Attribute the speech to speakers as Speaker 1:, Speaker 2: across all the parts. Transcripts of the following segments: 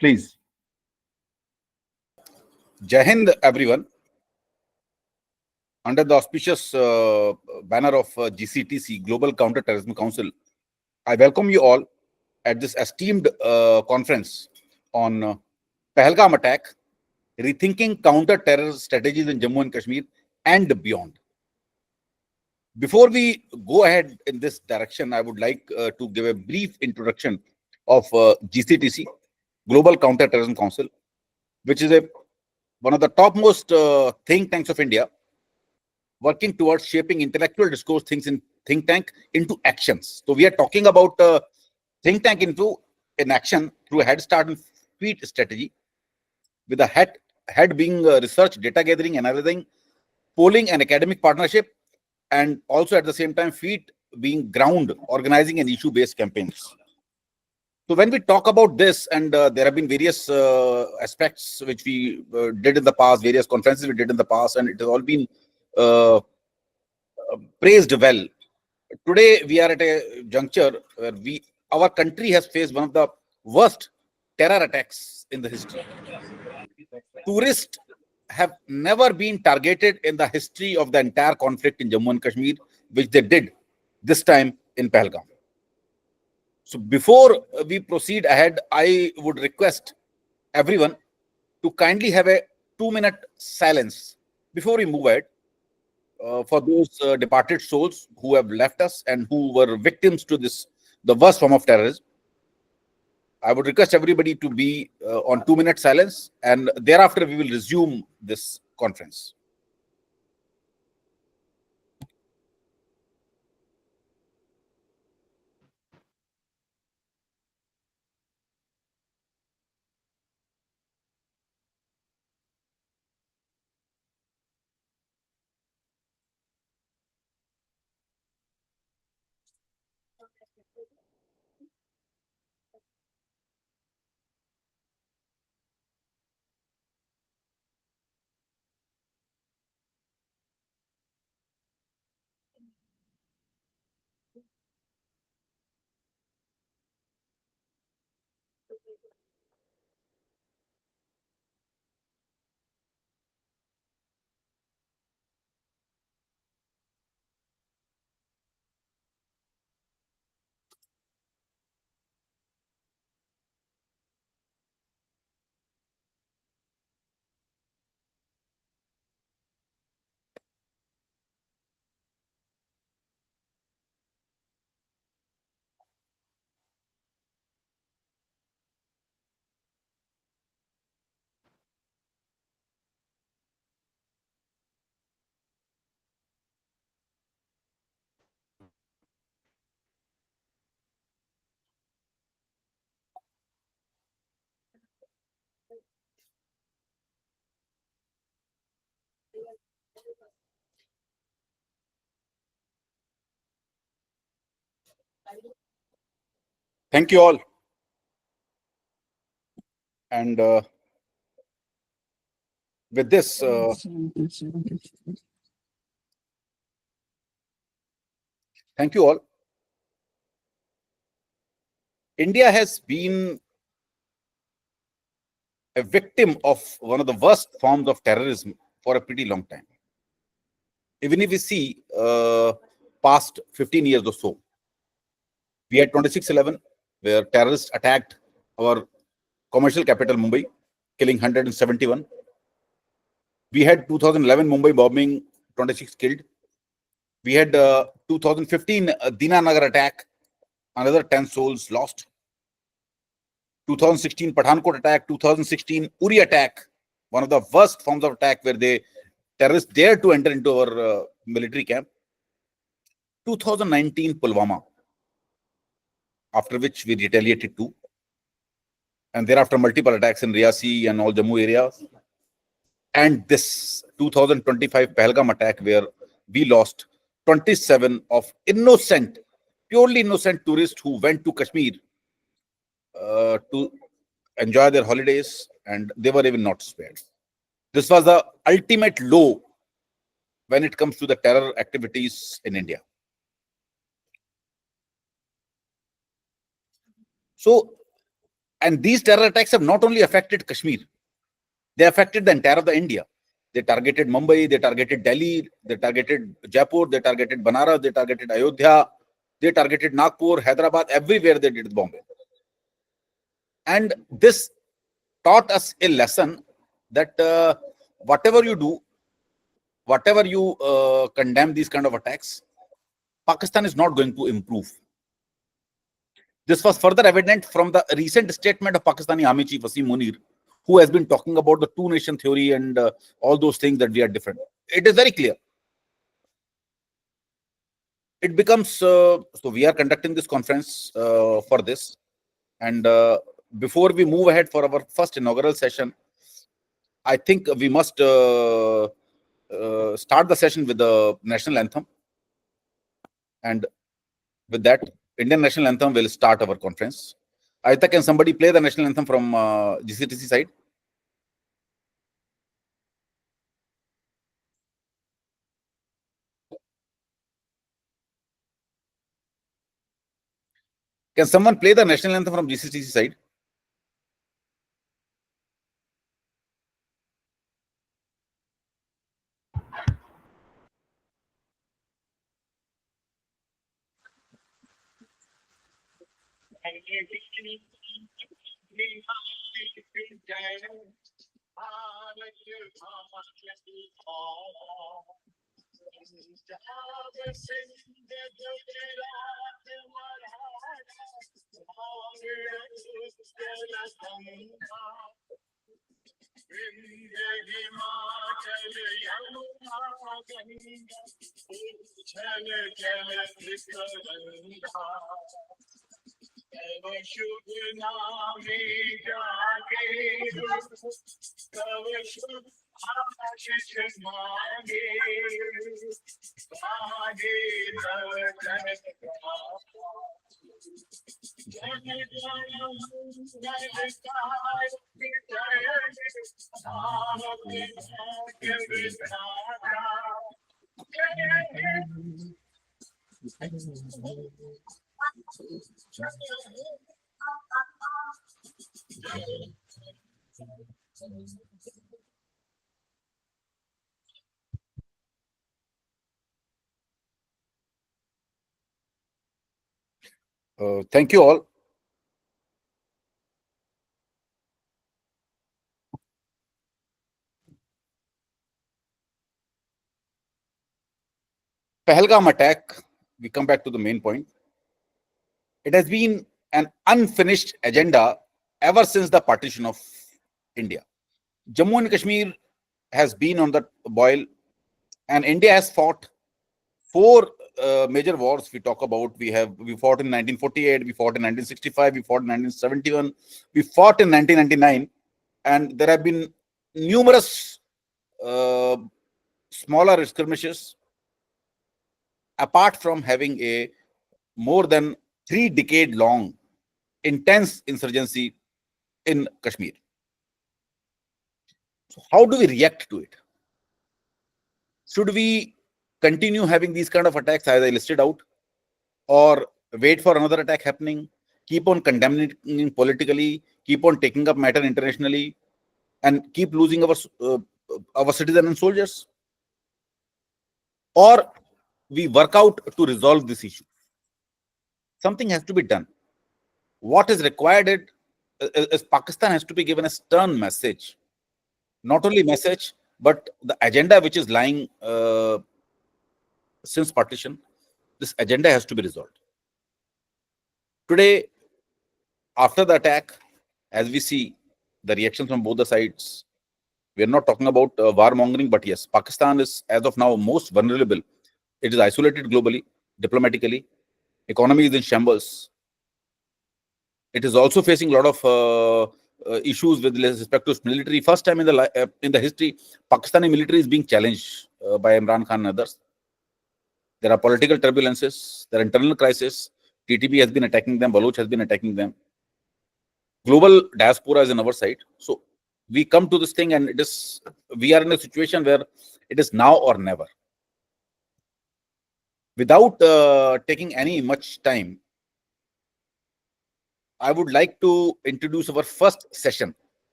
Speaker 1: Please.
Speaker 2: Jai Hind, everyone. Under the auspicious banner of GCTC, Global Counter-Terrorism Council, I welcome you all at this esteemed conference on Pahalgam attack, rethinking counter-terror strategies in Jammu and Kashmir and beyond. Before we go ahead in this direction, I would like to give a brief introduction of GCTC, Global Counter-Terrorism Council, which is one of the topmost think tanks of India, working towards shaping intellectual discourse things in think tank into actions. So we are talking about think tank into an action through a head start and feet strategy, with the head being research, data gathering, analyzing, polling, and academic partnership, and also at the same time feet being ground, organizing and issue-based campaigns. So when we talk about this, and there have been various aspects which we did in the past, various conferences we did in the past, and it has all been uh, praised well. Today we are at a juncture where our country has faced one of the worst terror attacks in the history. Tourists have never been targeted in the history of the entire conflict in Jammu and Kashmir, which they did this time in Pahalgam. So before we proceed ahead, I would request everyone to kindly have a 2-minute silence before we move ahead, for those departed souls who have left us and who were victims to the worst form of terrorism. I would request everybody to be on 2-minute silence, and thereafter we will resume this conference. Thank you all. And with this, thank you all. India has been a victim of one of the worst forms of terrorism for a pretty long time. Even if we see past 15 years or so, we had 26/11, where terrorists attacked our commercial capital, Mumbai, killing 171. We had 2011 Mumbai bombing, 26 killed. We had 2015 Dinanagar attack, another 10 souls lost. 2016 Pathankot attack, 2016 Uri attack, one of the worst forms of attack where terrorists dared to enter into our military camp. 2019 Pulwama, after which we retaliated too. And thereafter multiple attacks in Riyasi and all Jammu areas. And this 2025 Pahalgam attack, where we lost 27 of purely innocent tourists who went to Kashmir to enjoy their holidays, and they were even not spared. This was the ultimate low when it comes to the terror activities in India. So And these terror attacks have not only affected Kashmir, they affected the entire of the India. They targeted Mumbai, they targeted Delhi, they targeted Jaipur, they targeted Banaras, they targeted Ayodhya, they targeted Nagpur, Hyderabad, everywhere they did Bombay. And this taught us a lesson that whatever you do, whatever you condemn these kind of attacks, Pakistan is not going to improve. This was further evident from the recent statement of Pakistani Army Chief Wasim Munir, who has been talking about the two-nation theory and all those things that we are different. It is very clear. It becomes so we are conducting this conference for this, and before we move ahead for our first inaugural session, I think we must start the session with the national anthem, and with that, Indian national anthem will start our conference. Aita, can somebody play the national anthem from GCTC side? Can someone play the national anthem from GCTC side? Thank you all. Pahalgam attack, we come back to the main point. It has been an unfinished agenda ever since the partition of India. Jammu and Kashmir has been on the boil, and India has fought four major wars. We talk about, we fought in 1948, we fought in 1965, we fought in 1971, we fought in 1999, and there have been numerous smaller skirmishes, apart from having a more than 3-decade-long intense insurgency in Kashmir. So how do we react to it? Should we continue having these kind of attacks as I listed out, or wait for another attack happening, keep on condemning politically, keep on taking up matter internationally, and keep losing our citizens and soldiers? Or we work out to resolve this issue? Something has to be done. What is required is Pakistan has to be given a stern message. Not only message, but the agenda which is lying since partition, this agenda has to be resolved. Today, after the attack, as we see the reactions from both the sides, we are not talking about warmongering, but yes, Pakistan is, as of now, most vulnerable. It is isolated globally, diplomatically. Economy is in shambles. It is also facing a lot of issues with respect to its military. First time in the history, Pakistani military is being challenged by Imran Khan and others. There are political turbulences. There are internal crises. TTP has been attacking them. Baloch has been attacking them. Global diaspora is on our side. So we come to this thing, and we are in a situation where it is now or never. Without taking any much time, I would like to introduce our first session,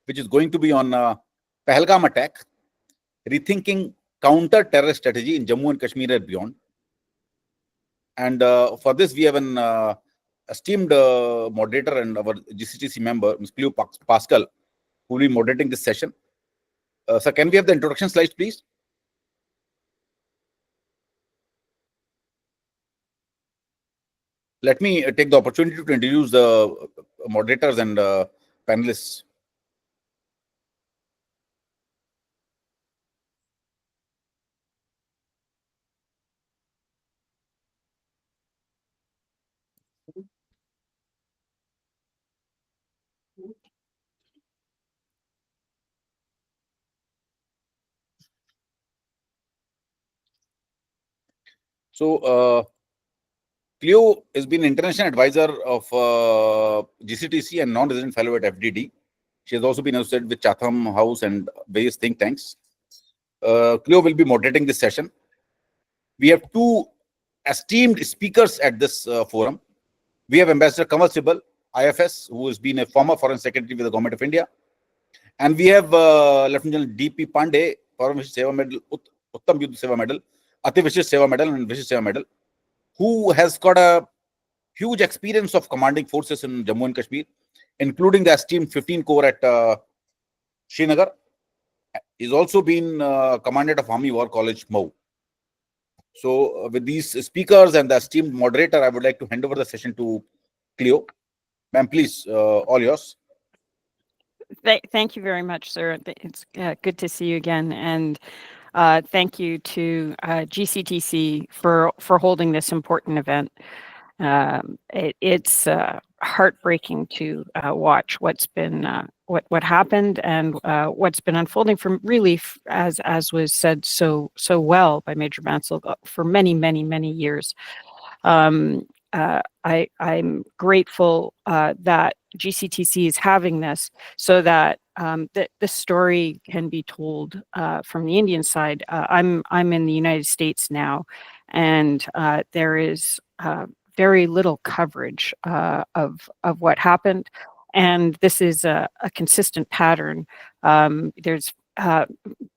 Speaker 2: which is going to be on Pahalgam attack, rethinking counter-terror strategy in Jammu and Kashmir and beyond. And for this, we have an esteemed moderator and our GCTC member, Ms. Cleo Pascal, who will be moderating this session. Sir, can we have the introduction slides, please? Let me take the opportunity to introduce the moderators and panelists. So, Cleo has been international advisor of GCTC and non-resident fellow at FDD. She has also been associated with Chatham House and various think tanks. Cleo will be moderating this session. We have two esteemed speakers at this forum. We have Ambassador Kamal Sibal, IFS, who has been a former Foreign Secretary with the Government of India. And we have Lieutenant General D.P. Pandey, Param Vishish Seva Medal, Uttam Yuddha Seva Medal, Ati Vishish Seva Medal, and Vishish Seva Medal, who has got a huge experience of commanding forces in Jammu and Kashmir, including the esteemed 15 Corps at Srinagar. He's also been commandant of Army War College, Mau. So, with these speakers and the esteemed moderator, I would like to hand over the session to Cleo. Ma'am, please, all yours.
Speaker 1: Thank you very much, sir. It's good to see you again, and thank you to GCTC for holding this important event. It's heartbreaking to watch what's been what happened and what's been unfolding from really, as was said so well by Major Bansal, for many years. I'm grateful that GCTC is having this so that the story can be told from the Indian side. I'm in the United States now, and there is very little coverage of what happened, and this is a consistent pattern. There's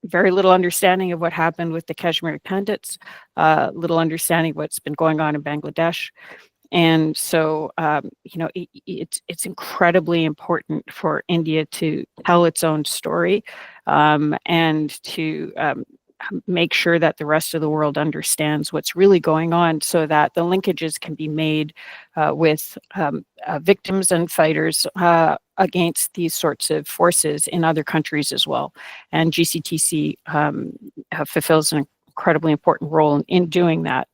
Speaker 1: very little understanding of what happened with the Kashmiri Pandits, little understanding of what's been going on in Bangladesh. And so, it's incredibly important for India to tell its own story and to make sure that the rest of the world understands what's really going on, so that the linkages can be made with victims and fighters against these sorts of forces in other countries as well. And GCTC fulfills an incredibly important role in doing that.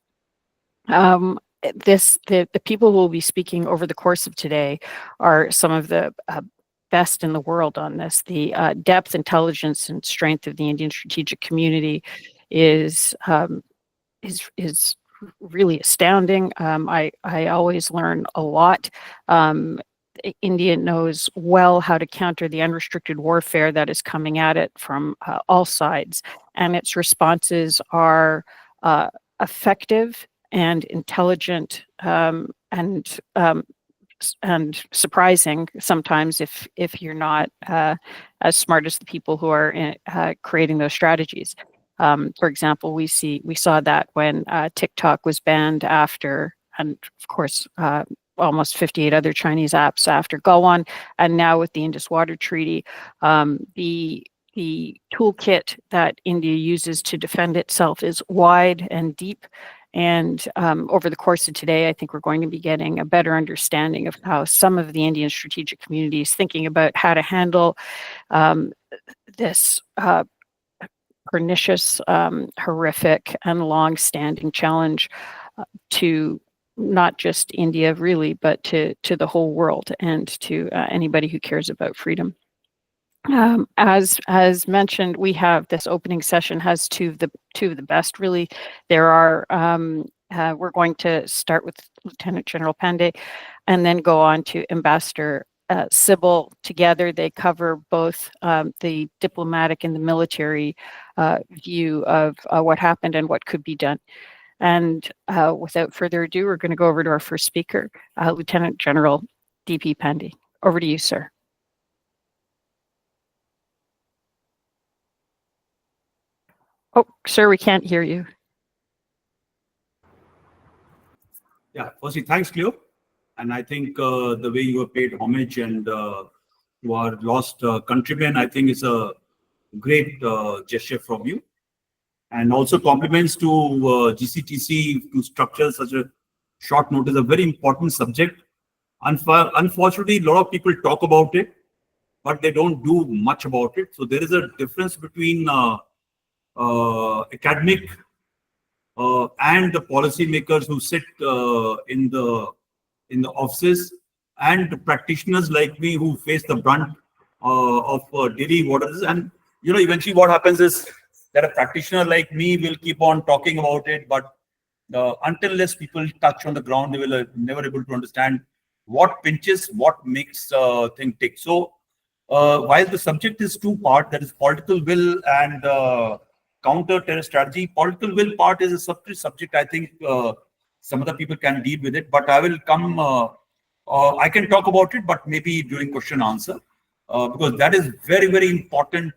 Speaker 1: The people who will be speaking over the course of today are some of the best in the world on this. The depth, intelligence, and strength of the Indian strategic community is really astounding. I always learn a lot. India knows well how to counter the unrestricted warfare that is coming at it from all sides, and its responses are effective and intelligent and surprising sometimes if you're not as smart as the people who are creating those strategies. For example, we saw that when TikTok was banned after, and of course, almost 58 other Chinese apps after Go On, and now with the Indus Water Treaty, the toolkit that India uses to defend itself is wide and deep. And over the course of today, I think we're going to be getting a better understanding of how some of the Indian strategic community is thinking about how to handle this pernicious, horrific, and long-standing challenge to not just India, really, but to the whole world and to anybody who cares about freedom. As mentioned, we have this opening session has two of the best, really. There are we're going to start with Lieutenant General Pandey and then go on to Ambassador Sibal. Together, they cover both the diplomatic and the military view of what happened and what could be done. And without further ado, we're going to go over to our first speaker, Lieutenant General DP Pandey. Over to you, sir. Oh, sir, we can't hear you.
Speaker 3: Yeah, firstly, thanks, Cleo. And I think the way you have paid homage and to our lost countrymen, I think is a great gesture from you. And also compliments to GCTC to structure such a short notice, a very important subject. Unfortunately, a lot of people talk about it, but they don't do much about it. So there is a difference between academic and the policymakers who sit in the offices, and the practitioners like me who face the brunt of daily what is. And eventually what happens is that a practitioner like me will keep on talking about it, but until less people touch on the ground, they will never able to understand what pinches, what makes thing tick. So while the subject is two part, that is political will and counter-terror strategy. Political will part is a separate subject. I think some other people can deal with it, but I will come. I can talk about it, but maybe during question answer, because that is very, very important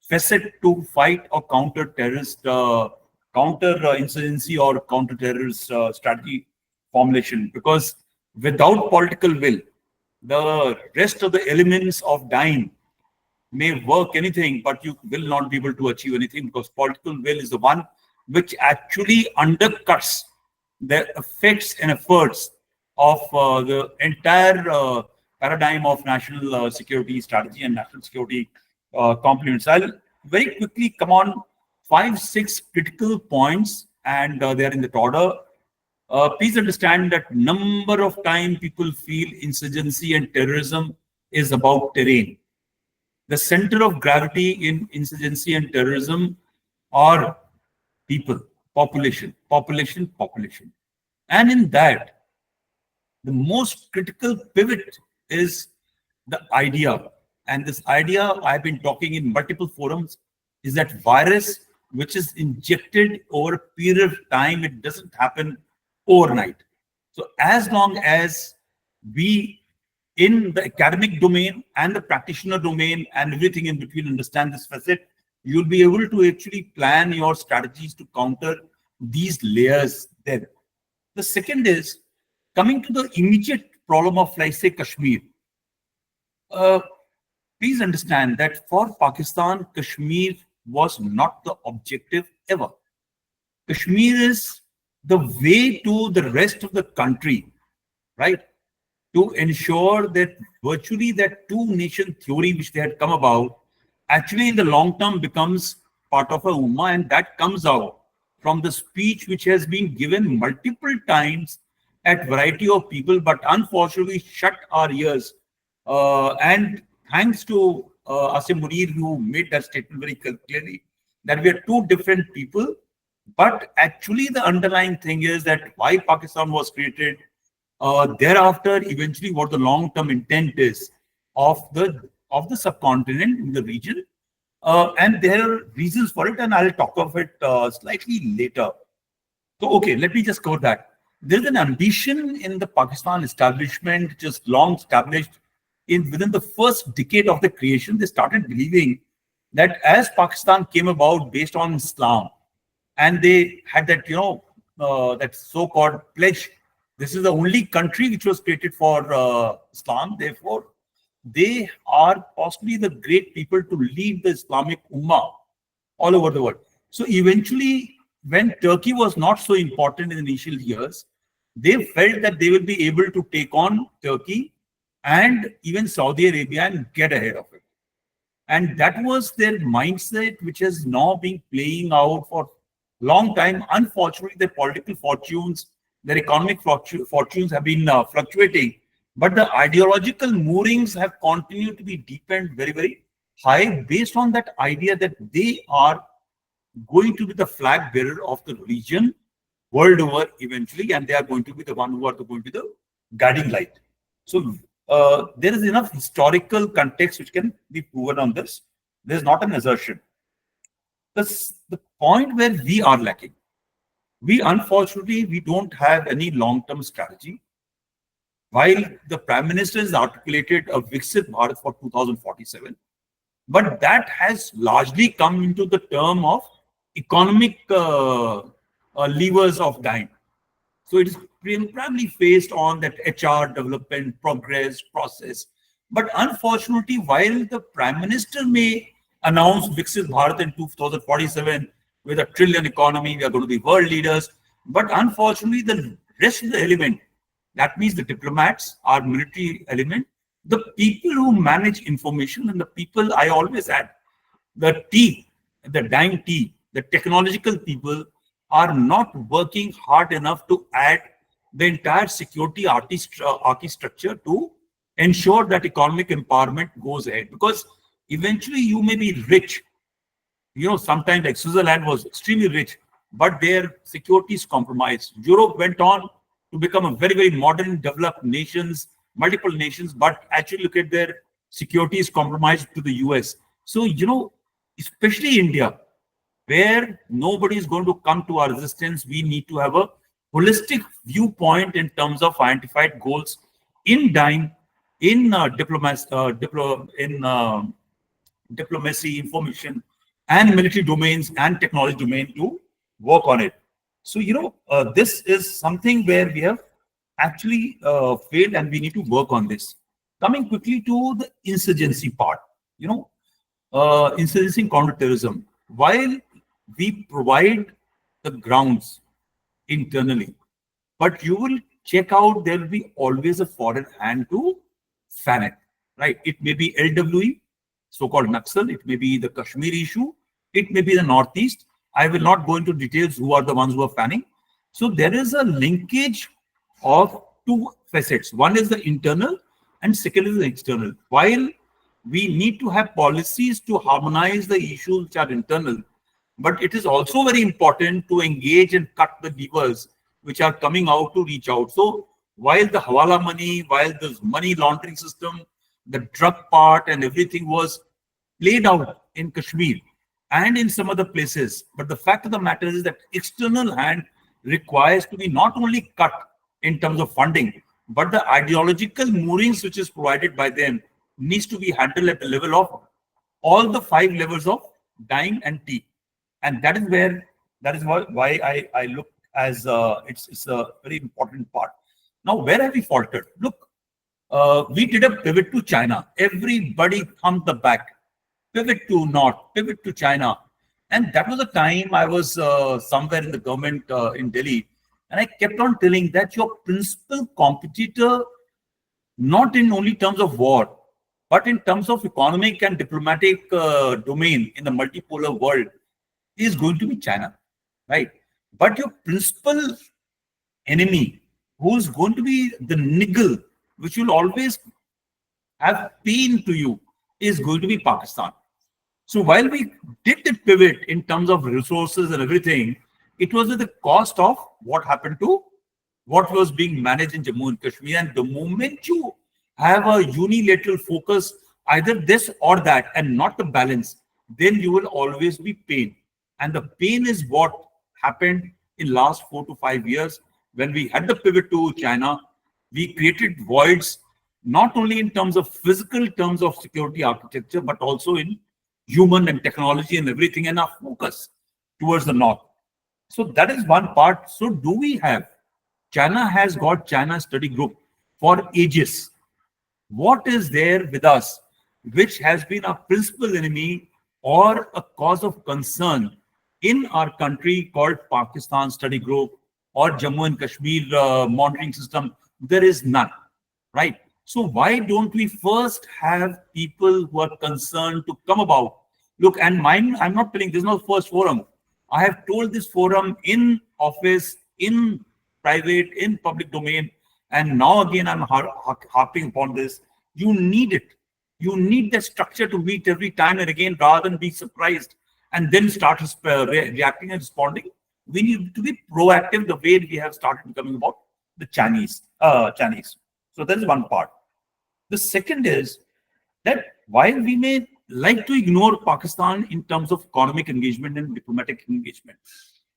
Speaker 3: facet to fight or counter-terrorist, counter-insurgency or counter-terrorist strategy formulation. Because without political will, the rest of the elements of dying may work anything, but you will not be able to achieve anything, because political will is the one which actually undercuts the effects and efforts of the entire paradigm of national security strategy and national security components. I'll very quickly come on 5-6 critical points, and they are in that order. Please understand that number of time people feel insurgency and terrorism is about terrain. The center of gravity in insurgency and terrorism are people, population. And in that, the most critical pivot is the idea. And this idea I've been talking in multiple forums is that virus, which is injected over a period of time, it doesn't happen overnight. So as long as we in the academic domain and the practitioner domain and everything in between understand this facet, you'll be able to actually plan your strategies to counter these layers there. The second is coming to the immediate problem of, like, say, Kashmir. Please understand that for Pakistan, Kashmir was not the objective ever. Kashmir is the way to the rest of the country, right? To ensure that virtually that two-nation theory which they had come about actually in the long term becomes part of a ummah, and that comes out from the speech which has been given multiple times at variety of people, but unfortunately shut our ears. And thanks to Asim Munir, who made that statement very clearly, that we are two different people, but actually the underlying thing is that why Pakistan was created. Thereafter, eventually, what the long-term intent is of the subcontinent in the region, and there are reasons for it, and I'll talk of it slightly later. So, okay, let me just cover that. There's an ambition in the Pakistan establishment, just long established within the first decade of the creation. They started believing that as Pakistan came about based on Islam, and they had that that so-called pledge. This is the only country which was created for Islam. Therefore, they are possibly the great people to lead the Islamic Ummah all over the world. So eventually, when Turkey was not so important in the initial years, they felt that they will be able to take on Turkey and even Saudi Arabia and get ahead of it. And that was their mindset, which has now been playing out for a long time. Unfortunately, their political fortunes, their economic fortunes have been fluctuating, but the ideological moorings have continued to be deepened very, very high based on that idea that they are going to be the flag bearer of the region world over eventually, and they are going to be the one who are going to be the guiding light. So there is enough historical context which can be proven on this. There's not an assertion. The point where we are lacking, we unfortunately, we don't have any long-term strategy. while the Prime Minister has articulated a Viksit Bharat for 2047, but that has largely come into the term of economic levers of dying. So it is primarily based on that HR development, progress, process. But unfortunately, while the Prime Minister may announce Viksit Bharat in 2047 with a trillion economy, we are going to be world leaders. But unfortunately, the rest of the element, that means the diplomats, our military element, the people who manage information, and the people I always add, the T, the dying T, the technological people are not working hard enough to add the entire security architecture to ensure that economic empowerment goes ahead. Because eventually you may be rich. You know, sometimes like Switzerland was extremely rich, but their security is compromised. Europe went on to become a very, very modern, developed nations, multiple nations, but actually look at their security is compromised to the US. So, you know, especially India, where nobody is going to come to our resistance, we need to have a holistic viewpoint in terms of identified goals in dying, in diplomacy, information, and military domains and technology domain to work on it. So, you know, this is something where we have actually failed and we need to work on this. Coming quickly to the insurgency part, you know, insurgency and counterterrorism. While we provide the grounds internally, but you will check out there will be always a foreign hand to fan it, right? It may be LWE, so-called Naxal, it may be the Kashmir issue, it may be the Northeast. I will not go into details who are the ones who are fanning. So there is a linkage of two facets. One is the internal and second is the external. While we need to have policies to harmonize the issues which are internal, but it is also very important to engage and cut the levers which are coming out to reach out. So while the Hawala money, while the money laundering system, the drug part and everything was played out in Kashmir and in some other places, but the fact of the matter is that external hand requires to be not only cut in terms of funding, but the ideological moorings which is provided by them needs to be handled at the level of all the 5 levels of dying and T. And that is why I look as it's a very important part. Now, where have we faltered? Look, we did a pivot to China. Everybody thumped the back. Pivot to North, pivot to China. And that was the time I was somewhere in the government in Delhi. And I kept on telling that your principal competitor, not in only terms of war, but in terms of economic and diplomatic domain in the multipolar world, is going to be China, right? But your principal enemy, who's going to be the niggle, which will always have pain to you, is going to be Pakistan. So while we did the pivot in terms of resources and everything, it was at the cost of what happened to what was being managed in Jammu and Kashmir. And the moment you have a unilateral focus, either this or that, and not the balance, then you will always be pain. And the pain is what happened in last 4 to 5 years when we had the pivot to China. We created voids, not only in terms of physical terms of security architecture, but also in human and technology and everything, and our focus towards the north. So that is one part. So do we have, China has got China study group for ages. What is there with us, which has been our principal enemy or a cause of concern in our country called Pakistan study group or Jammu and Kashmir monitoring system? There is none, right? So why don't we first have people who are concerned to come about? Look, and mine, I'm not telling, this is not the first forum. I have told this forum in office, in private, in public domain, and now again I'm harping upon this. You need it. You need the structure to meet every time and again, rather than be surprised and then start reacting and responding. We need to be proactive the way we have started becoming about the Chinese. So that is one part. The second is that while we may like to ignore Pakistan in terms of economic engagement and diplomatic engagement,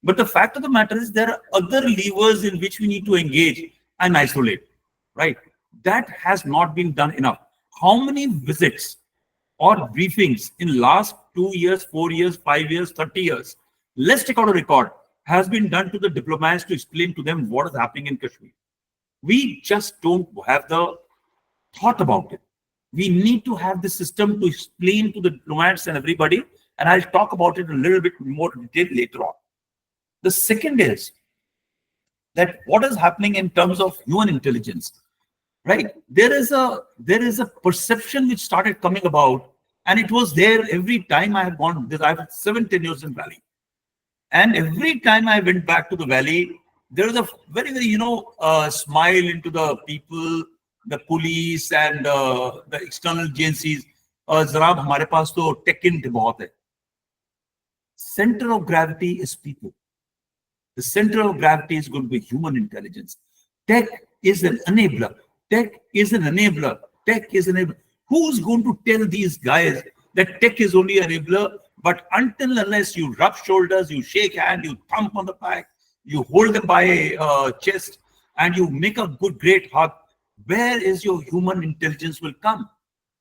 Speaker 3: but the fact of the matter is there are other levers in which we need to engage and isolate, right? That has not been done enough. How many visits or briefings in last 2 years, 4 years, 5 years, 30 years, let's take out a record, has been done to the diplomats to explain to them what is happening in Kashmir? We just don't have the thought about it. We need to have the system to explain to the diplomats and everybody, and I'll talk about it a little bit more detail later on. The second is that what is happening in terms of human intelligence, right? There is a perception which started coming about, and it was there every time I have gone. I have 7 tenures in Valley, and every time I went back to the Valley, there is a very, very smile into the people, the police, and the external agencies. Zara, हमारे पास तो tech in बहुत है. Center of gravity is people. The center of gravity is going to be human intelligence. Tech is an enabler. Tech is an enabler. Tech is an enabler. Who's going to tell these guys that tech is only an enabler? But until unless you rub shoulders, you shake hand, you thump on the back, you hold them by chest, and you make a good, great hug, where is your human intelligence will come?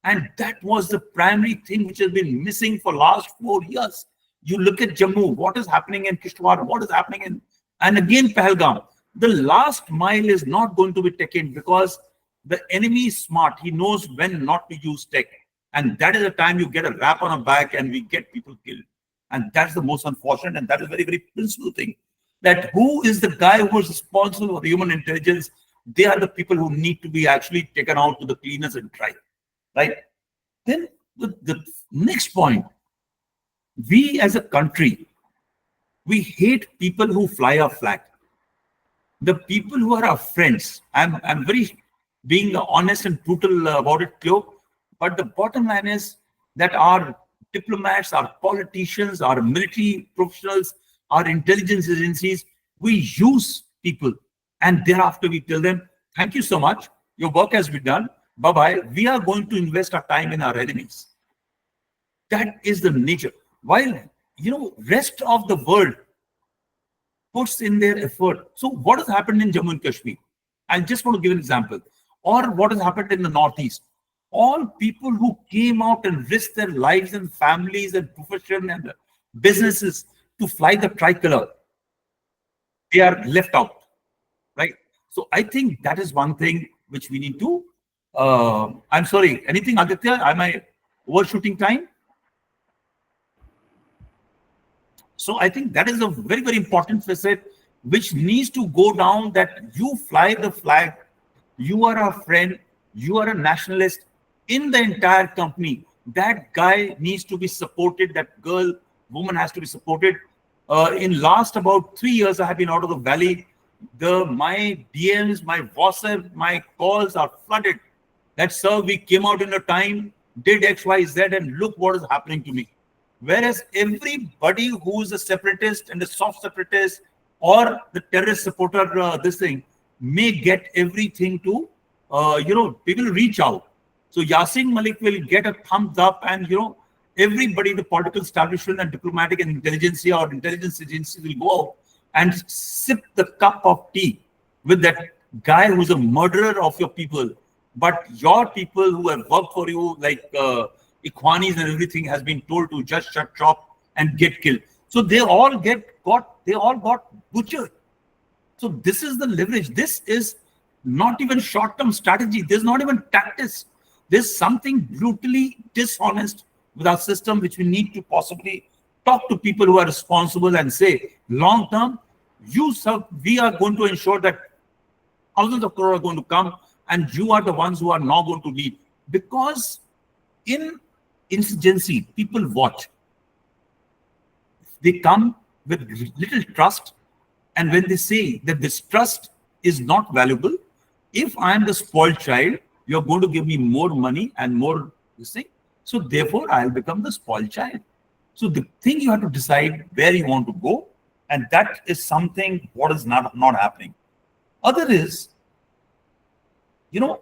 Speaker 3: And that was the primary thing which has been missing for last 4 years. You look at Jammu, what is happening in Kishtwar, what is happening in, and again Pahalgam. The last mile is not going to be taken because the enemy is smart. He knows when not to use tech. And that is the time you get a rap on a back and we get people killed. And that's the most unfortunate, and that is a very, very principal thing. That who is the guy who is responsible for human intelligence? They are the people who need to be actually taken out to the cleaners and tried, right? Then the next point, we as a country, we hate people who fly our flag. The people who are our friends, I'm very being honest and brutal about it, Cleo, but the bottom line is that our diplomats, our politicians, our military professionals, our intelligence agencies, we use people, and thereafter we tell them, thank you so much, your work has been done, bye-bye, we are going to invest our time in our enemies. That is the nature. While, rest of the world puts in their effort. So what has happened in Jammu and Kashmir? I just want to give an example. Or what has happened in the Northeast. All people who came out and risked their lives and families and profession and businesses to fly the tricolor, they are left out, right? So I think that is one thing which we need to, I'm sorry, anything, Aditya? Am I overshooting time? So I think that is a very, very important facet which needs to go down, that you fly the flag, you are a friend, you are a nationalist in the entire company. That guy needs to be supported, that girl, woman has to be supported. In last about 3 years, I have been out of the Valley. My DMs, my WhatsApp, my calls are flooded. That, sir, we came out in a time, did X, Y, Z, and look what is happening to me. Whereas everybody who is a separatist and a soft separatist or the terrorist supporter, this thing, may get everything to, people reach out. So Yasin Malik will get a thumbs up, and, everybody, the political establishment and diplomatic and intelligentsia or intelligence agencies will go out and sip the cup of tea with that guy who's a murderer of your people. But your people who have worked for you, like Ikhwanis and everything, has been told to just shut shop and get killed. So they all got butchered. So this is the leverage. This is not even short-term strategy. There's not even tactics. There's something brutally dishonest with our system, which we need to possibly talk to people who are responsible and say, long-term, we are going to ensure that thousands of crores are going to come, and you are the ones who are now going to lead. Because in insurgency, people watch. They come with little trust, and when they say that this trust is not valuable, if I am the spoiled child, you're going to give me more money and more this thing. So therefore, I'll become the spoiled child. So the thing, you have to decide where you want to go, and that is something what is not happening. Other is, people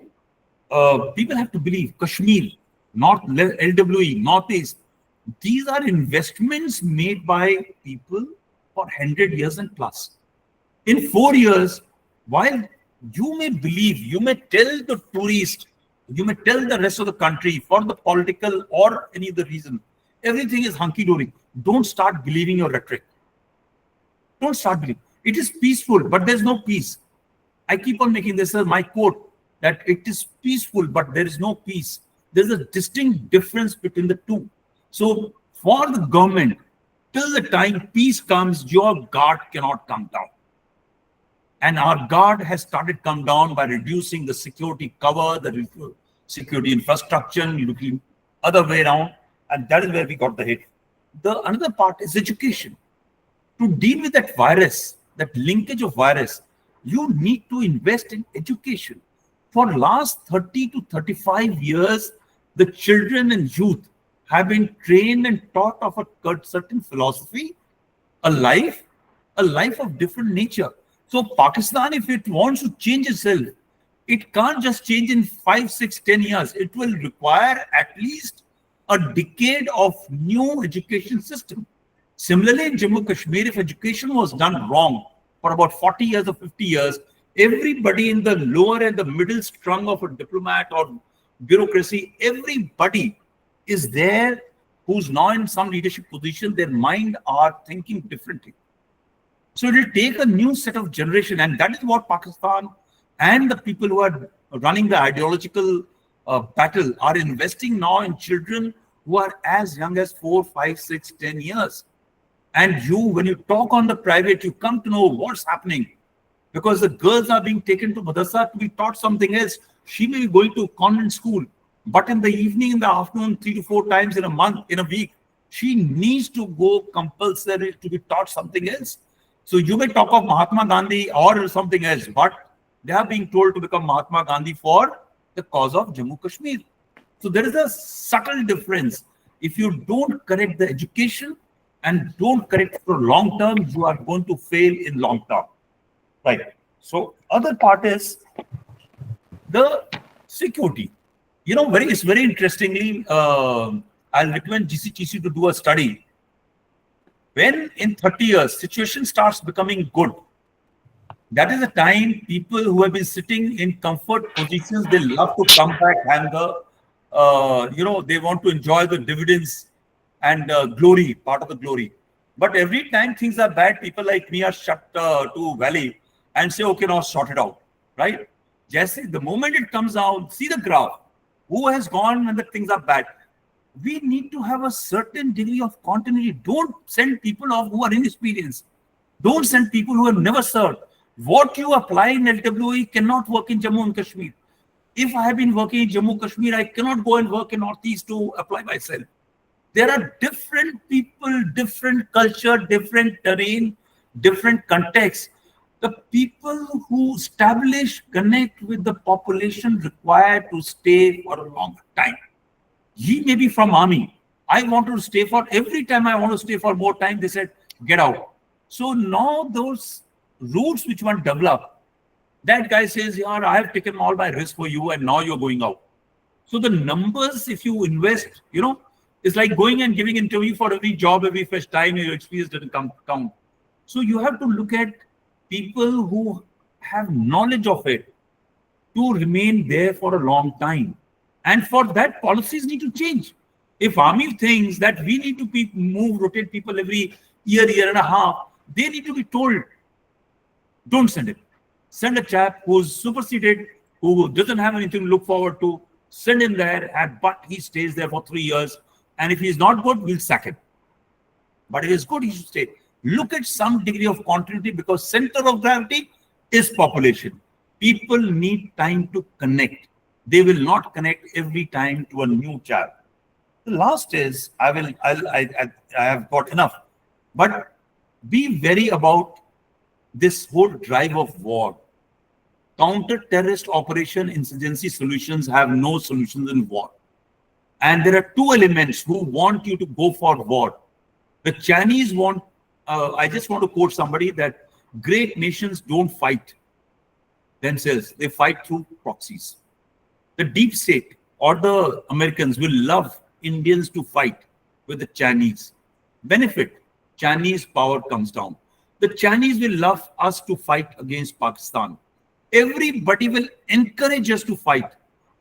Speaker 3: have to believe Kashmir, LWE, Northeast, these are investments made by people for 100 years and plus. In 4 years, while You may believe, you may tell the tourist, you may tell the rest of the country for the political or any other reason, everything is hunky-dory. Don't start believing your rhetoric. Don't start believing. It is peaceful, but there's no peace. I keep on making this as my quote, that it is peaceful, but there is no peace. There's a distinct difference between the two. So for the government, till the time peace comes, your guard cannot come down. And our guard has started come down by reducing the security cover, the security infrastructure, looking other way around. And that is where we got the hit. The another part is education. To deal with that virus, that linkage of virus, you need to invest in education. For last 30 to 35 years, the children and youth have been trained and taught of a certain philosophy, a life of different nature. So Pakistan, if it wants to change itself, it can't just change in 5, 6, 10 years. It will require at least a decade of new education system. Similarly, in Jammu Kashmir, if education was done wrong for about 40 years or 50 years, everybody in the lower and the middle strung of a diplomat or bureaucracy, everybody is there who's now in some leadership position, their mind are thinking differently. So it will take a new set of generation, and that is what Pakistan and the people who are running the ideological battle are investing now in children who are as young as 4, 5, 6, 10 years. And you, when you talk on the private, you come to know what's happening, because the girls are being taken to madrasa to be taught something else. She may be going to convent school, but in the evening, in the afternoon, 3 to 4 times in a month, in a week, she needs to go compulsory to be taught something else. So you may talk of Mahatma Gandhi or something else, but they are being told to become Mahatma Gandhi for the cause of Jammu Kashmir. So there is a subtle difference. If you don't correct the education and don't correct for long term, you are going to fail in long term. Right. So other part is the security. You know, it's very interestingly, I'll recommend GCTC to do a study. When in 30 years, situation starts becoming good, that is the time people who have been sitting in comfort positions, they love to come back and they want to enjoy the dividends and glory, part of the glory. But every time things are bad, people like me are shut to valley and say, okay, now sort it out, right? Just the moment it comes out, see the graph, who has gone when the things are bad. We need to have a certain degree of continuity. Don't send people off who are inexperienced. Don't send people who have never served. What you apply in LWE cannot work in Jammu and Kashmir. If I have been working in Jammu and Kashmir, I cannot go and work in Northeast to apply myself. There are different people, different culture, different terrain, different context. The people who establish, connect with the population required to stay for a long time. He may be from army. I want to stay for, every time I want to stay for more time, they said, get out. So now those routes which one develop, that guy says, yeah, I have taken all my risk for you and now you're going out. So the numbers, if you invest, it's like going and giving interview for every job, every first time your experience doesn't count. So you have to look at people who have knowledge of it to remain there for a long time. And for that, policies need to change. If army thinks that we need to rotate people every year and a half, they need to be told, don't send him. Send a chap who's superseded, who doesn't have anything to look forward to, send him there, but he stays there for 3 years. And if he's not good, we'll sack him. But if he's good, he should stay. Look at some degree of continuity, because center of gravity is population. People need time to connect. They will not connect every time to a new chap. The last is, I have got enough, but be wary about this whole drive of war. Counter-terrorist operation insurgency solutions have no solutions in war. And there are two elements who want you to go for war. The Chinese want, I just want to quote somebody, that great nations don't fight themselves. They fight through proxies. The deep state or the Americans will love Indians to fight with the Chinese. Benefit, Chinese power comes down. The Chinese will love us to fight against Pakistan. Everybody will encourage us to fight.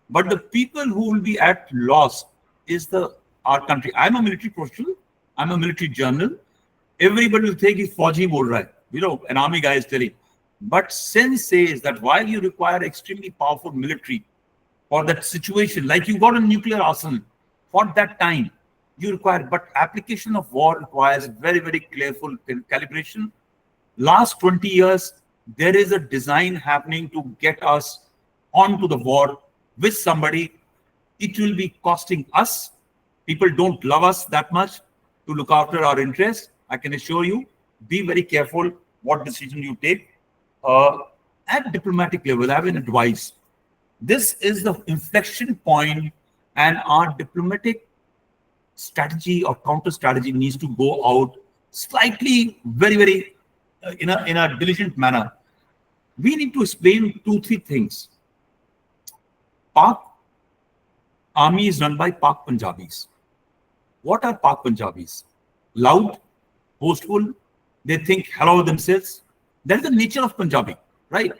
Speaker 3: But the people who will be at loss is our country. I'm a military professional. I'm a military journal. Everybody will think he's Fauji bol raha hai. You know, an army guy is telling. But sense says that while you require extremely powerful military for that situation, like you got a nuclear arsenal, for that time, you require, but application of war requires very, very careful calibration. Last 20 years, there is a design happening to get us onto the war with somebody. It will be costing us. People don't love us that much to look after our interests. I can assure you, be very careful what decision you take. At diplomatic level, I have an advice. This is the inflection point, and our diplomatic strategy or counter strategy needs to go out slightly, very, very in a diligent manner. We need to explain 2-3 things. Pak army is run by Pak Punjabis. What are Pak Punjabis? Loud, boastful, they think hello themselves. That's the nature of Punjabi, right?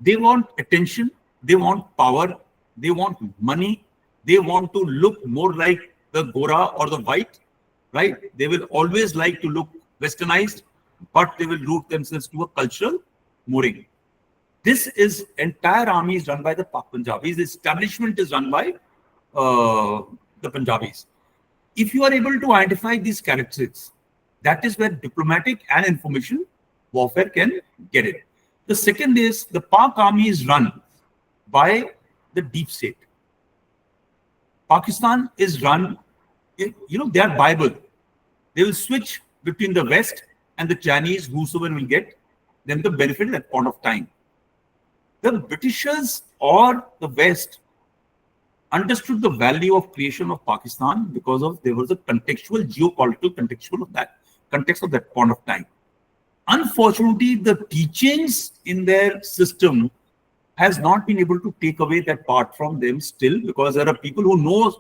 Speaker 3: They want attention, they want power, they want money, they want to look more like the Gora or the white, right? They will always like to look westernized, but they will root themselves to a cultural mooring. This is entire army is run by the Pak Punjabis. The establishment is run by the Punjabis. If you are able to identify these characteristics, that is where diplomatic and information warfare can get it. The second is the Pak army is run by the deep state. Pakistan is run, you know, they are Bible. They will switch between the West and the Chinese, whosoever will get them the benefit at that point of time. The Britishers or the West understood the value of creation of Pakistan because of there was a contextual, geopolitical contextual of that context of that point of time. Unfortunately, the teachings in their system has not been able to take away that part from them still, because there are people who know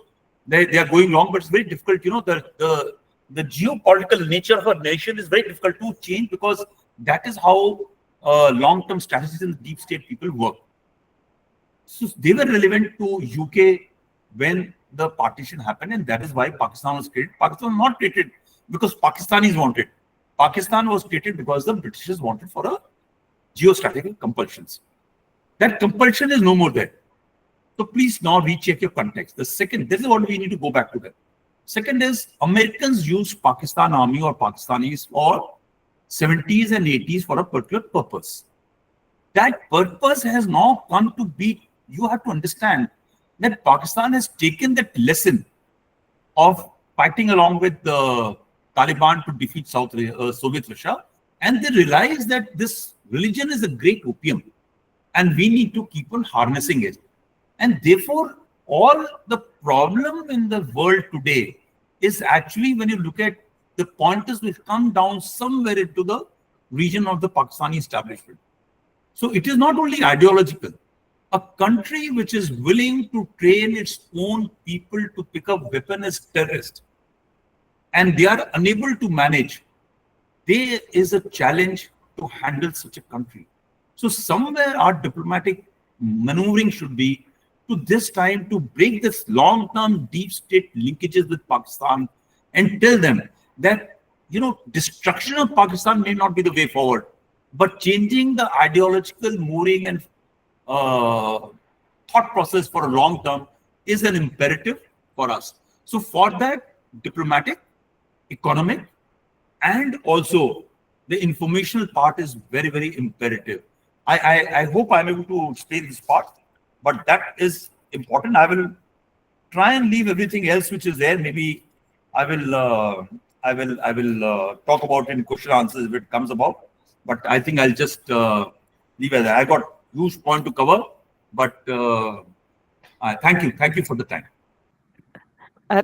Speaker 3: they are going wrong, but it's very difficult. You know, the geopolitical nature of a nation is very difficult to change, because that is how long-term strategies in the deep state people work. So they were relevant to UK when the partition happened, and that is why Pakistan was created. Pakistan was not created because Pakistanis wanted. Pakistan was created because the Britishers wanted for a geostrategic compulsions. That compulsion is no more there. So please now recheck your context. The second, this is what we need to go back to that. Second is Americans used Pakistan army or Pakistanis for 70s and 80s for a particular purpose. That purpose has now come to be, you have to understand that Pakistan has taken that lesson of fighting along with the Taliban to defeat Soviet Russia, and they realize that this religion is a great opium and we need to keep on harnessing it. And therefore, all the problem in the world today is actually, when you look at the pointers, will come down somewhere into the region of the Pakistani establishment. So it is not only ideological. A country which is willing to train its own people to pick up weapons as terrorists, and they are unable to manage, there is a challenge to handle such a country. So somewhere our diplomatic maneuvering should be to this time to break this long-term deep state linkages with Pakistan and tell them that, you know, destruction of Pakistan may not be the way forward, but changing the ideological mooring and thought process for a long term is an imperative for us. So for that, diplomatic, economic, and also the informational part is very, very imperative. I hope I'm able to explain this part, but that is important. I will try and leave everything else which is there. Maybe I will talk about in question answers if it comes about. But I think I'll just leave it there. I got huge point to cover, but thank you for the time.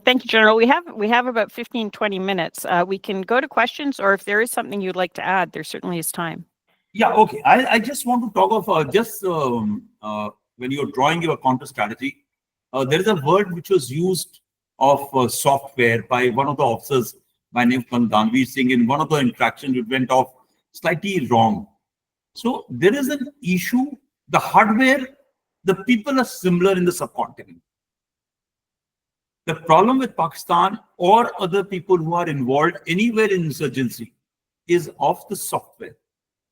Speaker 1: Thank you, General. We have about 15-20 minutes. We can go to questions, or if there is something you'd like to add, there certainly is time.
Speaker 3: Yeah, okay. I just want to talk of when you're drawing your counter strategy, there is a word which was used of software by one of the officers by name Danvi Singh. In one of the interactions, it went off slightly wrong. So there is an issue The hardware, the people are similar in the subcontinent. The problem with Pakistan or other people who are involved anywhere in insurgency is of the software.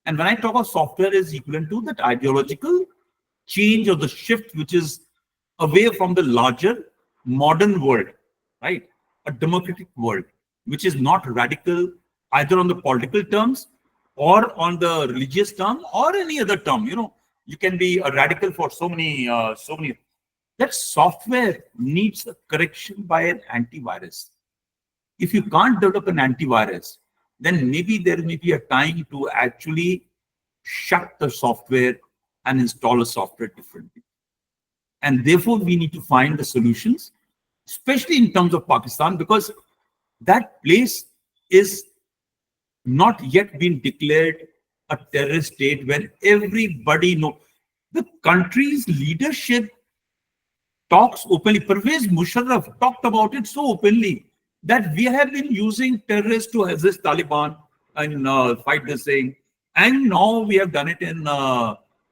Speaker 3: And when I talk of software, is equivalent to that ideological change or the shift which is away from the larger modern world, right? A democratic world, which is not radical either on the political terms or on the religious term or any other term. You can be a radical for so many. That software needs a correction by an antivirus. If you can't develop an antivirus, then maybe there may be a time to actually shut the software and install a software differently. And therefore, we need to find the solutions, especially in terms of Pakistan, because that place is not yet been declared a terrorist state when everybody knows. The country's leadership talks openly. Pervez Musharraf talked about it so openly that we have been using terrorists to resist Taliban and fight this thing. And now we have done it in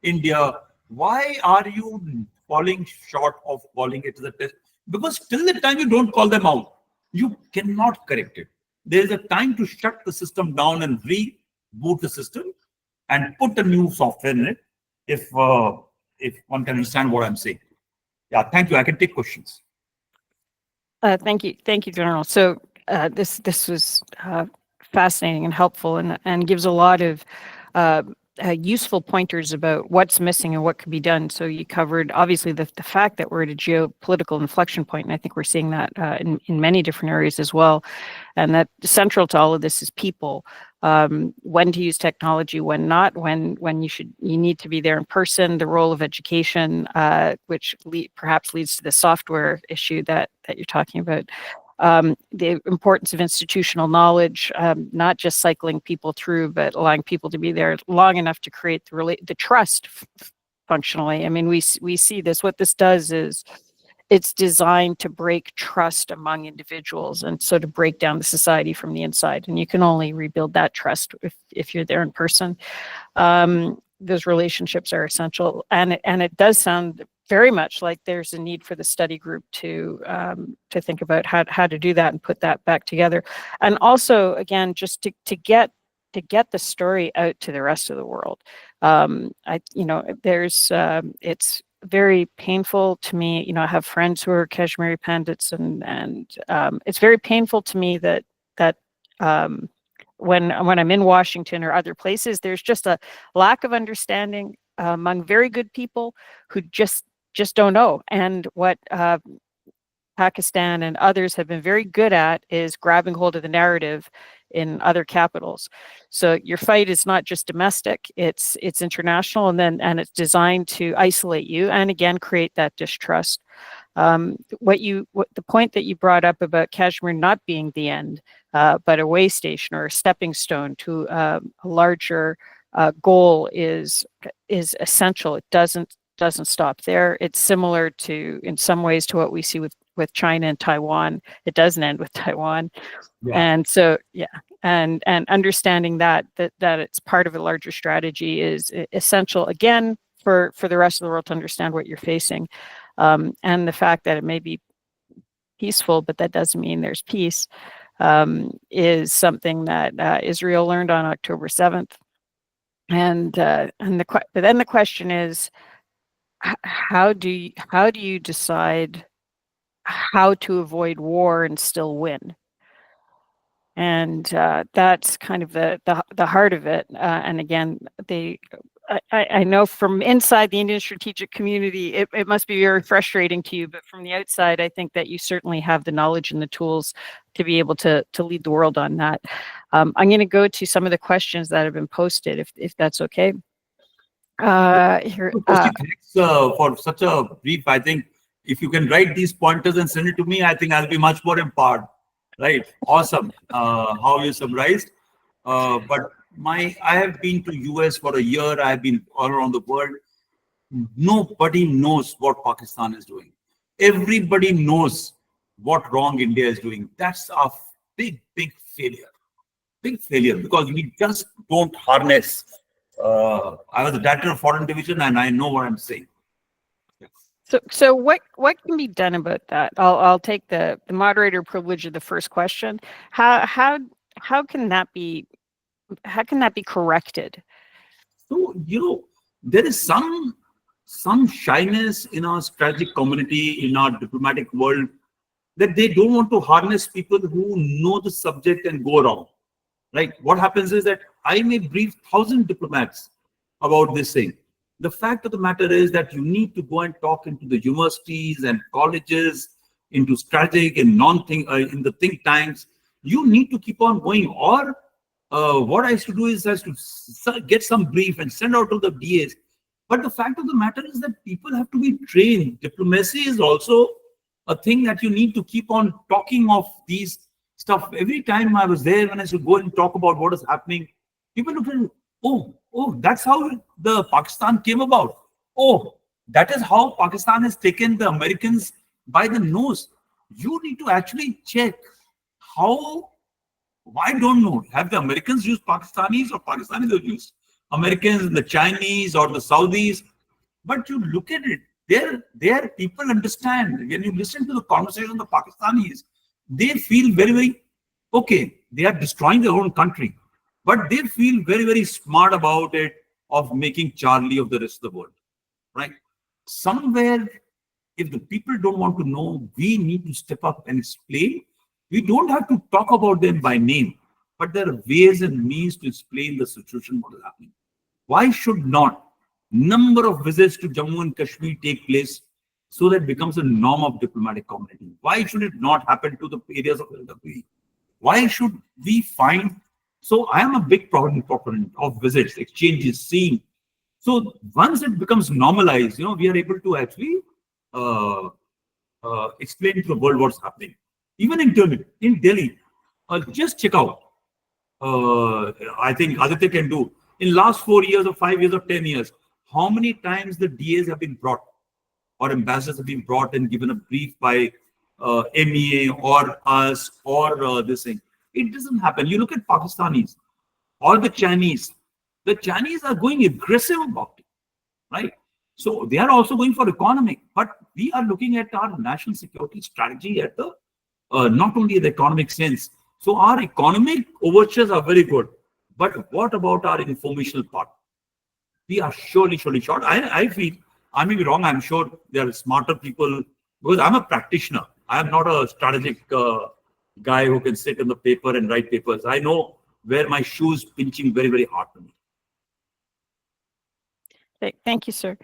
Speaker 3: India. Why are you falling short of calling it as a test? Because till the time you don't call them out, you cannot correct it. There is a time to shut the system down and reboot the system and put a new software in it, if one can understand what I'm saying. Yeah, thank you. I can take questions.
Speaker 1: Thank you, General. So this was fascinating and helpful, and gives a lot of useful pointers about what's missing and what could be done. So you covered obviously the fact that we're at a geopolitical inflection point, and I think we're seeing that in many different areas as well. And that central to all of this is people. When to use technology, when not, when you need to be there in person, the role of education, which perhaps leads to the software issue that you're talking about. The importance of institutional knowledge, not just cycling people through, but allowing people to be there long enough to create the trust functionally. I mean, we see this. What this does is it's designed to break trust among individuals, and so to break down the society from the inside. And you can only rebuild that trust if you're there in person. Those relationships are essential, and it does sound very much like there's a need for the study group to think about how to do that and put that back together. And also, again, just to get the story out to the rest of the world. It's very painful to me. I have friends who are Kashmiri Pandits, and it's very painful to me that when I'm in Washington or other places, there's just a lack of understanding among very good people who just don't know. And what Pakistan and others have been very good at is grabbing hold of the narrative in other capitals. So your fight is not just domestic, it's international, and it's designed to isolate you and again create that distrust. The point that you brought up about Kashmir not being the end, but a way station or a stepping stone to a larger goal is essential. It doesn't stop there. It's similar to, in some ways, to what we see with China and Taiwan. It doesn't end with Taiwan. Yeah. And so, and understanding that it's part of a larger strategy is essential, again, for the rest of the world to understand what you're facing. And the fact that it may be peaceful, but that doesn't mean there's peace, is something that Israel learned on October 7th. But then the question is, how do you decide how to avoid war and still win? And that's kind of the heart of it. And again, I know from inside the Indian strategic community, it must be very frustrating to you, but from the outside, I think that you certainly have the knowledge and the tools to be able to lead the world on that. I'm going to go to some of the questions that have been posted, if that's okay.
Speaker 3: Thanks for such a brief. I think if you can write these pointers and send it to me, I think I'll be much more empowered. Right? Awesome. How you summarized. But I have been to US for a year. I've been all around the world. Nobody knows what Pakistan is doing. Everybody knows what wrong India is doing. That's a big failure. Big failure, because we just don't harness I was the director of foreign division, and I know what I'm saying.
Speaker 1: So what can be done about that? I'll take the moderator privilege of the first question. How can that be corrected?
Speaker 3: So, there is some shyness in our strategic community, in our diplomatic world, that they don't want to harness people who know the subject and go around. Right? What happens is that I may brief 1,000 diplomats about this thing. The fact of the matter is that you need to go and talk into the universities and colleges, into strategic and in the think tanks. You need to keep on going. Or what I used to do is I used to get some brief and send out to the DAs. But the fact of the matter is that people have to be trained. Diplomacy is also a thing that you need to keep on talking of these stuff. Every time I was there, when I used to go and talk about what is happening, people look at me, oh, that's how the Pakistan came about. Oh, that is how Pakistan has taken the Americans by the nose. You need to actually check how, I don't know, have the Americans used Pakistanis or Pakistanis have used Americans, the Chinese or the Saudis? But you look at it, there people understand. When you listen to the conversation of the Pakistanis, they feel very, very, okay, they are destroying their own country, but they feel very, very smart about it, of making Charlie of the rest of the world, right? Somewhere, if the people don't want to know, we need to step up and explain. We don't have to talk about them by name, but there are ways and means to explain the situation, what is happening. Why should not number of visits to Jammu and Kashmir take place so that it becomes a norm of diplomatic community? Why should it not happen to the areas of LWE? Why should we find? So I am a big proponent of visits, exchanges, seeing. So once it becomes normalized, we are able to actually explain to the world what's happening. Even internally, in Delhi, just check out. I think Aditya can do. In last 4 years or 5 years or 10 years, how many times the DAs have been brought or ambassadors have been brought and given a brief by MEA or us or this thing? It doesn't happen. You look at Pakistanis or the Chinese. The Chinese are going aggressive about it, right? So they are also going for economic, but we are looking at our national security strategy at the not only the economic sense. So our economic overtures are very good, but what about our informational part? We are surely short. I feel, I may be wrong, I'm sure there are smarter people, because I'm a practitioner. I am not a strategic guy who can sit on the paper and write papers. I know where my shoes pinching very, very hard to me.
Speaker 1: Thank you, sir.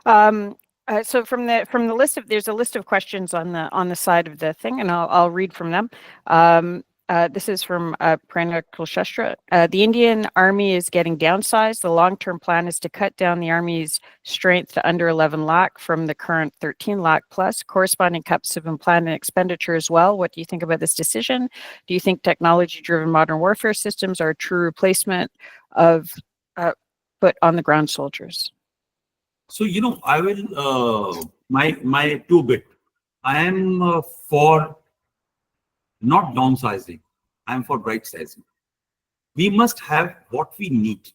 Speaker 1: So from the list of, there's a list of questions on the side of the thing, and I'll read from them. This is from Prana Kulshestra. The Indian Army is getting downsized. The long-term plan is to cut down the Army's strength to under 11 lakh from the current 13 lakh plus. Corresponding cuts have been planned in expenditure as well. What do you think about this decision? Do you think technology-driven modern warfare systems are a true replacement of foot on the ground soldiers?
Speaker 3: So, I will, my two bit. I am for not downsizing. I am for right sizing. We must have what we need.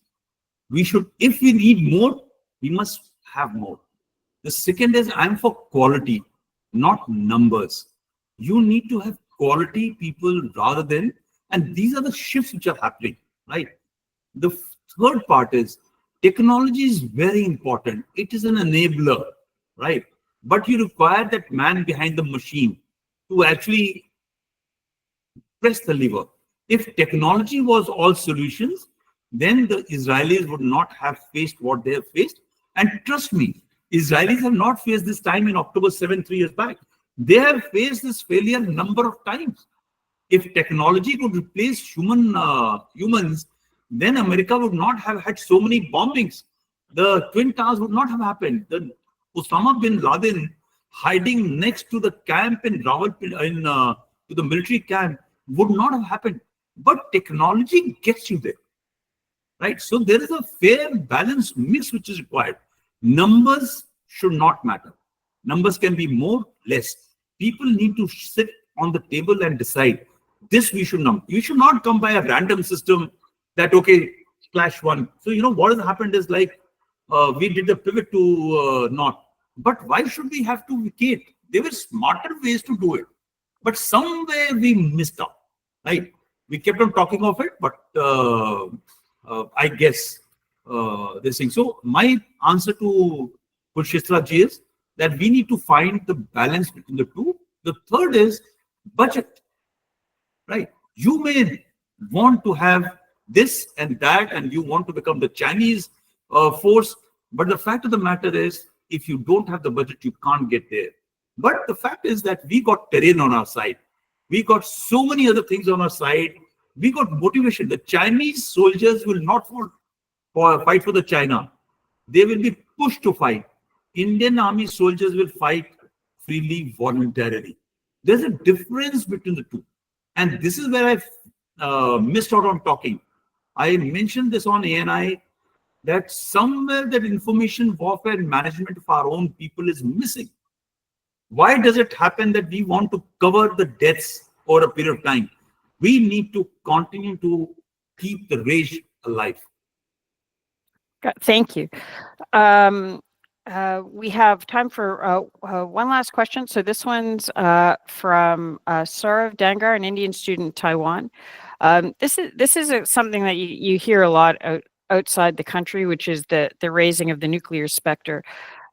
Speaker 3: We should, if we need more, we must have more. The second is I'm for quality, not numbers. You need to have quality people rather than, and these are the shifts which are happening, right? The third part is technology is very important. It is an enabler, right? But you require that man behind the machine to actually press the lever. If technology was all solutions, then the Israelis would not have faced what they have faced. And trust me, Israelis have not faced this time in October 7, 3 years back. They have faced this failure a number of times. If technology could replace humans, then America would not have had so many bombings. The Twin Towers would not have happened. The Osama bin Laden hiding next to the camp in Rawalpindi, to the military camp, would not have happened. But technology gets you there, right? So there is a fair balanced mix which is required. Numbers should not matter. Numbers can be more, less. People need to sit on the table and decide this we should know. You should not come by a random system that, okay, clash one. So, what has happened is like we did the pivot to North. But why should we have to vacate? There were smarter ways to do it. But somewhere we missed out, right? We kept on talking of it, but I guess this thing. So my answer to Purshitra ji is that we need to find the balance between the two. The third is budget, right? You may want to have this and that, and you want to become the Chinese force, but the fact of the matter is, if you don't have the budget, you can't get there. But the fact is that we got terrain on our side. We got so many other things on our side. We got motivation. The Chinese soldiers will not fight for the China. They will be pushed to fight. Indian army soldiers will fight freely, voluntarily. There's a difference between the two. And this is where I missed out on talking. I mentioned this on ANI, that somewhere that information warfare and management of our own people is missing. Why does it happen that we want to cover the deaths over a period of time? We need to continue to keep the rage alive.
Speaker 1: Thank you. We have time for one last question. So this one's from Saurav Dangar, an Indian student in Taiwan. This is something that you hear a lot outside the country, which is the raising of the nuclear specter.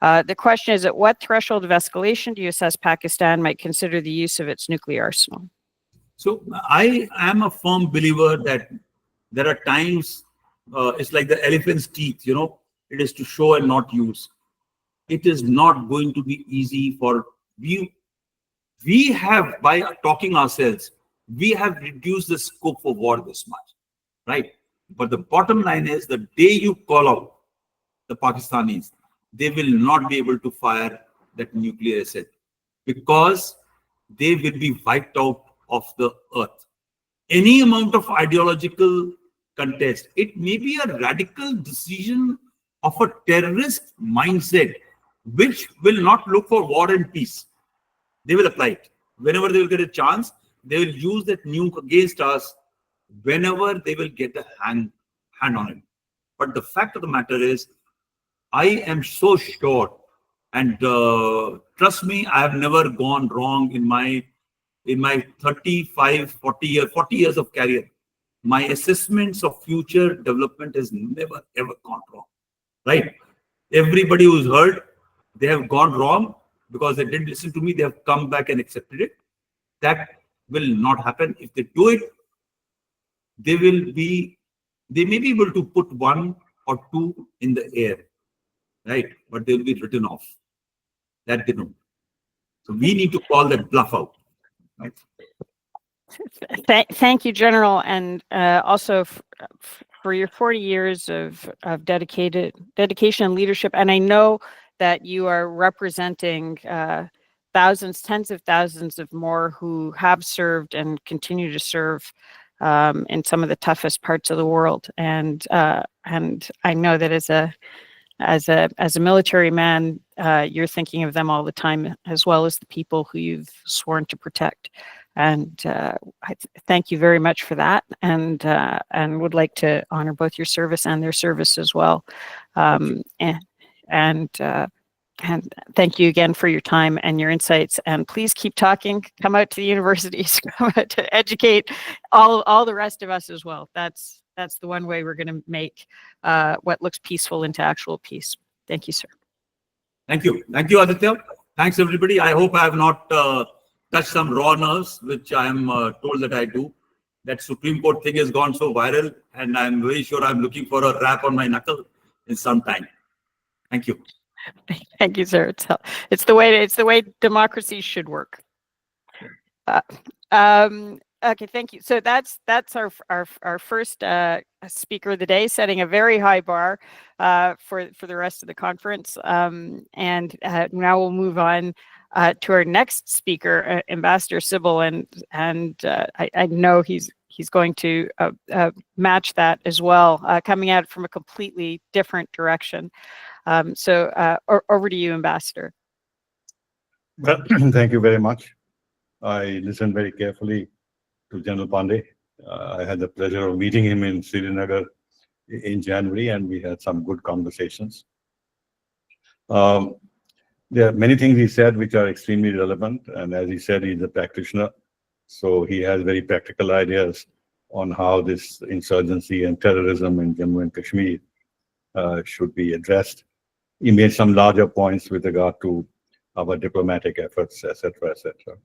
Speaker 1: The question is, at what threshold of escalation do you assess Pakistan might consider the use of its nuclear arsenal?
Speaker 3: So I am a firm believer that there are times, it's like the elephant's teeth, it is to show and not use. It is not going to be easy for we have, by talking ourselves, we have reduced the scope for war this much, right? But the bottom line is, the day you call out the Pakistanis, they will not be able to fire that nuclear asset, because they will be wiped out of the earth. Any amount of ideological contest, it may be a radical decision of a terrorist mindset, which will not look for war and peace. They will apply it. Whenever they will get a chance, they will use that nuke against us whenever they will get a hand on it. But the fact of the matter is, I am so sure, and trust me, I have never gone wrong in my 40 years of career. My assessments of future development has never ever gone wrong, right? Everybody who's heard, they have gone wrong because they didn't listen to me. They have come back and accepted it. That will not happen. If they do it, they may be able to put one or two in the air, right? But they will be written off. That they don't. So we need to call that bluff out. Right?
Speaker 1: Thank you, General, and also for your 40 years of dedication and leadership. And I know that you are representing thousands, tens of thousands of more who have served and continue to serve in some of the toughest parts of the world. And I know that as a military man, you're thinking of them all the time, as well as the people who you've sworn to protect. And I thank you very much for that, and would like to honor both your service and their service as well. And thank you again for your time and your insights. And please keep talking. Come out to the universities, come out to educate all the rest of us as well. That's the one way we're going to make what looks peaceful into actual peace. Thank you, sir.
Speaker 3: Thank you, Aditya. Thanks, everybody. I hope I have not touched some raw nerves, which I am told that I do. That Supreme Court thing has gone so viral, and I'm very sure I'm looking for a rap on my knuckle in some time. Thank you.
Speaker 1: Thank you, sir. It's the way democracy should work. Okay, thank you. So that's our first speaker of the day, setting a very high bar for the rest of the conference. And now we'll move on to our next speaker, Ambassador Sybil, and I know he's going to match that as well, coming at it from a completely different direction. So over to you, Ambassador.
Speaker 4: Well, thank you very much. I listened very carefully to General Pandey. I had the pleasure of meeting him in Srinagar in January, and we had some good conversations. There are many things he said which are extremely relevant, and as he said, he's a practitioner, so he has very practical ideas on how this insurgency and terrorism in Jammu and Kashmir should be addressed. He made some larger points with regard to our diplomatic efforts, etc., etc.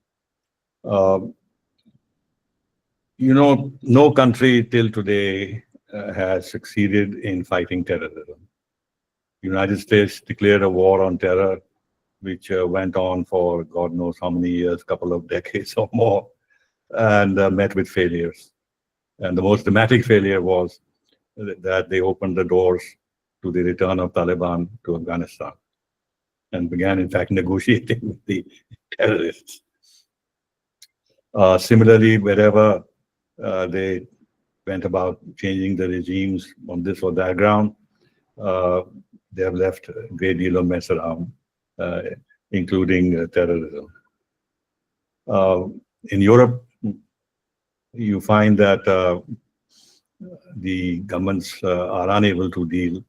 Speaker 4: No country till today has succeeded in fighting terrorism. United States declared a war on terror, which went on for God knows how many years, couple of decades or more, and met with failures. And the most dramatic failure was that they opened the doors to the return of Taliban to Afghanistan and began, in fact, negotiating with the terrorists. Similarly, wherever they went about changing the regimes on this or that ground, they have left a great deal of mess around, including terrorism. In Europe, you find that the governments are unable to deal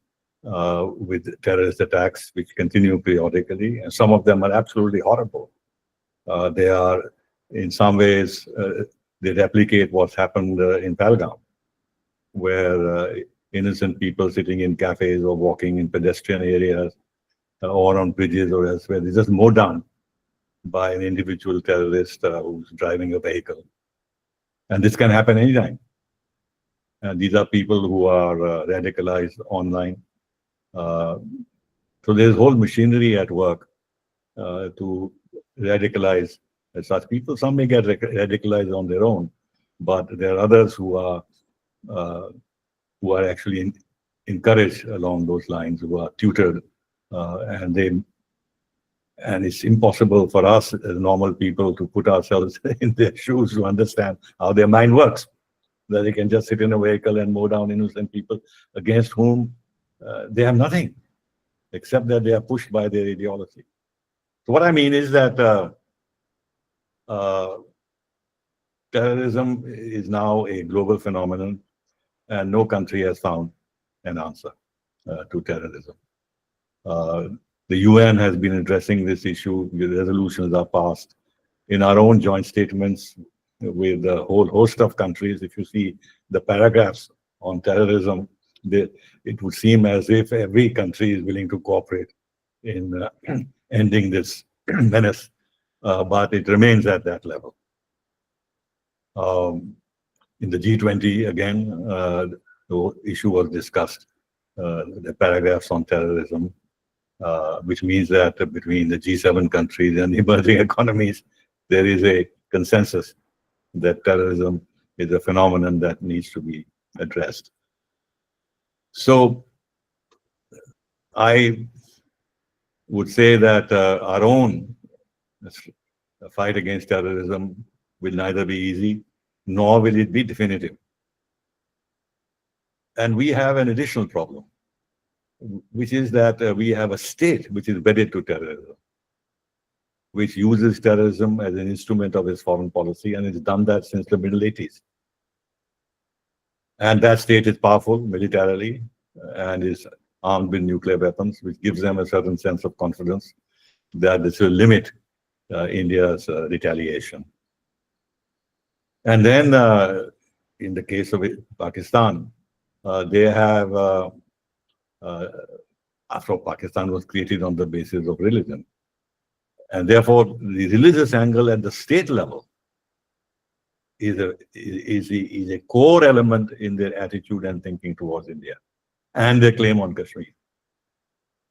Speaker 4: with terrorist attacks, which continue periodically, and some of them are absolutely horrible. They are, in some ways, they replicate what's happened in Pahalgam, where innocent people sitting in cafes or walking in pedestrian areas or on bridges or elsewhere, they're just mowed down by an individual terrorist who's driving a vehicle. And this can happen anytime. And these are people who are radicalized online. So there's whole machinery at work to radicalize such people. Some may get radicalized on their own, but there are others who are actually encouraged along those lines, who are tutored, and it's impossible for us as normal people to put ourselves in their shoes to understand how their mind works. That they can just sit in a vehicle and mow down innocent people against whom they have nothing, except that they are pushed by their ideology. So what I mean is that terrorism is now a global phenomenon, and no country has found an answer to terrorism. The UN has been addressing this issue. The resolutions are passed. In our own joint statements with a whole host of countries, if you see the paragraphs on terrorism, it would seem as if every country is willing to cooperate in ending this menace, but it remains at that level. In the G20, again, the issue was discussed, the paragraphs on terrorism, which means that between the G7 countries and the emerging economies, there is a consensus that terrorism is a phenomenon that needs to be addressed. So I would say that our own fight against terrorism will neither be easy, nor will it be definitive. And we have an additional problem, which is that we have a state which is wedded to terrorism, which uses terrorism as an instrument of its foreign policy, and it's done that since the middle 80s. And that state is powerful militarily and is armed with nuclear weapons, which gives them a certain sense of confidence that this will limit India's retaliation. And then in the case of Pakistan, they have, after all, Pakistan was created on the basis of religion. And therefore, the religious angle at the state level is a core element in their attitude and thinking towards India, and their claim on Kashmir.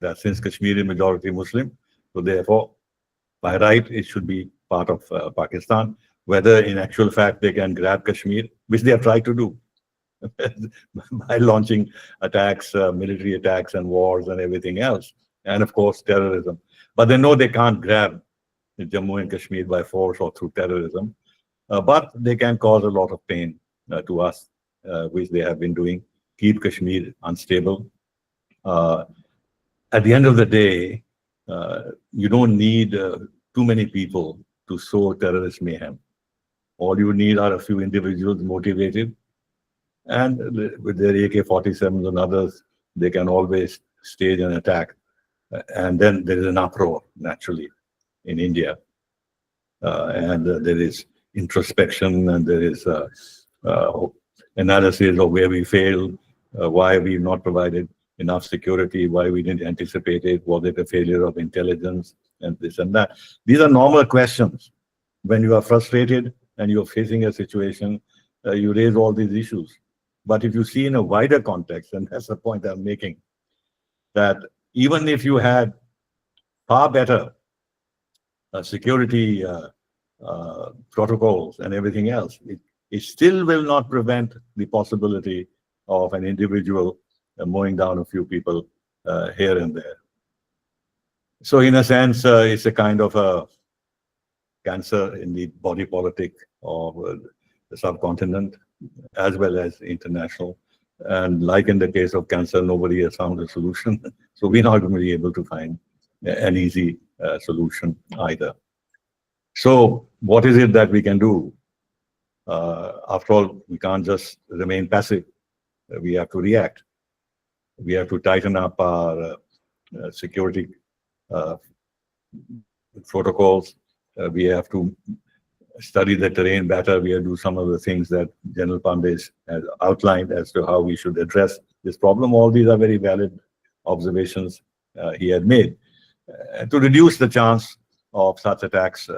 Speaker 4: That since Kashmir is majority Muslim, so therefore, by right, it should be part of Pakistan. Whether in actual fact they can grab Kashmir, which they have tried to do by launching attacks, military attacks and wars and everything else, and of course terrorism. But they know they can't grab Jammu and Kashmir by force or through terrorism, but they can cause a lot of pain to us, which they have been doing, keep Kashmir unstable. At the end of the day, you don't need too many people to sow terrorist mayhem. All you need are a few individuals motivated And with their AK-47s and others, they can always stage an attack. And then there is an uproar, naturally, in India. And there is introspection, and there is analysis of where we failed, why we've not provided enough security, why we didn't anticipate it, was it a failure of intelligence, and this and that. These are normal questions. When you are frustrated and you're facing a situation, you raise all these issues. But if you see in a wider context, and that's the point I'm making, that even if you had far better security protocols and everything else, it still will not prevent the possibility of an individual mowing down a few people here and there. So in a sense, it's a kind of a cancer in the body politic of the subcontinent as well as international. And like in the case of cancer, nobody has found a solution. So we're not going to be able to find an easy solution either. So what is it that we can do? After all, we can't just remain passive. We have to react. We have to tighten up our security protocols. We have to study the terrain better. We have to do some of the things that General Pandey has outlined as to how we should address this problem. All these are very valid observations he had made to reduce the chance of such attacks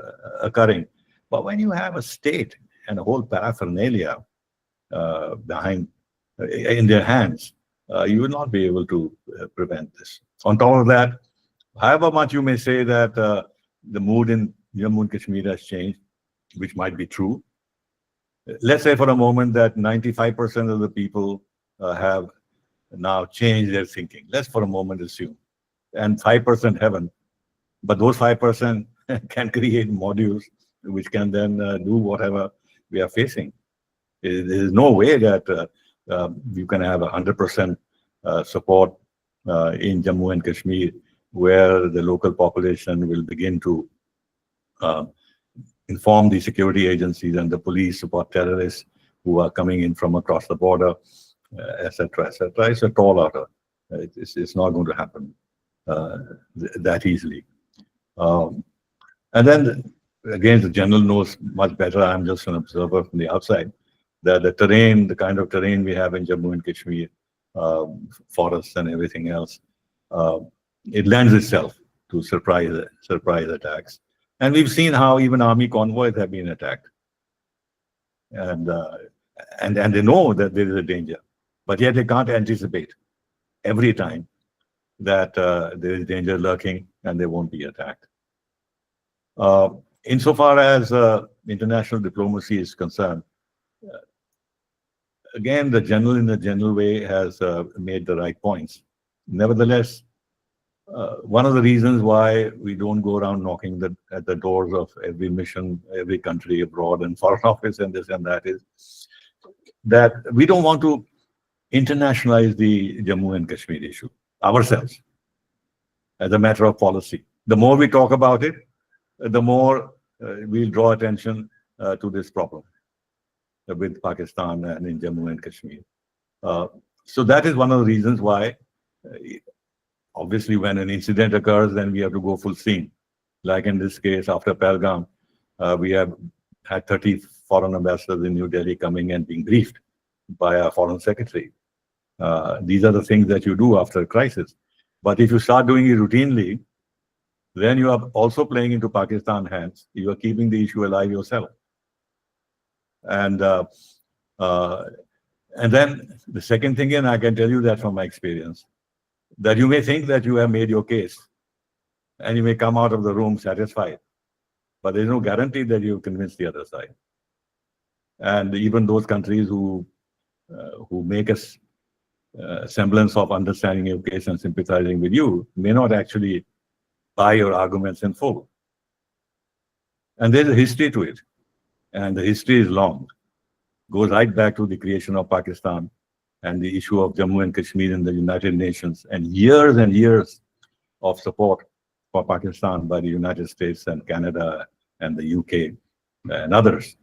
Speaker 4: occurring. But when you have a state and a whole paraphernalia behind in their hands, you will not be able to prevent this. On top of that, however much you may say that the mood in Jammu and Kashmir has changed, which might be true. Let's say for a moment that 95% of the people have now changed their thinking. Let's for a moment assume. And 5% haven't. But those 5% can create modules which can then do whatever we are facing. There is no way that you can have 100% support in Jammu and Kashmir, where the local population will begin to inform the security agencies and the police about terrorists who are coming in from across the border, etc., etc. It's a tall order. It's not going to happen that easily. And then, again, the general knows much better. I'm just an observer from the outside, that the terrain, the kind of terrain we have in Jammu and Kashmir, forests and everything else, it lends itself to surprise attacks. And we've seen how even army convoys have been attacked. And they know that there is a danger, but yet they can't anticipate every time that there is danger lurking and they won't be attacked. Insofar as international diplomacy is concerned, again, the general in a general way has made the right points. Nevertheless, one of the reasons why we don't go around knocking at the doors of every mission, every country abroad and foreign office and this and that is that we don't want to internationalize the Jammu and Kashmir issue ourselves as a matter of policy. The more we talk about it, the more we'll draw attention to this problem with Pakistan and in Jammu and Kashmir. So that is one of the reasons why, obviously, when an incident occurs, then we have to go full steam. Like in this case, after Pahalgam, we have had 30 foreign ambassadors in New Delhi coming and being briefed by our foreign secretary. These are the things that you do after a crisis. But if you start doing it routinely, then you are also playing into Pakistan's hands. You are keeping the issue alive yourself. And then the second thing, and I can tell you that from my experience, that you may think that you have made your case and you may come out of the room satisfied, but there's no guarantee that you've convinced the other side. And even those countries who make a semblance of understanding your case and sympathizing with you may not actually buy your arguments in full. And there's a history to it. And the history is long. Goes right back to the creation of Pakistan and the issue of Jammu and Kashmir in the United Nations, and years of support for Pakistan by the United States and Canada and the UK and others.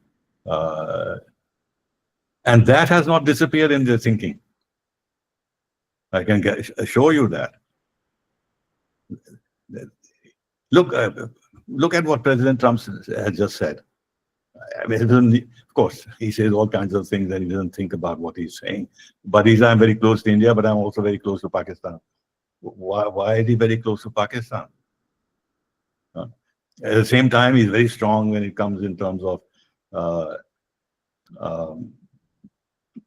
Speaker 4: And that has not disappeared in their thinking. I can show you that. Look, look at what President Trump has just said. I mean, of course, he says all kinds of things and he doesn't think about what he's saying. But he's, I'm very close to India, but I'm also very close to Pakistan. Why is he very close to Pakistan? At the same time, he's very strong when it comes in terms of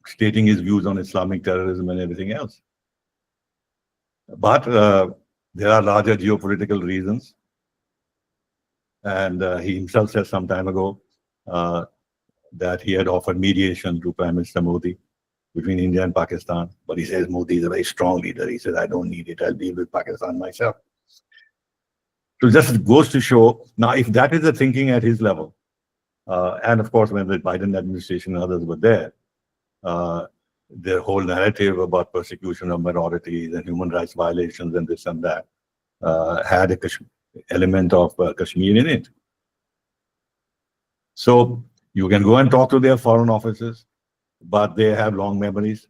Speaker 4: stating his views on Islamic terrorism and everything else. But there are larger geopolitical reasons. And he himself said some time ago that he had offered mediation to Prime Minister Modi between India and Pakistan. But he says Modi is a very strong leader. He says, I don't need it. I'll deal with Pakistan myself. So just goes to show, now if that is the thinking at his level, and of course when the Biden administration and others were there, their whole narrative about persecution of minorities and human rights violations and this and that had an element of Kashmir in it. So you can go and talk to their foreign officers, but they have long memories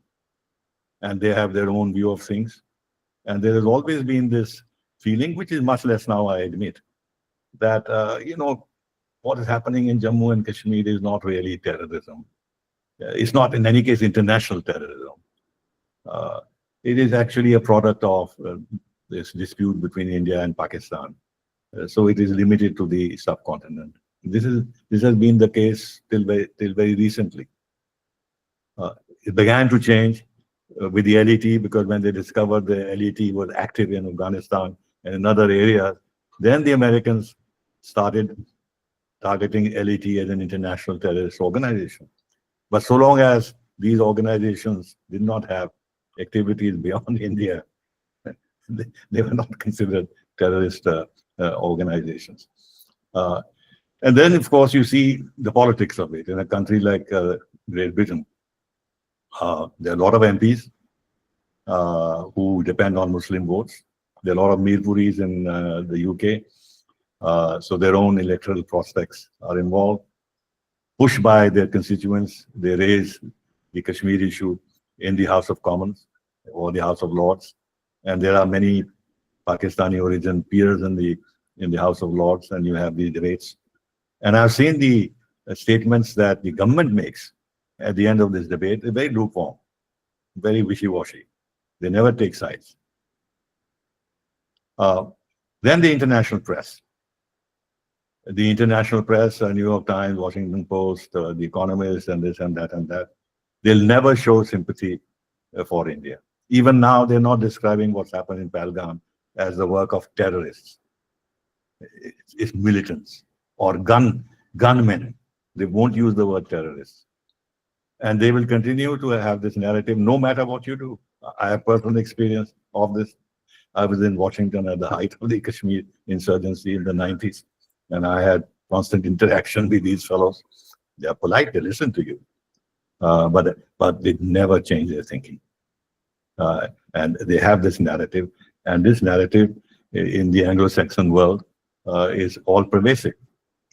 Speaker 4: and they have their own view of things. And there has always been this feeling, which is much less now, I admit, that, you know, what is happening in Jammu and Kashmir is not really terrorism. It's not, in any case, international terrorism. It is actually a product of this dispute between India and Pakistan. So it is limited to the subcontinent. This has been the case till very recently. It began to change with the LET, because when they discovered the LET was active in Afghanistan and in other areas, then the Americans started targeting LET as an international terrorist organization. But so long as these organizations did not have activities beyond India, they were not considered terrorist organizations. And then, of course, you see the politics of it. In a country like Great Britain, there are a lot of MPs who depend on Muslim votes. There are a lot of Mirpuris in the UK. So their own electoral prospects are involved. Pushed by their constituents, they raise the Kashmir issue in the House of Commons or the House of Lords. And there are many Pakistani origin peers in the House of Lords, and you have these debates. And I've seen the statements that the government makes at the end of this debate. They're very lukewarm, very wishy-washy. They never take sides. Then the international press. The international press, New York Times, Washington Post, The Economist, and this and that and that, they'll never show sympathy for India. Even now, they're not describing what's happened in Pahalgam as the work of terrorists. It's militants or gunmen. They won't use the word terrorists. And they will continue to have this narrative no matter what you do. I have personal experience of this. I was in Washington at the height of the Kashmir insurgency in the 90s. And I had constant interaction with these fellows. They are polite, they listen to you. But they never change their thinking. And they have this narrative. And this narrative in the Anglo-Saxon world is all pervasive.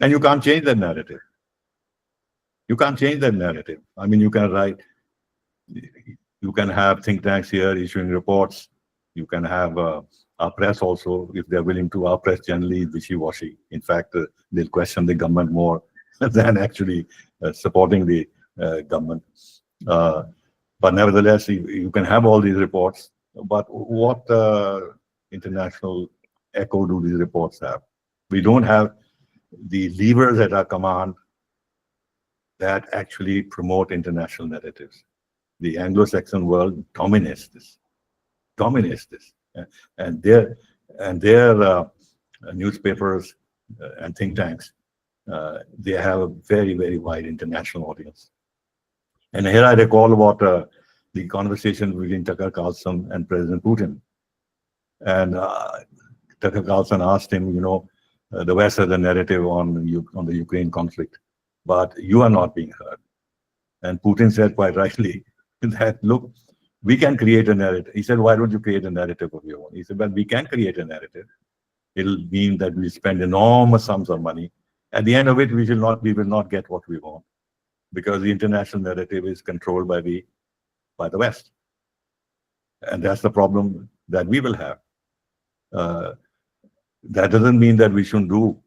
Speaker 4: And you can't change that narrative. You can't change that narrative. I mean, you can write, you can have think tanks here issuing reports. You can have our press also, if they're willing to. Our press generally is wishy-washy. In fact, they'll question the government more than actually supporting the government. But nevertheless, you can have all these reports. But what international echo do these reports have? We don't have the levers at our command that actually promote international narratives. The Anglo-Saxon world dominates this. And their newspapers and think tanks, they have a very, very wide international audience. And here I recall about the conversation between Tucker Carlson and President Putin. And Tucker Carlson asked him, you know, the West has a narrative on the Ukraine conflict, but you are not being heard. And Putin said quite rightly that, look, we can create a narrative. He said, why don't you create a narrative of your own? He said, well, we can create a narrative. It'll mean that we spend enormous sums of money. At the end of it, we will not get what we want. because the international narrative is controlled by the West. And that's the problem that we will have. That doesn't mean that we shouldn't do,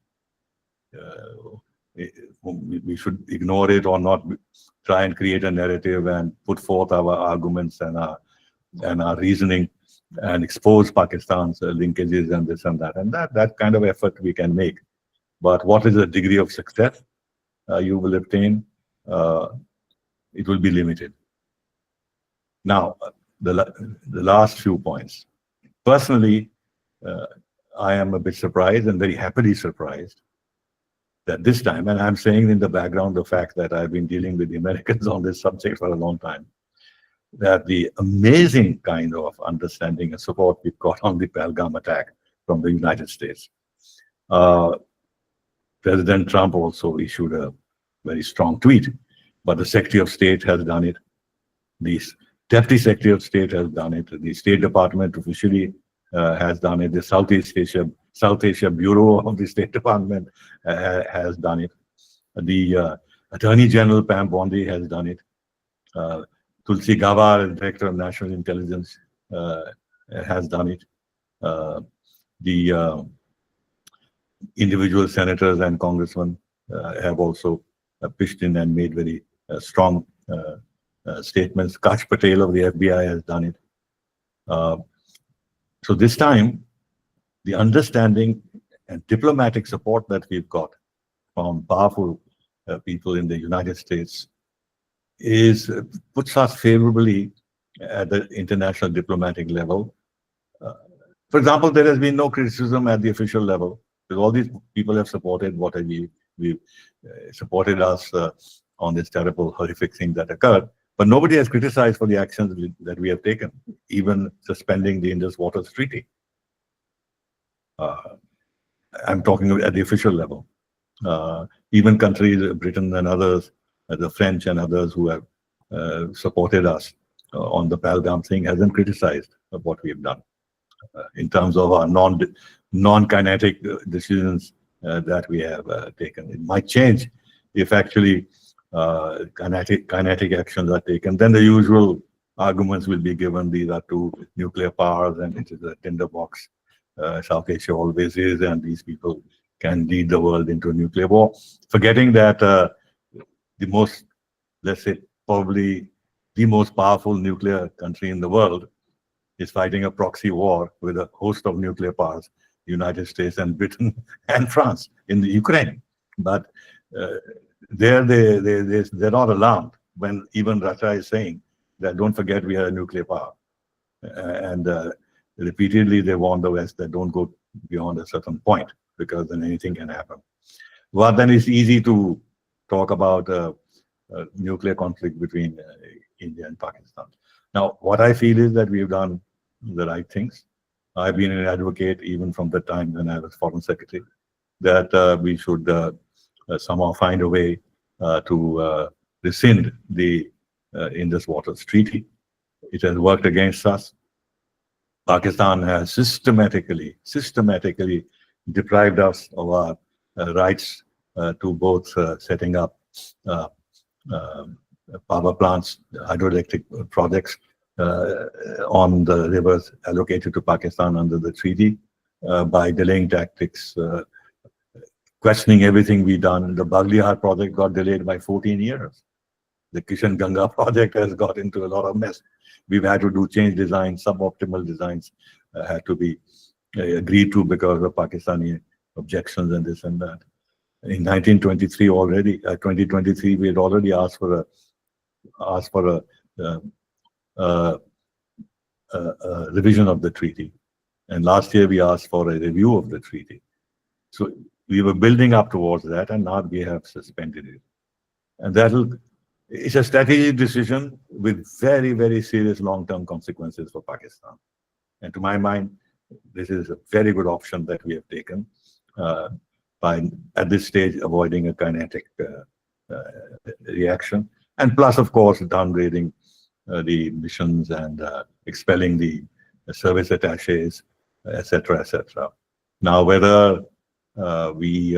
Speaker 4: we should ignore it or not try and create a narrative and put forth our arguments and our reasoning and expose Pakistan's linkages and this and that. And that kind of effort we can make. But what is the degree of success you will obtain? It will be limited. Now, the last few points. Personally, I am a bit surprised and very happily surprised that this time, and I'm saying in the background the fact that I've been dealing with the Americans on this subject for a long time, that the amazing kind of understanding and support we've got on the Pahalgam attack from the United States. President Trump also issued a very strong tweet, but the Secretary of State has done it. The Deputy Secretary of State has done it. The State Department officially has done it. The South Asia Bureau of the State Department has done it. The Attorney General Pam Bondi has done it. Tulsi Gabbard, Director of National Intelligence, has done it. The individual senators and congressmen have also pitched in and made very strong statements. Kash Patel of the FBI has done it. So this time, the understanding and diplomatic support that we've got from powerful people in the United States puts us favorably at the international diplomatic level. For example, there has been no criticism at the official level, because all these people have supported what we've supported us on this terrible, horrific thing that occurred. But nobody has criticized for the actions that we have taken, even suspending the Indus Waters Treaty. I'm talking at the official level. Even countries, Britain and others, the French and others who have supported us on the Pahalgam thing, hasn't criticized what we have done in terms of our non-kinetic decisions that we have taken. It might change if actually kinetic actions are taken. Then the usual arguments will be given. These are two nuclear powers and it is a tinderbox. South Asia always is, and these people can lead the world into a nuclear war, forgetting that the most, let's say, probably the most powerful nuclear country in the world is fighting a proxy war with a host of nuclear powers, United States and Britain and France in the Ukraine. But they're not alarmed when even Russia is saying that don't forget we are a nuclear power. And repeatedly they warn the West that don't go beyond a certain point, because then anything can happen. Well, then it's easy to talk about a nuclear conflict between India and Pakistan. Now, what I feel is that we've done the right things. I've been an advocate even from the time when I was Foreign Secretary, that we should somehow find a way to rescind the Indus Waters Treaty. It has worked against us. Pakistan has systematically deprived us of our rights to both setting up power plants, hydroelectric projects on the rivers allocated to Pakistan under the treaty by delaying tactics, questioning everything we've done. The Baghlihar project got delayed by 14 years. The Kishan Ganga project has got into a lot of mess. We've had to do change designs, suboptimal designs had to be agreed to because of Pakistani objections and this and that. In 2023, we had already asked for a revision of the treaty, and last year we asked for a review of the treaty. So we were building up towards that, and now we have suspended it. And it's a strategic decision with very, very serious long-term consequences for Pakistan. And to my mind, this is a very good option that we have taken by, at this stage, avoiding a kinetic reaction. And plus, of course, downgrading the missions and expelling the service attaches, etc., etc. Now, whether we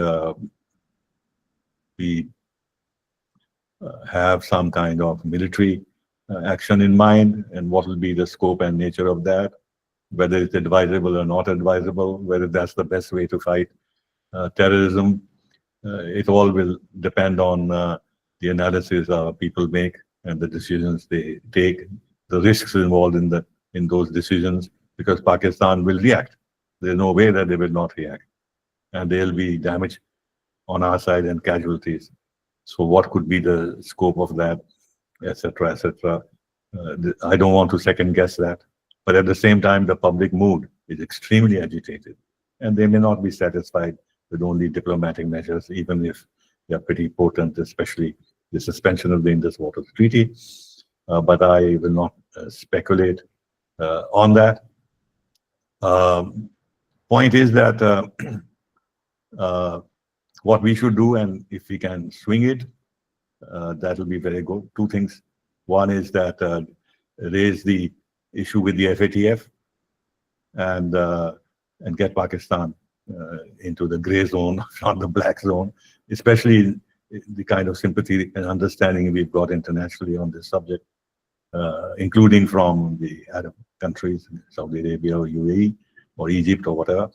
Speaker 4: have some kind of military action in mind, and what will be the scope and nature of that, whether it's advisable or not advisable, whether that's the best way to fight terrorism. It all will depend on the analysis people make and the decisions they take, the risks involved in those decisions, because Pakistan will react. There's no way that they will not react, and there'll be damage on our side and casualties. So what could be the scope of that, etc., etc. I don't want to second guess that, but at the same time, the public mood is extremely agitated, and they may not be satisfied with only diplomatic measures, even if they are pretty potent, especially the suspension of the Indus Waters Treaty. But I will not speculate on that. Point is that what we should do, and if we can swing it, that will be very good. Two things. One is that raise the issue with the FATF and get Pakistan into the gray zone, not the black zone, especially the kind of sympathy and understanding we've got internationally on this subject, including from the Arab countries, Saudi Arabia or UAE or Egypt or whatever.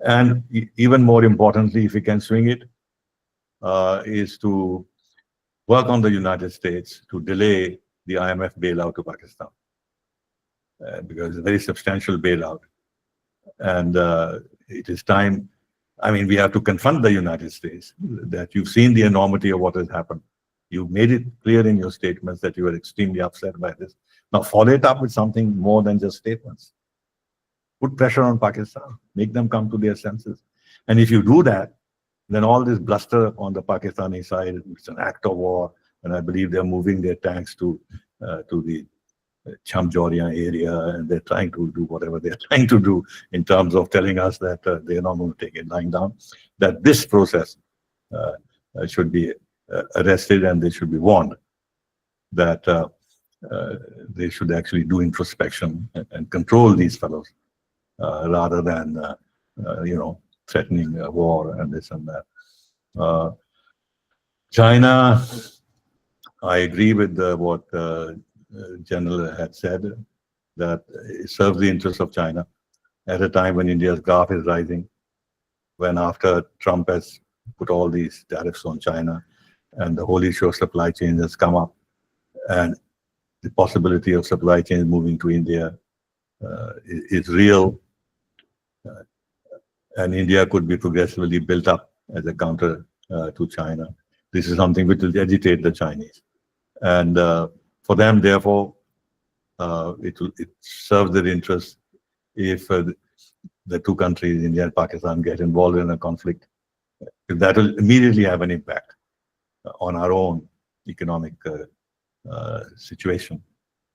Speaker 4: And even more importantly, if we can swing it, is to work on the United States to delay the IMF bailout to Pakistan, because it's a very substantial bailout. And it is time. I mean, we have to confront the United States that you've seen the enormity of what has happened. You've made it clear in your statements that you are extremely upset by this. Now follow it up with something more than just statements. Put pressure on Pakistan, make them come to their senses. And if you do that, then all this bluster on the Pakistani side, it's an act of war, and I believe they're moving their tanks to the Chamjoriya area, and they're trying to do whatever they're trying to do in terms of telling us that they're not going to take it lying down, that this process should be arrested, and they should be warned that they should actually do introspection and control these fellows rather than, threatening war and this and that. China, I agree with what General had said, that it serves the interests of China at a time when India's graph is rising, when after Trump has put all these tariffs on China and the whole issue of supply chain has come up, and the possibility of supply chains moving to India is real, and India could be progressively built up as a counter to China. This is something which will agitate the Chinese. And for them, therefore, it serves their interests if the two countries, India and Pakistan, get involved in a conflict. That will immediately have an impact on our own economic situation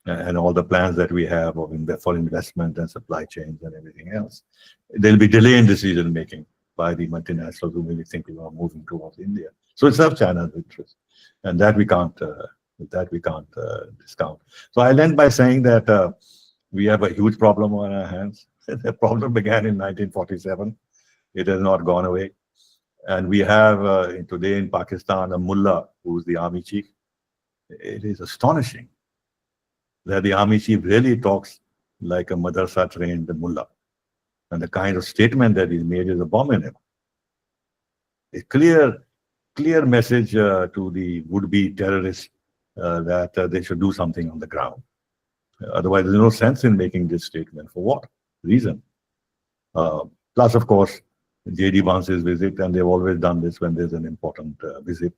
Speaker 4: and all the plans that we have for investment and supply chains and everything else. There'll be delay in decision making by the multinationals who may be thinking of moving towards India. So it serves China's interest, and that we can't discount. So I'll end by saying that we have a huge problem on our hands. The problem began in 1947. It has not gone away. And we have today in Pakistan a mullah who's the army chief. It is astonishing that the army chief really talks like a madrasa trained mullah. And the kind of statement that he's made is abominable. A clear message to the would-be terrorists that they should do something on the ground. Otherwise, there's no sense in making this statement. For what reason? Plus, of course, JD wants his visit, and they've always done this when there's an important visit.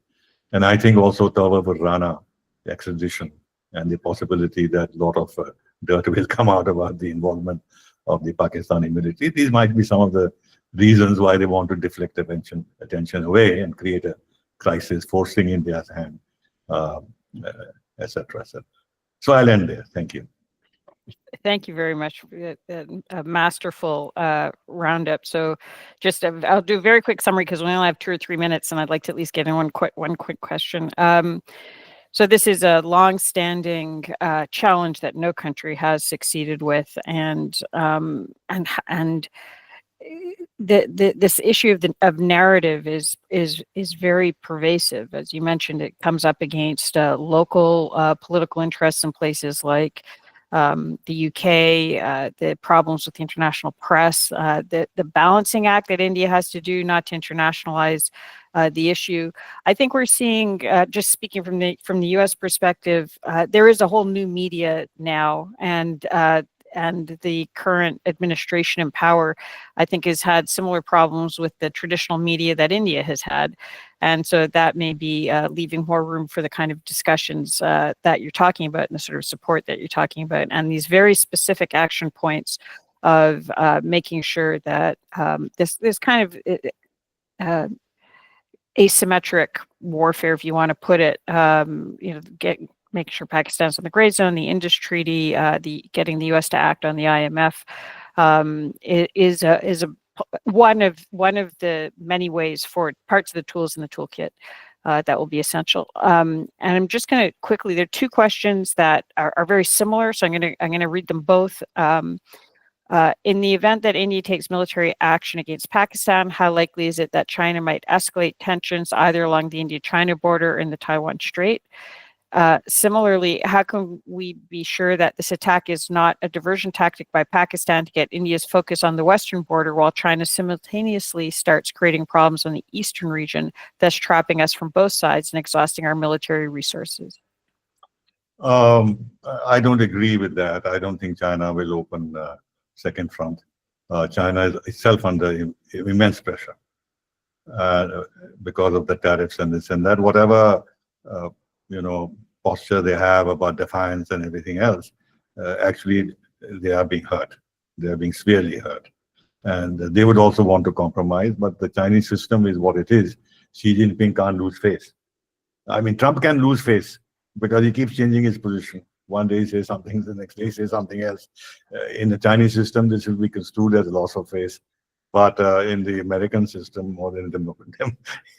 Speaker 4: And I think also Tawaf Rana extradition and the possibility that a lot of dirt will come out about the involvement of the Pakistani military. These might be some of the reasons why they want to deflect attention away and create a crisis, forcing India's hand, etc., etc. So I'll end there. Thank you.
Speaker 1: Thank you very much for a masterful roundup. So just I'll do a very quick summary because we only have 2 or 3 minutes, and I'd like to at least get in one quick question. So this is a long-standing challenge that no country has succeeded with, and this issue of narrative is very pervasive. As you mentioned, it comes up against local political interests in places like the UK, the problems with the international press, the balancing act that India has to do not to internationalize the issue. I think we're seeing, just speaking from the US perspective, there is a whole new media now, and the current administration in power, I think, has had similar problems with the traditional media that India has had. And so that may be leaving more room for the kind of discussions that you're talking about and the sort of support that you're talking about, and these very specific action points of making sure that this kind of asymmetric warfare, if you want to put it, making sure Pakistan's on the gray zone, the Indus Treaty, getting the U.S. to act on the IMF is one of the many ways forward, parts of the tools in the toolkit that will be essential. And I'm just going to quickly, there are two questions that are very similar, so I'm going to read them both. In the event that India takes military action against Pakistan, how likely is it that China might escalate tensions either along the India-China border or in the Taiwan Strait? Similarly, how can we be sure that this attack is not a diversion tactic by Pakistan to get India's focus on the western border while China simultaneously starts creating problems in the eastern region, thus trapping us from both sides and exhausting our military resources?
Speaker 4: I don't agree with that. I don't think China will open the second front. China is itself under immense pressure because of the tariffs and this and that. Whatever posture they have about defiance and everything else, actually they are being hurt. They are being severely hurt. And they would also want to compromise, but the Chinese system is what it is. Xi Jinping can't lose face. I mean, Trump can lose face because he keeps changing his position. One day he says something, the next day he says something else. In the Chinese system, this will be construed as loss of face. But in the American system, or in the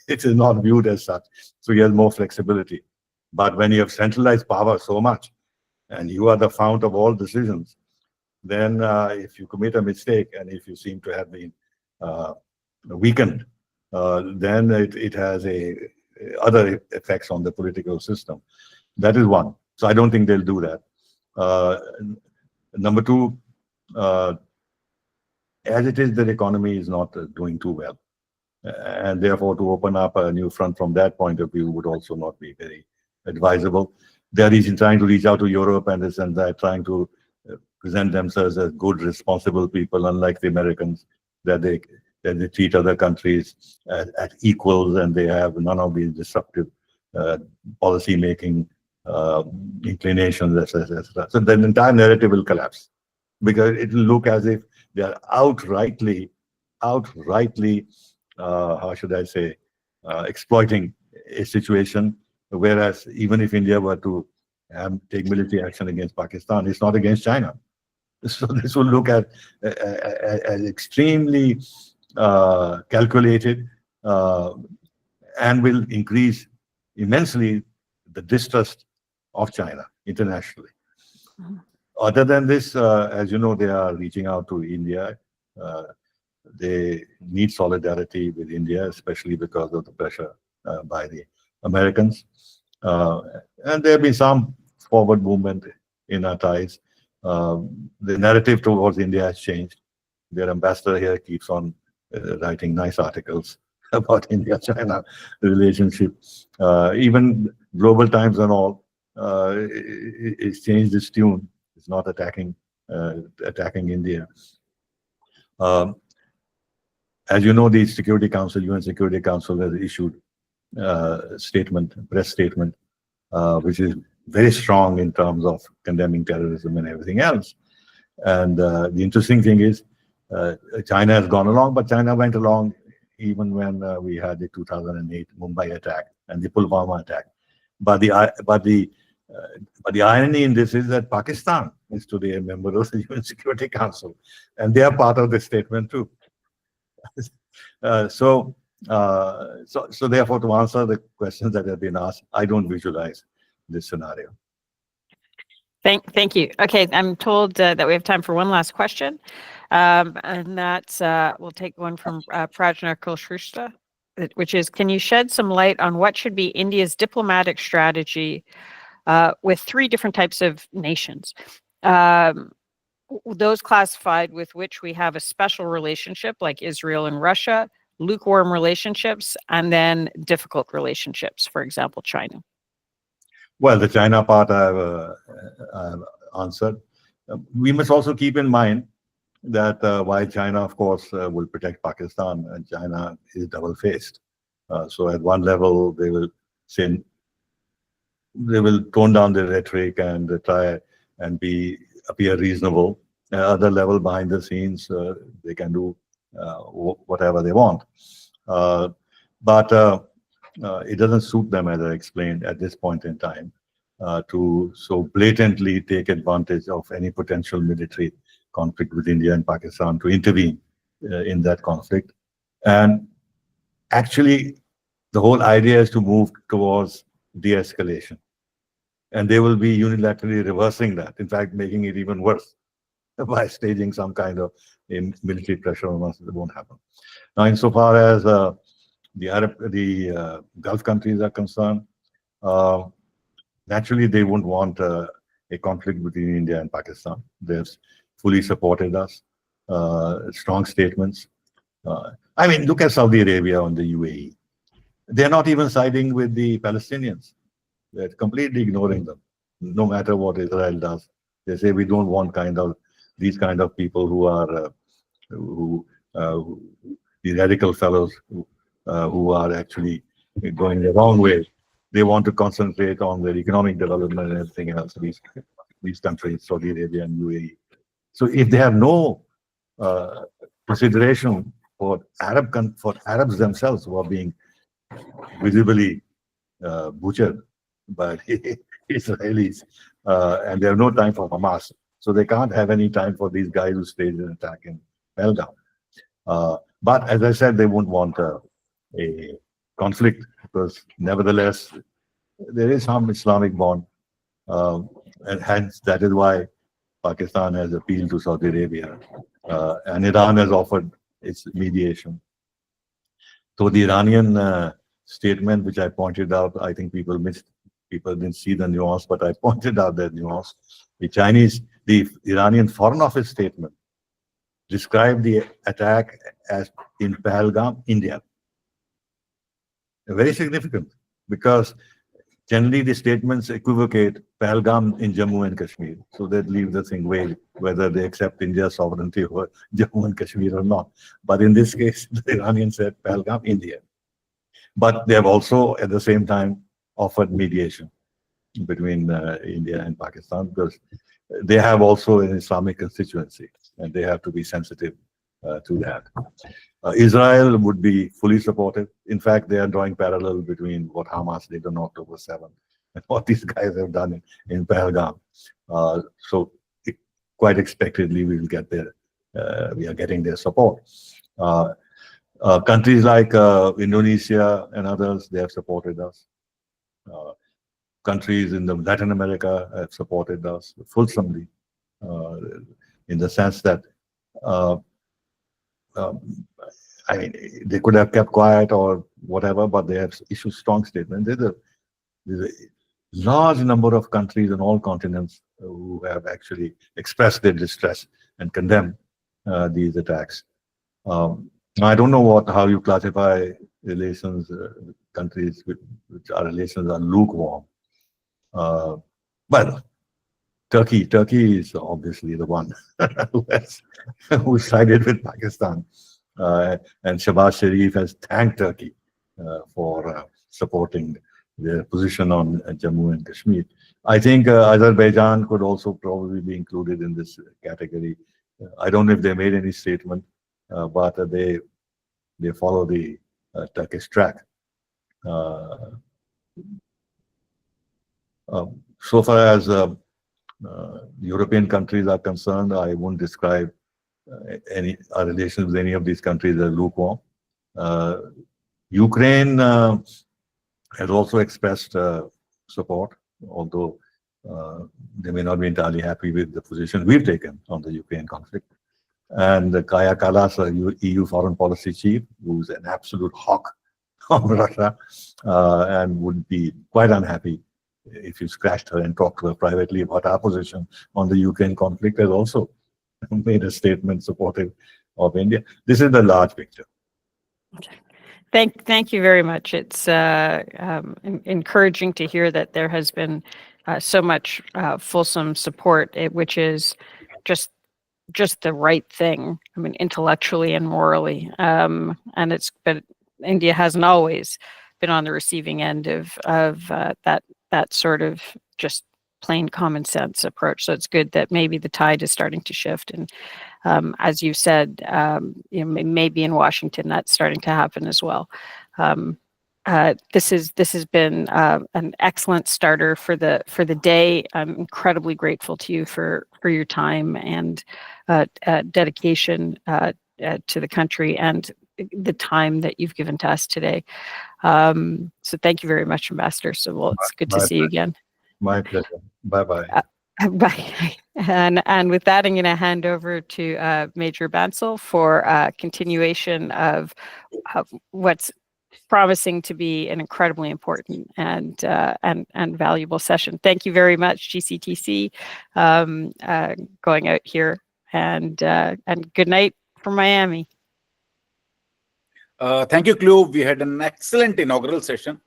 Speaker 4: it is not viewed as such. So he has more flexibility. But when you have centralized power so much, and you are the fount of all decisions, then if you commit a mistake, and if you seem to have been weakened, then it has other effects on the political system. That is one. So I don't think they'll do that. Number two, as it is, their economy is not doing too well. And therefore, to open up a new front from that point of view would also not be very advisable. They're trying to reach out to Europe and this and that, trying to present themselves as good, responsible people, unlike the Americans, that they treat other countries as equals, and they have none of these disruptive policy-making inclinations, etc. So the entire narrative will collapse, because it will look as if they are outrightly, how should I say, exploiting a situation. Whereas even if India were to take military action against Pakistan, it's not against China. So this will look at as extremely calculated and will increase immensely the distrust of China internationally. Other than this, as you know, they are reaching out to India. They need solidarity with India, especially because of the pressure by the Americans. And there have been some forward movement in our ties. The narrative towards India has changed. Their ambassador here keeps on writing nice articles about India-China relationship. Even Global Times and all, it's changed its tune. It's not attacking India. As you know, the Security Council, UN Security Council, has issued press statement, which is very strong in terms of condemning terrorism and everything else. And the interesting thing is, China has gone along, but China went along even when we had the 2008 Mumbai attack and the Pulwama attack. But the irony in this is that Pakistan is today a member of the UN Security Council, and they are part of the statement too. So therefore, to answer the questions that have been asked, I don't visualize this scenario.
Speaker 1: Thank you. Okay, I'm told that we have time for one last question. And that's, we'll take one from Prajna Kulshrishta, which is, can you shed some light on what should be India's diplomatic strategy with three different types of nations? Those classified with which we have a special relationship, like Israel and Russia, lukewarm relationships, and then difficult relationships, for example, China.
Speaker 4: Well, the China part I've answered. We must also keep in mind that while China, of course, will protect Pakistan, and China is double-faced. So at one level, they will say, they will tone down their rhetoric and try and appear reasonable. At other level, behind the scenes, they can do whatever they want. But it doesn't suit them, as I explained, at this point in time, to so blatantly take advantage of any potential military conflict with India and Pakistan to intervene in that conflict. And actually, the whole idea is to move towards de-escalation. And they will be unilaterally reversing that, in fact, making it even worse by staging some kind of military pressure on us. It won't happen. Now, insofar as the Gulf countries are concerned, naturally, they wouldn't want a conflict between India and Pakistan. They've fully supported us, strong statements. I mean, look at Saudi Arabia and the UAE. They're not even siding with the Palestinians. They're completely ignoring them, no matter what Israel does. They say we don't want these kind of people who are the radical fellows who are actually going the wrong way. They want to concentrate on their economic development and everything else. These countries, Saudi Arabia and UAE. So if they have no consideration for Arabs themselves who are being visibly butchered by Israelis, and they have no time for Hamas, so they can't have any time for these guys who staged an attack in Pahalgam. But as I said, they won't want a conflict because, nevertheless, there is some Islamic bond, and hence that is why Pakistan has appealed to Saudi Arabia, and Iran has offered its mediation. So the Iranian statement, which I pointed out, I think people didn't see the nuance, but I pointed out that nuance. The Iranian Foreign Office statement described the attack as in Pahalgam, India. Very significant, because generally the statements equivocate Pahalgam in Jammu and Kashmir. So that leaves the thing vague whether they accept India's sovereignty over Jammu and Kashmir or not. But in this case, the Iranians said Pahalgam, India. But they have also, at the same time, offered mediation between India and Pakistan, because they have also an Islamic constituency, and they have to be sensitive to that. Israel would be fully supportive. In fact, they are drawing parallel between what Hamas did on October 7th and what these guys have done in Pahalgam. So quite expectedly, we will get there. We are getting their support. Countries like Indonesia and others, they have supported us. Countries in Latin America have supported us fulsomely, in the sense that I mean, they could have kept quiet or whatever, but they have issued strong statements. There's a large number of countries on all continents who have actually expressed their distress and condemned these attacks. I don't know how you classify relations, countries which our relations are lukewarm. Well, Turkey is obviously the one who sided with Pakistan. And Shahbaz Sharif has thanked Turkey for supporting their position on Jammu and Kashmir. I think Azerbaijan could also probably be included in this category. I don't know if they made any statement, but they follow the Turkish track. So far as European countries are concerned, I won't describe our relations with any of these countries as lukewarm. Ukraine has also expressed support, although they may not be entirely happy with the position we've taken on the Ukraine conflict. and Kaya Kalas, EU foreign policy chief, who's an absolute hawk on Russia, and would be quite unhappy if you scratched her and talked to her privately about our position on the Ukraine conflict, has also made a statement supportive of India. This is the large picture.
Speaker 1: Thank you very much. It's encouraging to hear that there has been so much fulsome support, which is just the right thing. I mean, intellectually and morally, but India hasn't always been on the receiving end of that sort of just plain common sense approach. So it's good that maybe the tide is starting to shift, and as you said, maybe in Washington that's starting to happen as well. This has been an excellent starter for the day. I'm incredibly grateful to you for your time and dedication to the country and the time that you've given to us today. So thank you very much, Ambassador. So it's good to see you again.
Speaker 4: My pleasure. Bye-bye.
Speaker 1: Bye. And with that, I'm going to hand over to Major Bansal for continuation of what's promising to be an incredibly important and valuable session. Thank you very much, GCTC, going out here, and good night from Miami.
Speaker 2: Thank you, Cleo. We had an excellent inaugural session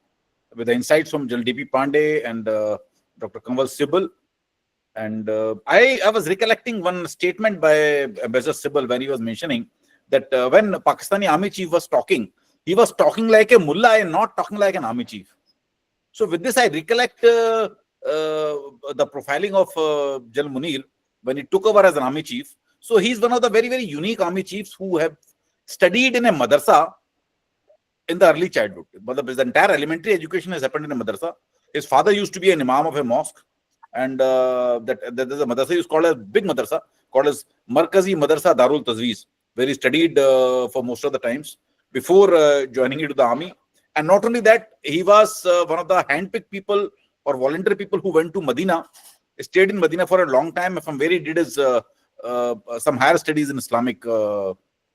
Speaker 2: with the insights from General D.P. Pandey and Dr. Kanwal Sibal. And I was recollecting one statement by Ambassador Sibal when he was mentioning that when Pakistani Army Chief was talking, he was talking like a mullah and not talking like an Army Chief. So with this, I recollect the profiling of General Munir when he took over as an Army Chief. So he's one of the very, very unique Army Chiefs who have studied in a madrasa in the early childhood. But his entire elementary education has happened in a madrasa. His father used to be an imam of a mosque. And there's a madrasa is called as big madrasa, called as Markazi Madrasa Darul Tazweez, where he studied for most of the times before joining into the army. And not only that, he was one of the handpicked people or voluntary people who went to Medina, stayed in Medina for a long time, from where he did his some higher studies in Islamic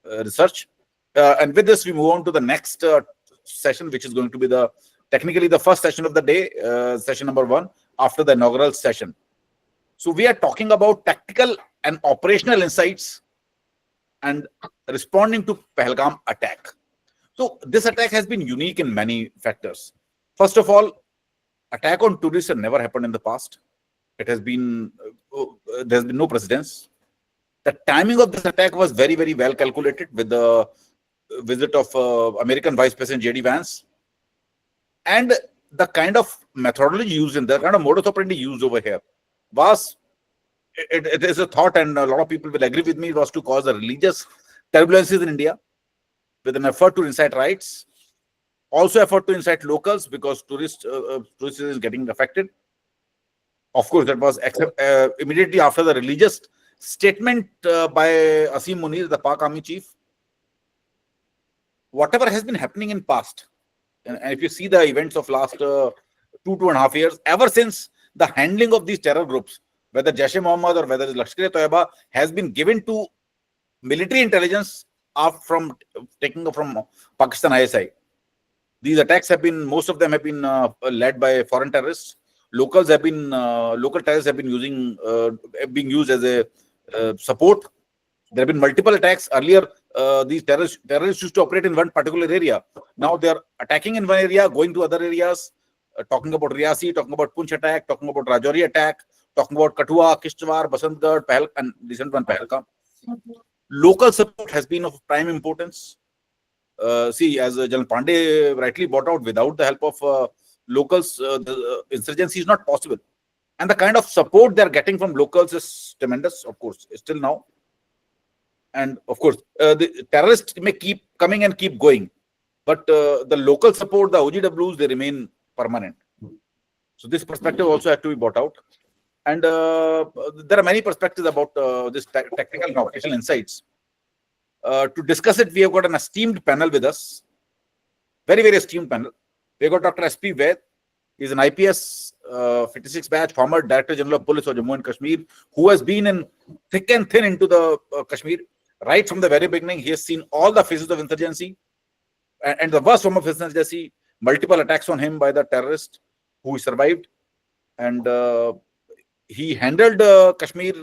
Speaker 2: research. And with this, we move on to the next session, which is going to be technically the first session of the day, session number 1, after the inaugural session. So we are talking about tactical and operational insights and responding to Pahalgam attack. So this attack has been unique in many factors. First of all, attack on tourists have never happened in the past. It has been, there's been no precedence. The timing of this attack was very, very well calculated with the visit of American Vice President J.D. Vance. And the kind of methodology used in the kind of modus operandi used over here was, it is a thought, and a lot of people will agree with me, was to cause the religious turbulences in India with an effort to incite riots, also effort to incite locals because tourists is getting affected. Of course, that was immediately after the religious statement by Asim Munir, the Pak Army Chief. Whatever has been happening in past, and if you see the events of last 2.5 years, ever since the handling of these terror groups, whether Jaish-e-Mohammed or whether it's Lashkar-e-Toiba, has been given to military intelligence from taking from Pakistan ISI. These attacks have been, most of them have been led by foreign terrorists. Local terrorists have been being used as a support. There have been multiple attacks earlier. These terrorists used to operate in one particular area. Now they are attacking in one area, going to other areas, talking about Riyasi, talking about Punch attack, talking about Rajouri attack, talking about Kathua, Kishtwar, Basantgarh, and recent one, Pahalgam. Local support has been of prime importance. See, as General Pandey rightly brought out, without the help of locals, the insurgency is not possible. And the kind of support they are getting from locals is tremendous, of course, still now. And of course, the terrorists may keep coming and keep going, but the local support, the OGWs, they remain permanent. So this perspective also has to be brought out. And there are many perspectives about this technical and operational insights. To discuss it, we have got an esteemed panel with us. Very, very esteemed panel. We have got Dr. S.P. Vaid. He's an IPS 56 batch, former Director General of Police of Jammu and Kashmir, who has been in thick and thin into the Kashmir. Right from the very beginning, he has seen all the phases of insurgency, and the worst form of insurgency, multiple attacks on him by the terrorist who survived. And he handled Kashmir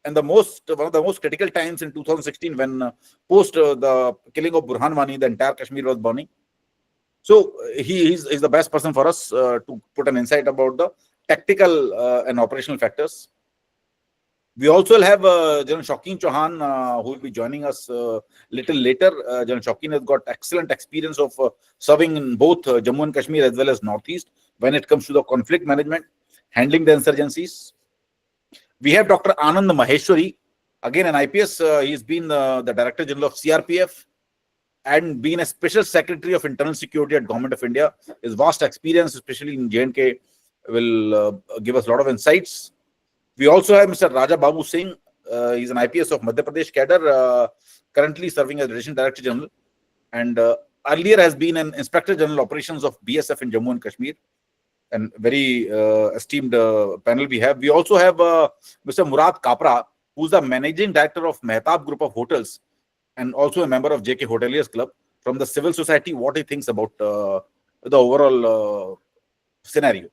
Speaker 2: and one of the most critical times in 2016 when post the killing of Burhan Wani, the entire Kashmir was burning. So he's the best person for us to put an insight about the tactical and operational factors. We also will have General Shaukin Chauhan, who will be joining us little later. General Shaukin has got excellent experience of serving in both Jammu and Kashmir as well as Northeast when it comes to the conflict management, handling the insurgencies. We have Dr. Anand Maheshwari, again an IPS. He's been the Director General of CRPF and been a Special Secretary of Internal Security at Government of India. His vast experience, especially in J&K, will give us a lot of insights. We also have Mr. Raja Babu Singh. He's an IPS of Madhya Pradesh cadre, currently serving as Relation Director General, and earlier has been an Inspector General Operations of BSF in Jammu and Kashmir. And very esteemed panel we have. We also have Mr. Murad Kapra, who's the Managing Director of Mehtab Group of Hotels and also a member of JK Hoteliers Club. From the civil society, what he thinks about the overall scenario.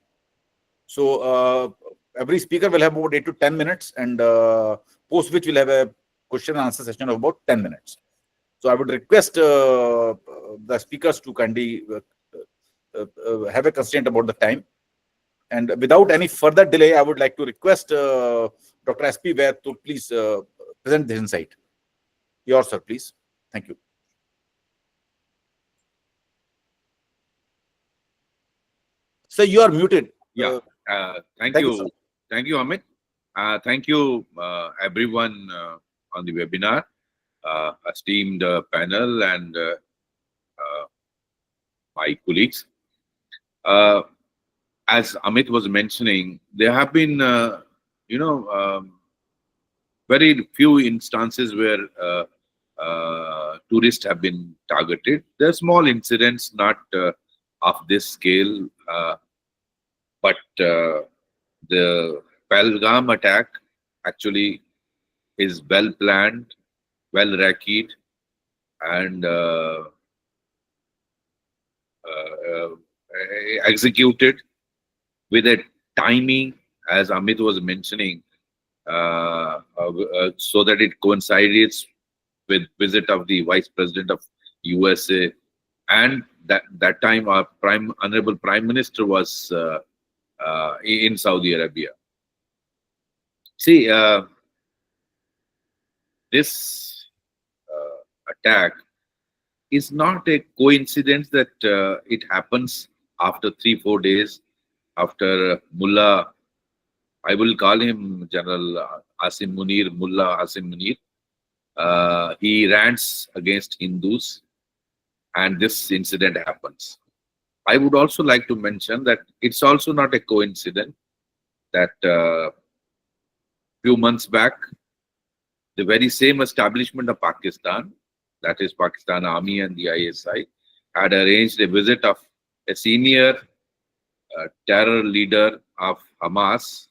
Speaker 2: So every speaker will have about 8 to 10 minutes, and post which we'll have a question and answer session of about 10 minutes. So I would request the speakers to kindly have a constraint about the time. And without any further delay, I would like to request Dr. S.P. Vaid to please present this insight. Yours, sir, please. Thank you. Sir, you are muted.
Speaker 5: Yeah. Thank
Speaker 2: thank
Speaker 5: you.
Speaker 2: you,
Speaker 5: Thank you, Amit. Thank you, everyone on the webinar, esteemed panel and my colleagues. As Amit was mentioning, there have been, very few instances where tourists have been targeted. There are small incidents, not of this scale, but the Pahalgam attack actually is well planned, well rakied, and executed with a timing, as Amit was mentioning, so that it coincides with visit of the Vice President of USA, and that time our Honorable Prime Minister was in Saudi Arabia. See, this attack is not a coincidence that it happens after 3-4 days after Mullah, I will call him General Asim Munir, Mullah Asim Munir. He rants against Hindus, and this incident happens. I would also like to mention that it's also not a coincidence that few months back, the very same establishment of Pakistan, that is Pakistan Army and the ISI, had arranged a visit of a senior terror leader of Hamas.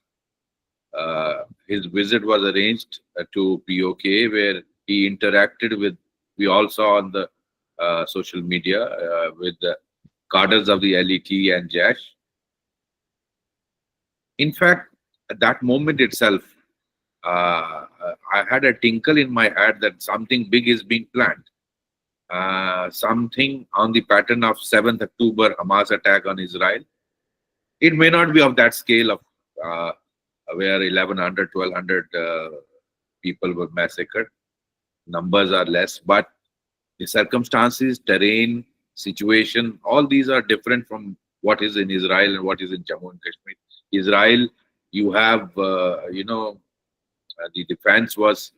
Speaker 5: His visit was arranged to POK, where he interacted with, we all saw on the social media, with the cadres of the LET and JASH. In fact, at that moment itself, I had a tinkle in my head that something big is being planned. Something on the pattern of 7th October Hamas attack on Israel. It may not be of that scale of where 1,100, 1,200 people were massacred. Numbers are less, but the circumstances, terrain, situation, all these are different from what is in Israel and what is in Jammu and Kashmir. Israel, you have, the defense was,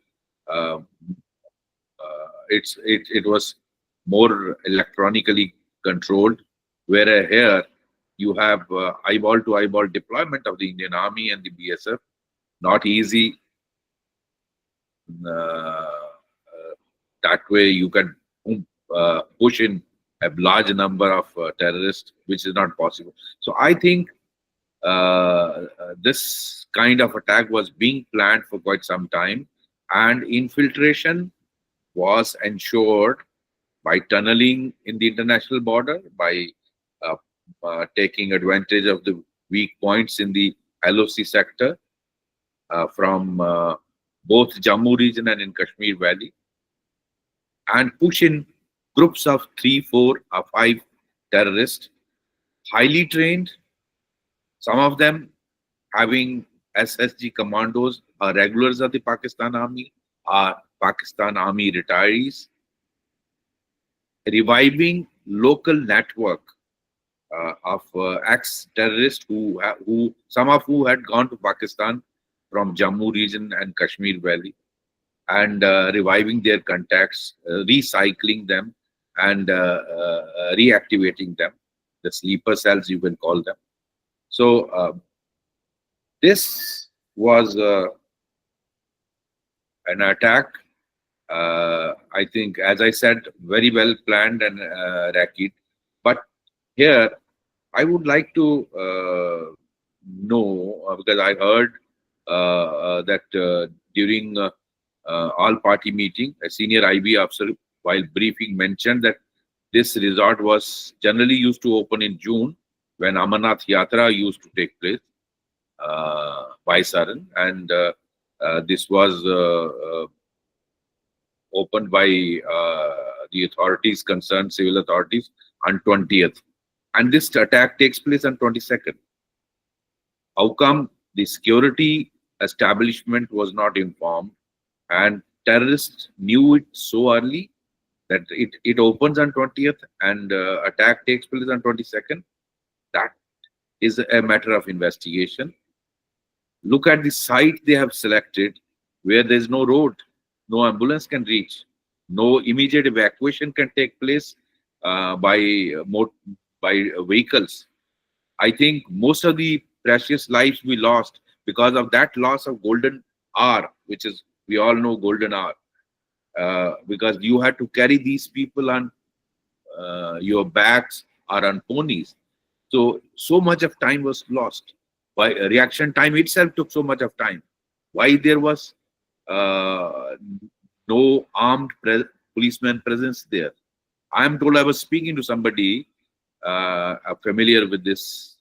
Speaker 5: it was more electronically controlled, whereas here you have eyeball to eyeball deployment of the Indian Army and the BSF. Not easy. That way you can push in a large number of terrorists, which is not possible. So I think this kind of attack was being planned for quite some time, and infiltration was ensured by tunneling in the international border, by taking advantage of the weak points in the LOC sector from both Jammu region and in Kashmir Valley, and push in groups of 3, 4, or 5 terrorists, highly trained, some of them having SSG commandos or regulars of the Pakistan Army, or Pakistan Army retirees, reviving local network of ex-terrorists who some of who had gone to Pakistan from Jammu region and Kashmir Valley, and reviving their contacts, recycling them, and reactivating them, the sleeper cells you can call them. So this was an attack, I think, as I said, very well planned and racket. But here, I would like to know, because I heard that during all-party meeting, a senior IB officer, while briefing, mentioned that this resort was generally used to open in June, when Amarnath Yatra used to take place by Saran, and this was opened by the authorities concerned, civil authorities, on 20th. And this attack takes place on 22nd. How come the security establishment was not informed and terrorists knew it so early that it opens on 20th and attack takes place on 22nd? That is a matter of investigation. Look at the site they have selected, where there is no road, no ambulance can reach, no immediate evacuation can take place by vehicles. I think most of the precious lives we lost because of that loss of golden hour, which is, we all know, golden hour, because you had to carry these people on your backs or on ponies. So much of time was lost. Why reaction time itself took so much of time? Why there was no armed policeman presence there? I am told, I was speaking to somebody familiar with this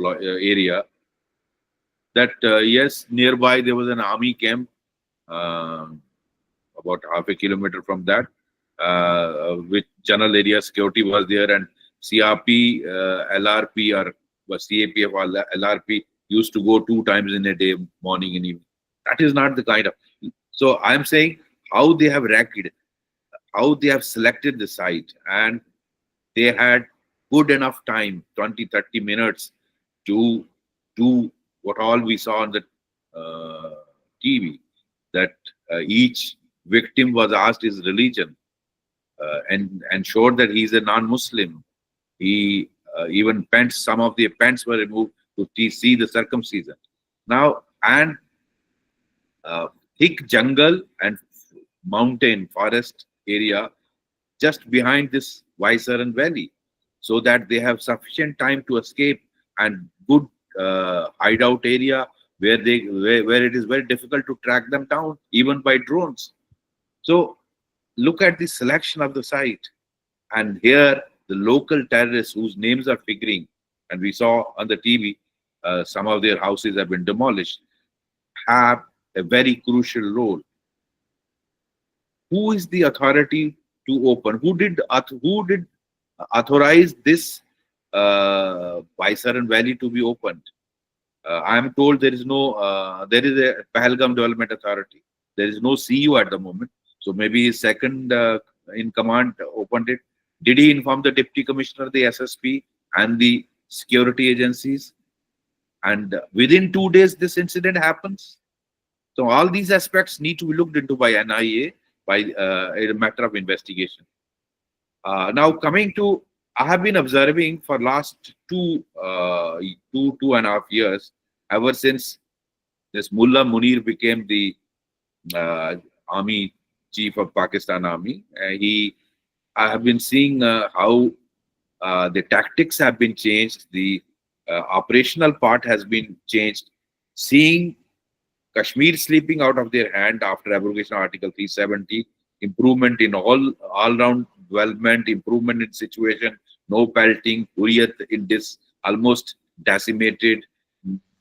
Speaker 5: area, that yes, nearby there was an army camp about half a kilometer from that, with general area security was there, and CRP, LRP, or CAPF or LRP used to go 2 times in a day, morning and evening. That is not the kind of. So I am saying how they have racked, how they have selected the site, and they had good enough time, 20-30 minutes, to do what all we saw on the TV, that each victim was asked his religion and ensured that he is a non-Muslim. He even pants, some of the pants were removed to see the circumcision. Now, and thick jungle and mountain forest area just behind this Vaisaran Valley, so that they have sufficient time to escape, and good hideout area where it is very difficult to track them down even by drones. So look at the selection of the site, and here the local terrorists whose names are figuring, and we saw on the TV some of their houses have been demolished, have a very crucial role. Who is the authority to open? Who did authorize this Vaisaran Valley to be opened? I am told there is no, there is a Pahalgam Development Authority. There is no CU at the moment. So maybe his second in command opened it. Did he inform the Deputy Commissioner, the SSP, and the security agencies? And within 2 days, this incident happens. So all these aspects need to be looked into by NIA, by a matter of investigation. Now coming to, I have been observing for last two and a half years, ever since this Mullah Munir became the army chief of Pakistan Army. I have been seeing how the tactics have been changed, the operational part has been changed. Seeing Kashmir slipping out of their hand after abrogation of Article 370, improvement in all-round development, improvement in situation, no pelting, Hurriyat in this almost decimated,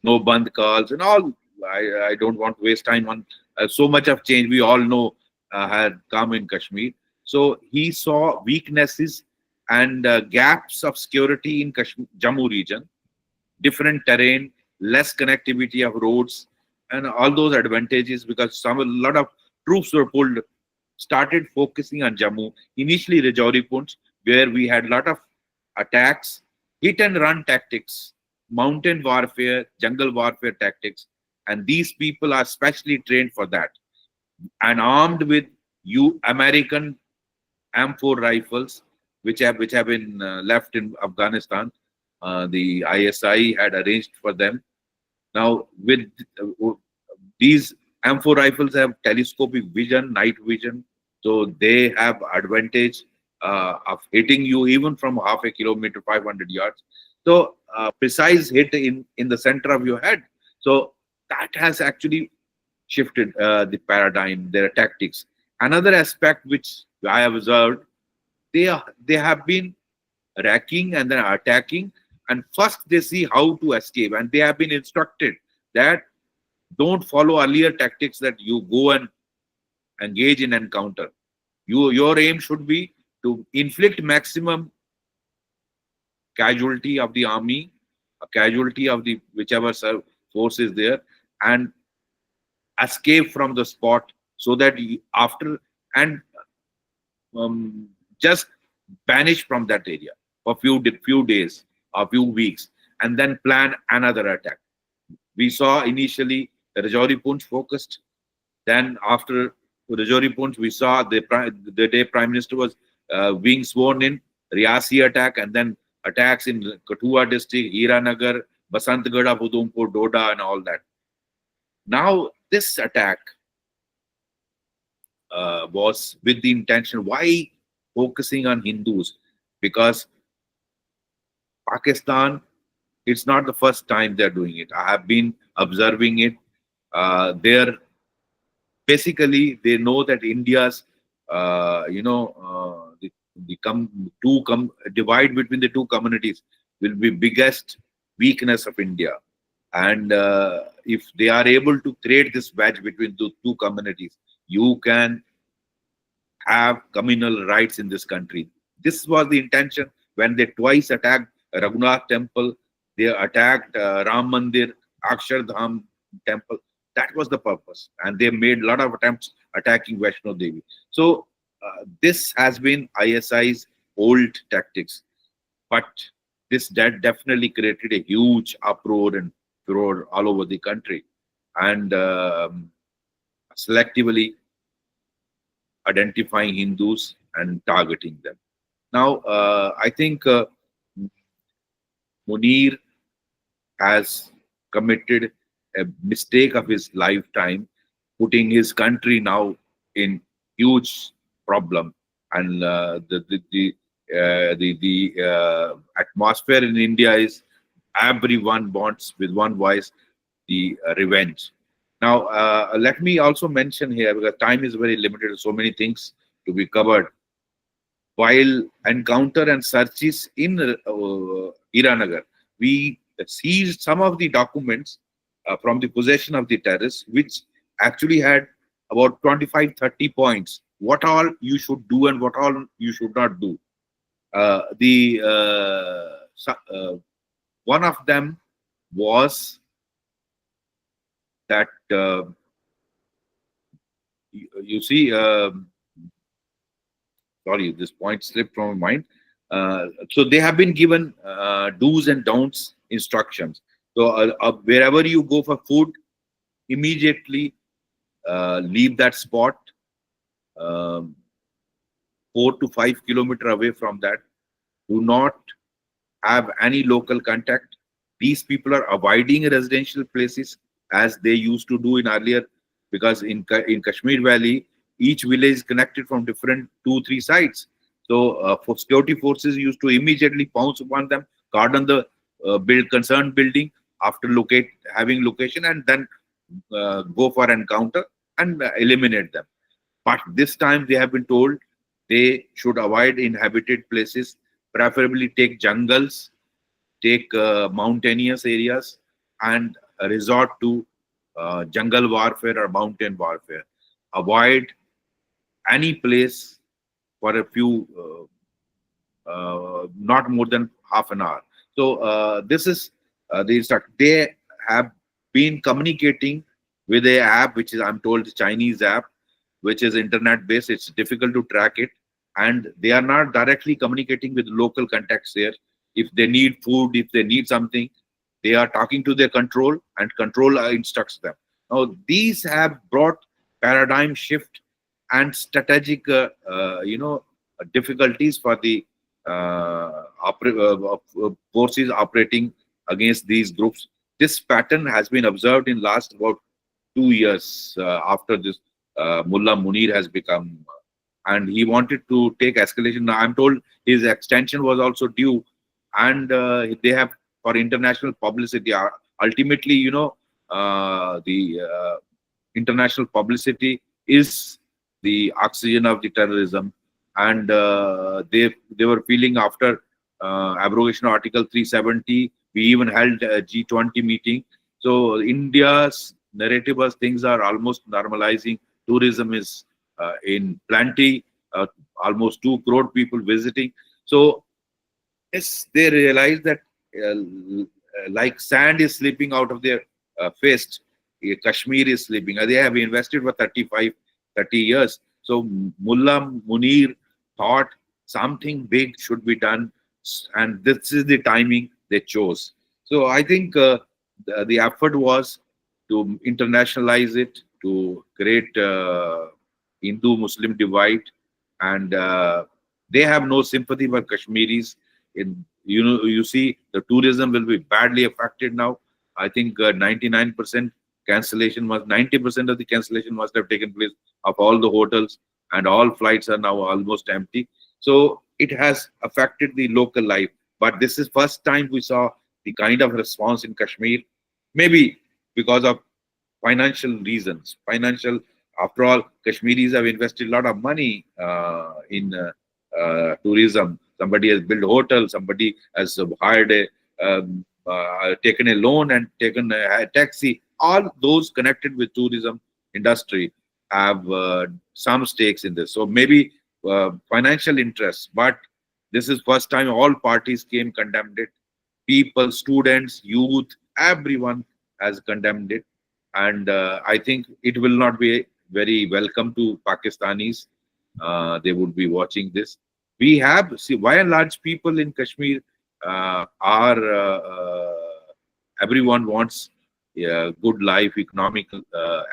Speaker 5: no band calls and all. I don't want to waste time on so much of change we all know had come in Kashmir. So he saw weaknesses and gaps of security in Kashmir, Jammu region, different terrain, less connectivity of roads, and all those advantages because a lot of troops were pulled, started focusing on Jammu. Initially, Rajouri Poonch, where we had a lot of attacks, hit and run tactics, mountain warfare, jungle warfare tactics, and these people are specially trained for that and armed with American M4 rifles, which have been left in Afghanistan. The ISI had arranged for them. Now, with these M4 rifles have telescopic vision, night vision, so they have advantage of hitting you even from half a kilometer, 500 yards. So precise hit in the center of your head. So that has actually shifted the paradigm, their tactics. Another aspect which I have observed, they have been racking and then attacking, and first they see how to escape, and they have been instructed that don't follow earlier tactics that you go and engage in encounter. Your aim should be to inflict maximum casualty of the army, a casualty of the whichever force is there, and escape from the spot so that after and just vanish from that area for few days or few weeks and then plan another attack. We saw initially the Rajouri Poonch focused. Then after Rajouri Poonch, we saw the day Prime Minister was being sworn in, Riyasi attack, and then attacks in Kathua district, Hiranagar, Basantgarh, Udumpur, Doda, and all that. Now this attack was with the intention. Why focusing on Hindus? Because Pakistan, it's not the first time they're doing it. I have been observing it. Basically they know that India's divide between the two communities will be biggest weakness of India, and if they are able to create this wedge between the two communities, you can have communal rights in this country. This was the intention when they twice attacked Raghunath temple, they attacked Ram Mandir, Akshardham temple. That was the purpose, and they made a lot of attempts attacking Vaishno Devi. So this has been ISI's old tactics, but this definitely created a huge uproar and furor all over the country, and selectively identifying Hindus and targeting them. Now, I think Munir has committed a mistake of his lifetime, putting his country now in huge problem, and the atmosphere in India is everyone wants with one voice the revenge. Now, let me also mention here, because time is very limited, so many things to be covered. While encounter and searches in Hiranagar, we seized some of the documents from the possession of the terrorists, which actually had about 25-30 points. What all you should do and what all you should not do. One of them was that you see, sorry, this point slipped from my mind. So they have been given do's and don'ts instructions. So wherever you go for food, immediately leave that spot 4 to 5 kilometers away from that. Do not have any local contact. These people are avoiding residential places as they used to do in earlier, because in Kashmir Valley, each village is connected from different 2-3 sites. So for security forces used to immediately pounce upon them, cordon the concerned building after having location, and then go for encounter and eliminate them. But this time they have been told they should avoid inhabited places, preferably take jungles, take mountainous areas, and resort to jungle warfare or mountain warfare. Avoid any place for a few, not more than half an hour. So this is they have been communicating with a app which is, I'm told, Chinese app, which is internet based. It's difficult to track it, and they are not directly communicating with local contacts there. If they need food, if they need something, they are talking to their control, and control instructs them. Now these have brought paradigm shift and strategic difficulties for the forces operating against these groups. This pattern has been observed in last about 2 years after this Mullah Munir has become, and he wanted to take escalation. Now I'm told his extension was also due, and they have, for international publicity. Ultimately, the international publicity is the oxygen of the terrorism, and they were feeling after abrogation of Article 370. We even held a G20 meeting. So India's narrative was things are almost normalizing. Tourism is in plenty, almost 2 crore people visiting. So yes, they realize that like sand is slipping out of their fist, Kashmir is slipping. They have invested for 30 years. So Mullah Munir thought something big should be done, and this is the timing they chose. So I think the effort was to internationalize it, to create Hindu-Muslim divide, and they have no sympathy for Kashmiris. You see, the tourism will be badly affected now. I think 99% cancellation was 90% of the cancellation must have taken place of all the hotels, and all flights are now almost empty. So it has affected the local life. But this is first time we saw the kind of response in Kashmir. Maybe because of financial reasons. After all, Kashmiris have invested a lot of money in tourism. Somebody has built a hotel, somebody has hired taken a loan and taken a taxi. All those connected with tourism industry have some stakes in this. So maybe financial interests, but this is first time all parties came condemned it. People, students, youth, everyone has condemned it. And I think it will not be very welcome to Pakistanis. They would be watching this. We have, see, by and large, people in Kashmir everyone wants good life, economic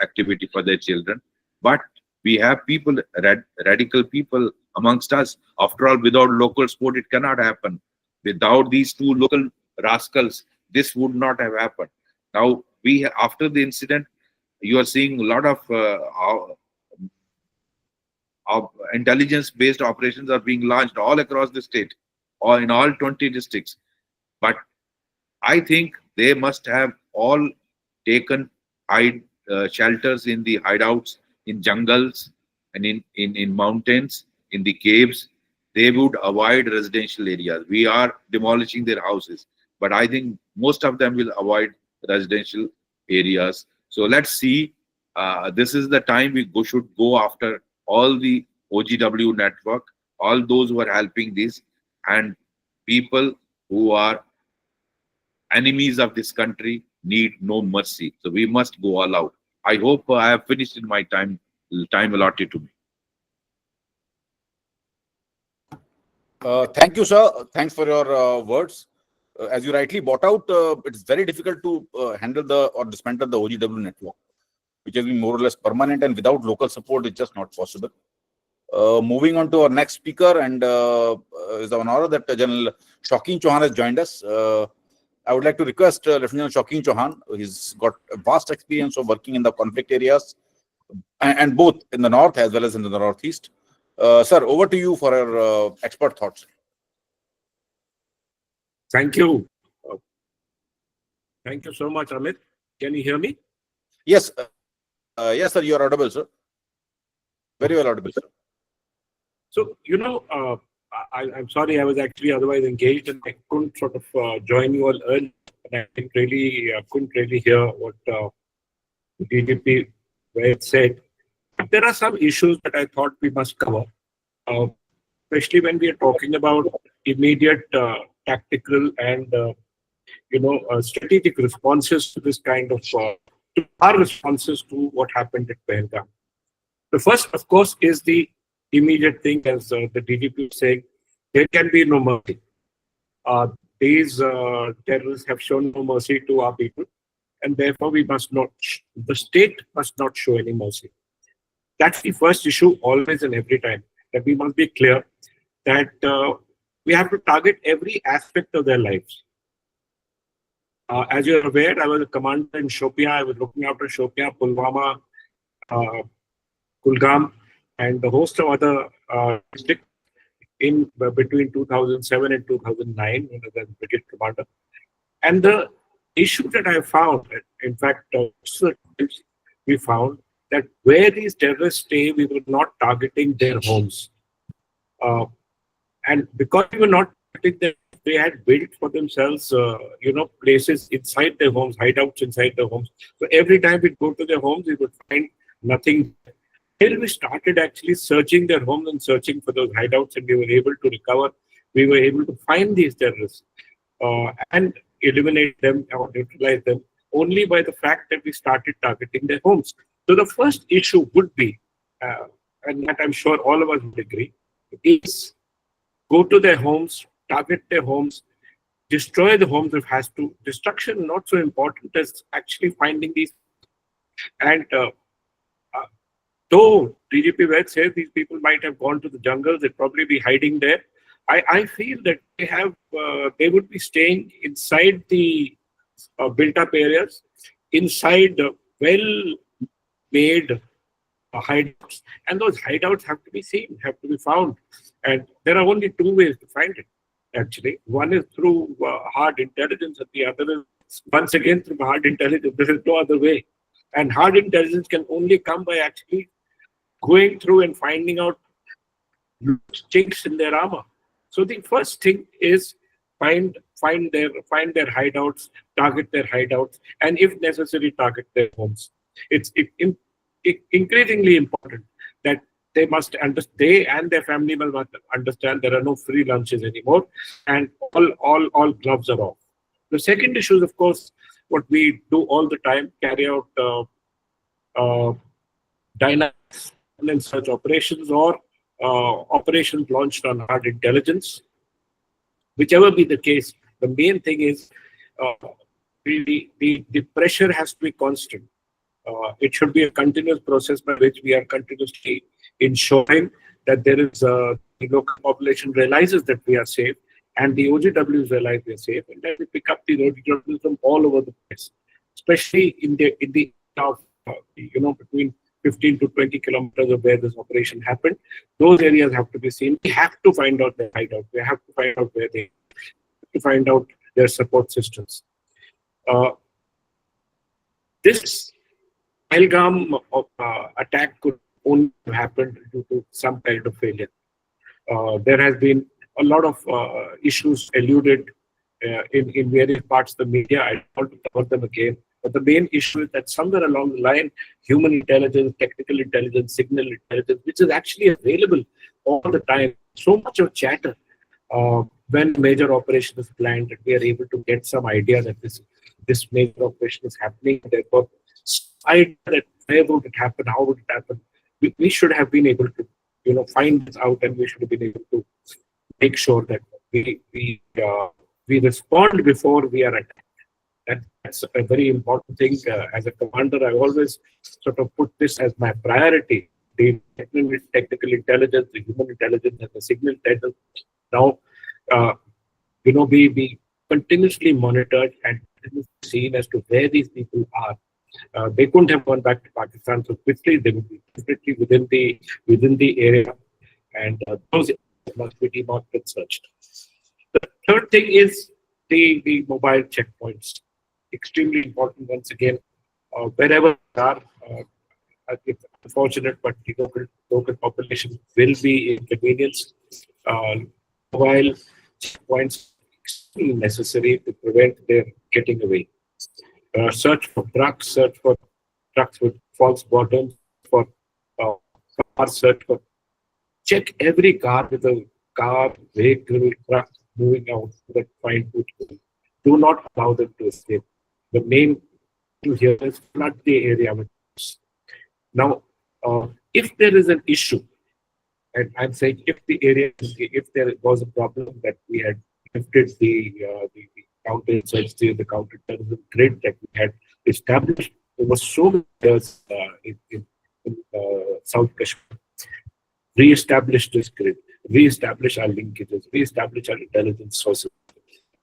Speaker 5: activity for their children. But we have people, radical people amongst us. After all, without local support, it cannot happen. Without these 2 local rascals, this would not have happened. Now, after the incident, you are seeing a lot of intelligence-based operations are being launched all across the state, or in all 20 districts. But I think they must have all taken shelters in the hideouts, in jungles, and in mountains, in the caves. They would avoid residential areas. We are demolishing their houses, but I think most of them will avoid residential areas. So let's see. This is the time we should go after all the OGW network, all those who are helping this, and people who are enemies of this country need no mercy. So we must go all out. I hope I have finished in my time allotted to me.
Speaker 2: Thank you, sir. Thanks for your words. As you rightly brought out, it's very difficult to handle or dismantle the OGW network, which has been more or less permanent, and without local support, it's just not possible. Moving on to our next speaker, and it's an honor that General Shaukin Chauhan has joined us. I would like to request Lieutenant Shaukin Chauhan. He's got a vast experience of working in the conflict areas, and both in the north as well as in the northeast. Sir, over to you for your expert thoughts.
Speaker 6: Thank you. Thank you so much, Amit. Can you hear me?
Speaker 2: Yes, yes, sir. You are audible, sir. Very well audible, sir.
Speaker 6: So, I'm sorry, I was actually otherwise engaged and I couldn't sort of join you all early. And I couldn't really hear what the DGP said. But there are some issues that I thought we must cover, especially when we are talking about immediate tactical and strategic responses to this kind of to our responses to what happened at Pahalgam. The first, of course, is the immediate thing, as the DGP is saying, there can be no mercy. These terrorists have shown no mercy to our people, and therefore we must not, the state must not show any mercy. That's the first issue always and every time, that we must be clear that we have to target every aspect of their lives. As you're aware, I was a commander in Shopian. I was looking after Shopian, Pulwama, Kulgam, and a host of other districts in between 2007 and 2009 when I was brigade commander. And the issue that I found, in fact, we found that where these terrorists stay, we were not targeting their homes. And because we were not targeting them, they had built for themselves, places inside their homes, hideouts inside their homes. So every time we'd go to their homes, we would find nothing. Till we started actually searching their homes and searching for those hideouts, and we were able to recover, we were able to find these terrorists and eliminate them or neutralize them only by the fact that we started targeting their homes. So the first issue would be, and that I'm sure all of us would agree, is go to their homes, target their homes, destroy the homes if has to. Destruction not so important as actually finding these. And though DGP Ved says these people might have gone to the jungles, they'd probably be hiding there. I feel that they would be staying inside the built-up areas, inside well-made hideouts, and those hideouts have to be seen, have to be found. And there are only two ways to find it, actually. One is through hard intelligence, and the other is, once again, through hard intelligence. There is no other way. And hard intelligence can only come by actually going through and finding out chinks in their armor. So the first thing is find their hideouts, target their hideouts, and if necessary, target their homes. It's increasingly important that they and their family must understand there are no free lunches anymore, and all gloves are off. The second issue is, of course, what we do all the time: carry out dynamic and search operations or operations launched on hard intelligence. Whichever be the case, the main thing is the pressure has to be constant. It should be a continuous process by which we are continuously ensuring that there is the local population realizes that we are safe, and the OGWs realize we are safe, and then we pick up the OGWs from all over the place, especially in the of between 15 to 20 kilometers of where this operation happened. Those areas have to be seen. We have to find out their hideout. We have to find out where they have to find out their support systems. This Pahalgam attack could only have happened due to some kind of failure. There has been a lot of issues alluded in various parts of the media. I don't want to cover them again. But the main issue is that somewhere along the line, human intelligence, technical intelligence, signal intelligence, which is actually available all the time, so much of chatter when major operation is planned, that we are able to get some idea that this major operation is happening. Therefore, idea that where would it happen, how would it happen? We should have been able to, find this out, and we should have been able to make sure that we respond before we are attacked. That's a very important thing. As a commander, I always sort of put this as my priority: the technical intelligence, the human intelligence, and the signal intelligence. Now, be continuously monitored and seen as to where these people are. They couldn't have gone back to Pakistan so quickly. They would be definitely within the area, and those must be demarked and searched. The third thing is the mobile checkpoints. Extremely important once again. wherever they are. It's unfortunate, but the local population will be inconvenienced. While checkpoints extremely necessary to prevent their getting away. Search for trucks with false bottoms, for cars, search for check every car with a car, vehicle, truck moving out so that find food. Do not allow them to escape. The main issue here is flood the area with troops. Now, if there is an issue, and I'm saying if there was a problem that we had lifted the counter-insurgency, the counter-terrorism grid that we had established over so many years in South Kashmir, re-establish this grid, re-establish our linkages, re-establish our intelligence sources.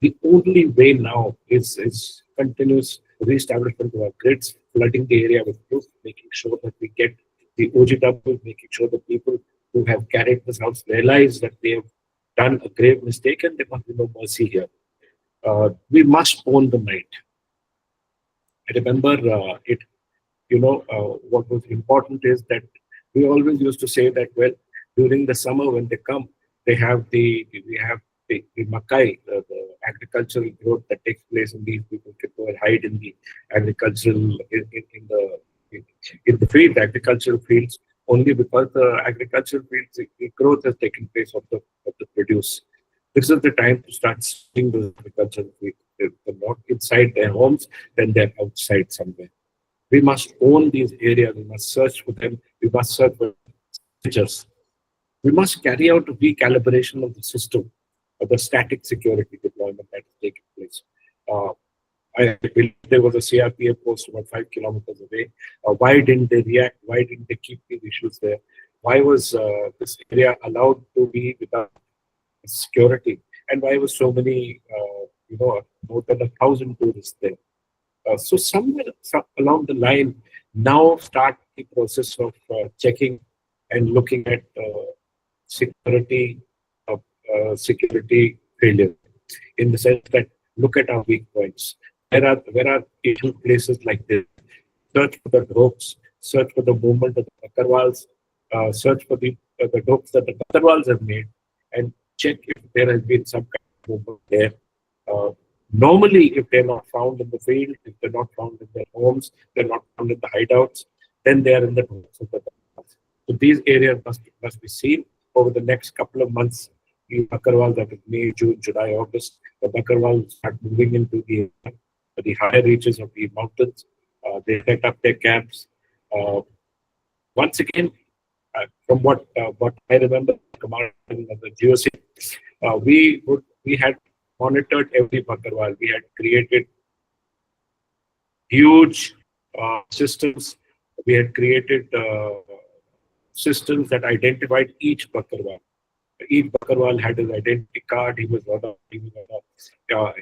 Speaker 6: The only way now is continuous re-establishment of our grids, flooding the area with proof, making sure that we get the OGW, making sure that people who have carried this out realize that they have done a grave mistake and there must be no mercy here. We must own the night. I remember what was important is that we always used to say that, well, during the summer when they come, we have the makai, the agricultural growth that takes place, and these people can go and hide in the agricultural in the field, agricultural fields, only because the agricultural fields, the growth has taken place of the produce. This is the time to start seeing those agricultural fields. They're not inside their homes, then they're outside somewhere. We must own these areas. We must search for them. We must search for features. We must carry out a recalibration of the system, of the static security deployment that is taking place. I believe there was a CRPF post about 5 kilometers away. Why didn't they react? Why didn't they keep these issues there? Why was this area allowed to be without security? And why was so many, more than 1,000 tourists there? So somewhere along the line, now start the process of checking and looking at security failure, in the sense that look at our weak points. Where are issue places like this? Search for the ropes, search for the movement of the Bakarwals, search for the ropes that the Bakarwals have made, and check if there has been some kind of movement there. Normally, if they're not found in the field, if they're not found in their homes, they're not found in the hideouts, then they are in the ropes of the Bakarwals. So these areas must be seen over the next couple of months. The Bakarwals, that is May, June, July, August, the Bakarwals start moving into the higher reaches of the mountains. They set up their camps. Once again, from what I remember, commanding of the GOC, we had monitored every Bakarwal. We had created huge systems. We had created systems that identified each Bakarwal. Each Bakarwal had his identity card. He was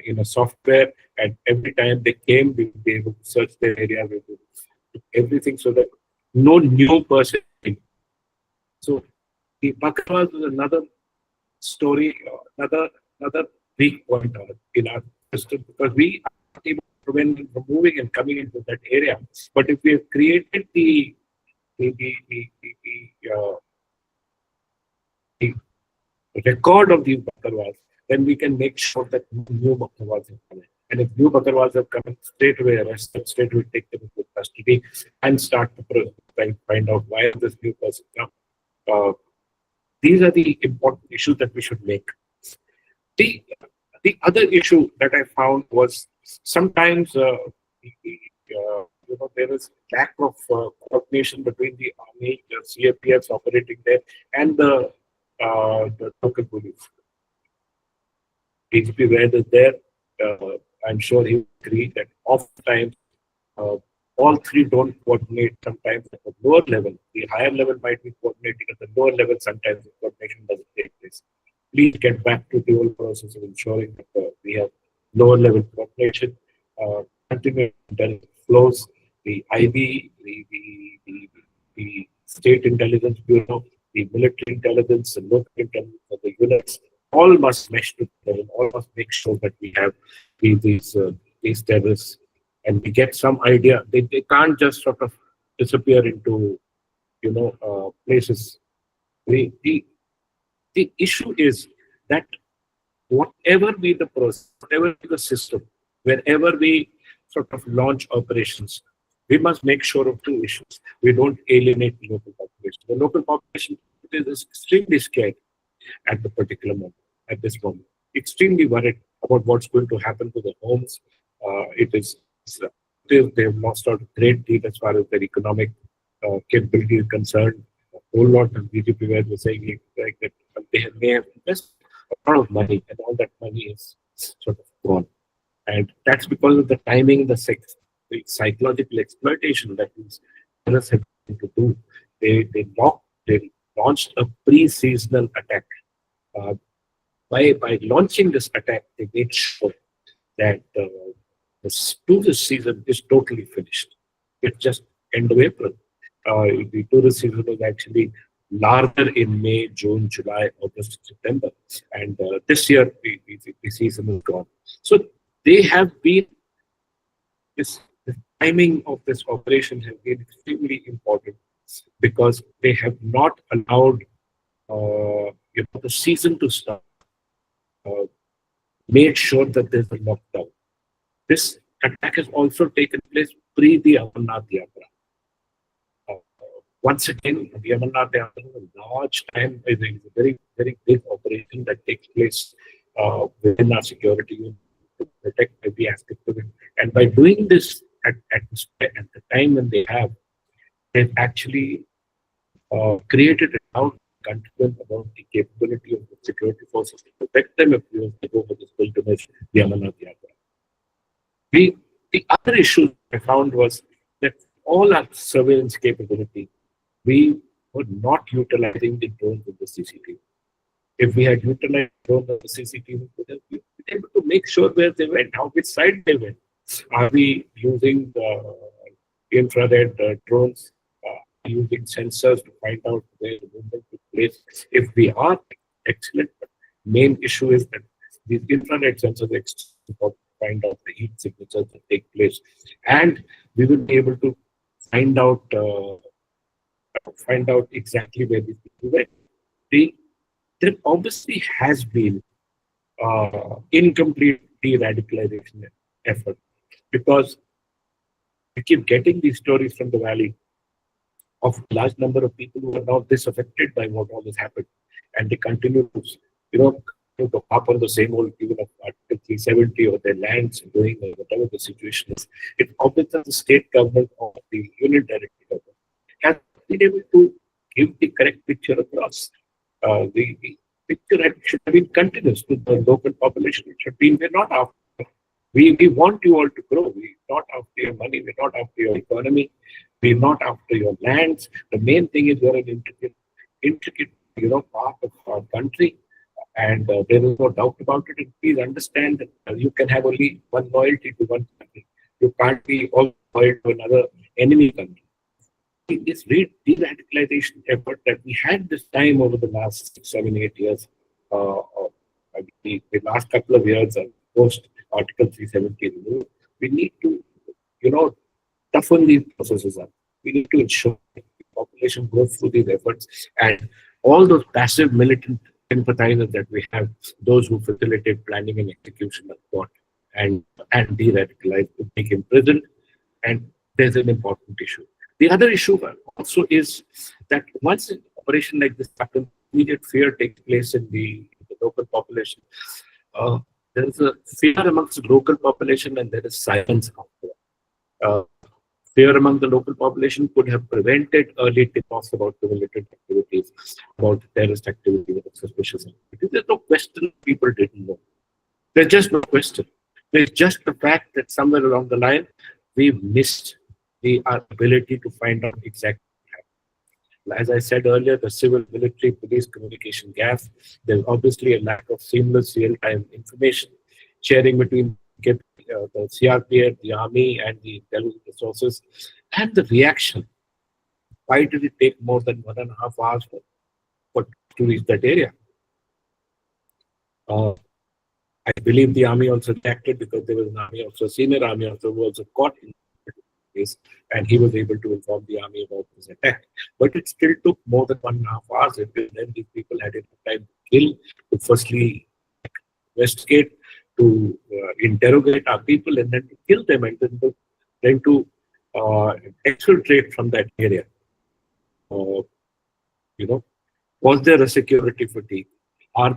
Speaker 6: in a software, and every time they came, we would be able to search their area, we would do everything so that no new person came. So the Bakarwal was another story, another weak point in our system, because we are not able to prevent them from moving and coming into that area. But if we have created the record of these Bakarwals, then we can make sure that new Bakarwals have come in. And if new Bakarwals have come in, straight away arrest them, straight away take them into custody, and start to find out why this new person come. These are the important issues that we should make. The other issue that I found was sometimes there is lack of coordination between the army, the CRPFs operating there, and the local police. DGP Vaid is there. I'm sure he will agree that oftentimes all three don't coordinate. Sometimes at the lower level, the higher level might be coordinating. At the lower level, sometimes the coordination doesn't take place. Please get back to the old process of ensuring that we have lower level coordination, continuous intelligence flows, the IB, the State Intelligence Bureau, the military intelligence, the local intelligence, the units, all must mesh together, all must make sure that we have these terrorists and we get some idea. They can't just sort of disappear into, places. The issue is that whatever be the process, whatever be the system, wherever we sort of launch operations, we must make sure of two issues. We don't alienate the local population. The local population is extremely scared at the particular moment, at this moment, extremely worried about what's going to happen to their homes. They have lost out a great deal as far as their economic capability is concerned. A whole lot of GDP where we're saying like that they may have invested a lot of money, and all that money is sort of gone. And that's because of the timing, the psychological exploitation that these terrorists have to do. They launched a pre-seasonal attack. By launching this attack, they made sure that the tourist season is totally finished. It's just end of April. The tourist season was actually larger in May, June, July, August, September. And this year, the season is gone. So they have been, the timing of this operation has been extremely important because they have not allowed the season to start. Made sure that there's a lockdown. This attack has also taken place pre the Amarnath Yatra. Once again, the Amarnath Yatra is a large time, is a very, very big operation that takes place within our security unit to protect every aspect of it. And by doing this at the time when they've actually created a doubt countrymen about the capability of the security forces to protect them if they go for this pilgrimage, the Amarnath Yatra. The other issue I found was that all our surveillance capability, we were not utilizing the drones of the CCTV. If we had utilized drones of the CCTV, we would have been able to make sure where they went, which side they went. Are we using the infrared drones? Using sensors to find out where the movement took place? If we are, excellent. But main issue is that these infrared sensors are important to find out the heat signatures that take place, and we will be able to find out exactly where these people went. There obviously has been incomplete de-radicalization effort because we keep getting these stories from the valley of a large number of people who are now disaffected by what all this happened, and they continue to, to harp on the same old even of Article 370 or their lands doing or whatever the situation is. It's obvious that the state government or the union directory government has been able to give the correct picture across. The picture should have been continuous to the local population. It should be, we're not after. We want you all to grow. We're not after your money. We're not after your economy. We're not after your lands. The main thing is you're an intricate part of our country, and there is no doubt about it. And please understand that you can have only one loyalty to one country. You can't be all loyal to another enemy country. This de-radicalization effort that we had this time over the last 6, 7, 8 years, the last couple of years post Article 370 removed, we need to, toughen these processes up. We need to ensure that the population goes through these efforts, and all those passive militant sympathizers that we have, those who facilitate planning and execution of thought and de-radicalize, to be imprisoned. And there's an important issue. The other issue also is that once an operation like this happens, immediate fear takes place in the local population. There is a fear amongst the local population, and there is silence out there. Fear among the local population could have prevented early tip-offs about the militant activities, about terrorist activity with suspicious activity. There's no question people didn't know. There's just no question. There's just the fact that somewhere along the line, we've missed our ability to find out exactly what happened. As I said earlier, the civil, military, police communication gap. There's obviously a lack of seamless real-time information sharing between the CRPF, the army, and the intelligence resources, and the reaction. Why did it take more than 1.5 hours to reach that area? I believe the army also reacted because there was an army officer, senior army officer, who was caught in this, and he was able to inform the army about this attack. But it still took more than 1.5 hours until then these people had enough time to kill, to firstly investigate, to interrogate our people, and then to kill them, and then to exfiltrate from that area. You know, was there a security fatigue? Are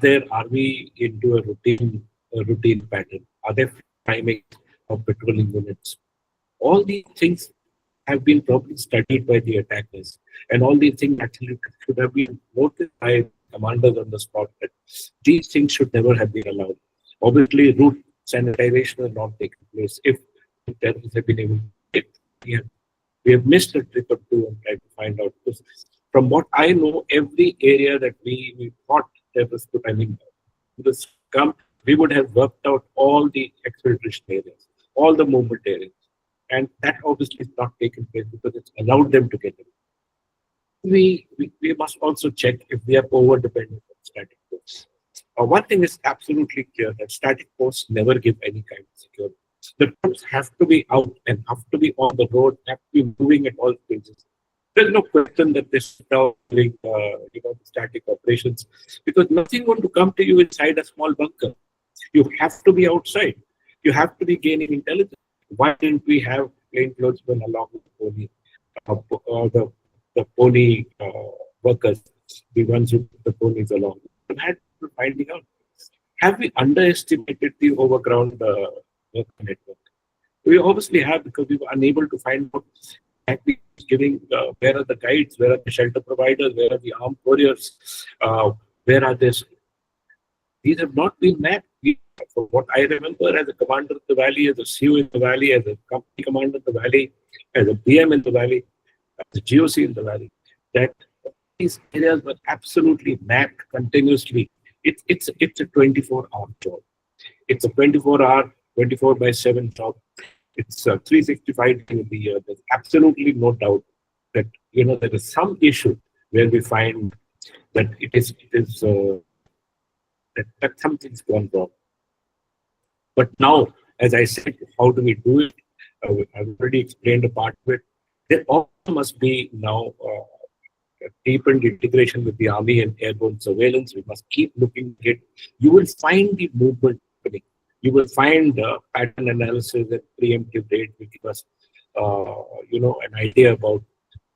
Speaker 6: we into a routine pattern? Are there timing of patrolling units? All these things have been probably studied by the attackers, and all these things actually should have been noted by commanders on the spot that these things should never have been allowed. Obviously, route sanitization has not taken place. If terrorists have been able to, we have missed a trip or two and tried to find out. Because from what I know, every area that we thought terrorists could, come, we would have worked out all the exfiltration areas, all the movement areas. And that obviously is not taken place because it's allowed them to get in. We must also check if we are over-dependent on static posts. One thing is absolutely clear, that static posts never give any kind of security. The troops have to be out and have to be on the road, have to be moving at all stages. There's no question that they sit down doing the static operations, because nothing going to come to you inside a small bunker. You have to be outside. You have to be gaining intelligence. Why didn't we have plainclothesmen along with the pony, the pony workers, the ones who put the ponies along? We had to finding out. Have we underestimated the overground worker network? We obviously have, because we were unable to find out giving where are the guides, where are the shelter providers, where are the armed warriors, where are this? These have not been mapped. From what I remember, as a commander of the valley, as a CO in the valley, as a company commander in the valley, as a PM in the valley, as a GOC in the valley, that these areas were absolutely mapped continuously. It's a 24-hour job. It's a 24-hour, 24/7 job. It's 365 days of the year. There's absolutely no doubt that there is some issue where we find that it is that something's gone wrong. But now, as I said, how do we do it? I've already explained a part of it. There also must be now deepened integration with the army and airborne surveillance. We must keep looking at it. You will find the movement happening. You will find pattern analysis and preemptive rate will give us, an idea about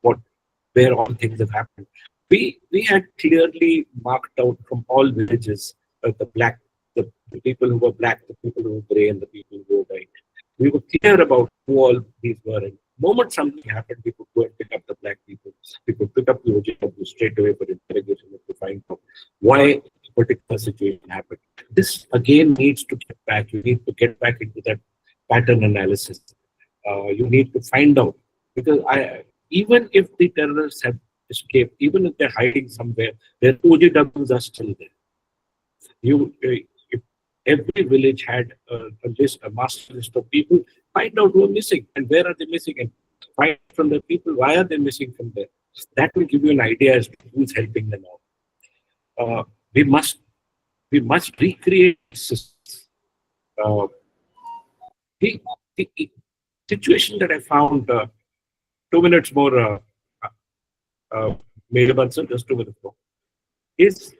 Speaker 6: where all things have happened. We had clearly marked out from all villages the people who were black, the people who were gray, and the people who were white. We were clear about who all these were. And the moment something happened, we could go and pick up the black people. We could pick up the OGW straight away for interrogation to find out why a particular situation happened. This again needs to get back. You need to get back into that pattern analysis. You need to find out, because even if the terrorists have escaped, even if they're hiding somewhere, their OGWs are still there. If every village had a master list of people, find out who are missing and where are they missing, and find from the people why are they missing from there. That will give you an idea as to who's helping them out. We must recreate systems. The situation that I found 2 minutes more, just 2 minutes more, is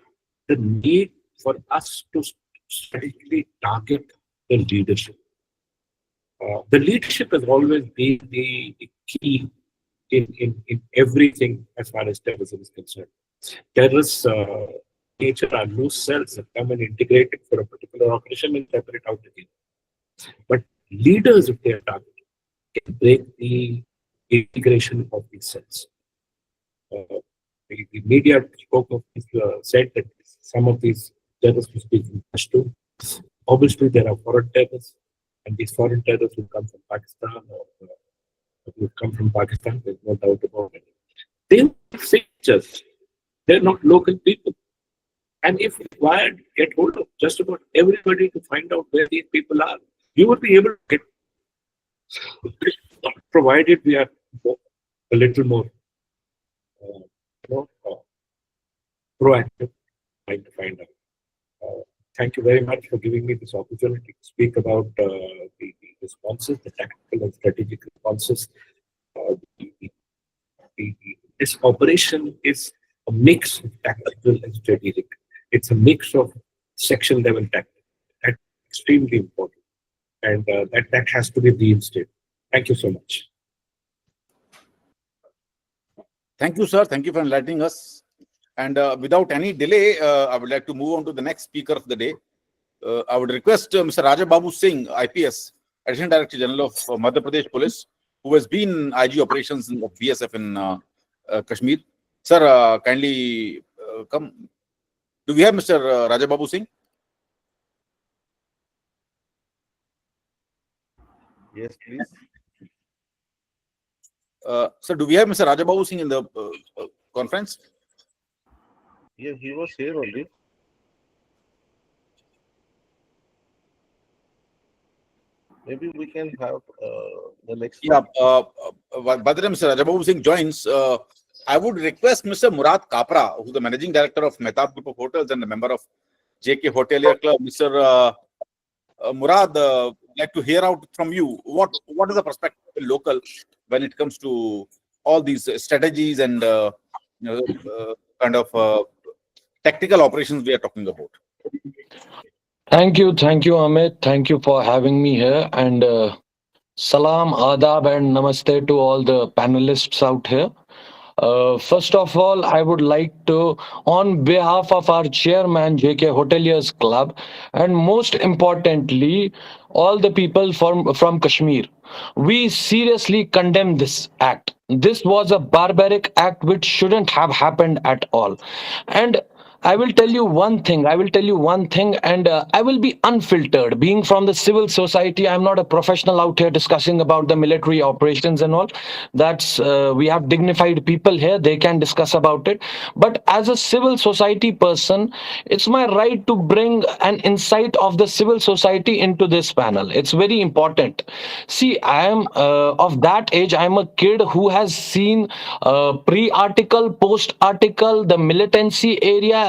Speaker 6: the need for us to strategically target the leadership. The leadership has always been the key in everything as far as terrorism is concerned. Terrorists' nature are loose cells that come and integrate it for a particular operation and separate out again. But leaders, if they are targeted, can break the integration of these cells. The media spoke of this, said that some of these terrorists will speak in Pashto. Obviously, there are foreign terrorists, and these foreign terrorists will come from Pakistan, or will come from Pakistan. There's no doubt about it. They are strangers. They're not local people. And if required, get hold of just about everybody to find out where these people are. You will be able to get, provided we are a little more proactive, trying to find out. thank you very much for giving me this opportunity to speak about the responses, the tactical and strategic responses. Uh, the, the, this operation is a mix of tactical and strategic. It's a mix of section level tactics. That's extremely important, and that has to be reinstated. Thank you so much.
Speaker 2: Thank you, sir. Thank you for enlightening us. And without any delay, I would like to move on to the next speaker of the day. I would request Mr. Raja Babu Singh, IPS, Additional Director General of Madhya Pradesh Police, who has been IG Operations of BSF in Kashmir. Sir, kindly come. Do we have Mr. Raja Babu Singh?
Speaker 4: Yes, please.
Speaker 2: Sir, do we have Mr. Raja Babu Singh in the conference?
Speaker 7: Yeah, he was here only. Maybe we can have the next.
Speaker 2: Yeah, by the time Mr. Raja Babu Singh joins, I would request Mr. Murad Kapra, who's the Managing Director of Mehtab Group of Hotels and a member of JK Hotelier Club. Mr. Murad, like to hear out from you. What is the perspective of the local when it comes to all these strategies and kind of tactical operations we are talking about?
Speaker 8: Thank you, Amit. Thank you for having me here. And salam, adab, and namaste to all the panelists out here. First of all, I would like to, on behalf of our chairman, JK Hoteliers Club, and most importantly, all the people from Kashmir, we seriously condemn this act. This was a barbaric act which shouldn't have happened at all. And I will tell you one thing, and I will be unfiltered. Being from the civil society, I'm not a professional out here discussing about the military operations and all. That's, we have dignified people here, they can discuss about it. But as a civil society person, it's my right to bring an insight of the civil society into this panel. It's very important. See, I am of that age, I'm a kid who has seen pre-article, post-article, the militancy era,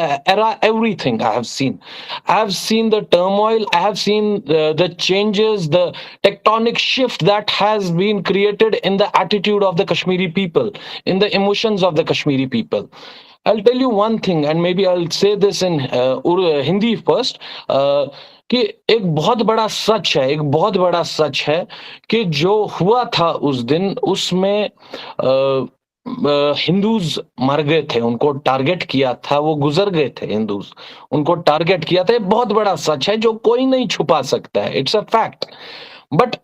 Speaker 8: everything I have seen. I have seen the turmoil, I have seen the changes, the tectonic shift that has been created in the attitude of the Kashmiri people, in the emotions of the Kashmiri people. I'll tell you one thing, and maybe I'll say this in Hindi first. कि एक बहुत बड़ा सच है कि जो हुआ था उस दिन, उसमें हिंदूज मर गए थे, उनको टारगेट किया था, वो गुजर गए थे हिंदूज, उनको टारगेट किया था. ये बहुत बड़ा सच है जो कोई नहीं छुपा सकता है. It's a fact. बट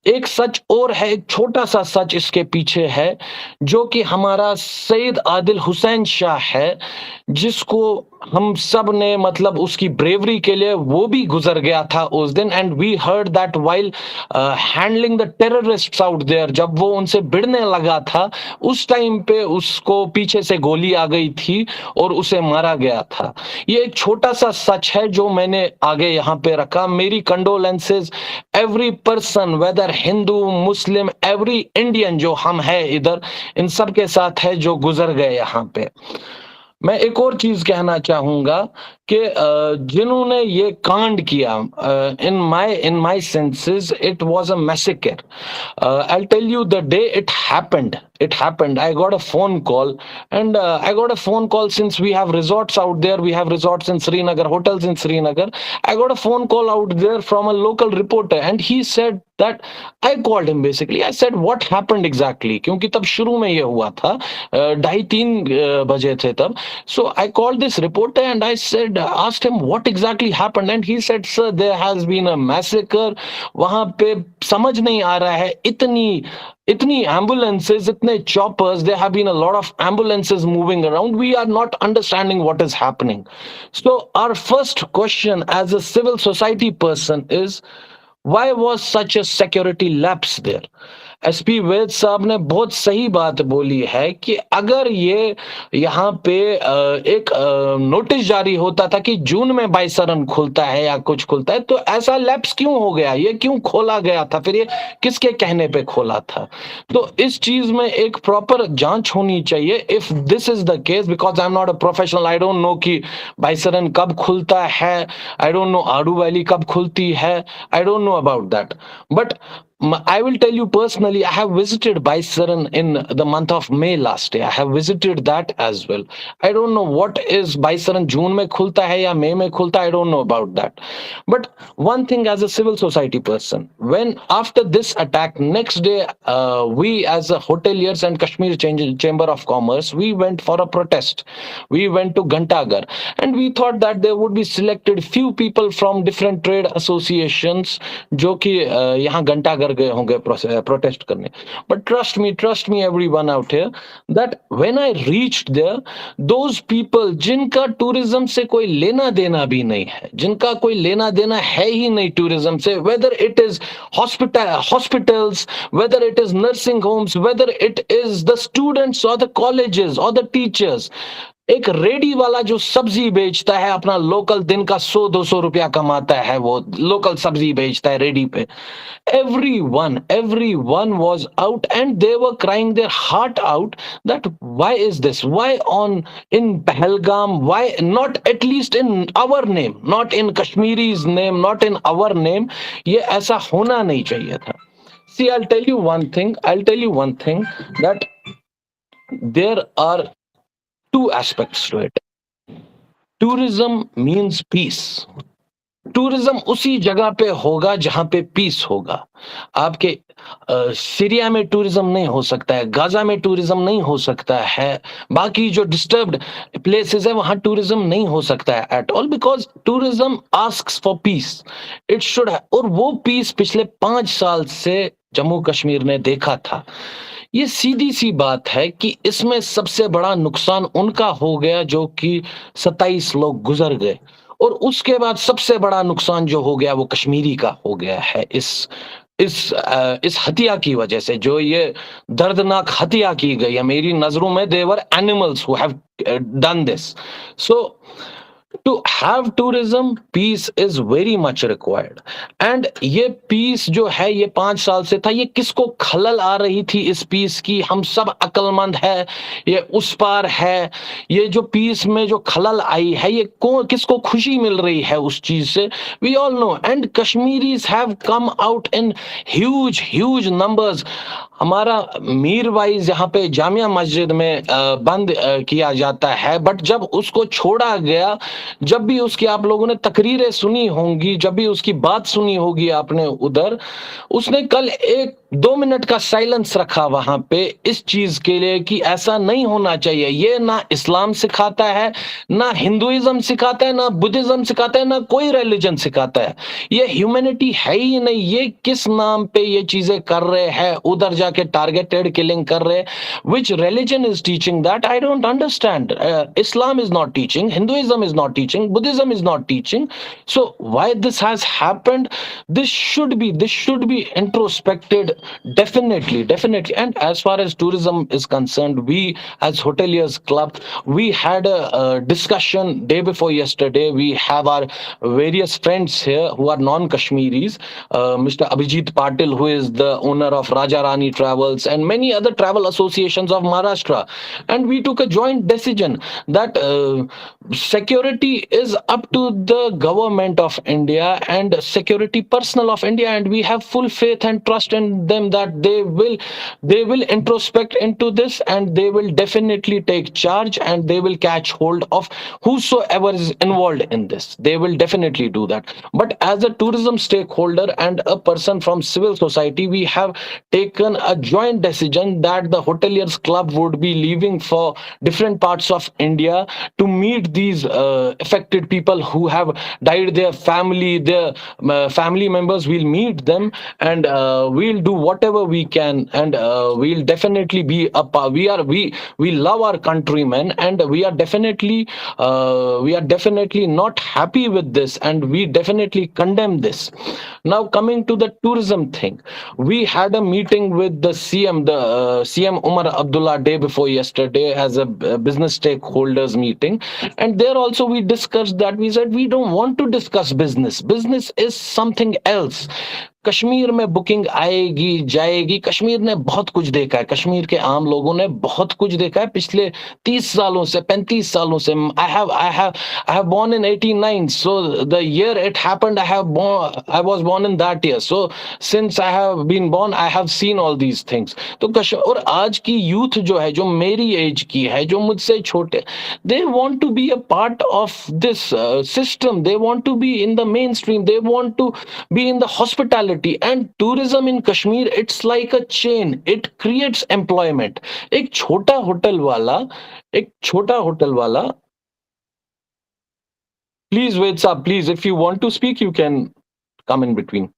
Speaker 8: एक सच और है, एक छोटा सा सच इसके पीछे है, जो कि हमारा सैयद आदिल हुसैन शाह है, जिसको हम सब ने मतलब उसकी ब्रेवरी के लिए वो भी गुजर गया था उस दिन. And we heard that while handling the terrorists out there, जब वो उनसे भिड़ने लगा था उस टाइम पे उसको पीछे से गोली आ गई थी और उसे मारा गया था. ये एक छोटा सा सच है जो मैंने आगे यहाँ पे रखा. मेरी condolences every person, whether Hindu, Muslim, every Indian जो हम है इधर, इन सब के साथ है जो गुजर गए यहाँ पे. मैं एक और चीज कहना चाहूंगा कि जिन्होंने ये कांड किया, in my senses it was a massacre. I'll tell you the day it happened. I got a phone call, and I got a phone call, since we have resorts out there, we have resorts in Srinagar, hotels in Srinagar. I got a phone call out there from a local reporter, and he said that, I called him basically. I said, what happened exactly? क्योंकि तब शुरू में ये हुआ था, 2:30 बजे थे तब. So I called this reporter and I said, asked him what exactly happened, and he said, sir, there has been a massacre. वहां पे समझ नहीं आ रहा है, इतनी ambulances, itne choppers, there have been a lot of ambulances moving around. We are not understanding what is happening. So our first question as a civil society person is, why was such a security lapse there? SP Vaid साहब ने बहुत सही बात बोली है कि अगर ये यहाँ पे एक नोटिस जारी होता था कि जून में बाइसरन खुलता है या कुछ खुलता है, तो ऐसा लैप्स क्यों हो गया, ये क्यों खोला गया था, फिर ये किसके कहने पे खोला था? तो इस चीज में एक प्रॉपर जांच होनी चाहिए if this is the case, because I am not a professional, I don't know कि बाइसरन कब खुलता है, आई डोंट नो आड़ू वैली कब खुलती है, I don't know about that, but I will tell you personally, I have visited Baisaran in the month of May last year. I have visited that as well. I don't know what is Baisaran June mein khulta hai ya May mein khulta, I don't know about that. But one thing as a civil society person, when after this attack, next day, we as a hoteliers and Kashmir Chamber of Commerce, we went for a protest. We went to Ghantagar and we thought that there would be selected few people from different trade associations जो कि यहाँ घंटाघर गए होंगे protest करने. But trust me everyone out here, that when I reached there, those people जिनका tourism से कोई लेना देना भी नहीं है, जिनका कोई लेना देना है ही नहीं टूरिज्म से, whether it is hospitals, whether it is nursing homes, whether it is the students or the colleges or the teachers, एक रेडी वाला जो सब्जी बेचता है, अपना लोकल दिन का 100-200 रुपया कमाता है, वो लोकल सब्जी बेचता है रेडी पे, everyone was out and they were crying their heart out that why is this, why on in Pahalgam, why not at least in our name, not in Kashmiri's name, not in our name, ये ऐसा होना नहीं चाहिए था. See, I'll tell you one thing, that there are two aspects to it. Tourism means peace. Tourism उसी जगह पे होगा जहां पे पीस होगा. आपके सीरिया में टूरिज्म नहीं हो सकता है, गाजा में टूरिज्म नहीं हो सकता है, बाकी जो डिस्टर्ब्ड प्लेसेस है वहां टूरिज्म नहीं हो सकता है at all, because tourism asks for piece. It should, और वो पीस पिछले 5 साल से जम्मू कश्मीर ने देखा था. ये सीधी सी बात है कि इसमें सबसे बड़ा नुकसान उनका हो गया जो कि 27 लोग गुजर गए, और उसके बाद सबसे बड़ा नुकसान जो हो गया वो कश्मीरी का हो गया है इस हत्या की वजह से, जो ये दर्दनाक हत्या की गई है. मेरी नजरों में they were animals who have done this. So to have tourism, peace is very much required. And ये peace जो है ये 5 साल से था, ये किसको खलल आ रही थी इस peace की? हम सब अक्लमंद है, ये उस पार है, ये जो peace में जो खलल आई है ये किसको खुशी मिल रही है उस चीज से? We all know, and Kashmiris have come out in huge numbers. हमारा मीर वाइज यहाँ पे जामिया मस्जिद में बंद किया जाता है, बट जब उसको छोड़ा गया, जब भी उसकी आप लोगों ने तकरीरें सुनी होंगी, जब भी उसकी बात सुनी होगी आपने उधर, उसने कल 1-2 मिनट का साइलेंस रखा वहां पे इस चीज के लिए कि ऐसा नहीं होना चाहिए. ये ना इस्लाम सिखाता है, ना हिंदुइज्म सिखाता है, ना बुद्धिज्म सिखाता है, ना कोई रिलीजन सिखाता है. ये ह्यूमैनिटी है ही नहीं. ये किस नाम पे ये चीजें कर रहे हैं, उधर जाके टारगेटेड किलिंग कर रहे हैं. Which religion is teaching that? I don't understand. Islam is not teaching, Hinduism is not teaching, Buddhism is not teaching. So why this has happened? This should be introspected. Definitely. And as far as tourism is concerned, we as Hoteliers Club, we had a discussion day before yesterday. We have our various friends here who are non-Kashmiris, Mr. Abhijit Patil, who is the owner of Raja Rani Travels and many other travel associations of Maharashtra, and we took a joint decision that security is up to the government of India and security personnel of India, and we have full faith and trust in them that they will introspect into this, and they will definitely take charge, and they will catch hold of whosoever is involved in this. They will definitely do that. But as a tourism stakeholder and a person from civil society, we have taken a joint decision that the Hoteliers Club would be leaving for different parts of India to meet these affected people who have died, their family members. We'll meet them, and we'll do whatever we can, and we'll definitely be we love our countrymen, and we are definitely not happy with this, and we definitely condemn this. Now coming to the tourism thing, we had a meeting with with the CM, CM Umar Abdullah day before yesterday as a business stakeholders meeting. And there also we discussed that. We said we don't want to discuss business. Business is something else. Kashmir में booking आएगी जाएगी. कश्मीर ने बहुत कुछ देखा है. कश्मीर के आम लोगों ने बहुत कुछ देखा है पिछले 30 सालों से, 35 सालों से. I have born in 89, so the year it happened, I was born in that year. So since I have been born, I have seen all these things. तो और आज की यूथ जो है, जो मेरी एज की है, जो मुझसे छोटे, they want to be a part of this system. They want to be in the mainstream. They want to be in the hospitality. And tourism in Kashmir, it's like a chain. It creates employment. एक छोटा hotel वाला, please wait up, please, if you want to speak, you can come in between.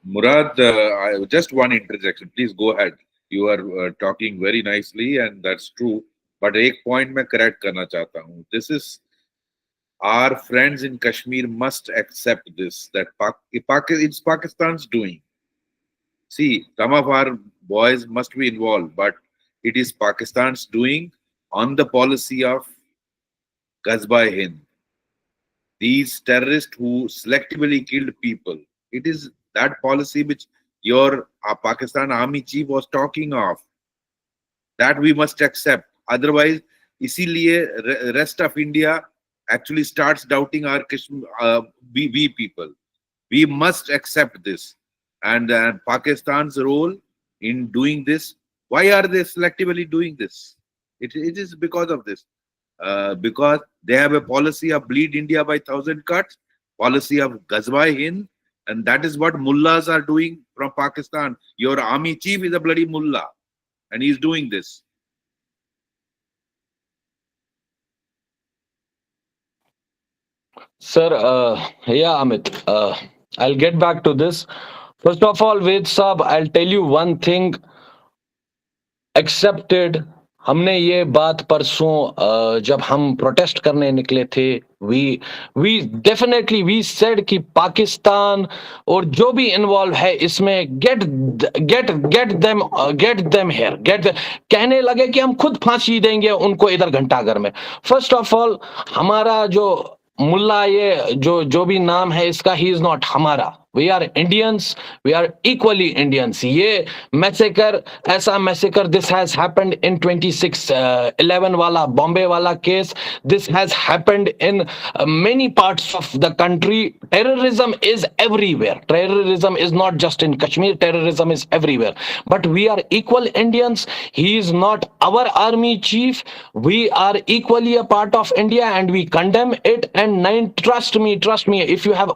Speaker 5: Murad, just one interjection. Please go ahead. You are talking very nicely, and that's true. But एक point मैं correct करना चाहता हूँ. This is our friends in Kashmir must accept this, that it's Pakistan's doing. See, some of our boys must be involved, but it is Pakistan's doing on the policy of Ghazba-e-Hind. These terrorists who selectively killed people, it is that policy which your Pakistan army chief was talking of. That we must accept. Otherwise, इसीलिए rest of India actually starts doubting our we people. We must accept this. And Pakistan's role in doing this, why are they selectively doing this? It is because of this. Because they have a policy of bleed India by 1,000 cuts, policy of Ghazwa-e-Hind, and that is what mullahs are doing from Pakistan. Your army chief is a bloody mullah, and he's doing this.
Speaker 8: Sir, yeah, Amit, I'll get back to this. First of all, Ved Saab, I'll tell you one thing. Accepted. हमने ये बात परसों जब हम protest करने निकले थे, we definitely said कि पाकिस्तान और जो भी इन्वॉल्व है इसमें get them here, कहने लगे कि हम खुद फांसी देंगे उनको इधर घंटाघर में. फर्स्ट ऑफ ऑल, हमारा जो मुल्ला, ये जो भी नाम है इसका, he is not हमारा. We are Indians. We are equally Indians. ये massacre, ऐसा massacre, this has happened in 2611 वाला Bombay वाला case. This has happened in many parts of the country. Terrorism is everywhere. Terrorism is not just in Kashmir. Terrorism is everywhere. But we are equal Indians. He is not our army chief. We are equally a part of India, and we condemn it. And trust me, if you have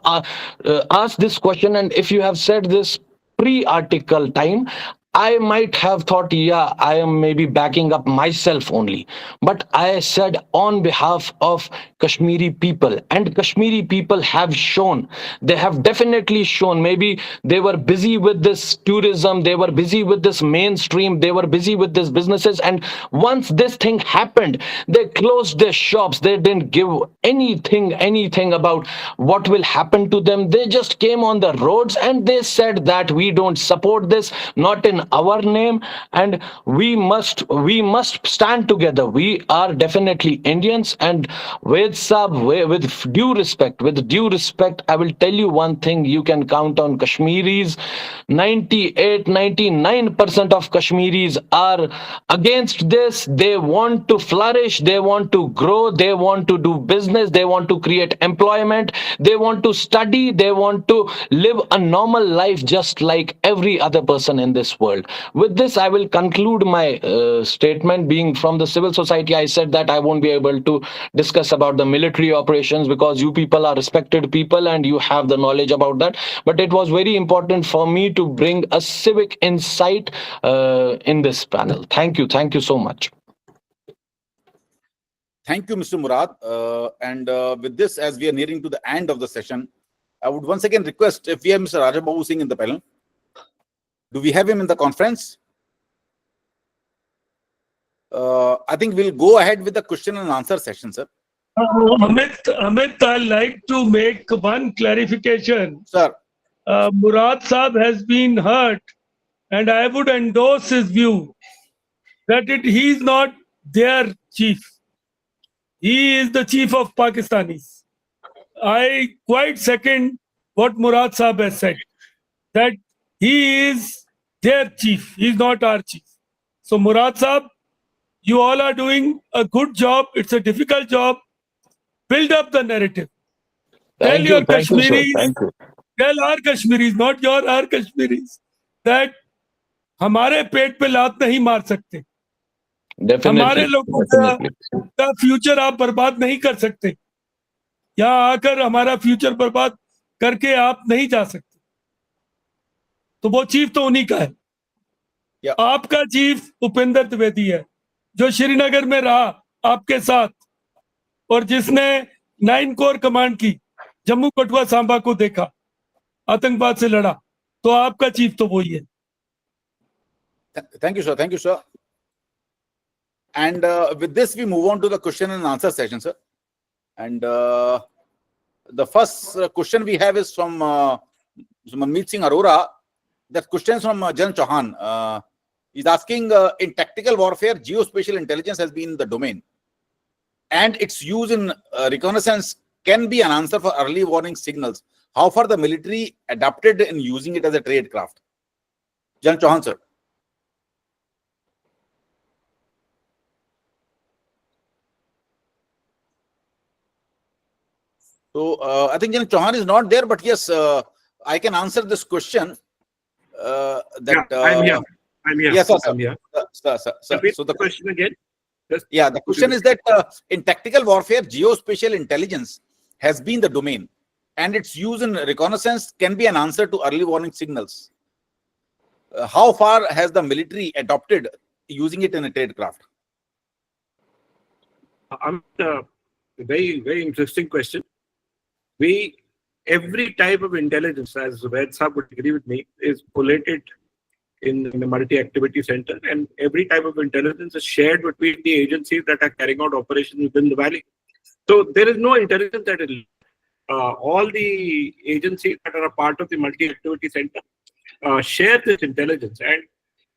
Speaker 8: asked this question, and if you have said this pre-article time, I might have thought, yeah, I am maybe backing up myself only. But I said on behalf of Kashmiri people, and Kashmiri people have shown, they have definitely shown, maybe they were busy with this tourism, they were busy with this mainstream, they were busy with this businesses, and once this thing happened, they closed their shops. They didn't give anything about what will happen to them. They just came on the roads and they said that we don't support this, not in our name, and we must stand together. We are definitely Indians. And with due respect, I will tell you one thing: you can count on Kashmiris. 99% of Kashmiris are against this. They want to flourish, they want to grow, they want to do business, they want to create employment, they want to study, they want to live a normal life just like every other person in this world. With this, I will conclude my statement. Being from the civil society, I said that I won't be able to discuss about the military operations because you people are respected people and you have the knowledge about that. But it was very important for me to bring a civic insight in this panel. Thank you so much.
Speaker 2: Thank you, Mr. Murad. And with this, as we are nearing to the end of the session, I would once again request if we have Mr. Rajababu Singh in the panel. Do we have him in the conference? I think we'll go ahead with the question and answer session, sir.
Speaker 9: Amit, I'd like to make one clarification.
Speaker 2: Sir.
Speaker 9: Murad Saab has been hurt, and I would endorse his view that he is not their chief. He is the chief of Pakistanis. I quite second what Murad Saab has said, that he is their chief. He is not our chief. So Murad Saab, you all are doing a good job. It's a difficult job. Build up the narrative. Tell your
Speaker 8: Thank you, sir.
Speaker 9: Kashmiris,
Speaker 8: Thank you.
Speaker 9: tell our Kashmiris, not your our Kashmiris, that हमारे पेट पे लात नहीं मार सकते. हमारे
Speaker 8: Definitely.
Speaker 9: लोगों
Speaker 8: Definitely.
Speaker 9: का future आप बर्बाद नहीं कर सकते. यहाँ आकर हमारा फ्यूचर बर्बाद करके आप नहीं जा सकते. तो वो चीफ तो उन्हीं का है. आपका चीफ उपेंद्र द्विवेदी है, जो श्रीनगर में रहा आपके साथ और जिसने 9 कोर कमांड की, जम्मू कठुआ सांबा को देखा, आतंकवाद से लड़ा. तो आपका चीफ तो वही है.
Speaker 2: Thank you, sir. Thank you, sir. And with this, we move on to the question and answer session, sir. And the first question we have is from Manmeet Singh Arora. That question is from Jan Chauhan. He's asking, in tactical warfare, geospatial intelligence has been the domain, and its use in reconnaissance can be an answer for early warning signals. How far the military adapted in using it as a trade craft? Jan Chauhan, sir. So I think Jan Chauhan is not there, but yes, I can answer this question.
Speaker 6: I'm here.
Speaker 2: Yes, sir.
Speaker 6: I'm here.
Speaker 2: Sir.
Speaker 6: Repeat
Speaker 2: So
Speaker 6: the question again.
Speaker 2: the question is that in tactical warfare, geospatial intelligence has been the domain, and its use in reconnaissance can be an answer to early warning signals. How far has the military adopted using it in a trade craft?
Speaker 6: Very, very interesting question. Every type of intelligence, as Ved Saab would agree with me, is collated in a multi-activity center, and every type of intelligence is shared between the agencies that are carrying out operations within the valley. So there is no intelligence that is all the agencies that are a part of the multi-activity center share this intelligence. And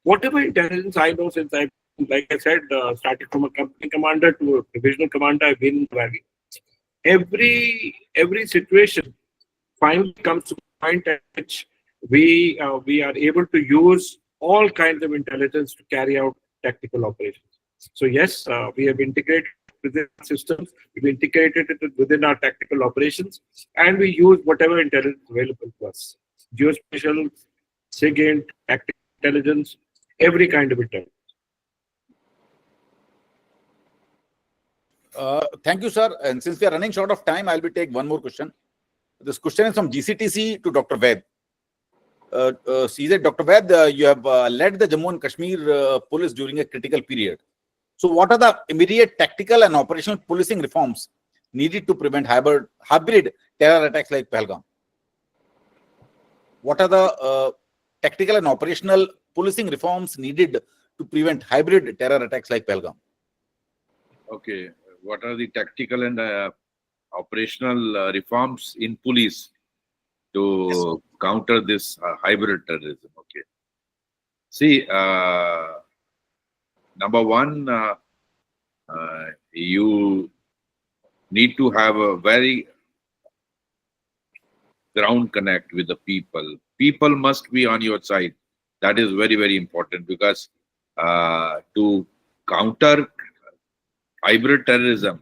Speaker 6: whatever intelligence I know, since I, like I said, started from a company commander to a divisional commander, I've been in the valley. Every situation finally comes to a point at which we are able to use all kinds of intelligence to carry out tactical operations. So yes, we have integrated within systems, we've integrated it within our tactical operations, and we use whatever intelligence available to us. Geospatial, SIGINT, tactical intelligence, every kind of intelligence.
Speaker 2: Thank you, sir. And since we are running short of time, I'll be take one more question. This question is from GCTC to Dr. Ved. He said, Dr. Ved, you have led the Jammu and Kashmir police during a critical period. So what are the immediate tactical and operational policing reforms needed to prevent hybrid terror attacks like Pahalgam? What are the tactical and operational policing reforms needed to prevent hybrid terror attacks like Pahalgam?
Speaker 5: Okay. What are the tactical and operational reforms in police to counter this hybrid terrorism? Okay. See, number one, you need to have a very ground connect with the people. People must be on your side. That is very, very important, because to counter hybrid terrorism,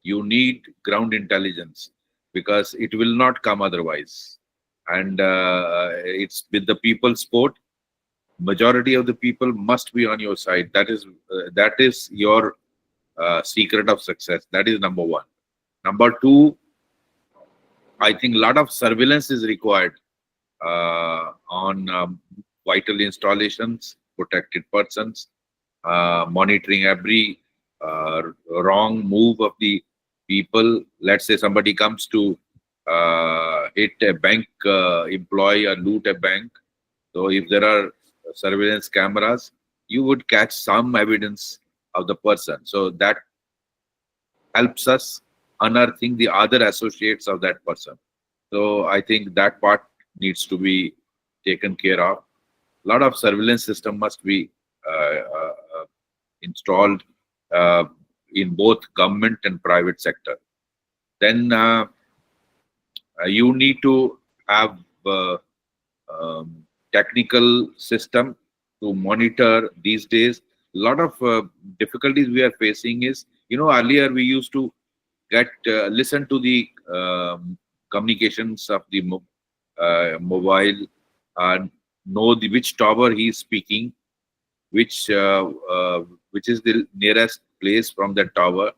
Speaker 5: you need ground intelligence, because it will not come otherwise. And it's with the people's support. Majority of the people must be on your side. That is your secret of success. That is number one. Number two, I think a lot of surveillance is required on vital installations, protected persons, monitoring every wrong move of the people. Let's say somebody comes to hit a bank employee or loot a bank. So if there are surveillance cameras, you would catch some evidence of the person. So that helps us unearthing the other associates of that person. So I think that part needs to be taken care of. A lot of surveillance system must be installed in both government and private sector. Then you need to have technical system to monitor these days. A lot of difficulties we are facing is, earlier we used to get listen to the communications of the mobile and know which tower he is speaking, which is the nearest place from that tower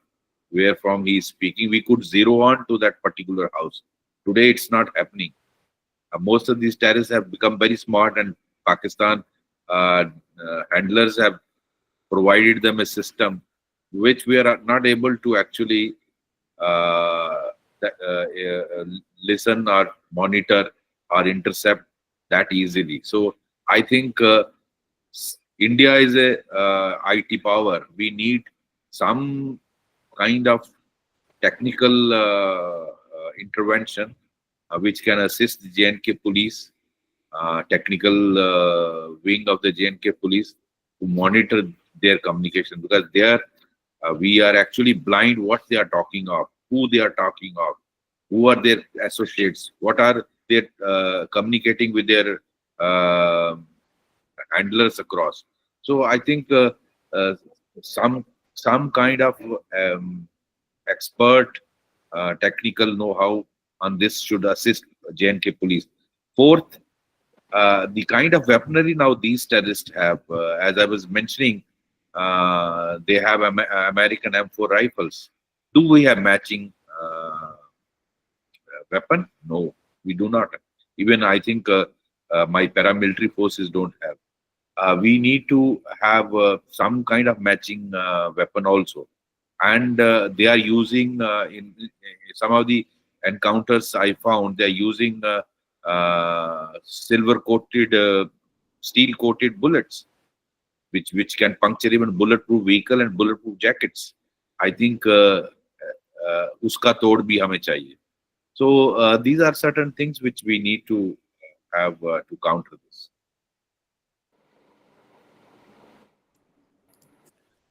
Speaker 5: where from he is speaking. We could zero on to that particular house. Today it's not happening. Most of these terrorists have become very smart, and Pakistan handlers have provided them a system which we are not able to actually listen or monitor or intercept that easily. So I think India is a IT power. We need some kind of technical intervention which can assist the J&K police, technical wing of the J&K police, to monitor their communication, because there we are actually blind what they are talking of, who they are talking of, who are their associates, what are they communicating with their handlers across. So I think some kind of expert technical know-how on this should assist J&K police. Fourth, the kind of weaponry now these terrorists have, as I was mentioning, they have American M4 rifles. Do we have matching weapon? No, we do not. Even I think my paramilitary forces don't have. We need to have some kind of matching weapon also. And they are using, in some of the encounters I found, they are using silver-coated, steel-coated bullets, which can puncture even bulletproof vehicle and bulletproof jackets. I think uska tod bhi hame chahiye. So these are certain things which we need to have to counter this.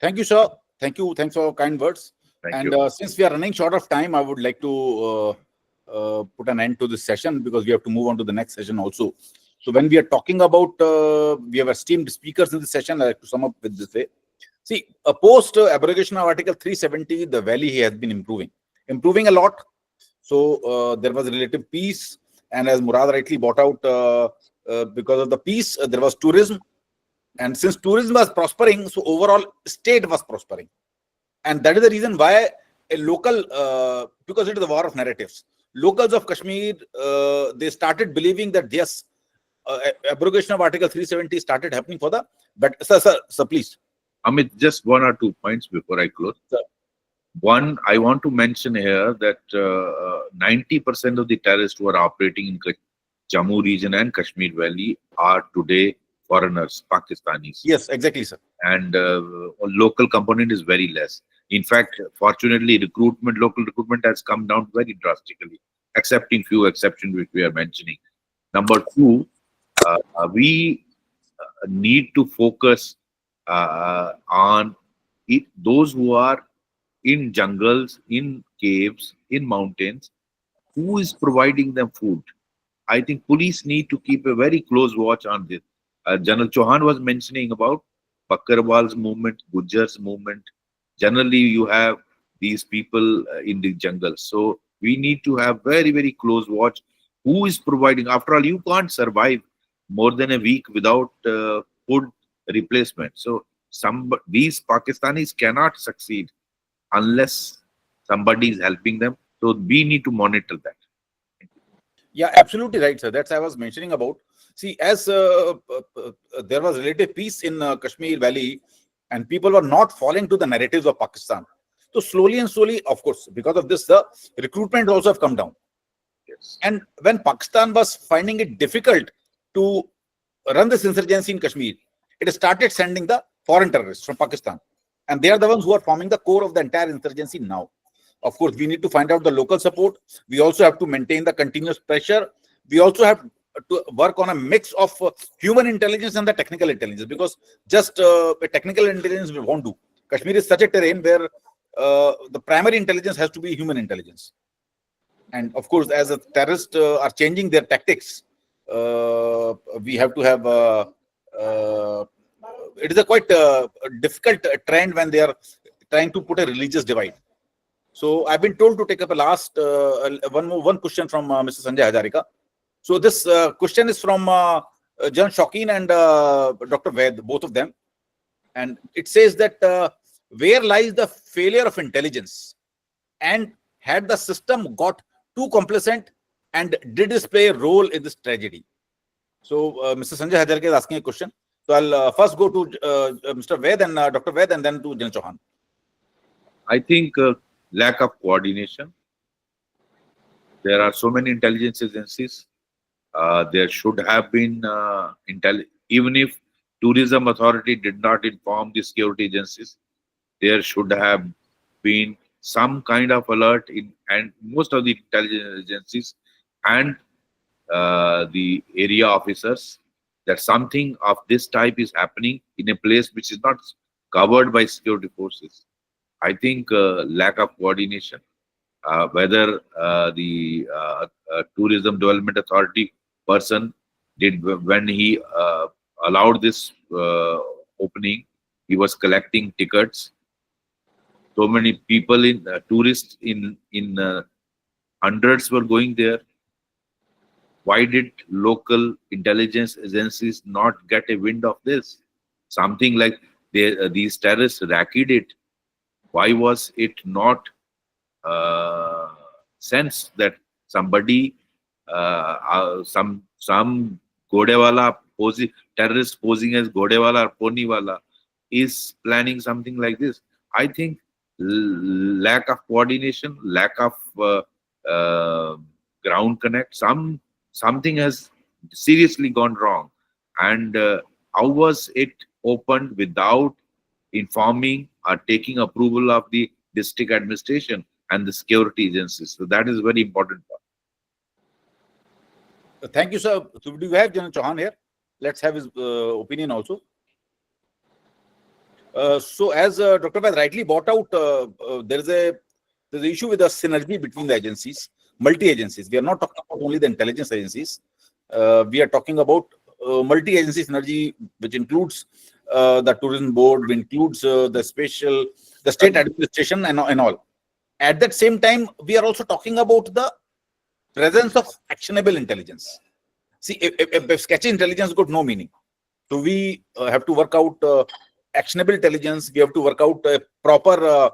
Speaker 2: Thank you, sir. Thank you. Thanks for your kind words.
Speaker 5: Thank you.
Speaker 2: Since we are running short of time, I would like to put an end to this session, because we have to move on to the next session also. So when we are talking about, we have esteemed speakers in this session, I like to sum up with this way. See, post abrogation of Article 370, the valley has been improving a lot. So there was relative peace, and as Murad rightly brought out, because of the peace, there was tourism. And since tourism was prospering, so overall state was prospering. And that is the reason why a local, because it is a war of narratives, locals of Kashmir, they started believing that yes, abrogation of Article 370 started happening for the, but sir, please.
Speaker 5: Amit, just 1 or 2 points before I close.
Speaker 2: Sir.
Speaker 5: One, I want to mention here that 90% of the terrorists who are operating in Jammu region and Kashmir Valley are today foreigners, Pakistanis.
Speaker 2: Yes, exactly, sir.
Speaker 5: And local component is very less. In fact, fortunately, local recruitment has come down very drastically, excepting few exceptions which we are mentioning. Number two, we need to focus on those who are in jungles, in caves, in mountains, who is providing them food. I think police need to keep a very close watch on this. General Chauhan was mentioning about Bakkarwal's movement, Gujjar's movement. Generally, you have these people in the jungle. So we need to have very, very close watch. Who is providing? After all, you can't survive more than a week without food replacement. So these Pakistanis cannot succeed unless somebody is helping them. So we need to monitor that.
Speaker 2: Yeah, absolutely right, sir. That's what I was mentioning about. See, as there was relative peace in Kashmir Valley, and people were not falling to the narratives of Pakistan. So slowly and slowly, of course, because of this, the recruitment also have come down.
Speaker 5: Yes.
Speaker 2: And when Pakistan was finding it difficult to run this insurgency in Kashmir, it started sending the foreign terrorists from Pakistan. And they are the ones who are forming the core of the entire insurgency now. Of course, we need to find out the local support. We also have to maintain the continuous pressure. We also have to work on a mix of human intelligence and the technical intelligence, because just technical intelligence we won't do. Kashmir is such a terrain where the primary intelligence has to be human intelligence. And of course, as the terrorists are changing their tactics, we have to have it is a quite difficult trend when they are trying to put a religious divide. So I've been told to take up a last one question from Mr. Sanjay Hajarika. So this question is from Jan Shokeen and Dr. Ved, both of them. And it says that where lies the failure of intelligence? And had the system got too complacent, and did this play a role in this tragedy? So Mr. Sanjay Hajarika is asking a question. So I'll first go to Mr. Ved and Dr. Ved, and then to Jan Chauhan.
Speaker 5: I think lack of coordination. There are so many intelligence agencies. There should have been even if Tourism Authority did not inform the security agencies, there should have been some kind of alert in and most of the intelligence agencies and the area officers that something of this type is happening in a place which is not covered by security forces. I think lack of coordination, whether the Tourism Development Authority person did when he allowed this opening, he was collecting tickets. So many people in tourists in hundreds were going there. Why did local intelligence agencies not get a wind of this? Something like these terrorists racket it. Why was it not sensed that somebody, some Godewala terrorist posing as Godewala or Poniwala is planning something like this? I think lack of coordination, lack of ground connect, something has seriously gone wrong. And how was it opened without informing or taking approval of the district administration and the security agencies? So that is very important part.
Speaker 2: Thank you, sir. So do you have Jan Chauhan here? Let's have his opinion also. So as Dr. Ved rightly brought out, there's an issue with the synergy between the agencies, multi-agencies. We are not talking about only the intelligence agencies. We are talking about multi-agency synergy, which includes the tourism board, which includes the state administration and all. At that same time, we are also talking about the presence of actionable intelligence. See, if sketchy intelligence got no meaning. So we have to work out actionable intelligence. We have to work out a proper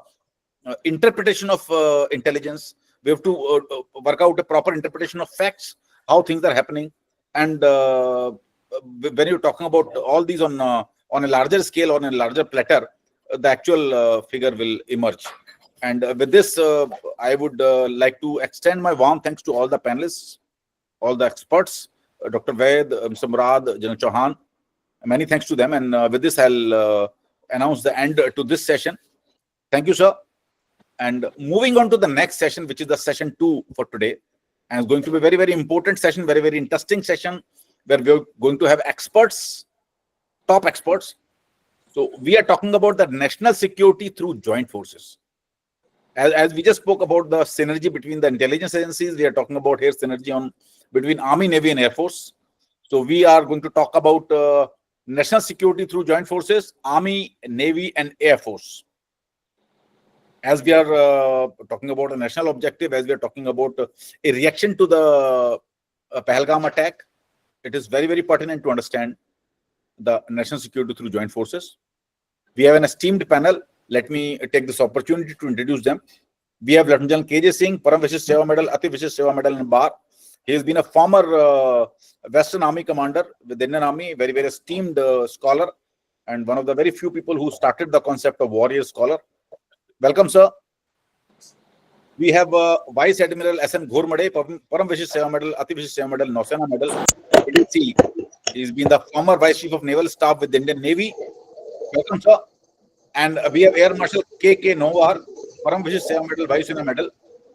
Speaker 2: interpretation of intelligence. We have to work out a proper interpretation of facts, how things are happening. And when you're talking about all these on a larger scale, on a larger platter, the actual figure will emerge. And with this, I would like to extend my warm thanks to all the panelists, all the experts, Dr. Ved, Mr. Murad, Jan Chauhan. Many thanks to them. And with this, I'll announce the end to this session. Thank you, sir. And moving on to the next session, which is the session 2 for today. And it's going to be a very, very important session, very, very interesting session, where we're going to have experts, top experts. So we are talking about the national security through joint forces. As we just spoke about the synergy between the intelligence agencies, we are talking about here synergy between Army, Navy, and Air Force. So we are going to talk about national security through joint forces, Army, Navy, and Air Force. As we are talking about a national objective, as we are talking about a reaction to the Pahalgam attack, it is very, very pertinent to understand the national security through joint forces. We have an esteemed panel. Let me take this opportunity to introduce them. We have Lieutenant General K.J. Singh, Param Vishisht Seva Medal, Ati Vishisht Seva Medal in Bar. He has been a former Western Army commander with the Indian Army, very, very esteemed scholar, and one of the very few people who started the concept of warrior scholar. Welcome, sir. We have Vice Admiral S.N. Ghormade, Param Vishisht Seva Medal, Ati Vishisht Seva Medal, Nausena Medal. He's been the former Vice Chief of Naval Staff with the Indian Navy. Welcome, sir. And we have Air Marshal K.K. Nowar, Param Vishisht Seva Medal, Vayu Sena Medal.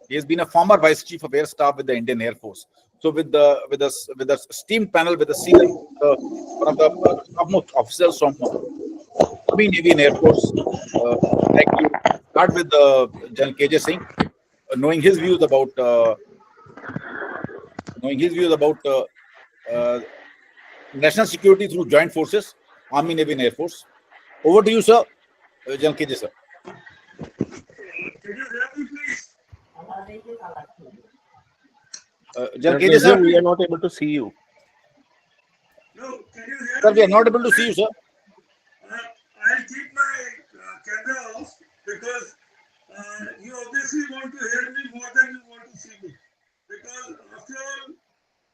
Speaker 2: He has been a former Vice Chief of Air Staff with the Indian Air Force. So with the esteemed panel, with the senior, one of the topmost officers from Army, Navy, and Air Force, I'd like to start with General KJ Singh, knowing his views about national security through joint forces, Army, Navy, and Air Force. Over to you, sir. General KJ, sir. General KJ, sir,
Speaker 7: we are not able to see you.
Speaker 9: No, can you hear
Speaker 2: Sir,
Speaker 9: me?
Speaker 2: we are not able to see you, sir.
Speaker 9: I'll keep my camera off because you obviously want to hear me more than you want to see me. Because after all,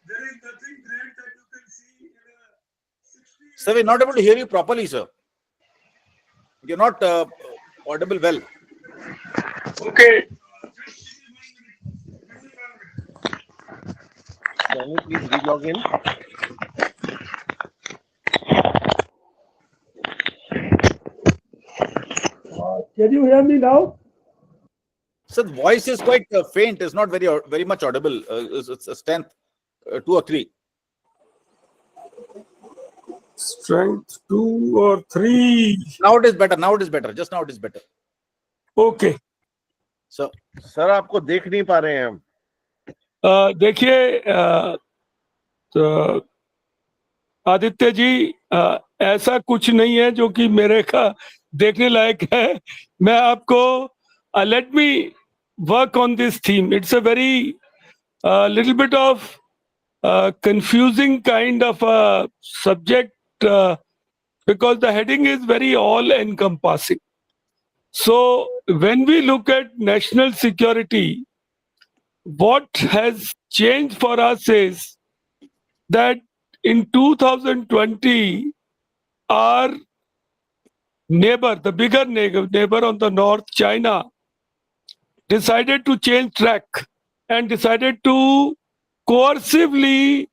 Speaker 9: there is nothing great that you can see in a 60.
Speaker 2: Sir, we're not able to hear you properly, sir. You're not audible well.
Speaker 9: Okay.
Speaker 7: Can you please relog in?
Speaker 9: Can you hear me now?
Speaker 2: Sir, the voice is quite faint. It's not very much audible. It's a strength 2 or 3.
Speaker 9: Strength 2 or 3.
Speaker 2: Now it is better. Now it is better. Just now it is better.
Speaker 9: Okay.
Speaker 2: So,
Speaker 7: sir आपको देख नहीं पा रहे हैं हम.
Speaker 9: देखिए तो आदित्य जी, ऐसा कुछ नहीं है जो कि मेरे का देखने लायक है. मैं आपको let me work on this theme. It's a very little bit of confusing kind of a subject because the heading is very all encompassing. So when we look at national security, what has changed for us is that in 2020, our neighbor, the bigger neighbor on the north, China, decided to change track and decided to coercively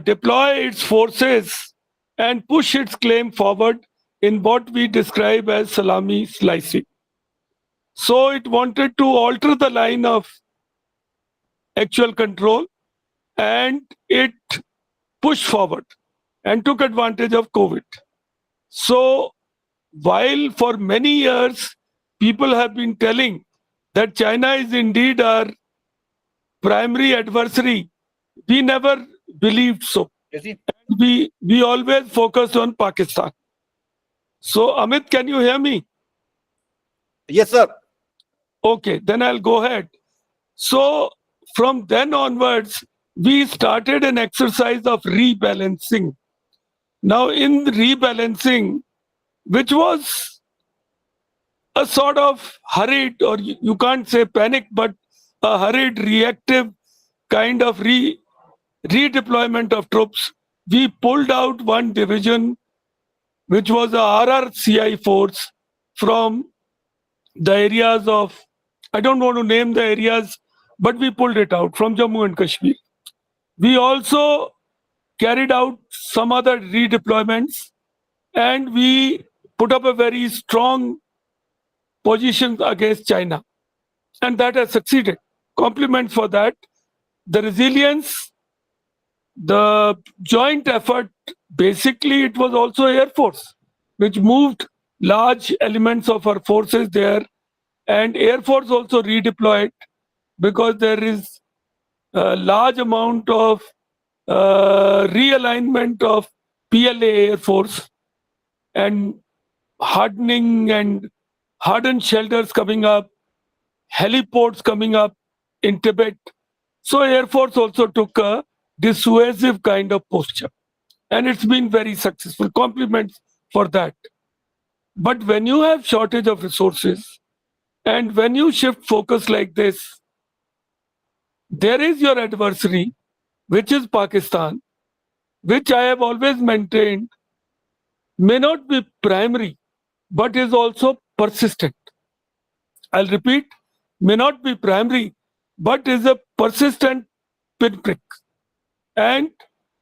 Speaker 9: deploy its forces and push its claim forward in what we describe as salami slicing. So it wanted to alter the line of actual control, and it pushed forward and took advantage of COVID. So while for many years people have been telling that China is indeed our primary adversary, we never believed so. We always focused on Pakistan. So Amit, can you hear me?
Speaker 2: yes, sir.
Speaker 9: Okay, then I'll go ahead. So from then onwards, we started an exercise of rebalancing. Now in rebalancing, which was a sort of hurried, or you can't say panic, but a hurried reactive kind of redeployment of troops, we pulled out one division, which was a RRCI force from the areas of, I don't want to name the areas, but we pulled it out from Jammu and Kashmir. We also carried out some other redeployments, and we put up a very strong position against China. And that has succeeded. Compliments for that. The resilience, the joint effort, basically it was also Air Force, which moved large elements of our forces there, and Air Force also redeployed because there is a large amount of realignment of PLA Air Force and hardened shelters coming up, heliports coming up in Tibet. So Air Force also took a dissuasive kind of posture, and it's been very successful. Compliments for that. But when you have shortage of resources and when you shift focus like this, there is your adversary, which is Pakistan, which I have always maintained may not be primary, but is also persistent. I'll repeat, may not be primary, but is a persistent pinprick. And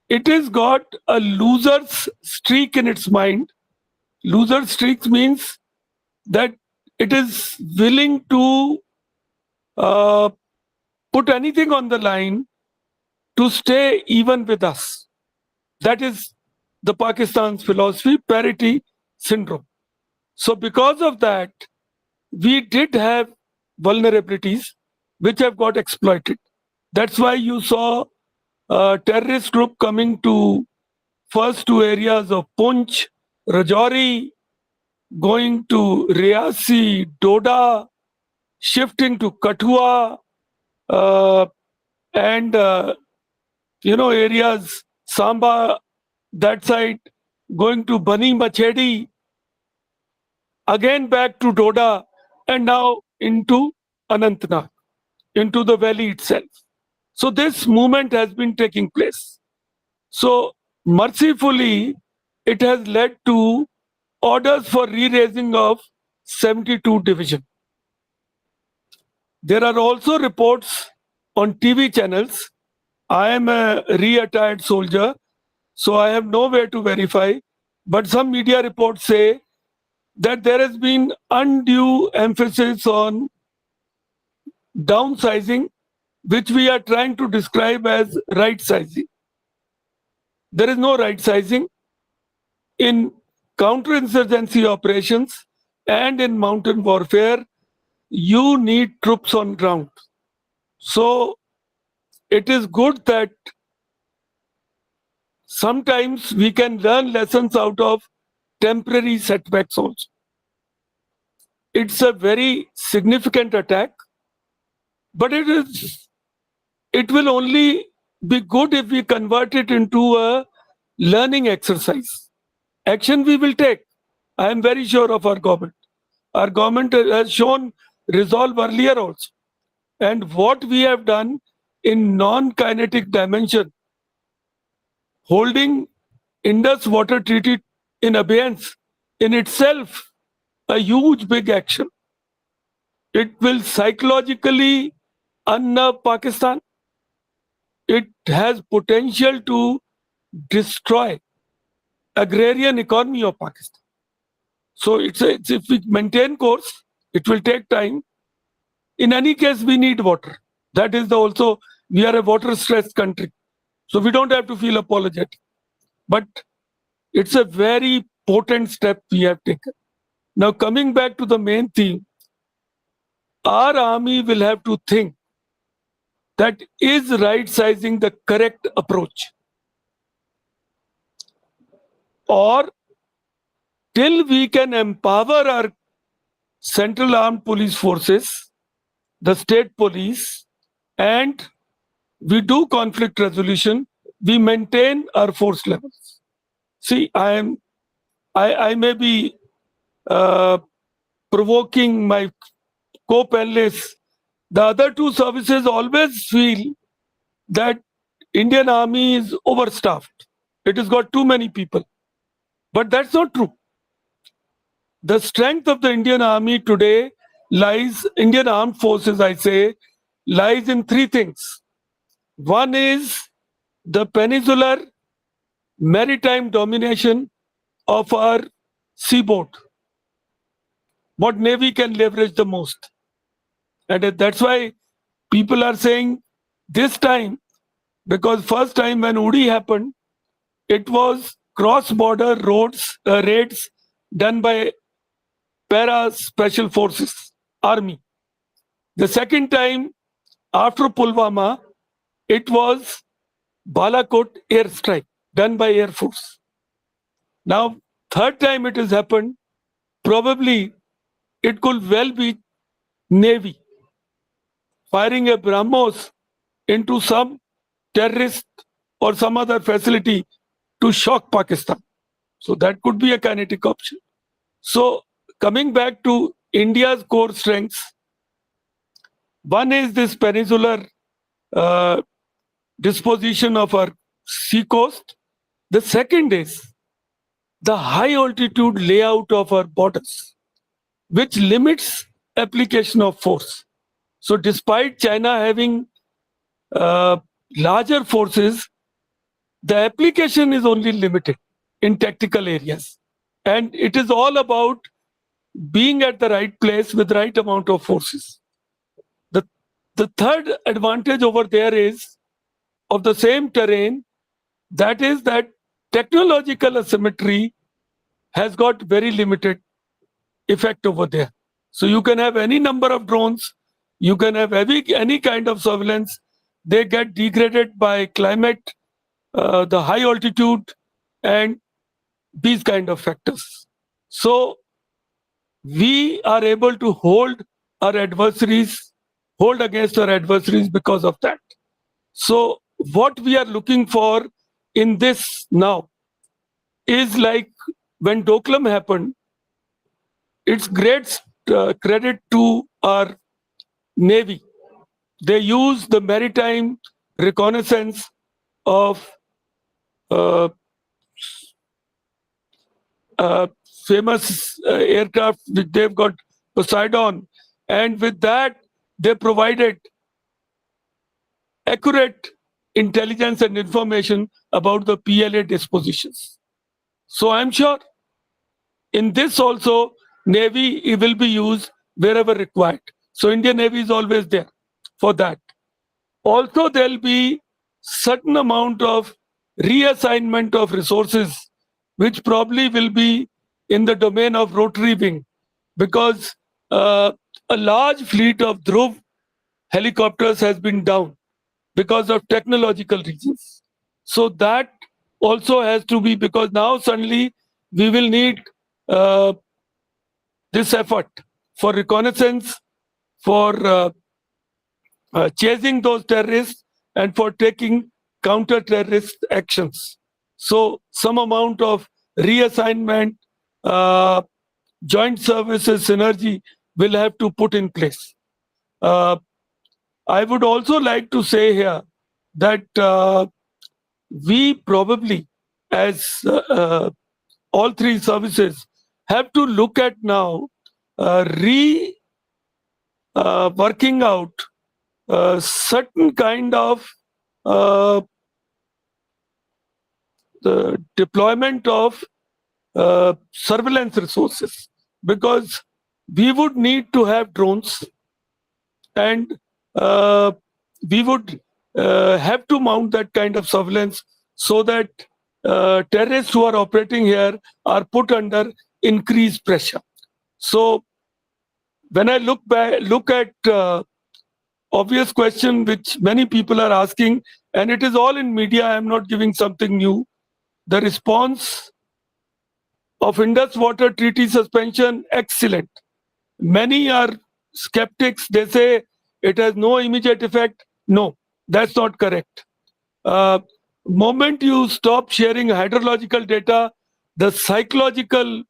Speaker 9: it has got a loser's streak in its mind. Loser streak means that it is willing to put anything on the line to stay even with us. That is the Pakistan's philosophy, parity syndrome. So because of that, we did have vulnerabilities which have got exploited. That's why you saw a terrorist group coming to first two areas of Punch, Rajouri, going to Riyasi, Doda, shifting to Kathua, and areas Samba, that side, going to Bani Machedi, again back to Doda, and now into Anantnag, into the valley itself. So this movement has been taking place. So mercifully, it has led to orders for re-raising of 72 division. There are also reports on TV channels. I am a re-attired soldier, so I have no way to verify, but some media reports say that there has been undue emphasis on downsizing, which we are trying to describe as right sizing. There is no right sizing. In counterinsurgency operations and in mountain warfare, you need troops on ground. So it is good that sometimes we can learn lessons out of temporary setbacks also. It's a very significant attack, but it will only be good if we convert it into a learning exercise. Action we will take. I am very sure of our government. Our government has shown resolve earlier also. And what we have done in non-kinetic dimension, holding Indus Water Treaty in abeyance, in itself a huge big action. It will psychologically unnerve Pakistan. It has potential to destroy agrarian economy of Pakistan. So if we maintain course, it will take time. In any case, we need water. That is also, we are a water-stressed country. So we don't have to feel apologetic. But it's a very potent step we have taken. Now coming back to the main theme, our army will have to think that is right-sizing the correct approach? Or till we can empower our central armed police forces, the state police, and we do conflict resolution, we maintain our force levels. See, I may be provoking my co-panelists. The other two services always feel that Indian Army is overstaffed. It has got too many people. But that's not true. The strength of the Indian Army today lies, Indian Armed Forces, I say, lies in three things. One is the peninsular maritime domination of our seaboard. What Navy can leverage the most. And that's why people are saying this time, because first time when Uri happened, it was cross-border raids done by para special forces, army. The second time after Pulwama, it was Balakot airstrike done by Air Force. Now, third time it has happened, probably it could well be Navy firing a BrahMos into some terrorist or some other facility to shock Pakistan. So that could be a kinetic option. So coming back to India's core strengths, one is this peninsular disposition of our sea coast. The second is the high altitude layout of our borders, which limits application of force. So despite China having larger forces, the application is only limited in tactical areas. And it is all about being at the right place with the right amount of forces. The The third advantage over there is of the same terrain, that is that technological asymmetry has got very limited effect over there. So you can have any number of drones, you can have any kind of surveillance, they get degraded by climate, the high altitude, and these kind of factors. So we are able to hold against our adversaries because of that. So what we are looking for in this now is like when Doklam happened, it's great credit to our Navy. They use the maritime reconnaissance of famous aircraft which they've got Poseidon, and with that they provided accurate intelligence and information about the PLA dispositions. So I'm sure in this also Navy will be used wherever required. So Indian Navy is always there for that. Also there'll be certain amount of reassignment of resources which probably will be in the domain of rotary wing, because a large fleet of Dhruv helicopters has been down because of technological reasons. So that also has to be, because now suddenly we will need this effort for reconnaissance, for chasing those terrorists, and for taking counter-terrorist actions. So some amount of reassignment, joint services synergy will have to put in place. I would also like to say here that we probably, as all three services, have to look at now working out certain kind of the deployment of surveillance resources, because we would need to have drones, and we would have to mount that kind of surveillance so that terrorists who are operating here are put under increased pressure. So when I look at obvious question which many people are asking, and it is all in media, I am not giving something new. The response of Indus Water Treaty suspension, excellent. Many are skeptics, they say it has no immediate effect. No, that's not correct. Moment you stop sharing hydrological data, the psychological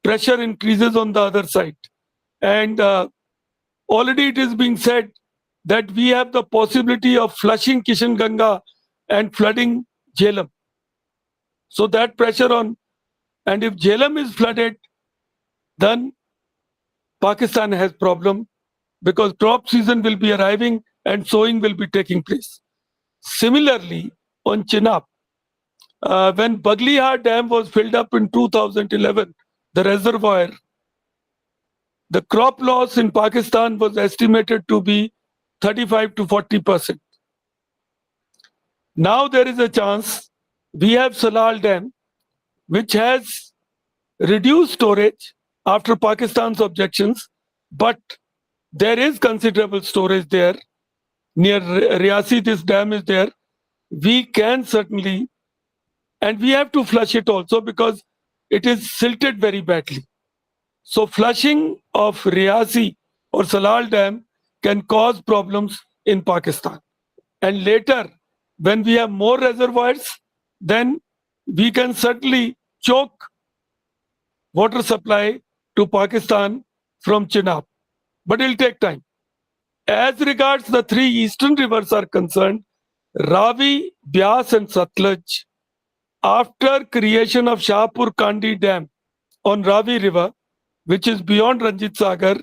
Speaker 9: pressure increases on the other side. And already it is being said that we have the possibility of flushing Kishan Ganga and flooding Jhelum. So that pressure on, and if Jhelum is flooded, then Pakistan has problem, because crop season will be arriving and sowing will be taking place. Similarly, on Chenab, when Baglihar Dam was filled up in 2011, the reservoir, the crop loss in Pakistan was estimated to be 35 to 40%. Now there is a chance we have Salal Dam, which has reduced storage after Pakistan's objections, but there is considerable storage there. Near Riasi, this dam is there. We can certainly, and we have to flush it also because it is silted very badly. So flushing of Riasi or Salal Dam can cause problems in Pakistan. And later, when we have more reservoirs, then we can certainly choke water supply to Pakistan from Chenab. But it'll take time. As regards the three eastern rivers are concerned, Ravi, Byas and Satluj, after creation of Shahpur Kandi Dam on Ravi River, which is beyond Ranjit Sagar,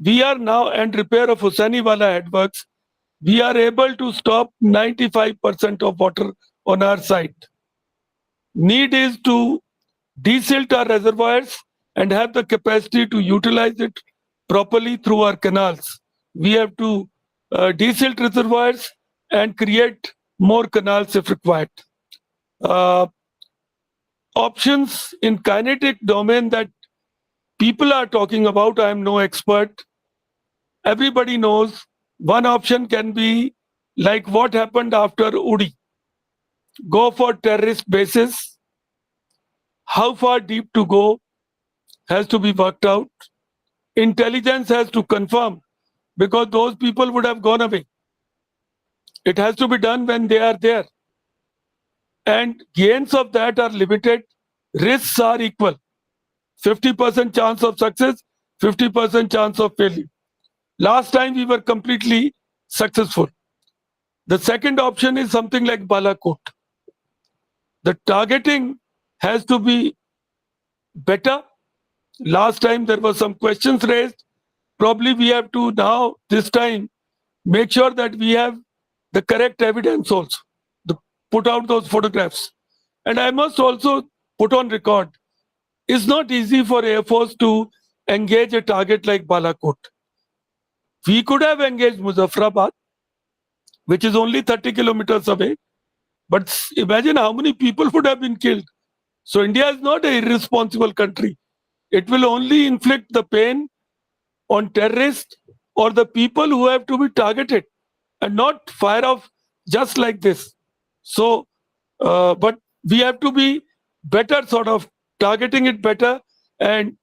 Speaker 9: we are now, and repair of Husainiwala headworks, we are able to stop 95% of water on our side. Need is to desilt our reservoirs and have the capacity to utilize it properly through our canals. We have to desilt reservoirs, and create more canals if required. Options in kinetic domain that people are talking about, I am no expert. Everybody knows one option can be like what happened after Uri. Go for terrorist bases. How far deep to go has to be worked out. Intelligence has to confirm, because those people would have gone away. It has to be done when they are there. And gains of that are limited. Risks are equal. 50% chance of success, 50% chance of failure. Last time we were completely successful. The second option is something like Balakot. The targeting has to be better. Last time there were some questions raised. Probably we have to now, this time, make sure that we have the correct evidence also. Put out those photographs. And I must also put on record, it's not easy for Air Force to engage a target like Balakot. We could have engaged Muzaffarabad, which is only 30 kilometers away. But imagine how many people would have been killed. So India is not an irresponsible country. It will only inflict the pain on terrorists or the people who have to be targeted, and not fire off just like this. So, but we have to be better, sort of targeting it better and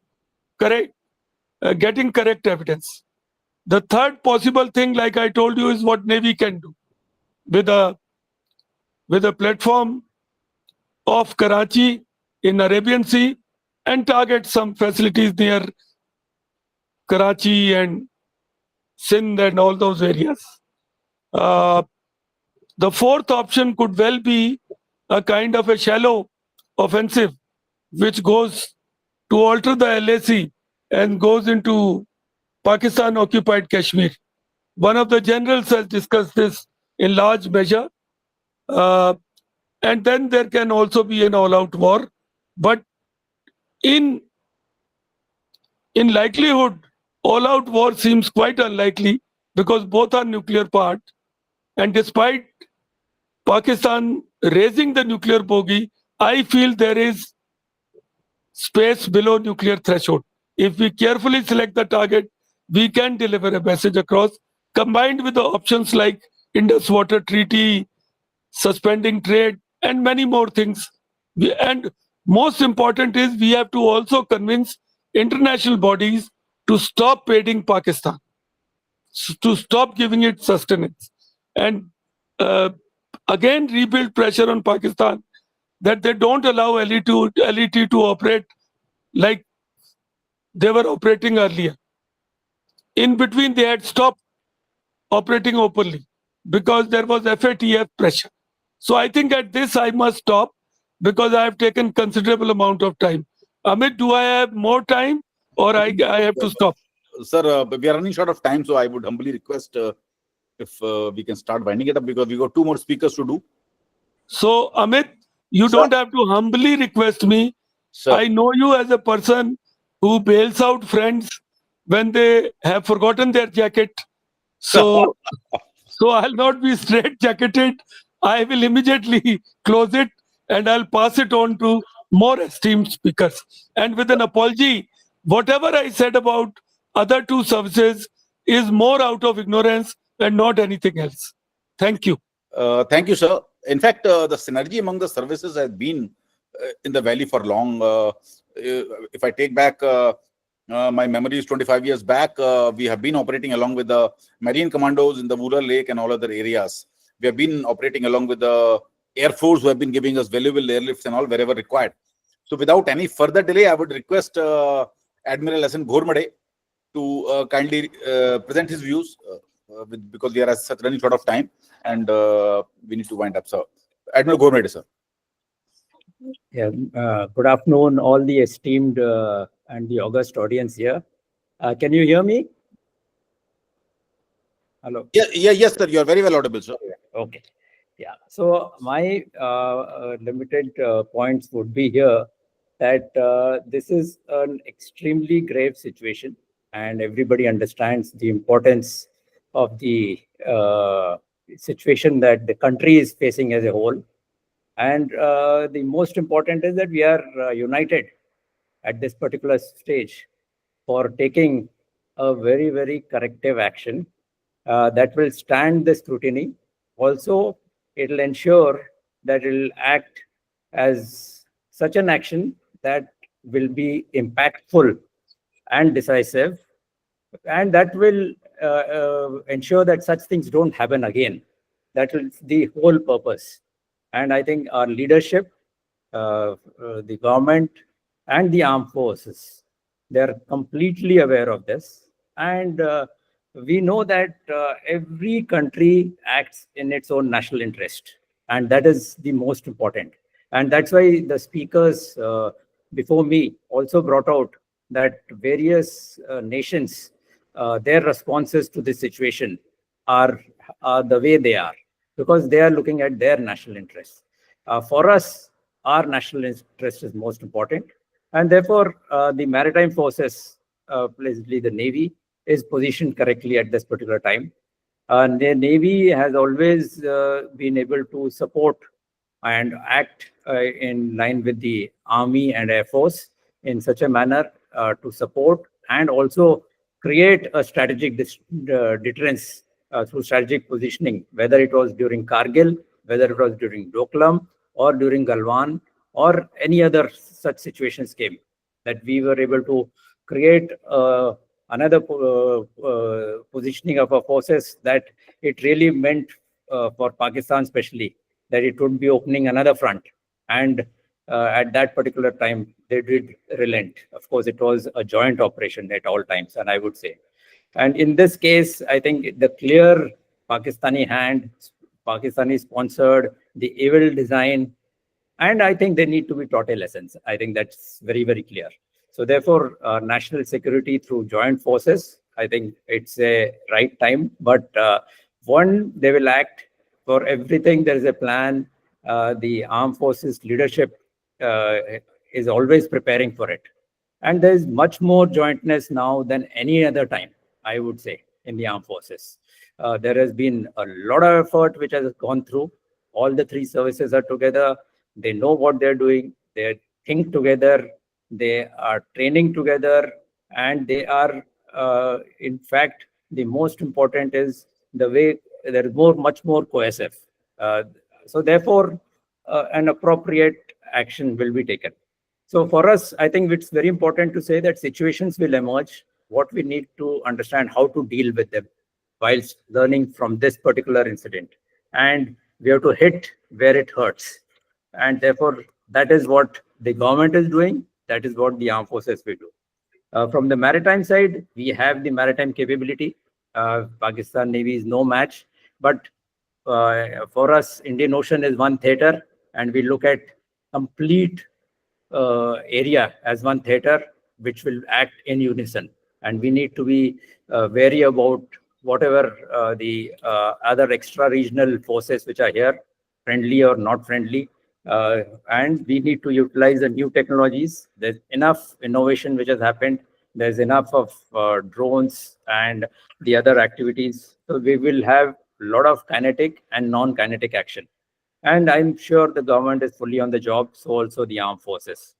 Speaker 9: correct, getting correct evidence. The third possible thing, like I told you, is what Navy can do with a platform off Karachi in Arabian Sea and target some facilities near Karachi and Sindh and all those areas. The fourth option could well be a kind of a shallow offensive, which goes to alter the LAC and goes into Pakistan occupied Kashmir. One of the generals has discussed this in large measure. And then there can also be an all-out war. But in likelihood, all-out war seems quite unlikely, because both are nuclear powered. And despite Pakistan raising the nuclear bogey, I feel there is space below nuclear threshold. If we carefully select the target, we can deliver a message across, combined with the options like Indus Water Treaty, suspending trade, and many more things. And most important is we have to also convince international bodies to stop aiding Pakistan, to stop giving it sustenance, and again rebuild pressure on Pakistan that they don't allow LET to operate like they were operating earlier. In between, they had stopped operating openly because there was FATF pressure. So I think at this I must stop, because I have taken considerable amount of time. Amit, do I have more time, or I have to stop?
Speaker 2: Sir, we are running short of time, so I would humbly request if we can start winding it up, because we got two more speakers to do.
Speaker 9: So Amit, you don't have to humbly request me.
Speaker 2: Sir.
Speaker 9: I know you as a person who bails out friends when they have forgotten their jacket. So, so I'll not be straight-jacketed. I will immediately close it and I'll pass it on to more esteemed speakers. And with an apology, whatever I said about other two services is more out of ignorance and not anything else. Thank you.
Speaker 2: Thank you, sir. In fact, the synergy among the services has been in the valley for long. If I take back my memories 25 years back, we have been operating along with the Marine Commandos in the Wular Lake and all other areas. We have been operating along with the Air Force, who have been giving us valuable airlifts and all wherever required. So without any further delay, I would request Admiral S.N. Ghormade to kindly present his views, because we are running short of time and we need to wind up. So, Admiral Ghormade, sir.
Speaker 10: Yeah, good afternoon, all the esteemed and the august audience here. Can you hear me? Hello.
Speaker 2: Yes, sir. You are very well audible, sir.
Speaker 10: Okay. Yeah. So my limited points would be here that this is an extremely grave situation, and everybody understands the importance of the situation that the country is facing as a whole. And the most important is that we are united at this particular stage for taking a very, very corrective action that will stand the scrutiny. Also, it will ensure that it will act as such an action that will be impactful and decisive, and that will ensure that such things don't happen again. That is the whole purpose. And I think our leadership, the government, and the armed forces, they're completely aware of this. And we know that every country acts in its own national interest, and that is the most important. And that's why the speakers before me also brought out that various nations, their responses to this situation are the way they are, because they are looking at their national interests. For us, our national interest is most important, and therefore the maritime forces, basically the Navy, is positioned correctly at this particular time. The Navy has always been able to support and act in line with the Army and Air Force in such a manner to support and also create a strategic deterrence through strategic positioning, whether it was during Kargil, whether it was during Doklam, or during Galwan, or any other such situations came, that we were able to create another positioning of our forces that it really meant for Pakistan especially, that it would be opening another front. And at that particular time, they did relent. Of course, it was a joint operation at all times, and I would say. And in this case, I think the clear Pakistani hand, Pakistani sponsored, the evil design, and I think they need to be taught a lesson. I think that's very, very clear. So therefore, national security through joint forces, I think it's a right time. But one, they will act. For everything, there is a plan. The armed forces leadership is always preparing for it. And there is much more jointness now than any other time, I would say, in the armed forces. There has been a lot of effort which has gone through. All the three services are together. They know what they're doing. They think together. They are training together. And they are, in fact, the most important is the way they're much more cohesive. So therefore, an appropriate action will be taken. So for us, I think it's very important to say that situations will emerge. What we need to understand how to deal with them whilst learning from this particular incident. And we have to hit where it hurts. And therefore, that is what the government is doing. That is what the armed forces will do. From the maritime side, we have the maritime capability. Pakistan Navy is no match. But for us, Indian Ocean is one theater, and we look at complete area as one theater, which will act in unison. And we need to be wary about whatever the other extra-regional forces which are here, friendly or not friendly. And we need to utilize the new technologies. There's enough innovation which has happened. There's enough of drones and the other activities. So we will have a lot of kinetic and non-kinetic action. And I'm sure the government is fully on the job, so also the armed forces.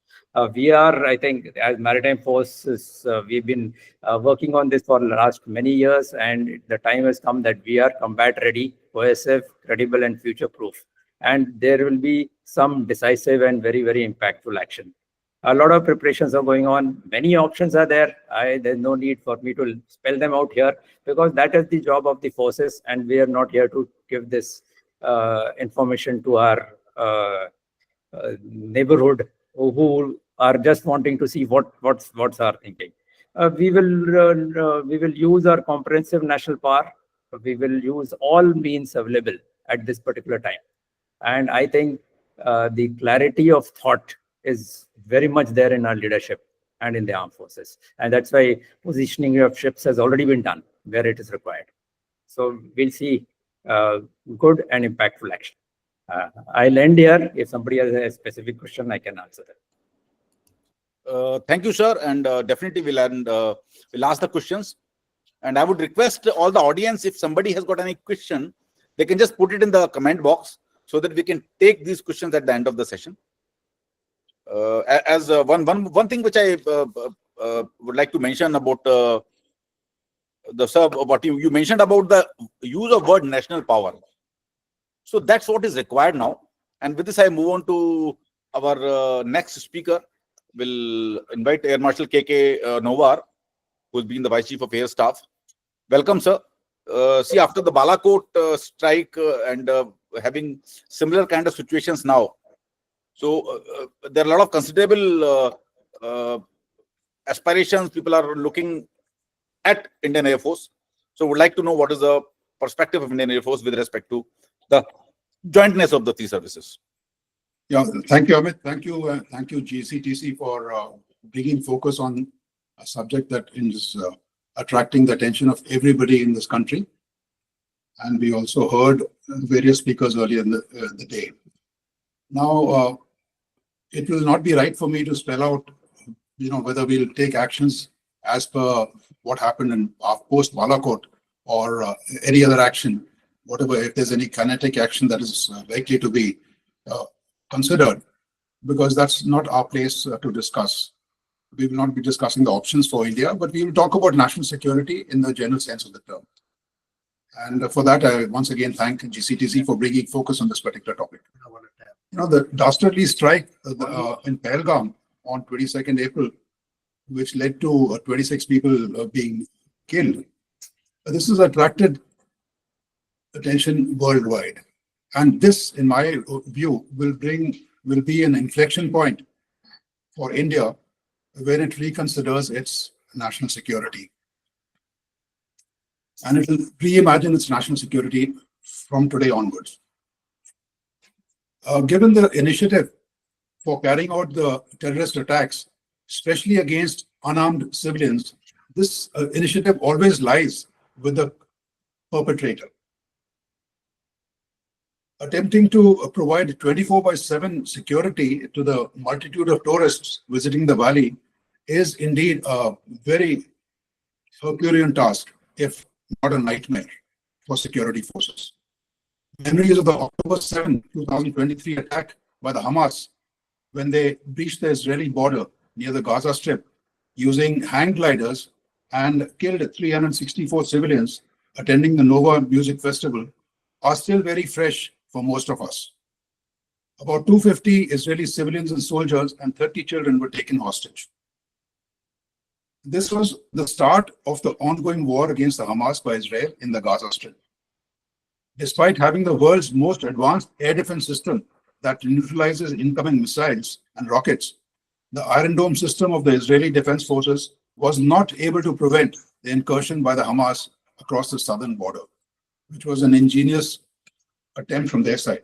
Speaker 10: We are, I think, as maritime forces, we've been working on this for the last many years, and the time has come that we are combat ready, cohesive, credible, and future-proof. And there will be some decisive and very, very impactful action. A lot of preparations are going on. Many options are there. There's no need for me to spell them out here, because that is the job of the forces, and we are not here to give this information to our neighborhood who are just wanting to see what's our thinking. We will use our comprehensive national power. We will use all means available at this particular time. And I think the clarity of thought is very much there in our leadership and in the armed forces. And that's why positioning of ships has already been done where it is required. So we'll see good and impactful action. I'll end here. If somebody has a specific question, I can answer that.
Speaker 2: Thank you, sir. And definitely we'll ask the questions. And I would request all the audience, if somebody has got any question, they can just put it in the comment box so that we can take these questions at the end of the session. One thing which I would like to mention about what you mentioned about the use of word national power. So that's what is required now. And with this, I move on to our next speaker. We'll invite Air Marshal KK Nowar, who's been the Vice Chief of Air Staff. Welcome, sir. See, after the Balakot strike and having similar kind of situations now, so there are a lot of considerable aspirations. People are looking at Indian Air Force. So would like to know what is the perspective of Indian Air Force with respect to the jointness of the three services.
Speaker 11: Yeah, thank you, Amit. Thank you, GCTC, for bringing focus on a subject that is attracting the attention of everybody in this country. And we also heard various speakers earlier in the day. Now, it will not be right for me to spell out, whether we'll take actions as per what happened in post Balakot or any other action, whatever, if there's any kinetic action that is likely to be considered, because that's not our place to discuss. We will not be discussing the options for India, but we will talk about national security in the general sense of the term. And for that, I once again thank GCTC for bringing focus on this particular topic. The dastardly strike in Pahalgam on 22nd April, which led to 26 people being killed, this has attracted attention worldwide. And this, in my view, will be an inflection point for India where it reconsiders its national security. And it will reimagine its national security from today onwards. Given the initiative for carrying out the terrorist attacks, especially against unarmed civilians, this initiative always lies with the perpetrator. Attempting to provide 24/7 security to the multitude of tourists visiting the valley is indeed a very Herculean task, if not a nightmare for security forces. Memories of the October 7, 2023 attack by the Hamas, when they breached the Israeli border near the Gaza Strip using hang gliders and killed 364 civilians attending the Nova Music Festival, are still very fresh for most of us. About 250 Israeli civilians and soldiers and 30 children were taken hostage. This was the start of the ongoing war against the Hamas by Israel in the Gaza Strip. Despite having the world's most advanced air defense system that neutralizes incoming missiles and rockets, the Iron Dome system of the Israeli Defense Forces was not able to prevent the incursion by the Hamas across the southern border, which was an ingenious attempt from their side.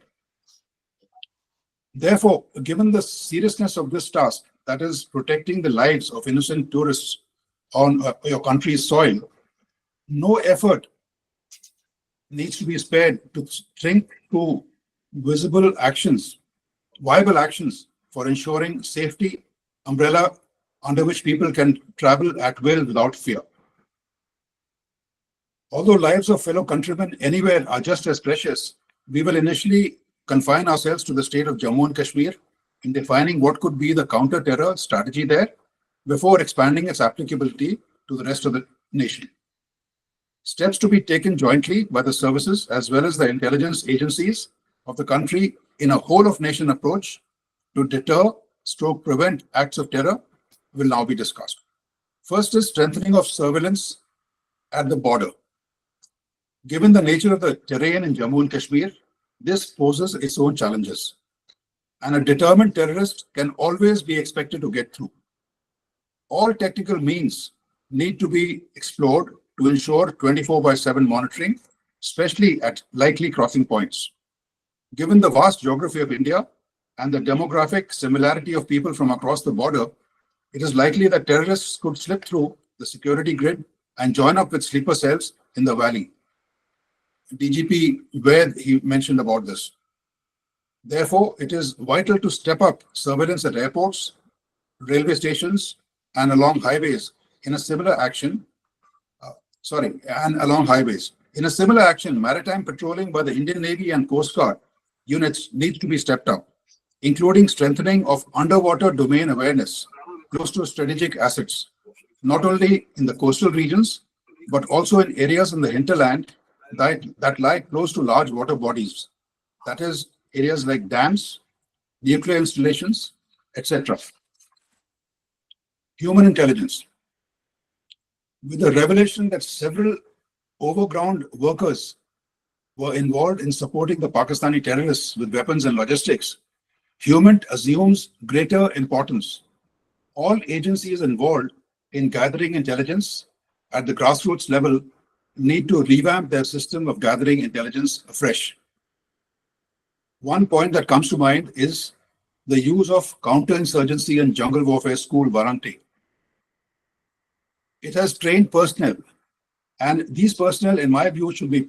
Speaker 11: Therefore, given the seriousness of this task, that is protecting the lives of innocent tourists on your country's soil, no effort needs to be spared to think to viable actions for ensuring safety, umbrella under which people can travel at will without fear. Although lives of fellow countrymen anywhere are just as precious, we will initially confine ourselves to the state of Jammu and Kashmir in defining what could be the counter-terror strategy there before expanding its applicability to the rest of the nation. Steps to be taken jointly by the services as well as the intelligence agencies of the country in a whole-of-nation approach to deter/prevent acts of terror will now be discussed. First is strengthening of surveillance at the border. Given the nature of the terrain in Jammu and Kashmir, this poses its own challenges, and a determined terrorist can always be expected to get through. All technical means need to be explored to ensure 24/7 monitoring, especially at likely crossing points. Given the vast geography of India and the demographic similarity of people from across the border, it is likely that terrorists could slip through the security grid and join up with sleeper cells in the valley. DGP Ved, he mentioned about this. Therefore, it is vital to step up surveillance at airports, railway stations, and along highways in a similar action, and along highways. In a similar action, maritime patrolling by the Indian Navy and Coast Guard units needs to be stepped up, including strengthening of underwater domain awareness close to strategic assets, not only in the coastal regions, but also in areas in the hinterland that lie close to large water bodies. That is, areas like dams, nuclear installations, etc. Human intelligence. With the revelation that several overground workers were involved in supporting the Pakistani terrorists with weapons and logistics, human assumes greater importance. All agencies involved in gathering intelligence at the grassroots level need to revamp their system of gathering intelligence afresh. One point that comes to mind is the use of counterinsurgency and jungle warfare school Varanti. It has trained personnel, and these personnel, in my view, should be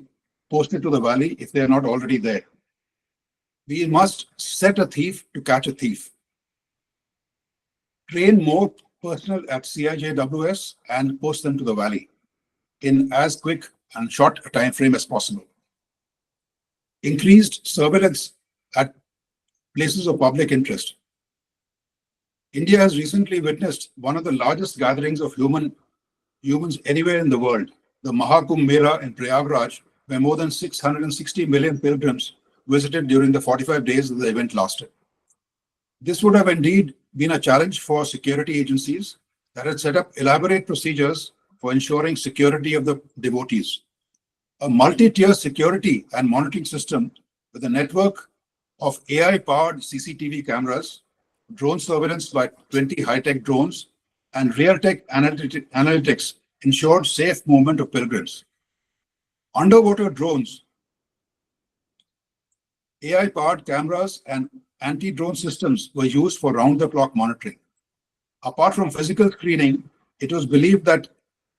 Speaker 11: posted to the valley if they are not already there. We must set a thief to catch a thief. Train more personnel at CIJWS and post them to the valley in as quick and short a time frame as possible. Increased surveillance at places of public interest. India has recently witnessed one of the largest gatherings of humans anywhere in the world, the Mahakumbh Mela in Prayagraj, where more than 660 million pilgrims visited during the 45 days that the event lasted. This would have indeed been a challenge for security agencies that had set up elaborate procedures for ensuring security of the devotees. A multi-tier security and monitoring system with a network of AI-powered CCTV cameras, drone surveillance by 20 high-tech drones, and real-tech analytics ensured safe movement of pilgrims. Underwater drones, AI-powered cameras, and anti-drone systems were used for round-the-clock monitoring. Apart from physical screening, it was believed that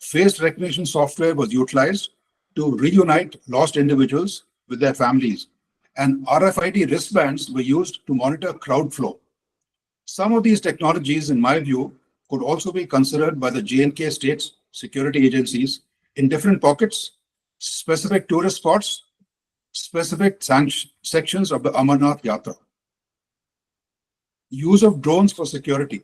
Speaker 11: face recognition software was utilized to reunite lost individuals with their families, and RFID wristbands were used to monitor crowd flow. Some of these technologies, in my view, could also be considered by the J&K state's security agencies in different pockets, specific tourist spots, specific sections of the Amarnath Yatra. Use of drones for security.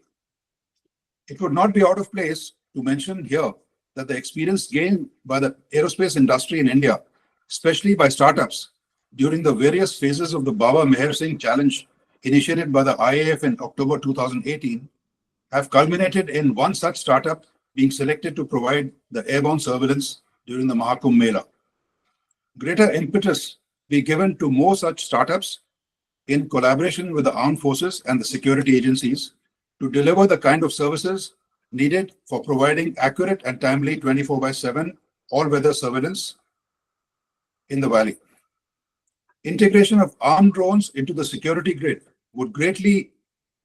Speaker 11: It would not be out of place to mention here that the experience gained by the aerospace industry in India, especially by startups, during the various phases of the Baba Meher Singh Challenge initiated by the IAF in October 2018, have culminated in one such startup being selected to provide the airborne surveillance during the Mahakumbh Mela. Greater impetus be given to more such startups in collaboration with the armed forces and the security agencies to deliver the kind of services needed for providing accurate and timely 24/7 all-weather surveillance in the valley. Integration of armed drones into the security grid would greatly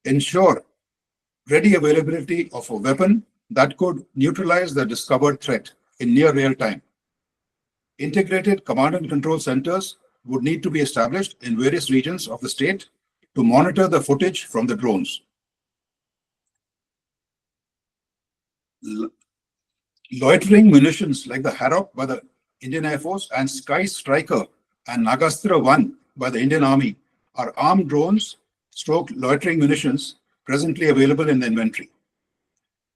Speaker 11: ensure ready availability of a weapon that could neutralize the discovered threat in near real time. Integrated command and control centers would need to be established in various regions of the state to monitor the footage from the drones. Loitering munitions like the Harok by the Indian Air Force and Sky Striker and Nagastra 1 by the Indian Army are armed drones / loitering munitions presently available in the inventory.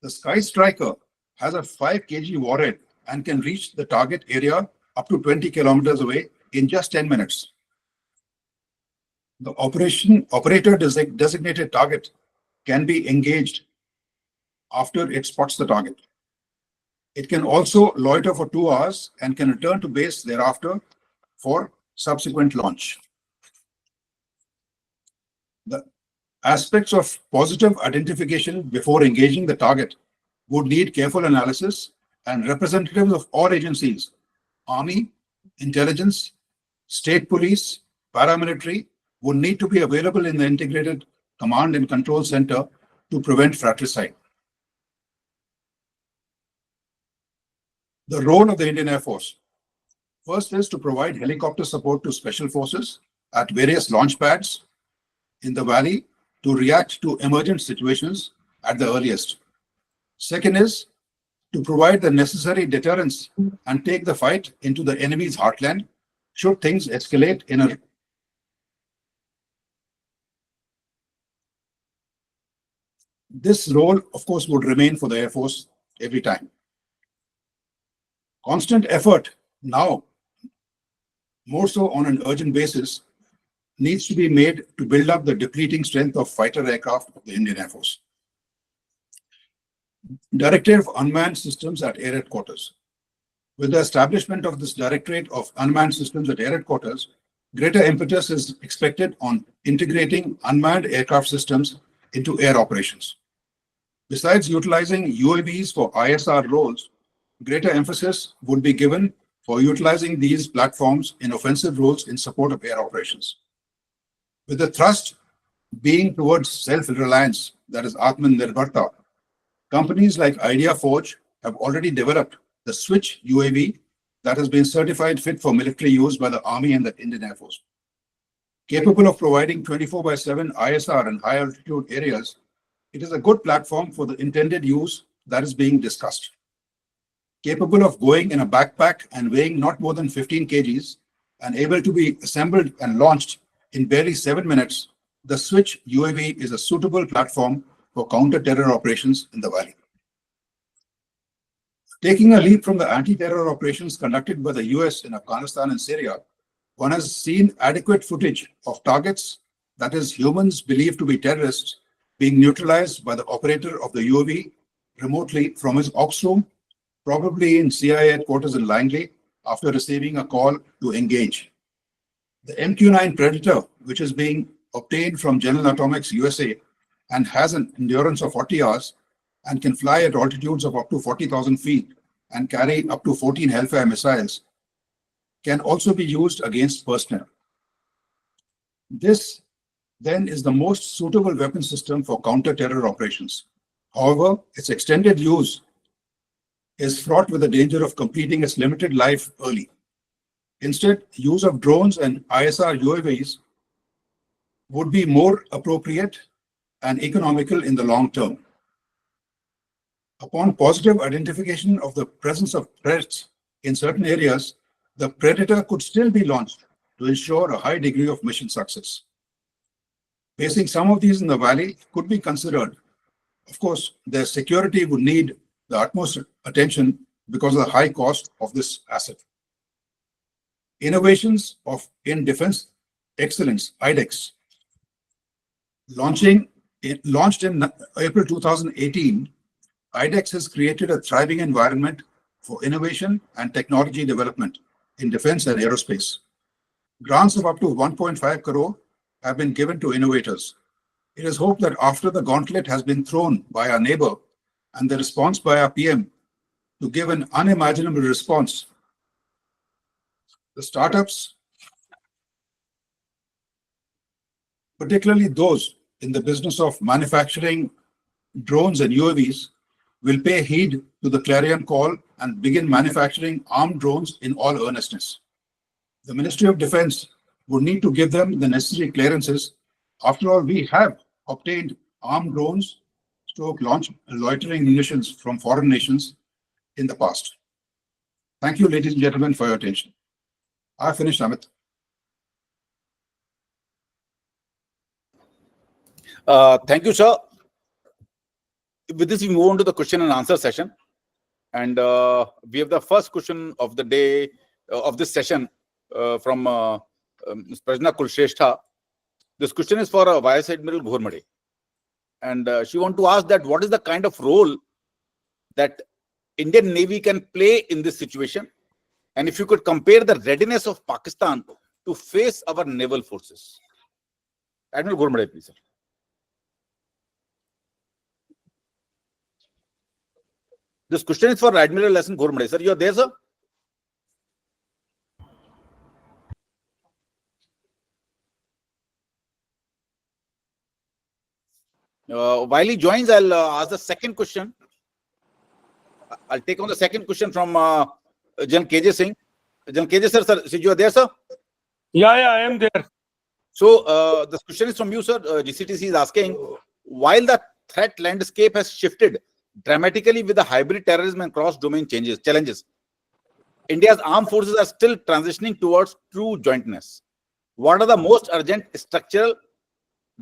Speaker 11: The Sky Striker has a 5 kg warhead and can reach the target area up to 20 kilometers away in just 10 minutes. The operator designated target can be engaged after it spots the target. It can also loiter for 2 hours and can return to base thereafter for subsequent launch. The aspects of positive identification before engaging the target would need careful analysis, and representatives of all agencies, Army, Intelligence, State Police, Paramilitary, would need to be available in the Integrated Command and Control Center to prevent fratricide. The role of the Indian Air Force. First is to provide helicopter support to special forces at various launch pads in the valley to react to emergent situations at the earliest. Second is to provide the necessary deterrence and take the fight into the enemy's heartland should things escalate in a This role, of course, would remain for the Air Force every time. Constant effort now, more so on an urgent basis, needs to be made to build up the depleting strength of fighter aircraft of the Indian Air Force. Directorate of Unmanned Systems at Air Headquarters. With the establishment of this Directorate of Unmanned Systems at Air Headquarters, greater impetus is expected on integrating unmanned aircraft systems into air operations. Besides utilizing UAVs for ISR roles, greater emphasis would be given for utilizing these platforms in offensive roles in support of air operations. With the thrust being towards self-reliance, that is Atmanirbharta, companies like IdeaForge have already developed the Switch UAV that has been certified fit for military use by the Army and the Indian Air Force. Capable of providing 24/7 ISR in high altitude areas, it is a good platform for the intended use that is being discussed. Capable of going in a backpack and weighing not more than 15 kgs and able to be assembled and launched in barely 7 minutes, the Switch UAV is a suitable platform for counter-terror operations in the valley. Taking a leap from the anti-terror operations conducted by the US in Afghanistan and Syria, one has seen adequate footage of targets, that is, humans believed to be terrorists, being neutralized by the operator of the UAV remotely from his ops room, probably in CIA headquarters in Langley, after receiving a call to engage. The MQ-9 Predator, which is being obtained from General Atomics USA and has an endurance of 40 hours and can fly at altitudes of up to 40,000 feet and carry up to 14 Hellfire missiles, can also be used against personnel. This then is the most suitable weapon system for counter-terror operations. However, its extended use is fraught with the danger of completing its limited life early. Instead, use of drones and ISR UAVs would be more appropriate and economical in the long term. Upon positive identification of the presence of threats in certain areas, the Predator could still be launched to ensure a high degree of mission success. Basing some of these in the valley could be considered. Of course, their security would need the utmost attention because of the high cost of this asset. Innovations in Defense Excellence, IDEX. Launched in April 2018, IDEX has created a thriving environment for innovation and technology development in defense and aerospace. Grants of up to 1.5 crore have been given to innovators. It is hoped that after the gauntlet has been thrown by our neighbor and the response by our PM to give an unimaginable response, the startups, particularly those in the business of manufacturing drones and UAVs, will pay heed to the clarion call and begin manufacturing armed drones in all earnestness. The Ministry of Defense would need to give them the necessary clearances. After all, we have obtained armed drones, launch loitering munitions from foreign nations in the past. Thank you, ladies and gentlemen, for your attention. I finished, Amit.
Speaker 2: Thank you, sir. With this, we move on to the question and answer session. And we have the first question of the day, of this session, from Ms. Prajna Kulshrestha. This question is for Vice Admiral Ghormade. And she wants to ask that what is the kind of role that Indian Navy can play in this situation? And if you could compare the readiness of Pakistan to face our naval forces. Admiral Ghormade, please, sir. This question is for Admiral S. Ghormade. Sir, you are there, sir? While he joins, I'll ask the second question. I'll take on the second question from Jan KJ Singh. Jan KJ sir, you are there, sir?
Speaker 9: Yeah, I am there.
Speaker 2: So this question is from you, sir. GCTC is asking, while the threat landscape has shifted dramatically with the hybrid terrorism and cross-domain challenges. India's armed forces are still transitioning towards true jointness. What are the most urgent structural,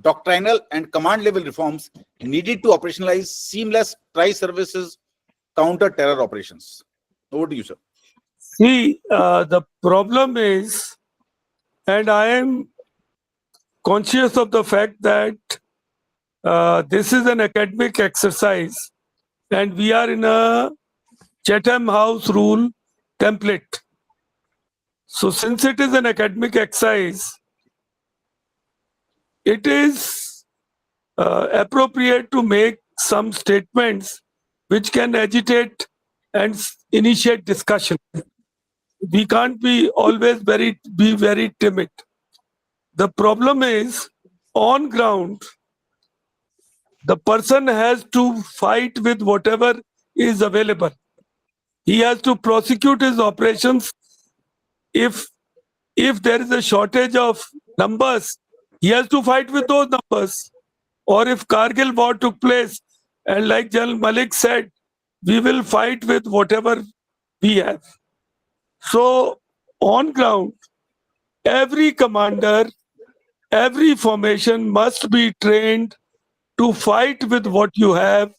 Speaker 2: doctrinal, and command-level reforms needed to operationalize seamless tri-services counter-terror operations? Over to you, sir.
Speaker 9: See, the problem is, and I am conscious of the fact that this is an academic exercise and we are in a Chatham House rule template. So since it is an academic exercise, it is appropriate to make some statements which can agitate and initiate discussion. We can't be always very timid. The problem is, on ground, the person has to fight with whatever is available. He has to prosecute his operations. If there is a shortage of numbers, he has to fight with those numbers. Or if Kargil war took place, and like General Malik said, we will fight with whatever we have. So on ground, every commander, every formation must be trained to fight with what you have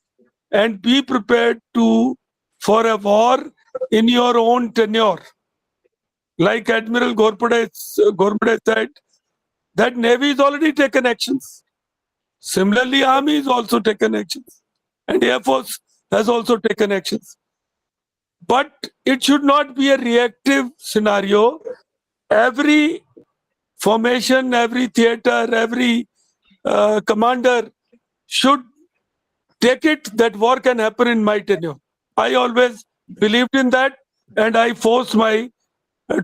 Speaker 9: and be prepared for a war in your own tenure. Like Admiral Ghorpade said, that Navy has already taken actions. Similarly, Army has also taken actions. And Air Force has also taken actions. But it should not be a reactive scenario. Every formation, every theater, every commander should take it that war can happen in my tenure. I always believed in that and I forced my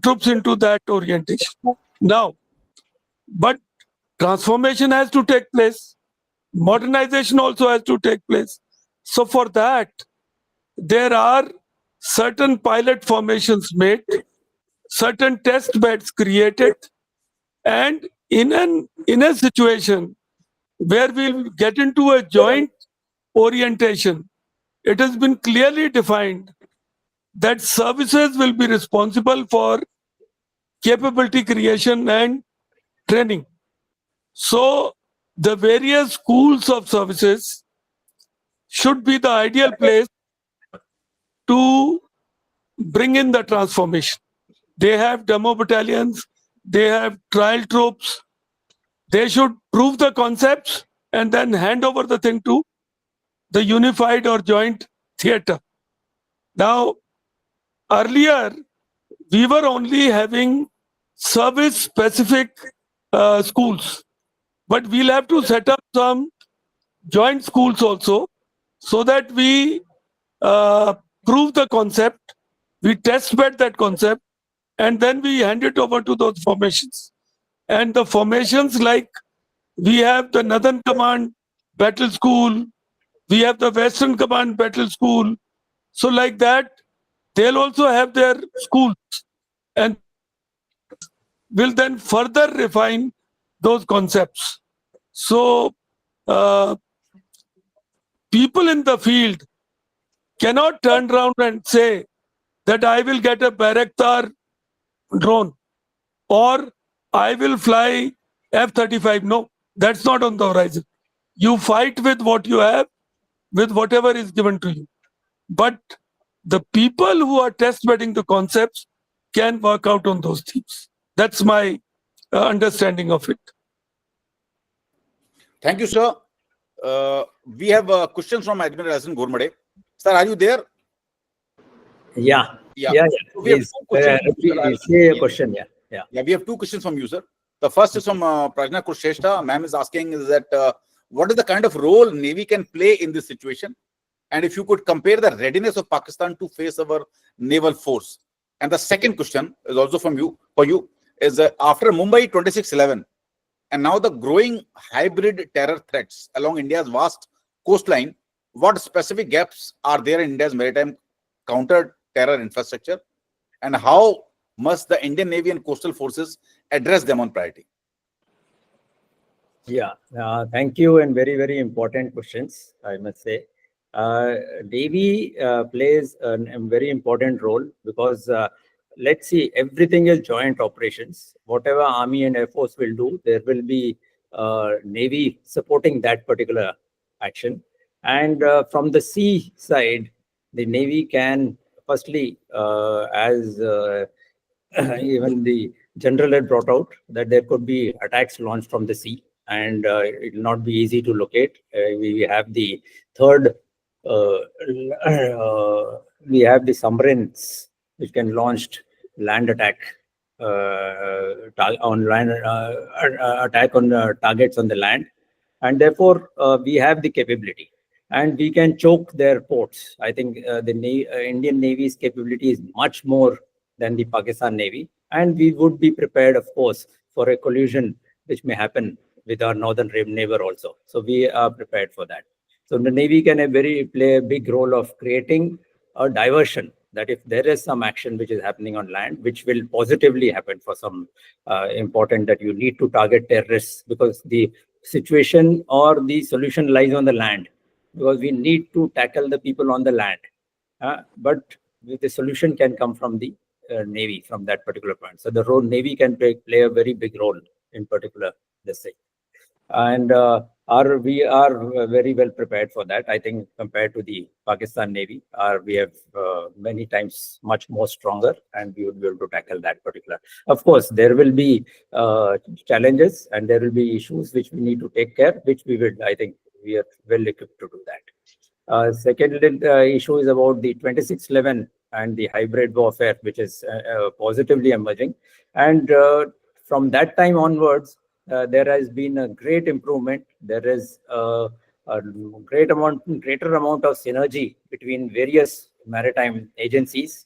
Speaker 9: troops into that orientation. Now, but transformation has to take place. Modernization also has to take place. So for that, there are certain pilot formations made, certain test beds created, and in a situation where we'll get into a joint orientation, it has been clearly defined that services will be responsible for capability creation and training. So the various schools of services should be the ideal place to bring in the transformation. They have demo battalions, they have trial troops. They should prove the concepts and then hand over the thing to the unified or joint theater. Now, earlier, we were only having service-specific schools, but we'll have to set up some joint schools also so that we prove the concept, we test bed that concept, and then we hand it over to those formations. And the formations, like we have the Northern Command Battle School, we have the Western Command Battle School. So like that, they'll also have their schools and will then further refine those concepts. So people in the field cannot turn around and say that I will get a Bayraktar drone or I will fly F-35. No, that's not on the horizon. You fight with what you have, with whatever is given to you. But the people who are test bedding the concepts can work out on those themes. That's my understanding of it.
Speaker 2: Thank you, sir. We have questions from Admiral Ghorpade. Sir, are you there?
Speaker 10: Yeah.
Speaker 2: Please,
Speaker 10: say a question. Yeah,
Speaker 2: we have two questions from you, sir. The first is from Prajna Kusheshta. Ma'am is asking is that what is the kind of role Navy can play in this situation? And if you could compare the readiness of Pakistan to face our naval force. And the second question is also for you, is after Mumbai 26/11, and now the growing hybrid terror threats along India's vast coastline, what specific gaps are there in India's maritime counter-terror infrastructure? And how must the Indian Navy and coastal forces address them on priority?
Speaker 10: Yeah, thank you, and very, very important questions, I must say. Navy plays a very important role because let's see, everything is joint operations. Whatever Army and Air Force will do, there will be Navy supporting that particular action. And from the sea side, the Navy can firstly, as even the general had brought out, that there could be attacks launched from the sea, and it will not be easy to locate. We have the third, we have the submarines which can launch land attack on land attack on targets on the land, and therefore we have the capability. And we can choke their ports. I think the Indian Navy's capability is much more than the Pakistan Navy. And we would be prepared, of course, for a collision which may happen with our northern neighbor also. So we are prepared for that. So the Navy can play a big role of creating a diversion, that if there is some action which is happening on land, which will positively happen for some important, that you need to target terrorists, because the situation or the solution lies on the land, because we need to tackle the people on the land. But the solution can come from the Navy from that particular point. So the Navy can play a very big role in particular this thing. And we are very well prepared for that. I think compared to the Pakistan Navy, we have many times much more stronger, and we would be able to tackle that particular. Of course, there will be challenges and there will be issues which we need to take care, which we will, I think we are well equipped to do that. Second issue is about the 2611 and the hybrid warfare, which is positively emerging. And from that time onwards, there has been a great improvement. There is a greater amount of synergy between various maritime agencies.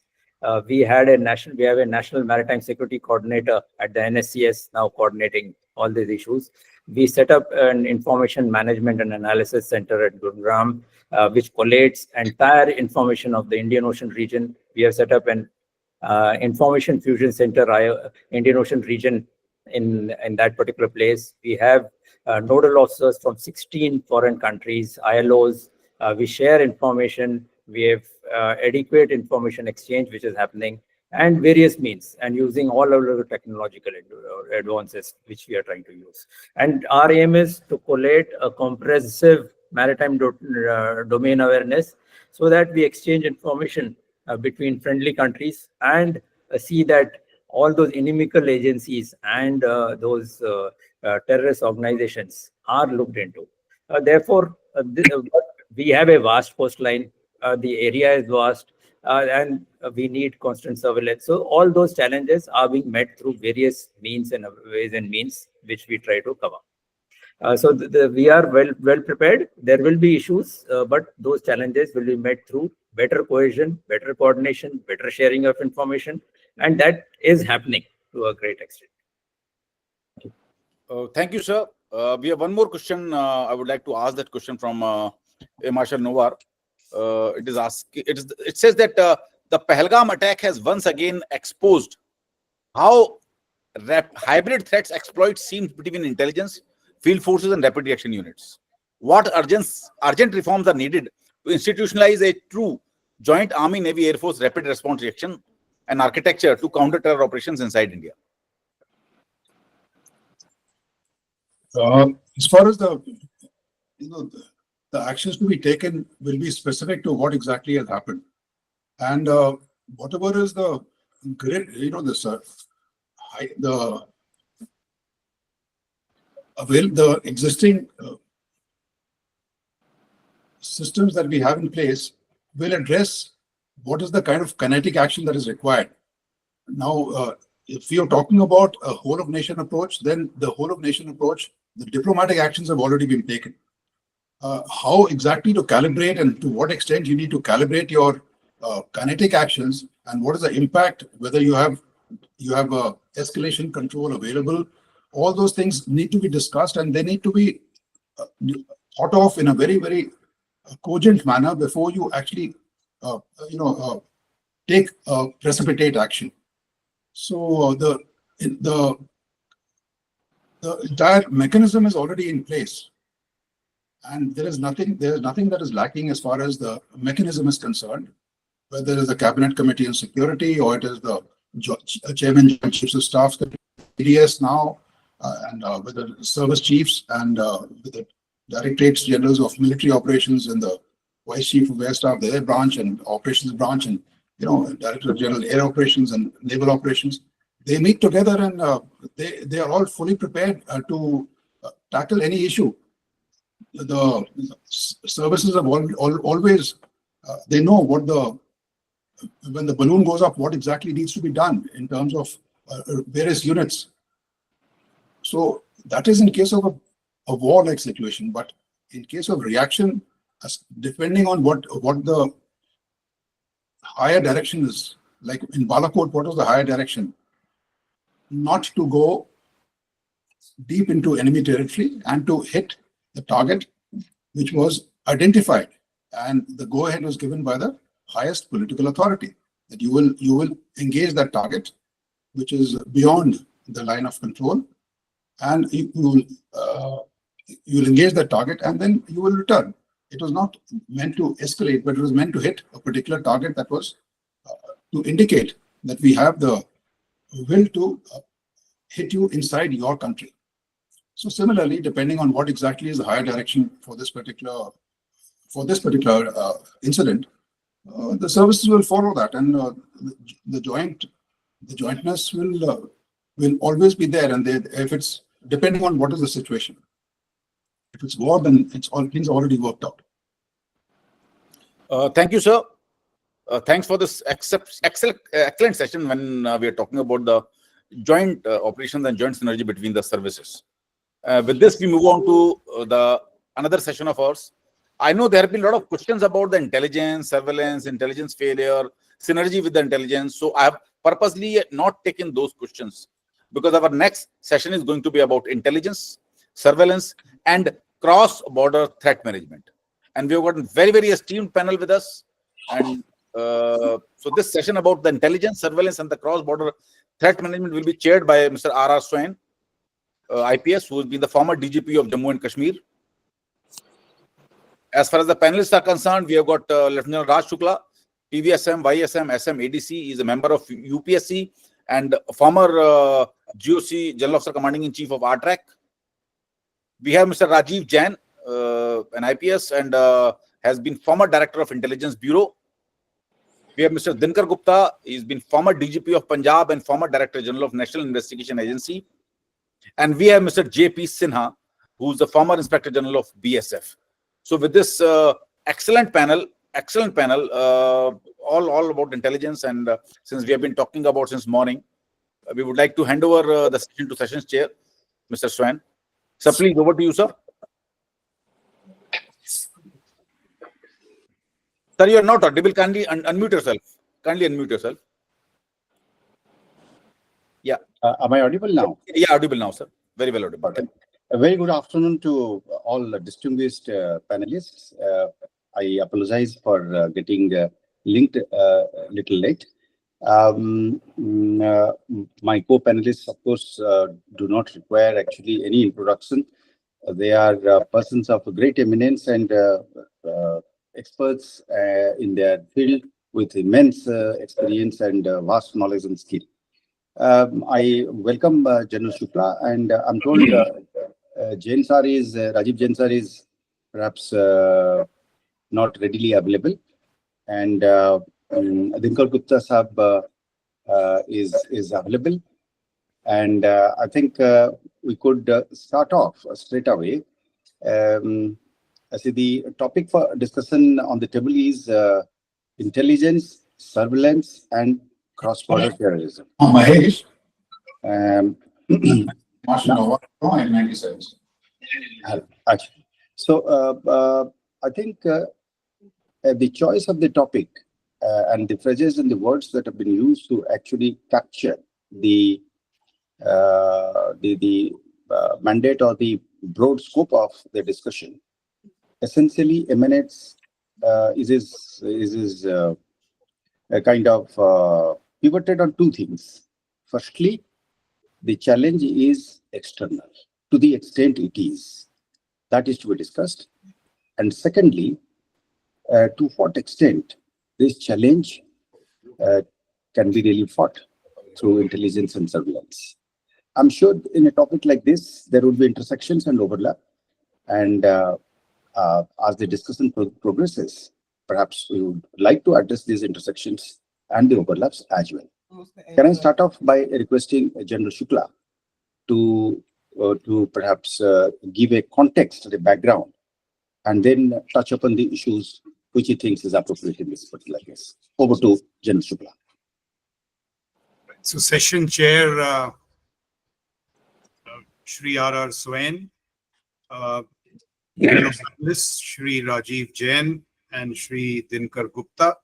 Speaker 10: We have a national maritime security coordinator at the NSCS now coordinating all these issues. We set up an information management and analysis center at Gurugram, which collates entire information of the Indian Ocean region. We have set up an information fusion center, Indian Ocean region, in that particular place. We have nodal officers from 16 foreign countries, ILOs. We share information. We have adequate information exchange which is happening, and various means, and using all of the technological advances which we are trying to use. And our aim is to collate a comprehensive maritime domain awareness, so that we exchange information between friendly countries and see that all those inimical agencies and those terrorist organizations are looked into. Therefore, we have a vast coastline. The area is vast, and we need constant surveillance. So all those challenges are being met through various means and ways and means which we try to cover. So we are well prepared. There will be issues, but those challenges will be met through better cohesion, better coordination, better sharing of information, and that is happening to a great extent.
Speaker 2: Thank you, sir. We have one more question. I would like to ask that question from Marshal Nowar. It says that the Pahalgam attack has once again exposed how hybrid threats exploit seams between intelligence, field forces, and rapid reaction units. What urgent reforms are needed to institutionalize a true joint Army, Navy, Air Force rapid response reaction and architecture to counter terror operations inside India?
Speaker 11: As far as the actions to be taken will be specific to what exactly has happened, and whatever is the grid, the existing systems that we have in place will address what is the kind of kinetic action that is required. Now, if you're talking about a whole of nation approach, then the whole of nation approach, the diplomatic actions have already been taken. How exactly to calibrate and to what extent you need to calibrate your kinetic actions, and what is the impact, whether you have escalation control available, all those things need to be discussed, and they need to be thought of in a very, very cogent manner before you actually take precipitate action. So the entire mechanism is already in place, And there is nothing that is lacking as far as the mechanism is concerned, whether it is the Cabinet Committee on Security or it is the Chairman, Joint Chiefs of Staff, the PDS now, and with the service chiefs and with the Directorates Generals of Military Operations and the Vice Chief of Air Staff, the Air Branch and Operations Branch, and Director General Air Operations and Naval Operations. They meet together and they are all fully prepared to tackle any issue. The services have always they know when the balloon goes up, what exactly needs to be done in terms of various units. So that is in case of a war-like situation, but in case of reaction, depending on what the higher direction is, like in Balakot, what was the higher direction? Not to go deep into enemy territory and to hit the target which was identified, and the go-ahead was given by the highest political authority that you will engage that target which is beyond the line of control, and you will engage that target and then you will return. It was not meant to escalate, but it was meant to hit a particular target that was to indicate that we have the will to hit you inside your country. So similarly, depending on what exactly is the higher direction for this particular incident, the services will follow that, and the jointness will always be there. And if it's depending on what is the situation. If it's war, then things are already worked out.
Speaker 2: Thank you, sir. Thanks for this excellent session when we are talking about the joint operations and joint synergy between the services. With this, we move on to another session of ours. I know there have been a lot of questions about the intelligence, surveillance, intelligence failure, synergy with the intelligence. So I have purposely not taken those questions because our next session is going to be about intelligence, surveillance, and cross-border threat management. And we have got a very, very esteemed panel with us. And so this session about the intelligence, surveillance, and the cross-border threat management will be chaired by Mr. R.R. Swain, IPS, who has been the former DGP of Jammu and Kashmir. As far as the panelists are concerned, we have got Lieutenant Raj Shukla, PVSM, YSM, SM, ADC. He is a member of UPSC and former GOC, General Officer Commanding in Chief of RTRAC. We have Mr. Rajiv Jain, an IPS and has been former Director of Intelligence Bureau. We have Mr. Dinkar Gupta. He's been former DGP of Punjab and former Director General of National Investigation Agency. And we have Mr. J.P. Sinha, who's the former Inspector General of BSF. So with this excellent panel, all about intelligence, and since we have been talking about since morning, we would like to hand over the session to Sessions Chair, Mr. Swain. Sir, please, over to you, sir. Sir, you are not audible. Kindly unmute yourself. Yeah.
Speaker 12: Am I audible now?
Speaker 2: Yeah, audible now, sir. Very well audible.
Speaker 12: Okay. A very good afternoon to all distinguished panelists. I apologize for getting linked a little late. My co-panelists, of course, do not require actually any introduction. They are persons of great eminence and experts in their field with immense experience and vast knowledge and skill. I welcome General Shukla, and I'm told Rajiv Jain sir is perhaps not readily available, and Dinkar Gupta sahab is available, and I think we could start off straight away. I see the topic for discussion on the table is intelligence, surveillance, and cross-border terrorism.
Speaker 11: Mahesh.
Speaker 12: So I think the choice of the topic and the phrases and the words that have been used to actually capture the mandate or the broad scope of the discussion essentially emanates is a kind of pivoted on two things. Firstly, the challenge is external to the extent it is. That is to be discussed. And secondly, to what extent this challenge can be really fought through intelligence and surveillance. I'm sure in a topic like this, there would be intersections and overlap. And as the discussion progresses, perhaps we would like to address these intersections and the overlaps as well. Can I start off by requesting General Shukla to perhaps give a context, the background, and then touch upon the issues which he thinks is appropriate in this particular case. Over to General Shukla.
Speaker 13: So, Session Chair Shri R.R. Swain, panelists Shri Rajiv Jain and Shri Dinkar Gupta,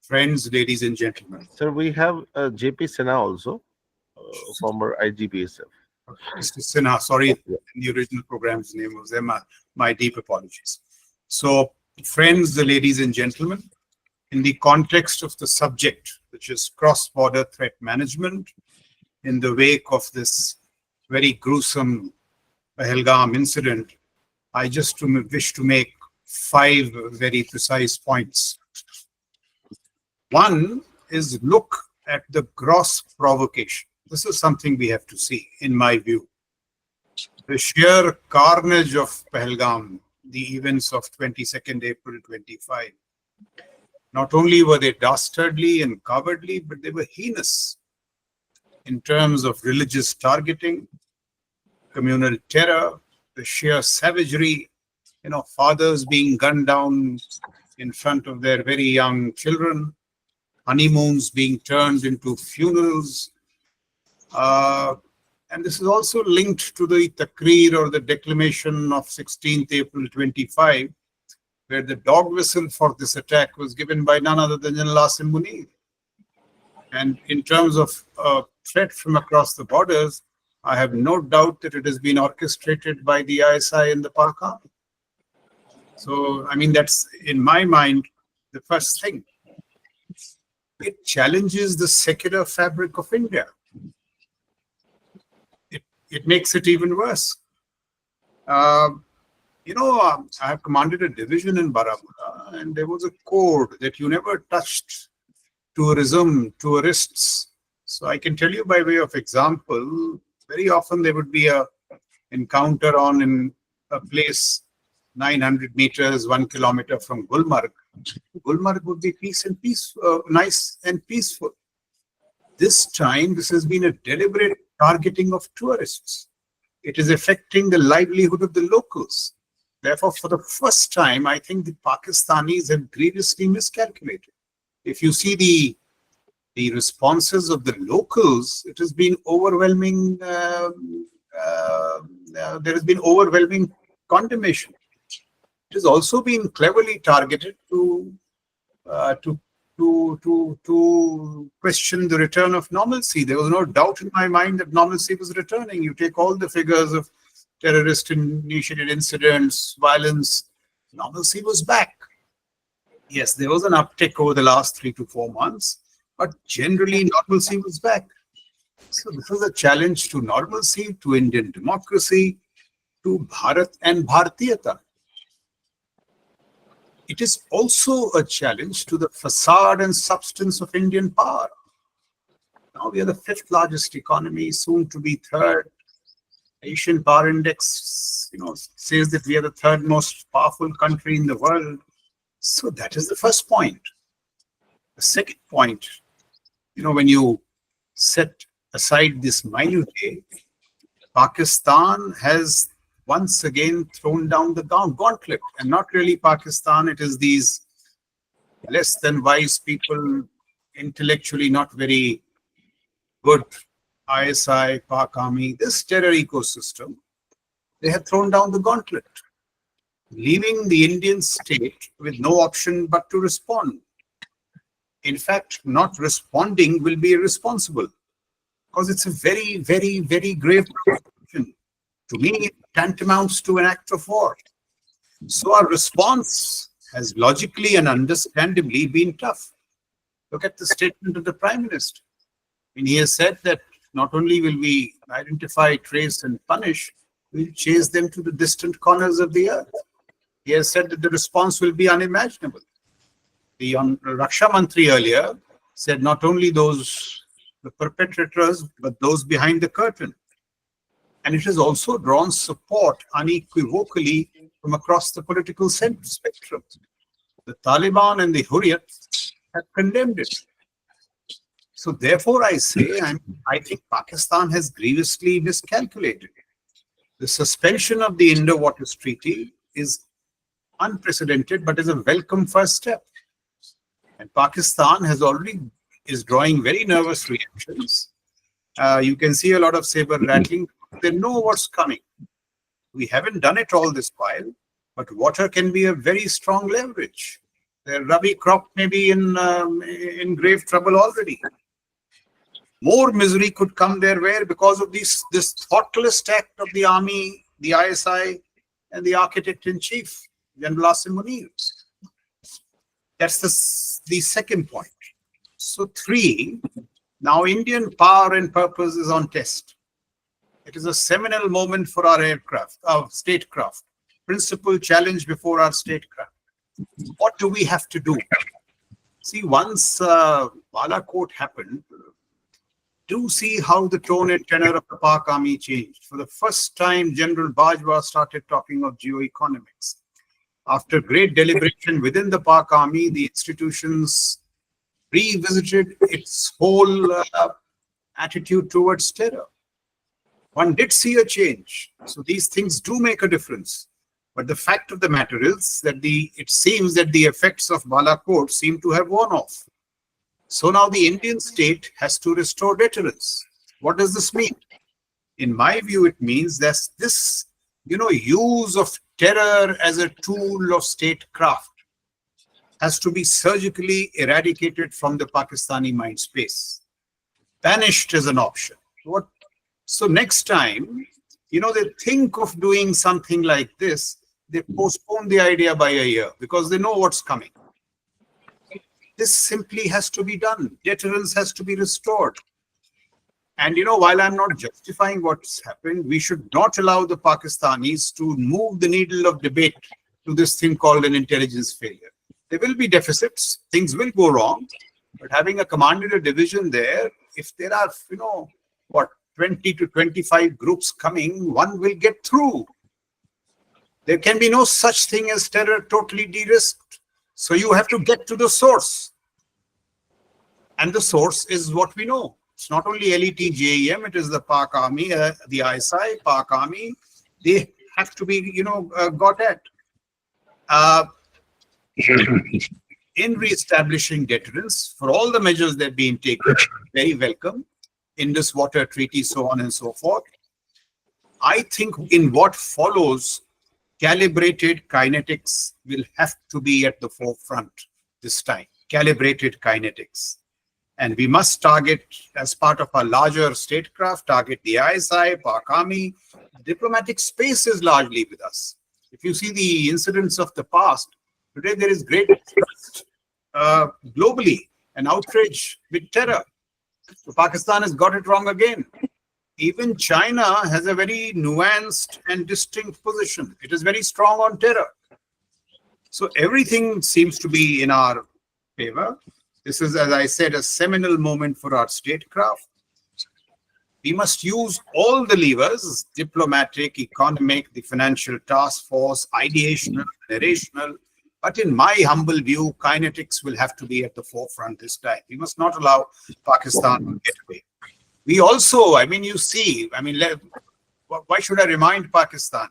Speaker 13: friends, ladies and gentlemen.
Speaker 7: Sir, we have JP Sinha also, former IGBSF.
Speaker 13: Mr. Sinha, sorry, the original program's name was there. My deep apologies. So, friends, the ladies and gentlemen, in the context of the subject, which is cross-border threat management, in the wake of this very gruesome Pahalgam incident, I just wish to make 5 very precise points. One is look at the gross provocation. This is something we have to see, in my view. The sheer carnage of Pahalgam, the events of 22nd April 25, not only were they dastardly and cowardly, but they were heinous in terms of religious targeting, communal terror, the sheer savagery, fathers being gunned down in front of their very young children, honeymoons being turned into funerals. And this is also linked to the Takreer or the declamation of 16th April 25, where the dog whistle for this attack was given by none other than General Asim Munir. And in terms of threat from across the borders, I have no doubt that it has been orchestrated by the ISI and the Pak Army. So, I mean, that's, in my mind, the first thing. It challenges the secular fabric of India. It makes it even worse. I have commanded a division in Baramulla, and there was a code that you never touched tourism, tourists. So I can tell you by way of example, very often there would be a encounter in a place 900 meters, 1 kilometer from Gulmarg. Gulmarg would be nice and peaceful. This time, this has been a deliberate targeting of tourists. It is affecting the livelihood of the locals. Therefore, for the first time, I think the Pakistanis have grievously miscalculated. If you see the responses of the locals, it has been overwhelming. There has been overwhelming condemnation. It has also been cleverly targeted to question the return of normalcy. There was no doubt in my mind that normalcy was returning. You take all the figures of terrorist-initiated incidents, violence, normalcy was back. Yes, there was an uptick over the last 3 to 4 months, but generally normalcy was back. So this is a challenge to normalcy, to Indian democracy, to Bharat and Bhartiyata. It is also a challenge to the facade and substance of Indian power. Now we are the 5th largest economy, soon to be 3rd. Asian Power Index, says that we are the 3rd most powerful country in the world. So that is the first point. The second point, when you set aside this minutiae, Pakistan has once again thrown down the gauntlet, and not really Pakistan. It is these less than wise people, intellectually not very good, ISI, Pak Army, this terror ecosystem, they have thrown down the gauntlet, leaving the Indian state with no option but to respond. In fact, not responding will be irresponsible, because it's a very, very, very grave proposition. To me, it tantamounts to an act of war. So our response has logically and understandably been tough. Look at the statement of the Prime Minister. He has said that not only will we identify, trace, and punish, we'll chase them to the distant corners of the earth. He has said that the response will be unimaginable. The Raksha Mantri earlier said not only those, the perpetrators, but those behind the curtain. And it has also drawn support unequivocally from across the political spectrum. The Taliban and the Hurriyat have condemned it. So therefore, I say, I think Pakistan has grievously miscalculated. The suspension of the Indo-Waters Treaty is unprecedented, but is a welcome first step. And Pakistan is drawing very nervous reactions. You can see a lot of saber rattling. They know what's coming. We haven't done it all this while, but water can be a very strong leverage. The Rabi crop may be in grave trouble already. More misery could come their way because of this thoughtless act of the army, the ISI, and the architect-in-chief, General Asim Munir. That's the second point. So 3, now Indian power and purpose is on test. It is a seminal moment for our aircraft, our statecraft. Principal challenge before our statecraft. What do we have to do? See, once Balakot happened, do see how the tone and tenor of the Pak army changed. For the first time, General Bajwa started talking of geoeconomics. After great deliberation within the Pak army, the institutions revisited its whole attitude towards terror. One did see a change. So these things do make a difference. But the fact of the matter is that it seems that the effects of Balakot seem to have worn off. So now the Indian state has to restore deterrence. What does this mean? In my view, it means that this, use of terror as a tool of statecraft has to be surgically eradicated from the Pakistani mind space. Banished as an option. So next time, they think of doing something like this, they postpone the idea by a year because they know what's coming. This simply has to be done. Deterrence has to be restored. And while I'm not justifying what's happened, we should not allow the Pakistanis to move the needle of debate to this thing called an intelligence failure. There will be deficits, things will go wrong, but having a commander division there, if there are, 20 to 25 groups coming, one will get through. There can be no such thing as terror totally de-risked. So you have to get to the source. And the source is what we know. It's not only LET, JEM, it is the Pak Army, the ISI, Pak Army. They have to be, got at. In re-establishing deterrence, for all the measures that have been taken, very welcome. Indus Water Treaty, so on and so forth. I think in what follows, calibrated kinetics will have to be at the forefront this time. Calibrated kinetics. And we must target, as part of our larger statecraft, target the ISI, Pak Army. The diplomatic space is largely with us. If you see the incidents of the past, today there is great trust globally, an outrage with terror. So Pakistan has got it wrong again. Even China has a very nuanced and distinct position. It is very strong on terror. So everything seems to be in our favor. This is, as I said, a seminal moment for our statecraft. We must use all the levers, diplomatic, economic, the financial task force, ideational, narrational. But in my humble view, kinetics will have to be at the forefront this time. We must not allow Pakistan to get away. We also, you see, why should I remind Pakistan?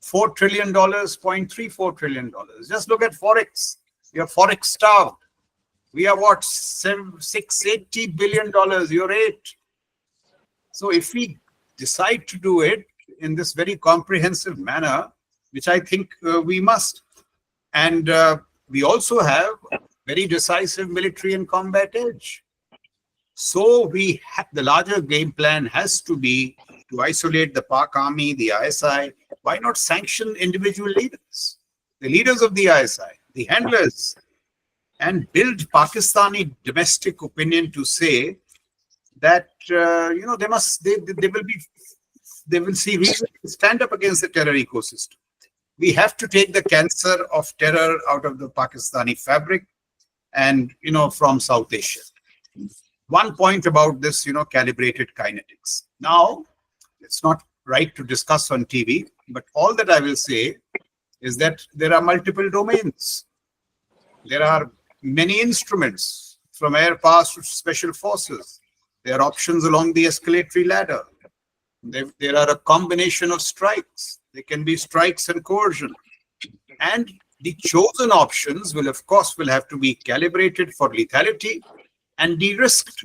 Speaker 13: $4 trillion, $0.34 trillion. Just look at Forex. We are Forex starved. We are what, $680 billion, you're 8. So if we decide to do it in this very comprehensive manner, which I think we must, and we also have very decisive military and combat edge. So the larger game plan has to be to isolate the Pak Army, the ISI. Why not sanction individual leaders? The leaders of the ISI, the handlers, and build Pakistani domestic opinion to say that they will see reason to stand up against the terror ecosystem. We have to take the cancer of terror out of the Pakistani fabric and, from South Asia. One point about this, calibrated kinetics. Now, it's not right to discuss on TV, but all that I will say is that there are multiple domains. There are many instruments, from air powers to special forces. There are options along the escalatory ladder. There are a combination of strikes. There can be strikes and coercion. And the chosen options will, of course, have to be calibrated for lethality and de-risked.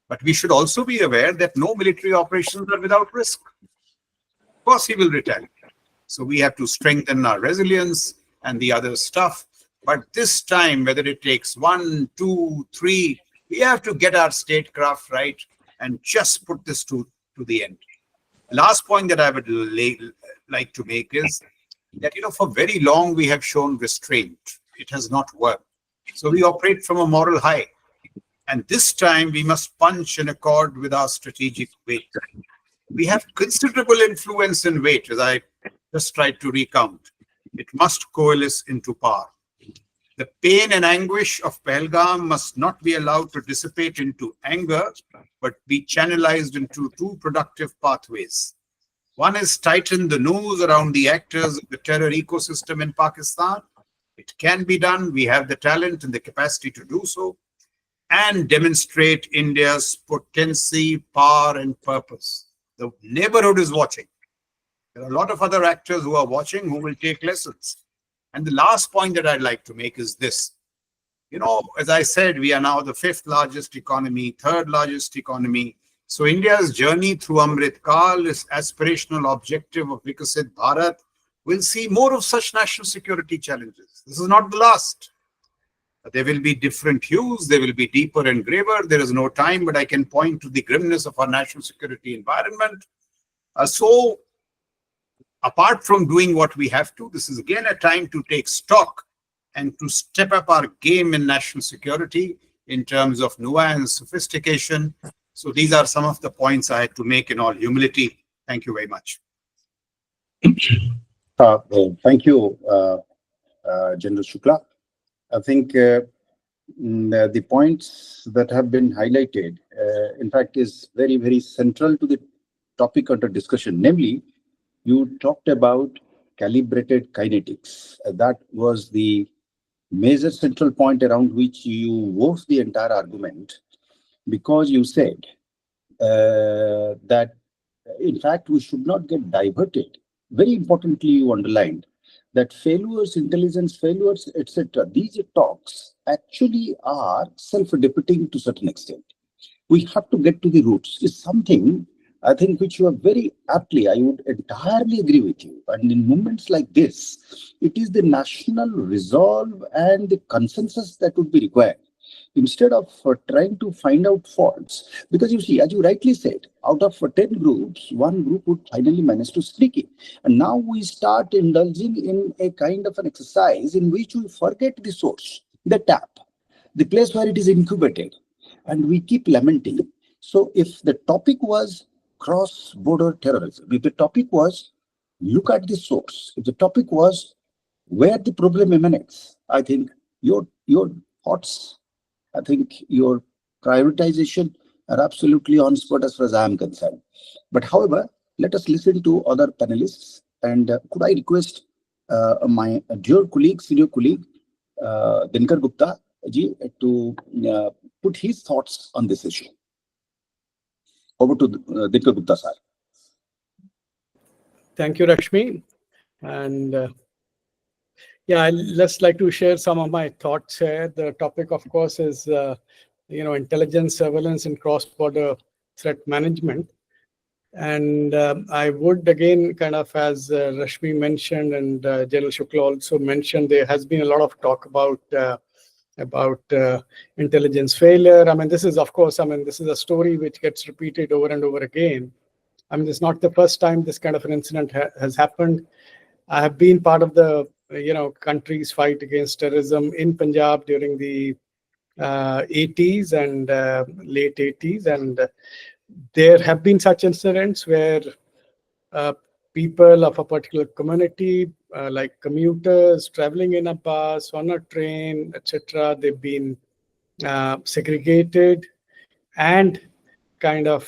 Speaker 13: But we should also be aware that no military operations are without risk. Of course, he will retaliate. So we have to strengthen our resilience and the other stuff. But this time, whether it takes 1, 2, 3, we have to get our statecraft right and just put this to the end. Last point that I would like to make is that, for very long, we have shown restraint. It has not worked. So we operate from a moral high. And this time, we must punch in accord with our strategic weight. We have considerable influence and weight, as I just tried to recount. It must coalesce into power. The pain and anguish of Pahalgam must not be allowed to dissipate into anger, but be channelized into two productive pathways. One is tighten the noose around the actors of the terror ecosystem in Pakistan. It can be done. We have the talent and the capacity to do so, and demonstrate India's potency, power, and purpose. The neighborhood is watching. There are a lot of other actors who are watching who will take lessons. And the last point that I'd like to make is this. As I said, we are now the 5th largest economy, 3rd largest economy. So India's journey through Amrit Kal, this aspirational objective of Vikasit Bharat, will see more of such national security challenges. This is not the last. There will be different hues, they will be deeper and graver. There is no time, but I can point to the grimness of our national security environment. So apart from doing what we have to, this is again a time to take stock and to step up our game in national security in terms of nuance, sophistication. So these are some of the points I had to make in all humility. Thank you very much.
Speaker 12: Thank you, General Shukla. I think the points that have been highlighted, in fact, is very, very central to the topic under discussion. Namely, you talked about calibrated kinetics. That was the major central point around which you wove the entire argument, because you said that, in fact, we should not get diverted. Very importantly, you underlined that failures, intelligence failures, etc., these talks actually are self-defeating to a certain extent. We have to get to the roots. It's something, I think, which you are very aptly, I would entirely agree with you. And in moments like this, it is the national resolve and the consensus that would be required, instead of trying to find out faults. Because you see, as you rightly said, out of 10 groups, one group would finally manage to sneak in. And now we start indulging in a kind of an exercise in which we forget the source, the tap, the place where it is incubated, and we keep lamenting. So if the topic was cross-border terrorism, if the topic was look at the source, if the topic was where the problem emanates, I think your thoughts, I think your prioritization are absolutely on spot as far as I am concerned. But however, let us listen to other panelists. And could I request my dear colleague, senior colleague, Dinkar Gupta ji, to put his thoughts on this issue. Over to Dinkar Gupta sir.
Speaker 14: Thank you, Rashmi. And yeah, I'd just like to share some of my thoughts here. The topic, of course, is intelligence, surveillance, and cross-border threat management. And I would again, kind of as Rashmi mentioned and General Shukla also mentioned, there has been a lot of talk about intelligence failure. I mean, this is, of course, this is a story which gets repeated over and over again. I mean, it's not the first time this kind of an incident has happened. I have been part of the country's fight against terrorism in Punjab during the 80s and late 80s, and there have been such incidents where people of a particular community, like commuters traveling in a bus, on a train, etc. They've been segregated and kind of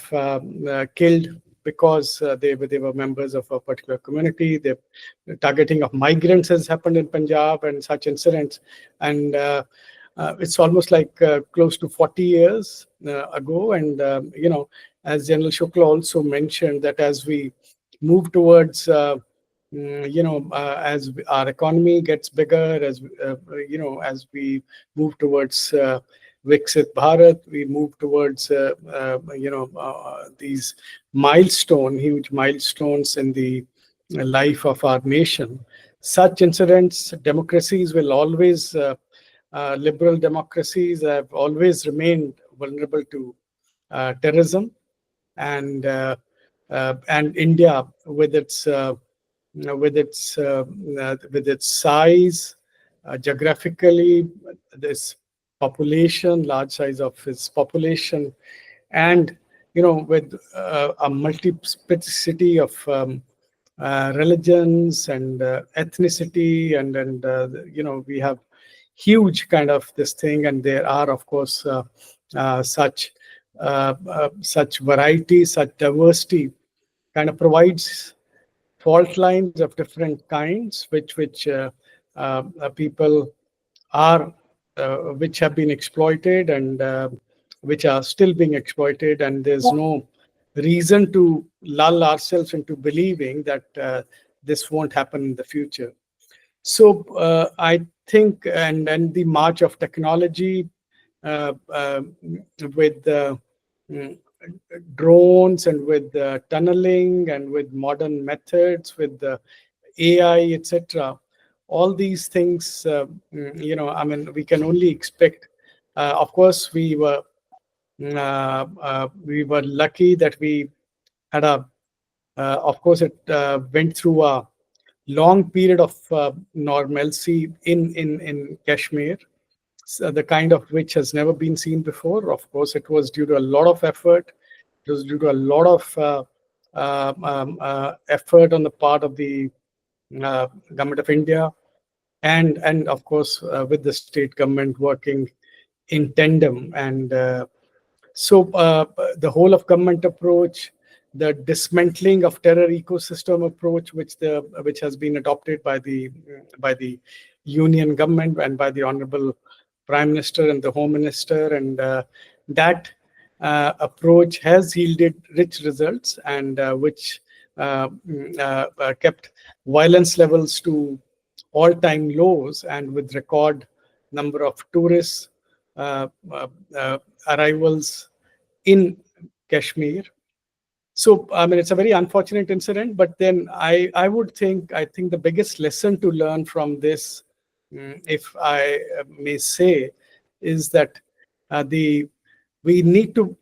Speaker 14: killed because they were members of a particular community. The targeting of migrants has happened in Punjab and such incidents. And it's almost like close to 40 years ago. And, as General Shukla also mentioned, that as we move towards, as our economy gets bigger, as, as we move towards Viksit Bharat, we move towards, these huge milestones in the life of our nation. Such incidents, democracies will always, liberal democracies have always remained vulnerable to terrorism, and India, with its size, geographically, this population, large size of its population, and with a multiplicity of religions and ethnicity, and we have huge kind of this thing, and there are, of course, such variety, such diversity, kind of provides fault lines of different kinds, which people are, which have been exploited, and which are still being exploited, and there's no reason to lull ourselves into believing that this won't happen in the future. So I think, and the march of technology with drones and with tunneling and with modern methods, with the AI, etc. All these things, we can only expect. Of course, we were lucky that we had of course, it went through a long period of normalcy in Kashmir, the kind of which has never been seen before. Of course, it was due to a lot of effort. It was due to a lot of effort on the part of the government of India, and of course with the state government working in tandem. And so the whole of government approach, the dismantling of terror ecosystem approach, which has been adopted by the union government and by the Honorable Prime Minister and the Home Minister, and that approach has yielded rich results, and which kept violence levels to all-time lows, and with record number of tourists arrivals in Kashmir. So, it's a very unfortunate incident, but then I think the biggest lesson to learn from this, if I may say, is that we need to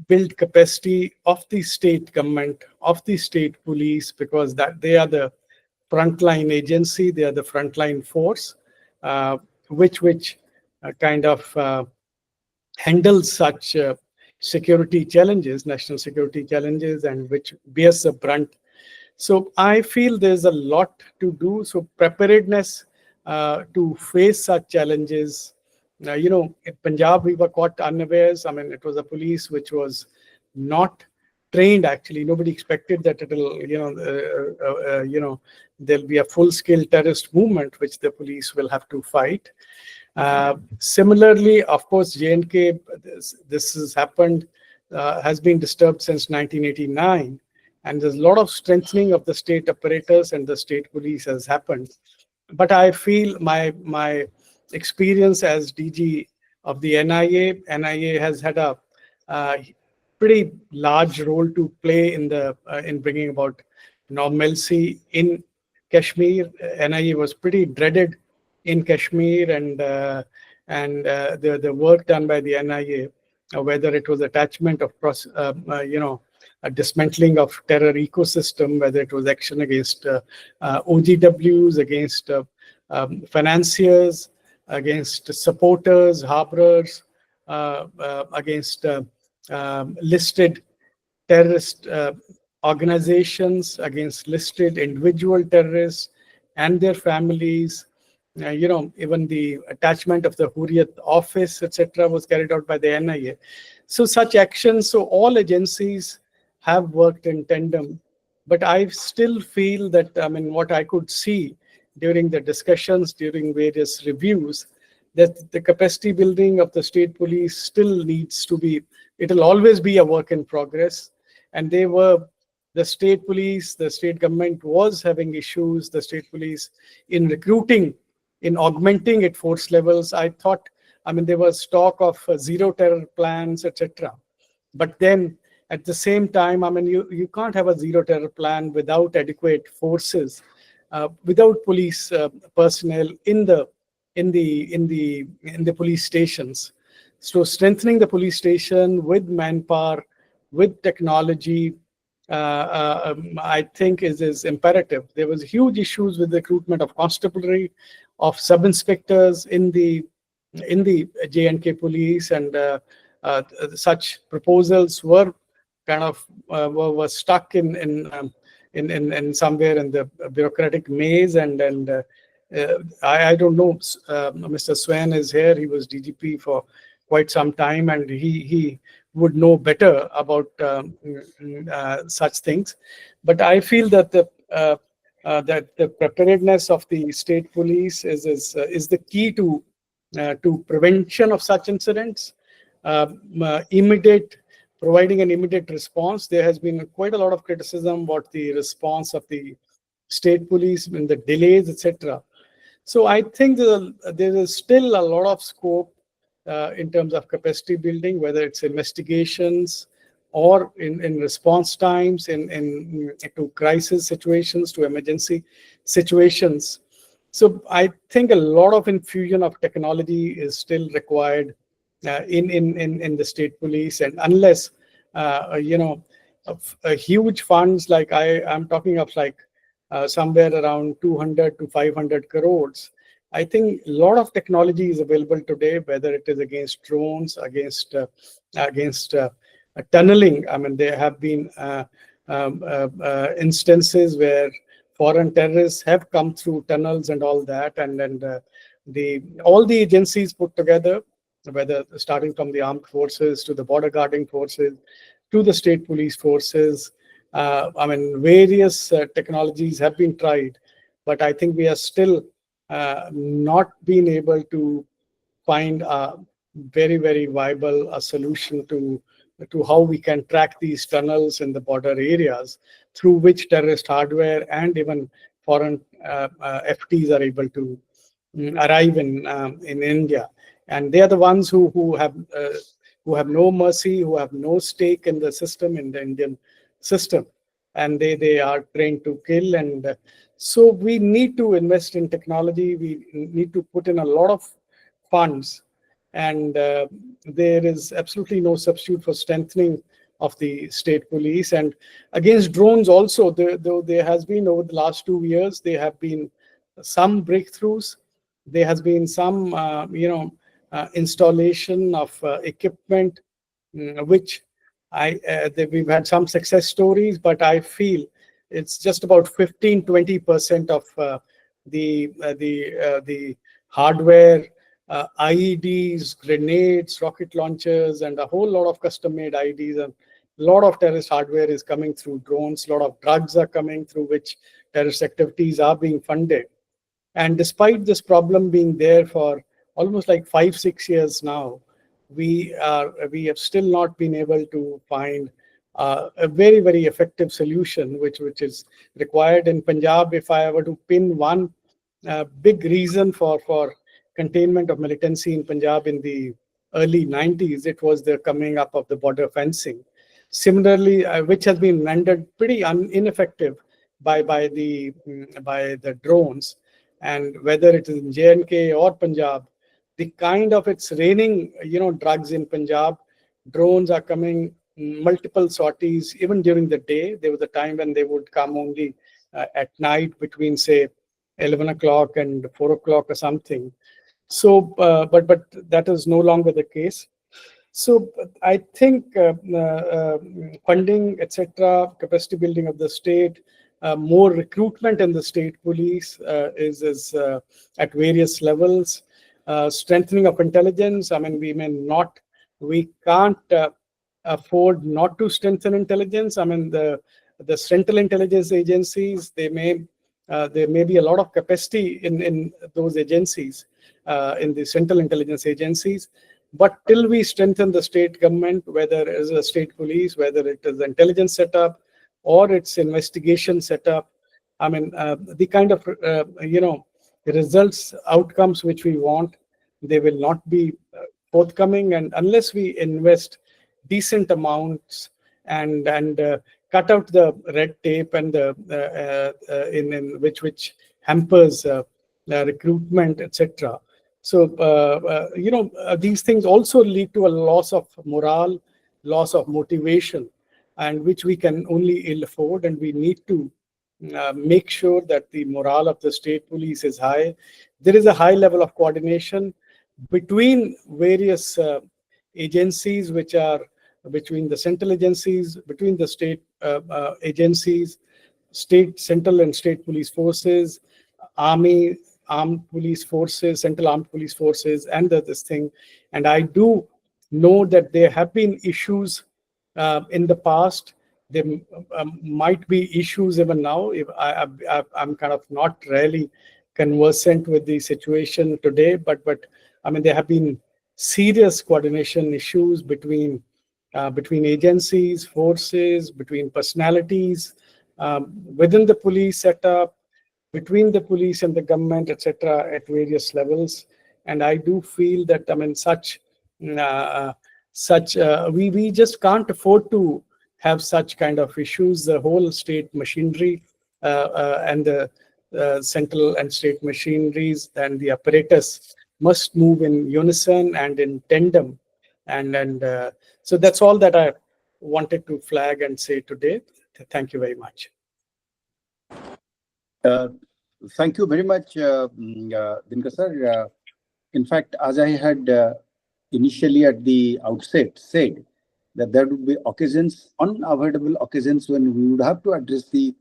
Speaker 14: build capacity of the state government, of the state police, because that they are the frontline agency, they are the frontline force, which kind of handles such security challenges, national security challenges, and which bears the brunt. So I feel there's a lot to do. So preparedness to face such challenges. In Punjab, we were caught unawares. It was a police which was not trained. Actually, nobody expected that it'll, there'll be a full-scale terrorist movement which the police will have to fight. Similarly, of course, J&K, this has happened, has been disturbed since 1989, and there's a lot of strengthening of the state apparatus and the state police has happened. But I feel my experience as DG of the NIA has had a pretty large role to play in bringing about normalcy in Kashmir. NIA was pretty dreaded in Kashmir, and the work done by the NIA, whether it was attachment of a dismantling of terror ecosystem, whether it was action against OGWs, against financiers, against supporters, harborers, against listed terrorist organizations, against listed individual terrorists and their families. Even the attachment of the Hurriyat office, etc., was carried out by the NIA. So such actions, so all agencies have worked in tandem. But I still feel that, what I could see during the discussions, during various reviews, that the capacity building of the state police still needs to be, it will always be a work in progress. And the state police, the state government was having issues, the state police, in recruiting, in augmenting its force levels. I thought, there was talk of zero terror plans, etc. But then at the same time, you can't have a zero terror plan without adequate forces, without police personnel in the police stations. So strengthening the police station with manpower, with technology, I think is imperative. There was huge issues with the recruitment of constabulary, of sub-inspectors in the J&K police, and such proposals were kind of were stuck in somewhere in the bureaucratic maze, and I don't know. Mr. Swain is here. He was DGP for quite some time, and he would know better about such things. But I feel that the preparedness of the state police is the key to prevention of such incidents. Providing an immediate response. There has been quite a lot of criticism about the response of the state police in the delays, etc. So I think there is still a lot of scope in terms of capacity building, whether it's investigations or in response times, to crisis situations, to emergency situations. So I think a lot of infusion of technology is still required in the state police, and unless huge funds, like I'm talking of, like somewhere around 200 to 500 crores. I think a lot of technology is available today, whether it is against drones, against tunneling. There have been instances where foreign terrorists have come through tunnels and all that, and all the agencies put together, whether starting from the armed forces to the border guarding forces to the state police forces. Various technologies have been tried, but I think we are still not being able to find a very, very viable solution to how we can track these tunnels in the border areas through which terrorist hardware and even foreign FTs are able to arrive in India. And they are the ones who have no mercy, who have no stake in the system, in the Indian system, and they are trained to kill. And so we need to invest in technology. We need to put in a lot of funds, and there is absolutely no substitute for strengthening of the state police. And against drones also, though there has been, over the last 2 years, there have been some breakthroughs. There has been some installation of equipment, which we've had some success stories, but I feel it's just about 15-20% of the hardware, IEDs, grenades, rocket launchers, and a whole lot of custom-made IEDs, and a lot of terrorist hardware is coming through drones. A lot of drugs are coming through which terrorist activities are being funded. And despite this problem being there for almost like 5-6 years now, we have still not been able to find a very, very effective solution, which is required in Punjab. If I were to pin one big reason for containment of militancy in Punjab in the early 90s, it was the coming up of the border fencing. Similarly, which has been rendered pretty ineffective by the drones. And whether it is in J&K or Punjab, the kind of it's raining, drugs in Punjab, drones are coming, multiple sorties, even during the day. There was a time when they would come only at night between, say, 11 o'clock and 4 o'clock or something. So, but that is no longer the case. So I think funding, etc., capacity building of the state, more recruitment in the state police is at various levels. Strengthening of intelligence. I mean, we can't afford not to strengthen intelligence. I mean, the central intelligence agencies, there may be a lot of capacity in those agencies, in the central intelligence agencies. But till we strengthen the state government, whether it is a state police, whether it is intelligence setup or its investigation setup, I mean, the kind of results, outcomes which we want, they will not be forthcoming. And unless we invest decent amounts and cut out the red tape and in which hampers recruitment, etc. So these things also lead to a loss of morale, loss of motivation, and which we can only ill afford. And we need to make sure that the morale of the state police is high. There is a high level of coordination between various agencies, which are between the central agencies, between the state agencies, central and state police forces, army, armed police forces, central armed police forces, and this thing. And I do know that there have been issues in the past. There might be issues even now. If I'm kind of not really conversant with the situation today, but I mean, there have been serious coordination issues between agencies, forces, between personalities, within the police setup, between the police and the government, etc., at various levels. And I do feel that, I mean, we just can't afford to have such kind of issues. The whole state machinery and the central and state machineries and the apparatus must move in unison and in tandem. And so that's all that I wanted to flag and say today. Thank you very much.
Speaker 12: Thank you very much, Dinkar sir. In fact, as I had initially at the outset said, that there would be occasions, unavoidable occasions, when we would have to address the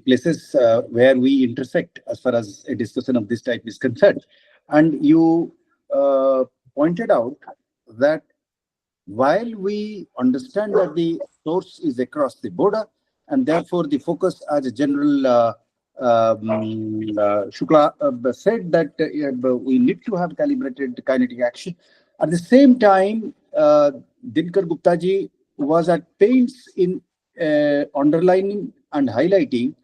Speaker 12: places where we intersect as far as a discussion of this type is concerned. And you pointed out that while we understand that the source is across the border, and therefore the focus, as General Shukla said, that we need to have calibrated kinetic action. At the same time, Dinkar Gupta ji was at pains in underlining and highlighting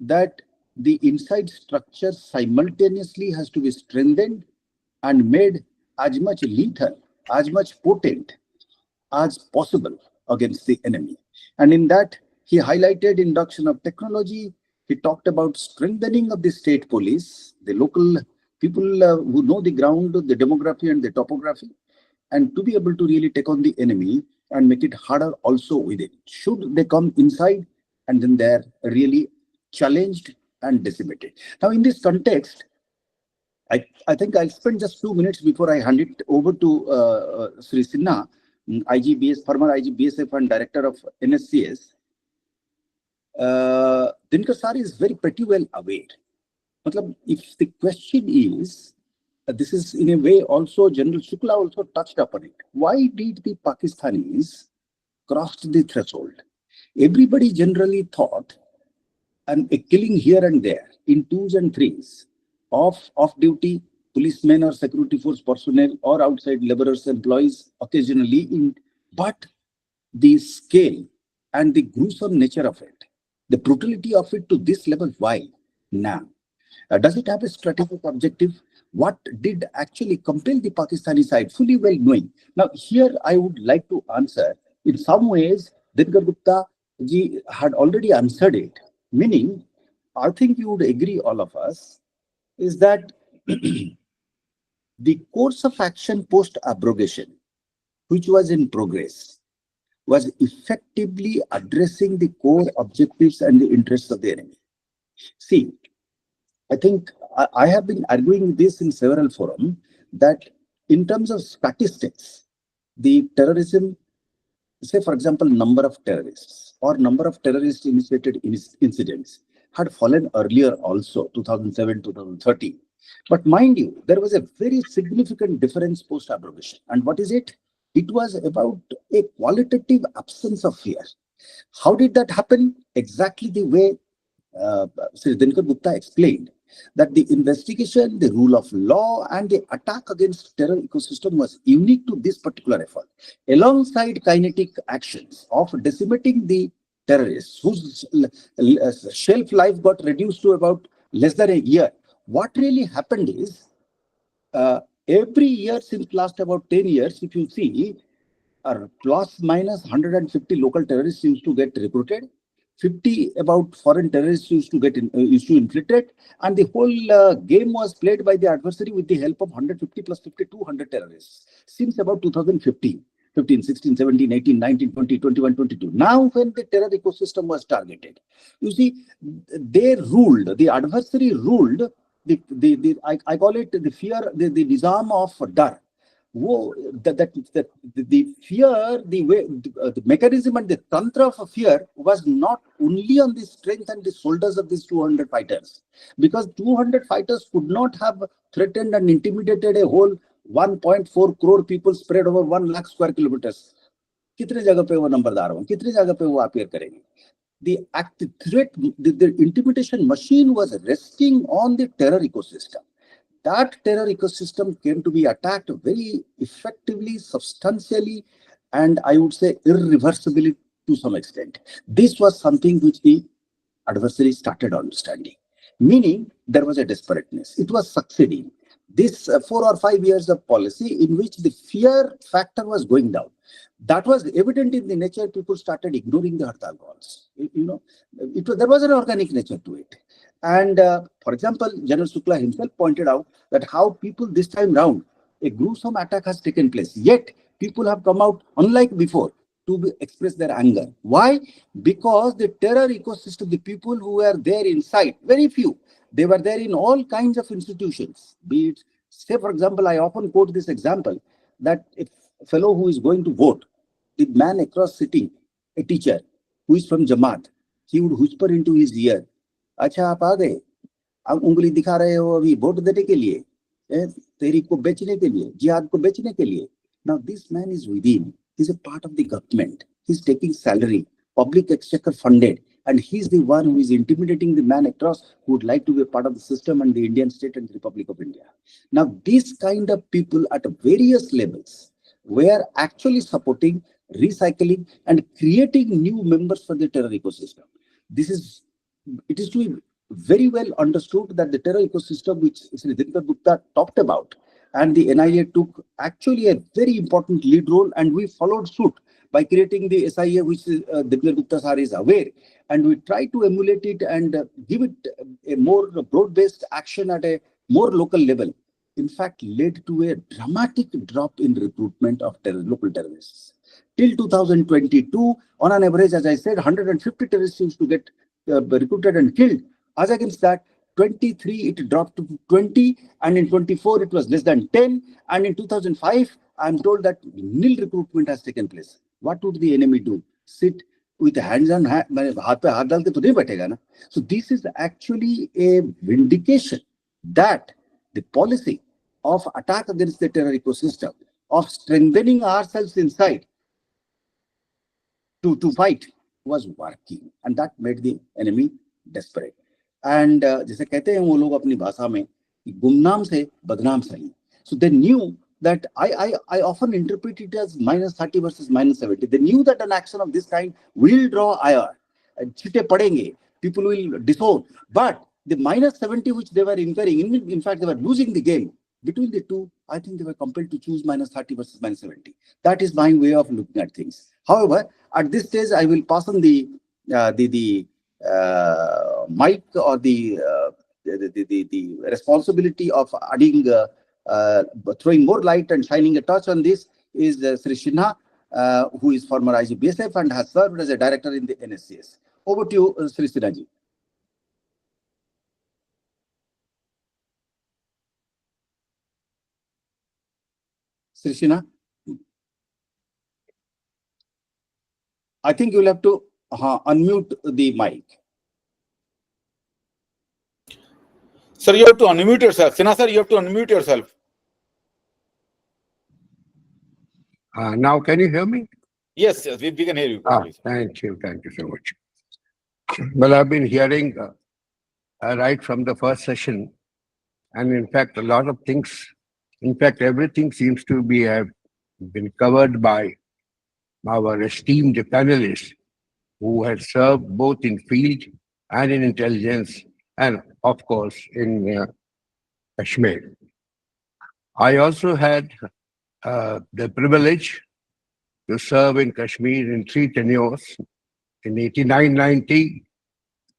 Speaker 12: that the inside structure simultaneously has to be strengthened and made as much lethal, as much potent as possible against the enemy. And in that, he highlighted induction of technology. He talked about strengthening of the state police, the local people who know the ground, the demography and the topography, and to be able to really take on the enemy and make it harder also within. Should they come inside and then they're really challenged and decimated. Now, in this context, I think I'll spend just 2 minutes before I hand it over to Sri Sinha, IGBS, former IGBSF and director of NSCS. Dinkar sir is pretty well aware. If the question is, this is in a way also General Shukla also touched upon it. Why did the Pakistanis cross the threshold? Everybody generally thought, and a killing here and there in 2s and 3s of off-duty policemen or security force personnel or outside laborers, employees occasionally, but the scale and the gruesome nature of it, the brutality of it to this level, why now? Does it have a strategic objective? What did actually compel the Pakistani side, fully well knowing? Now, here I would like to answer. In some ways, Dinkar Gupta ji had already answered it, meaning, I think you would agree, all of us, is that the course of action post-abrogation, which was in progress, was effectively addressing the core objectives and the interests of the enemy. See, I think I have been arguing this in several forums, that in terms of statistics, the terrorism, say for example, number of terrorists or number of terrorist initiated incidents had fallen earlier also, 2007, 2013. But mind you, there was a very significant difference post-abrogation. And what is it? It was about a qualitative absence of fear. How did that happen? Exactly the way Sri Dinkar Gupta explained, that the investigation, the rule of law, and the attack against terror ecosystem was unique to this particular effort. Alongside kinetic actions of decimating the terrorists, whose shelf life got reduced to about less than a year, what really happened is, every year since last about 10 years, if you see, plus minus 150 local terrorists used to get recruited, 50 about foreign terrorists used to infiltrate, and the whole game was played by the adversary with the help of 150 plus 50, 200 terrorists since about 2015. 15, 16, 17, 18, 19, 20, 21, 22. Now, when the terror ecosystem was targeted, you see, they ruled, the adversary ruled, I call it the fear, the nizam of dar. The fear, the mechanism and the tantra of fear was not only on the strength and the shoulders of these 200 fighters, because 200 fighters could not have threatened and intimidated a whole 1.4 crore people spread over 1 lakh square kilometers. कितने जगह पे वो नंबरदार हों, कितने जगह पे वो appear करेंगे? The threat, the intimidation machine was resting on the terror ecosystem. That terror ecosystem came to be attacked very effectively, substantially, and I would say irreversibly to some extent. This was something which the adversary started understanding, meaning there was a desperateness. It was succeeding. This 4 or 5 years of policy in which the fear factor was going down, that was evident in the nature. People started ignoring the Hartal calls. There was an organic nature to it. And for example, General Shukla himself pointed out that how people this time round, a gruesome attack has taken place. Yet people have come out, unlike before, to express their anger. Why? Because the terror ecosystem, the people who were there inside, very few, they were there in all kinds of institutions. Be it, say for example, I often quote this example, that a fellow who is going to vote, the man across sitting, a teacher who is from Jamaat, he would whisper into his ear, अच्छा आप आ गए, आप उंगली दिखा रहे हो अभी vote देने के लिए, तहरीक को बेचने के लिए, जिहाद को बेचने के लिए. Now this man is within, he's a part of the government, he's taking salary, public exchequer funded, and he's the one who is intimidating the man across who would like to be a part of the system and the Indian state and the Republic of India. Now these kind of people at various levels were actually supporting, recycling, and creating new members for the terror ecosystem. It is to be very well understood that the terror ecosystem, which Sri Dinkar Gupta talked about, and the NIA took actually a very important lead role, and we followed suit by creating the SIA, which Dinkar Gupta sir is aware, and we try to emulate it and give it a more broad-based action at a more local level. In fact, led to a dramatic drop in recruitment of local terrorists. Till 2022, on an average, as I said, 150 terrorists used to get recruited and killed. As against that, 23 it dropped to 20, and in 24 it was less than 10, and in 2005 I am told that nil recruitment has taken place. What would the enemy do? Sit with hands on heart? So this is actually a vindication that the policy of attack against the terror ecosystem, of strengthening ourselves inside to fight, was working, and that made the enemy desperate. And जैसे कहते हैं वो लोग अपनी भाषा में गुमनाम से बदनाम सही. So they knew that I often interpret it as -30 versus -70. They knew that an action of this kind will draw ire, chite padenge, people will disown. But the -70 which they were incurring, in fact they were losing the game. Between the two, I think they were compelled to choose -30 versus -70. That is my way of looking at things. However, at this stage, I will pass on the mic or the responsibility of adding, throwing more light and shining a touch on this is Sri Sinha, who is former IGBSF and has served as a director in the NSCS. Over to you, Sri Sinha ji. Srishina, I think you'll have to unmute the mic.
Speaker 2: Sir, you have to unmute yourself. Sinha sir, you have to unmute yourself.
Speaker 15: Now, can you hear me?
Speaker 2: Yes, yes, we can hear you properly.
Speaker 15: Thank you so much. Well, I've been hearing right from the first session, and in fact, a lot of things, in fact, everything seems to be have been covered by our esteemed panelists who had served both in field and in intelligence, and of course in Kashmir. I also had the privilege to serve in Kashmir in 3 tenures. In 89-90,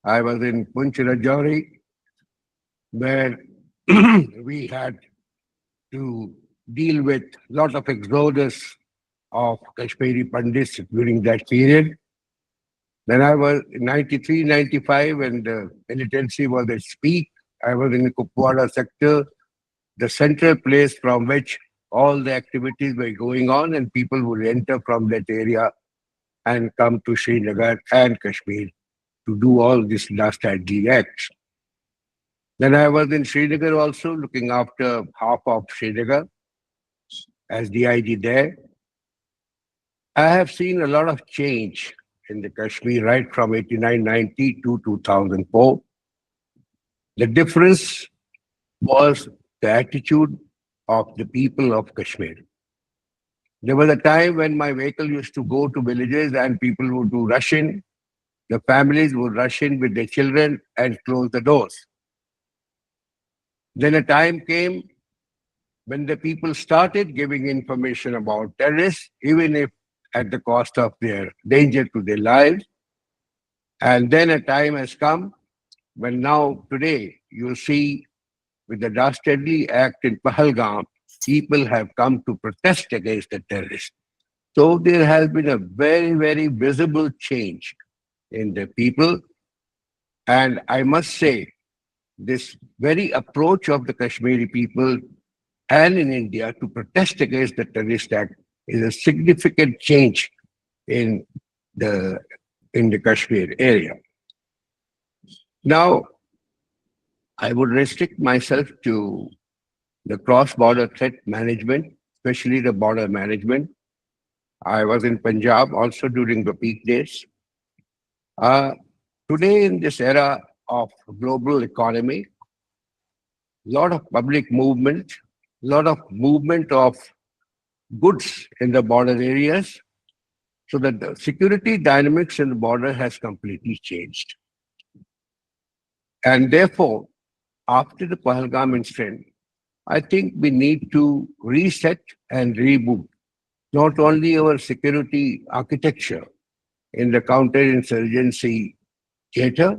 Speaker 15: I was in Punch Rajouri, where we had to deal with a lot of exodus of Kashmiri Pandits during that period. Then I was in 93-95 when the militancy was at peak. I was in the Kupwara sector, the central place from which all the activities were going on, and people would enter from that area and come to Srinagar and Kashmir to do all these dastardly acts. Then I was in Srinagar also, looking after half of Srinagar as DIG there. I have seen a lot of change in the Kashmir right from 89-90 to 2004. The difference was the attitude of the people of Kashmir. There was a time when my vehicle used to go to villages and people would do rush in. The families would rush in with their children and close the doors. Then a time came when the people started giving information about terrorists, even if at the cost of their danger to their lives. And then a time has come when now today you see with the dastardly act in Pahalgam, people have come to protest against the terrorists. So there has been a very, very visible change in the people. And I must say, this very approach of the Kashmiri people and in India to protest against the terrorist act is a significant change in the Kashmir area. Now, I would restrict myself to the cross-border threat management, especially the border management. I was in Punjab also during the peak days. Today, in this era of global economy, a lot of public movement, a lot of movement of goods in the border areas, so that the security dynamics in the border has completely changed. And therefore, after the Pahalgam incident, I think we need to reset and reboot not only our security architecture in the counterinsurgency theater,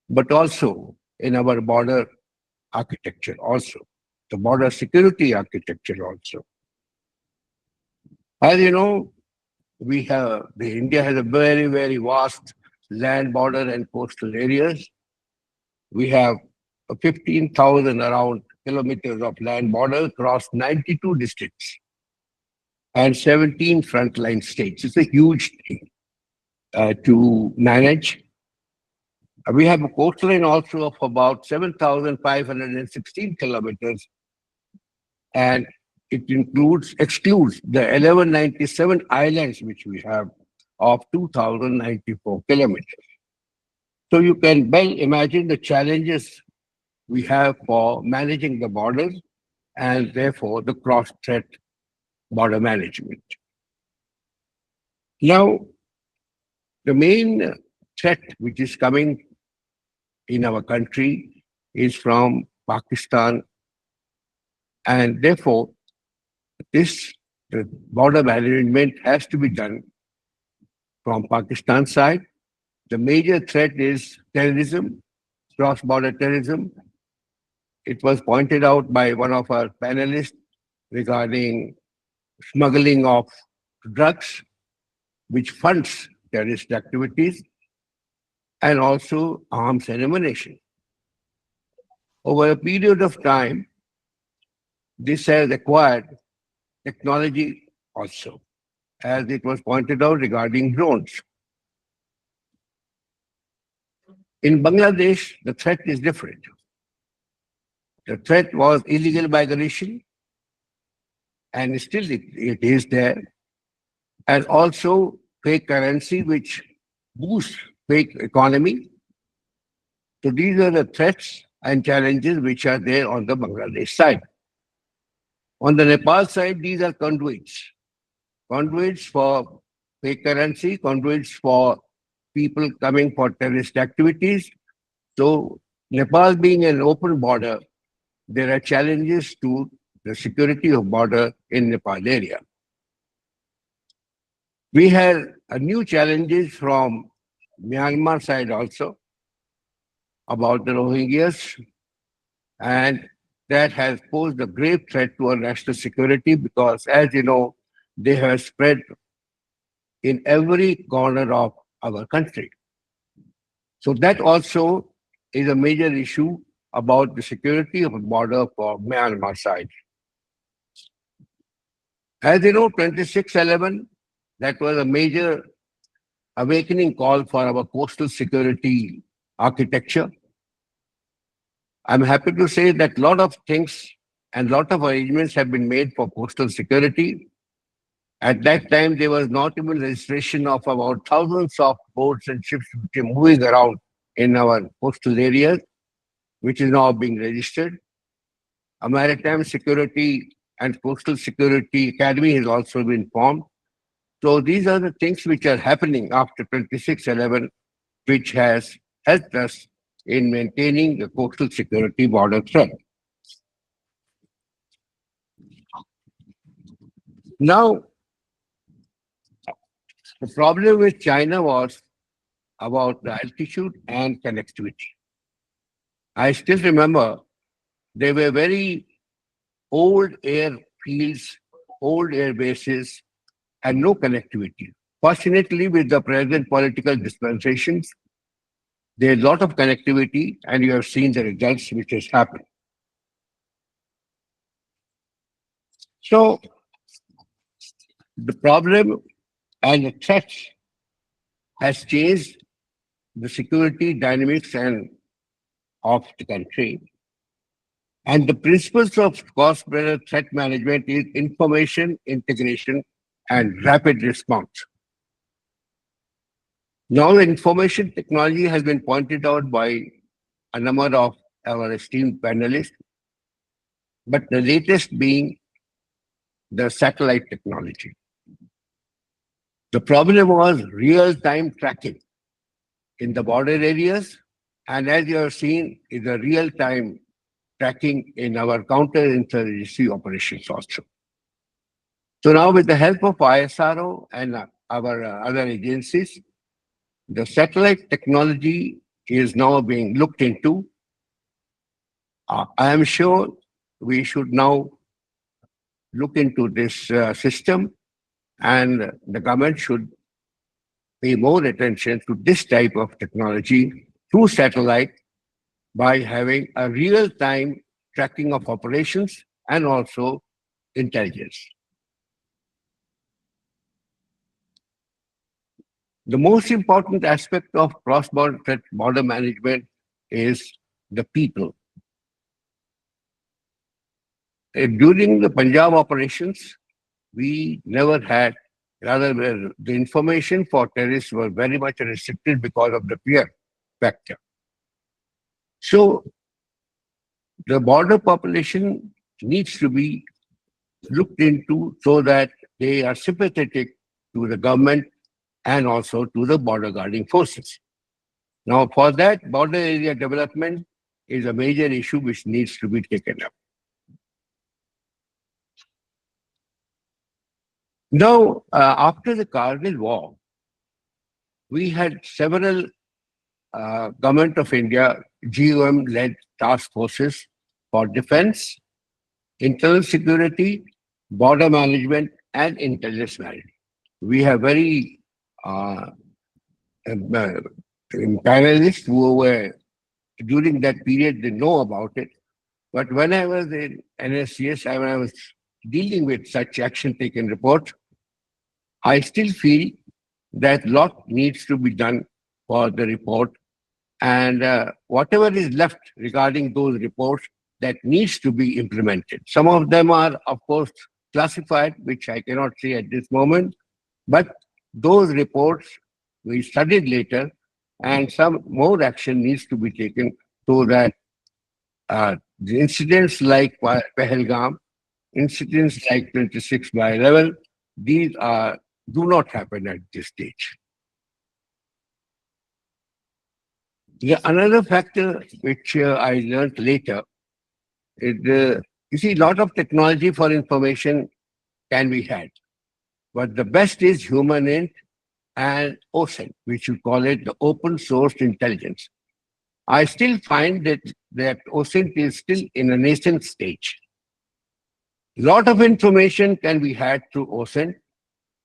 Speaker 15: but also in our border architecture also, the border security architecture also. As you know, India has a very, very vast land border and coastal areas. We have 15,000 around kilometers of land border across 92 districts and 17 frontline states. It's a huge thing to manage. We have a coastline also of about 7,516 kilometers, and it excludes the 1197 islands which we have of 2,094 kilometers. So you can well imagine the challenges we have for managing the borders and therefore the cross-threat border management. Now, the main threat which is coming in our country is from Pakistan, and therefore the border management has to be done from Pakistan side. The major threat is terrorism, cross-border terrorism. It was pointed out by one of our panelists regarding smuggling of drugs, which funds terrorist activities, and also arms and ammunition. Over a period of time, this has acquired technology also, as it was pointed out regarding drones. In Bangladesh, the threat is different. The threat was illegal migration, and still it is there, and also fake currency, which boosts fake economy. So these are the threats and challenges which are there on the Bangladesh side. On the Nepal side, these are conduits. Conduits for fake currency, conduits for people coming for terrorist activities. So Nepal being an open border, there are challenges to the security of border in Nepal area. We had new challenges from Myanmar side also about the Rohingyas, and that has posed a grave threat to our national security because, as you know, they have spread in every corner of our country. So that also is a major issue about the security of the border for Myanmar side. As you know, 26/11, that was a major awakening call for our coastal security architecture. I'm happy to say that a lot of things and a lot of arrangements have been made for coastal security. At that time, there was not even registration of about thousands of boats and ships which are moving around in our coastal areas, which is now being registered. A maritime security and coastal security academy has also been formed. So these are the things which are happening after 26/11, which has helped us in maintaining the coastal security border threat. Now, the problem with China was about the altitude and connectivity. I still remember there were very old airfields, old air bases, and no connectivity. Fortunately, with the present political dispensations, there's a lot of connectivity, and you have seen the results which has happened. So, the problem and the threat has changed the security dynamics and of the country. And the principles of cross-border threat management is information integration and rapid response. Now, the information technology has been pointed out by a number of our esteemed panelists, but the latest being the satellite technology. The problem was real-time tracking in the border areas, and as you have seen, is the real-time tracking in our counterinsurgency operations also. So now with the help of ISRO and our other agencies, the satellite technology is now being looked into. I am sure we should now look into this system, and the government should pay more attention to this type of technology through satellite by having a real-time tracking of operations and also intelligence. The most important aspect of cross-border threat border management is the people. During the Punjab operations, we never had, rather the information for terrorists were very much restricted because of the fear factor. So the border population needs to be looked into so that they are sympathetic to the government and also to the border guarding forces. Now, for that, border area development is a major issue which needs to be taken up. Now, after the Kargil war, we had several Government of India GOM-led task forces for defense, internal security, border management, and intelligence management. We have very panelists who were, during that period, they know about it. But when I was in NSCS, when I was dealing with such action taken reports, I still feel that lot needs to be done for the report, and whatever is left regarding those reports, that needs to be implemented. Some of them are, of course, classified, which I cannot say at this moment, but those reports we studied later, and some more action needs to be taken so that the incidents like Pahalgam, incidents like 26/11, these do not happen at this stage. Yeah, another factor which I learned later is you see, a lot of technology for information can be had, but the best is human int and OSINT, which you call it the open source intelligence. I still find that OSINT is still in a nascent stage. A lot of information can be had through OSINT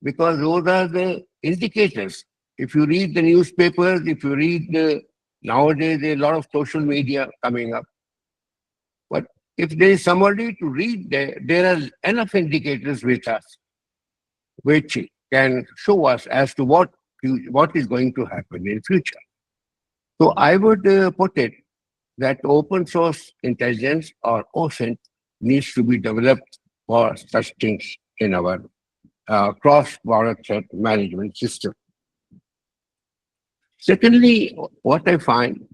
Speaker 15: because those are the indicators. If you read the newspapers, if you read nowadays, there are a lot of social media coming up. But if there is somebody to read there are enough indicators with us which can show us as to what is going to happen in future. So I would put it that open source intelligence or OSINT needs to be developed for such things in our cross-border threat management system. Secondly, what I find,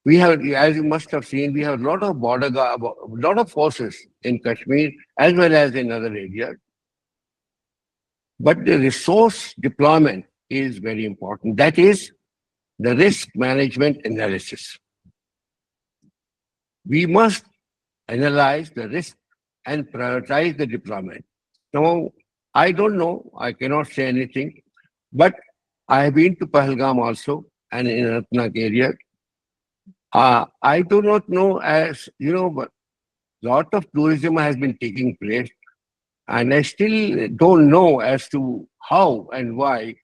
Speaker 15: we have, as you must have seen, we have a lot of lot of forces in Kashmir as well as in other areas. But the resource deployment is very important. That is the risk management analysis. We must analyze the risk and prioritize the deployment. Now, I don't know, I cannot say anything, but I have been to Pahalgam also and in Rethinking area. I do not know, as you know, but a lot of tourism has been taking place, and I still don't know as to how and why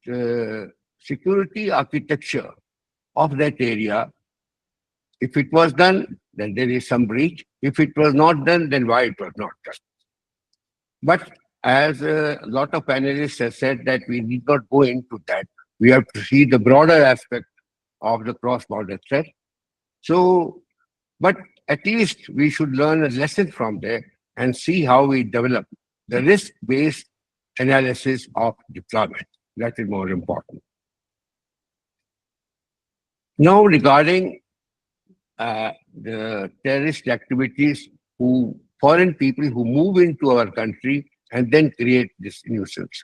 Speaker 15: the security architecture of that area, if it was done, then there is some breach. If it was not done, then why it was not done. But as a lot of panelists have said that we need not go into that. We have to see the broader aspect of the cross-border threat. So, but at least we should learn a lesson from there and see how we develop the risk-based analysis of deployment. That is more important. Now, regarding the terrorist activities, foreign people who move into our country and then create this nuisance.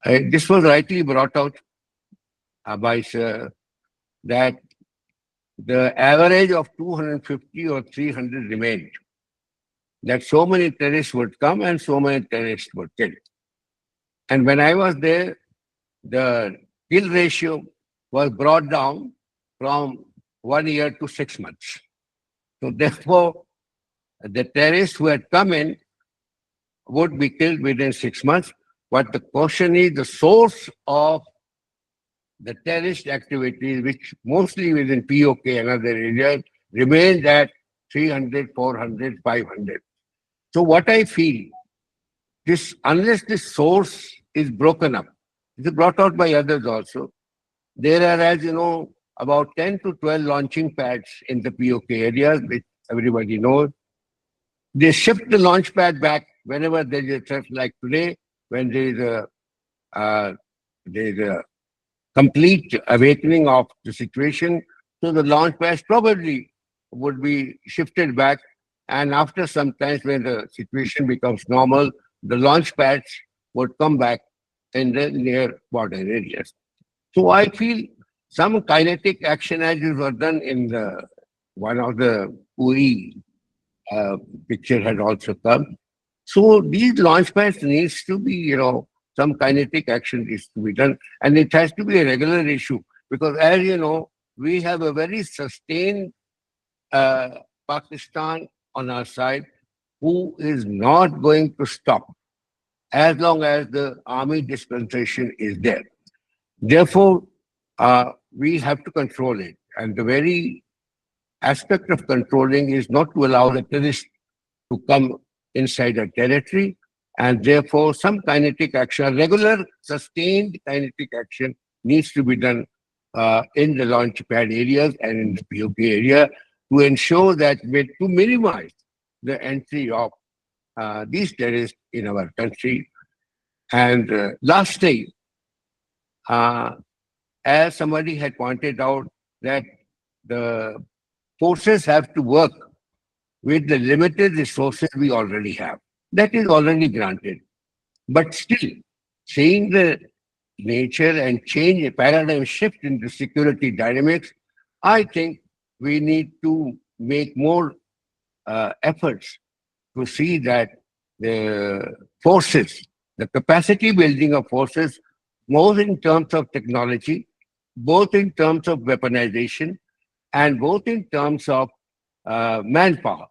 Speaker 15: This was rightly brought out by Sir, that the average of 250 or 300 remained. That so many terrorists would come and so many terrorists were killed. And when I was there, the kill ratio was brought down from 1 year to 6 months. So therefore, the terrorists who had come in would be killed within 6 months. But the question is the source of the terrorist activities, which mostly within POK and other areas, remains at 300, 400, 500. So what I feel, unless this source is broken up, it is brought out by others also. There are, as you know, about 10 to 12 launching pads in the POK areas, which everybody knows. They shift the launch pad back whenever there is a threat, like today, when there is a complete awakening of the situation. So the launch pads probably would be shifted back. And after some time, when the situation becomes normal, the launch pads would come back in the near border areas. So I feel some kinetic action as were done in the one of the Uri picture had also come. So these launch pads needs to be, some kinetic action needs to be done, and it has to be a regular issue because, as you know, we have a very sustained Pakistan on our side who is not going to stop as long as the army dispensation is there. Therefore, we have to control it. And the very aspect of controlling is not to allow the terrorists to come inside a territory, and therefore some kinetic action, regular sustained kinetic action needs to be done in the launch pad areas and in the POK area to ensure that to minimize the entry of these terrorists in our country. And lastly, as somebody had pointed out, that the forces have to work with the limited resources we already have. That is already granted. But still, seeing the nature and change, a paradigm shift in the security dynamics, I think we need to make more efforts to see that the forces, the capacity building of forces, both in terms of technology, both in terms of weaponization, and both in terms of manpower.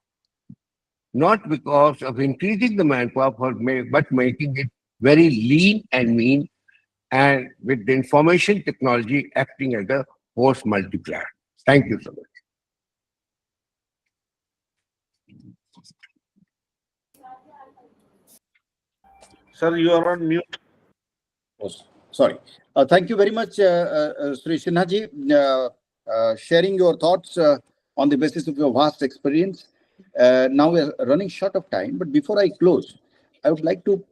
Speaker 15: Not because of increasing the manpower, but making it very lean and mean, and with the information technology acting as a force multiplier. Thank you so much.
Speaker 4: Sir, you are on mute.
Speaker 16: Oh, sorry. Thank you very much, Sri Sinhaji, sharing your thoughts on the basis of your vast experience. Now we are running short of time, but before I close, I would like to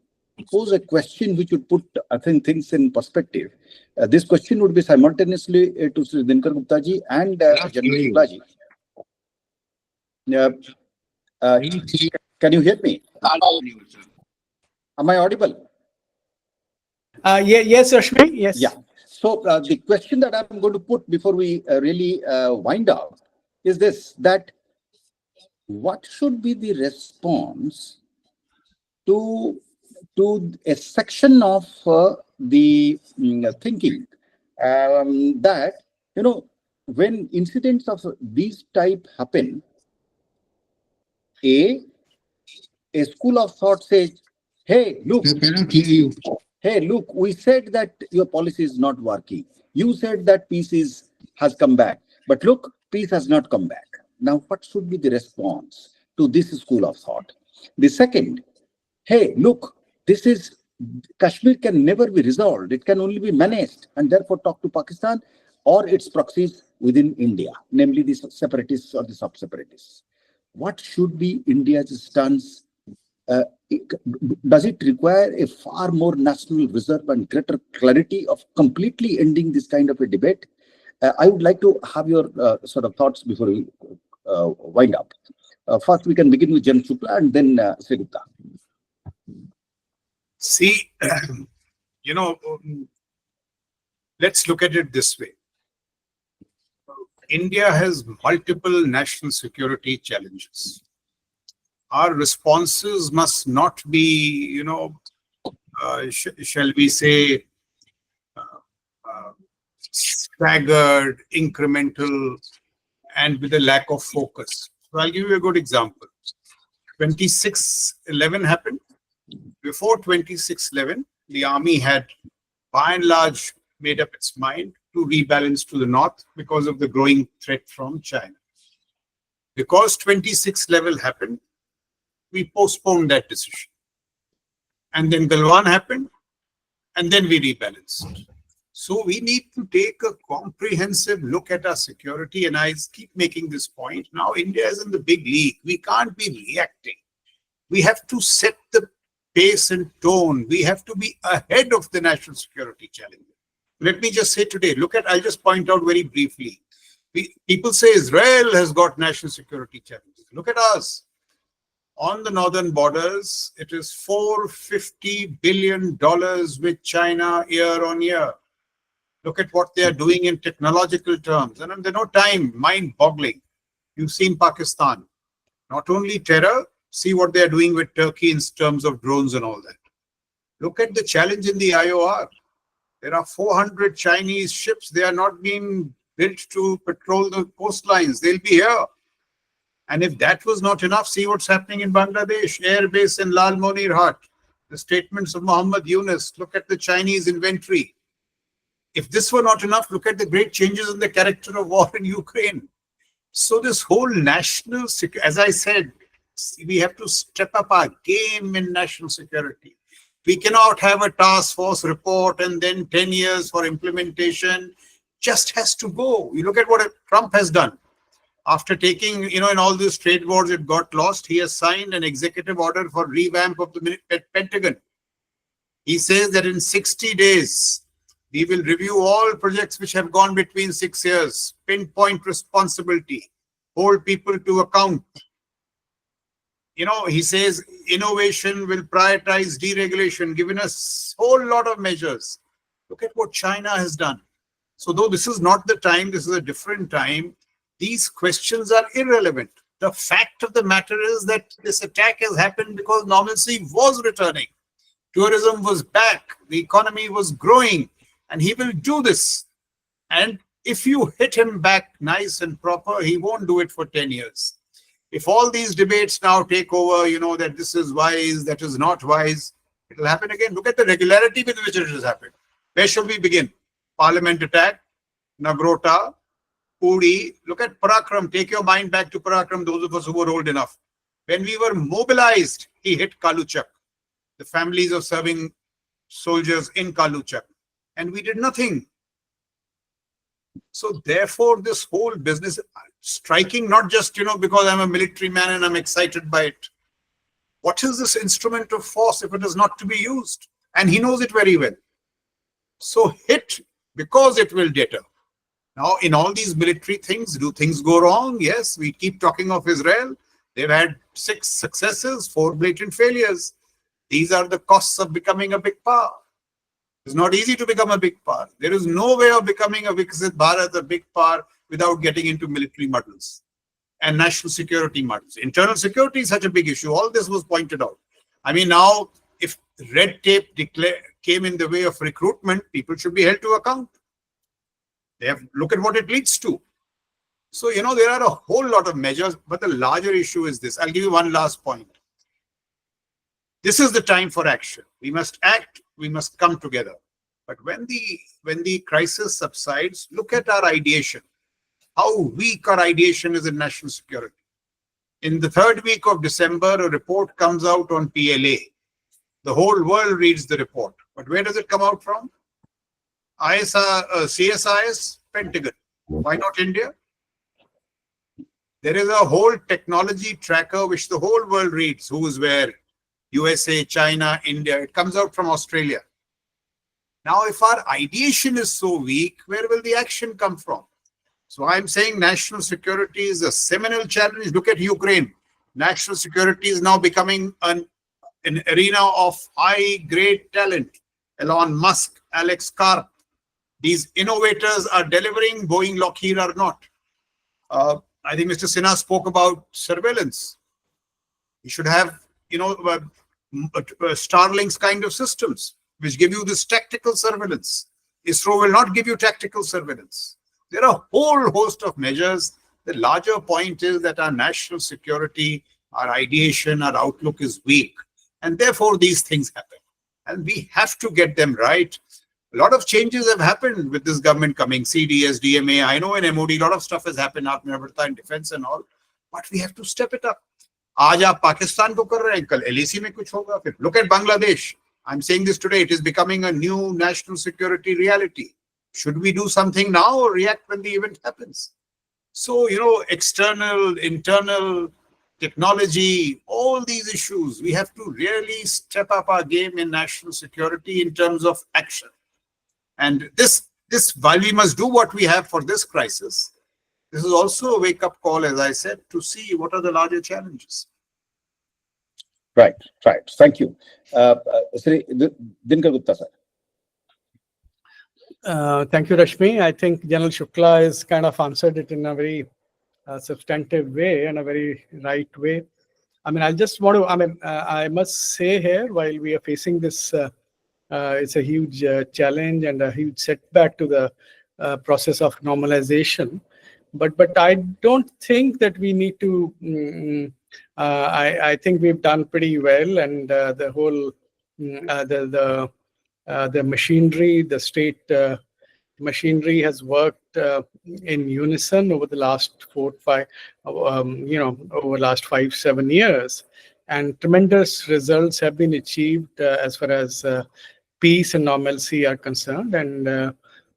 Speaker 16: pose a question which would put, I think, things in perspective. This question would be simultaneously to Sri Dinkar Gupta ji and General Shukla ji. Can you hear me? Am I audible?
Speaker 14: Yes, Rashmi. Yes.
Speaker 16: Yeah. So the question that I'm going to put before we really wind up is this: that what should be the response to a section of the thinking that, you know, when incidents of these type happen, a school of thought says, hey, look, hey, look, we said that your policy is not working. You said that peace has come back, but look, peace has not come back. Now, what should be the response to this school of thought? The second, hey, look, Kashmir can never be resolved. It can only be managed, and therefore talk to Pakistan or its proxies within India, namely the separatists or the sub-separatists. What should be India's stance? Does it require a far more national reserve and greater clarity of completely ending this kind of a debate? I would like to have your sort of thoughts before we wind up. First, we can begin with Jan Shukla and then Sri Gupta.
Speaker 13: See, let's look at it this way. India has multiple national security challenges. Our responses must not be, shall we say, staggered, incremental, and with a lack of focus. So I'll give you a good example. 26/11 happened. Before 26/11, the army had, by and large, made up its mind to rebalance to the north because of the growing threat from China. Because 26/11 happened, we postponed that decision. And then Galwan happened, and then we rebalanced. So we need to take a comprehensive look at our security, and I keep making this point. Now India is in the big league. We can't be reacting. We have to set the pace and tone. We have to be ahead of the national security challenge. Let me just say today, I'll just point out very briefly. People say Israel has got national security challenges. Look at us. On the northern borders, it is $450 billion with China year on year. Look at what they are doing in technological terms. And there's no time, mind-boggling. You've seen Pakistan. Not only terror, see what they are doing with Turkey in terms of drones and all that. Look at the challenge in the IOR. There are 400 Chinese ships. They are not being built to patrol the coastlines. They'll be here. And if that was not enough, see what's happening in Bangladesh, air base in Lal Monir Hat. The statements of Muhammad Yunus. Look at the Chinese inventory. If this were not enough, look at the great changes in the character of war in Ukraine. So this whole national, as I said, We have to step up our game in national security. We cannot have a task force report and then 10 years for implementation. Just has to go. You look at what Trump has done. After taking, in all these trade wars, it got lost. He has signed an executive order for revamp of the Pentagon. He says that in 60 days, we will review all projects which have gone between 6 years, pinpoint responsibility, hold people to account. He says innovation will prioritize deregulation, given us a whole lot of measures. Look at what China has done. So though this is not the time, this is a different time, these questions are irrelevant. The fact of the matter is that this attack has happened because normalcy was returning. Tourism was back. The economy was growing. And he will do this. And if you hit him back nice and proper, he won't do it for 10 years. If all these debates now take over, that this is wise, that is not wise, it will happen again. Look at the regularity with which it has happened. Where shall we begin? Parliament attack, Nagrota, Uri. Look at Parakram. Take your mind back to Parakram, those of us who were old enough. When we were mobilized, he hit Kaluchak, the families of serving soldiers in Kaluchak. And we did nothing. So therefore, this whole business, striking not just, because I'm a military man and I'm excited by it. What is this instrument of force if it is not to be used? And he knows it very well. So hit because it will deter. Now, in all these military things, do things go wrong? Yes, we keep talking of Israel. They've had 6 successes, 4 blatant failures. These are the costs of becoming a big power. It's not easy to become a big power. There is no way of becoming a Viksit Bharat, a big power, without getting into military muddles and national security muddles. Internal security is such a big issue. All this was pointed out. I mean, now, if red tape came in the way of recruitment, people should be held to account. Look at what it leads to. So, there are a whole lot of measures, but the larger issue is this. I'll give you one last point. This is the time for action. We must act. We must come together. But when the crisis subsides, look at our ideation. How weak our ideation is in national security. In the 3rd week of December, a report comes out on PLA. The whole world reads the report. But where does it come out from? CSIS, Pentagon. Why not India? There is a whole technology tracker which the whole world reads. Who is where? USA, China, India. It comes out from Australia. Now, if our ideation is so weak, where will the action come from? So I'm saying national security is a seminal challenge. Look at Ukraine. National security is now becoming an arena of high-grade talent. Elon Musk, Alex Karp. These innovators are delivering, Boeing, Lockheed are not. I think Mr. Sinha spoke about surveillance. You should have, Starlink's kind of systems, which give you this tactical surveillance. ISRO will not give you tactical surveillance. There are a whole host of measures. The larger point is that our national security, our ideation, our outlook is weak. And therefore, these things happen. And we have to get them right. A lot of changes have happened with this government coming, CDS, DMA. I know in MOD, a lot of stuff has happened, Atmanirbharta in defense and all. But we have to step it up. आज आप पाकिस्तान को कर रहे हैं, कल LAC में कुछ होगा फिर. Look at Bangladesh. I'm saying this today. It is becoming a new national security reality. Should we do something now or react when the event happens? So, external, internal, technology, all these issues, we have to really step up our game in national security in terms of action. And this, while we must do what we have for this crisis, this is also a wake-up call, as I said, to see what are the larger challenges.
Speaker 16: Right. Thank you. Sri Dinkar Gupta, sir.
Speaker 14: Thank you, Rashmi. I think General Shukla has kind of answered it in a very substantive way and a very right way. I mean, I just want to, I must say here, while we are facing this, it's a huge challenge and a huge setback to the process of normalization. But I don't think that we need to, I think we've done pretty well, and the whole, the machinery, the state machinery has worked in unison over the last 5-7 years, and tremendous results have been achieved as far as peace and normalcy are concerned. And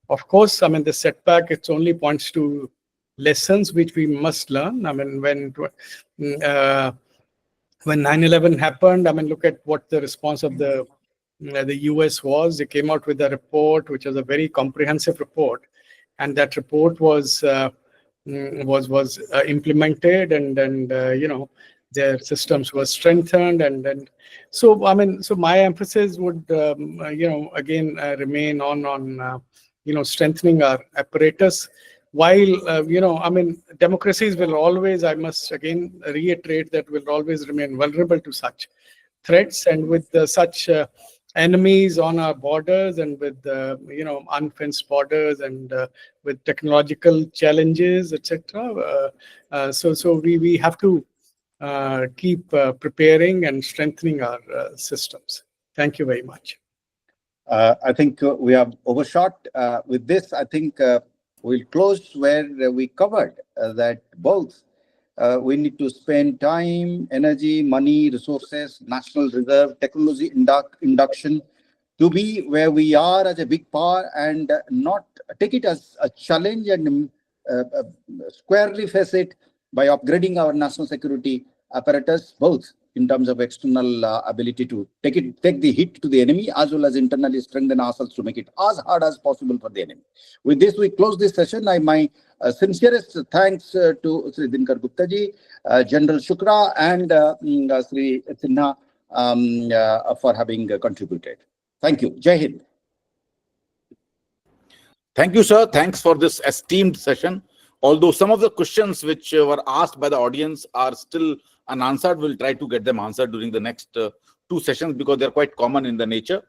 Speaker 14: of course, I mean, the setback, it only points to lessons which we must learn. I mean, when 9/11 happened, I mean, look at what the response of the US was. They came out with a report, which was a very comprehensive report, and that report was implemented, and their systems were strengthened, and so I mean, so my emphasis would again remain on strengthening our apparatus. While I mean, democracies will always, I must again reiterate, that will always remain vulnerable to such threats, and with such enemies on our borders, and with unfenced borders, and with technological challenges, etc. So we have to keep preparing and strengthening our systems. Thank you very much.
Speaker 16: I think we have overshot. With this, I think we'll close where we covered that both we need to spend time, energy, money, resources, national reserve, technology induction to be where we are as a big power, and not take it as a challenge, and squarely face it by upgrading our national security apparatus, both in terms of external ability to take the hit to the enemy, as well as internally strengthen ourselves to make it as hard as possible for the enemy. With this, we close this session. My sincerest thanks to Sri Dinkar Gupta ji, General Shukra, and Sri Sinha for having contributed. Thank you. Jai Hind.
Speaker 2: Thank you, sir. Thanks for this esteemed session. Although some of the questions which were asked by the audience are still unanswered, we'll try to get them answered during the next 2 sessions, because they're quite common in the nature.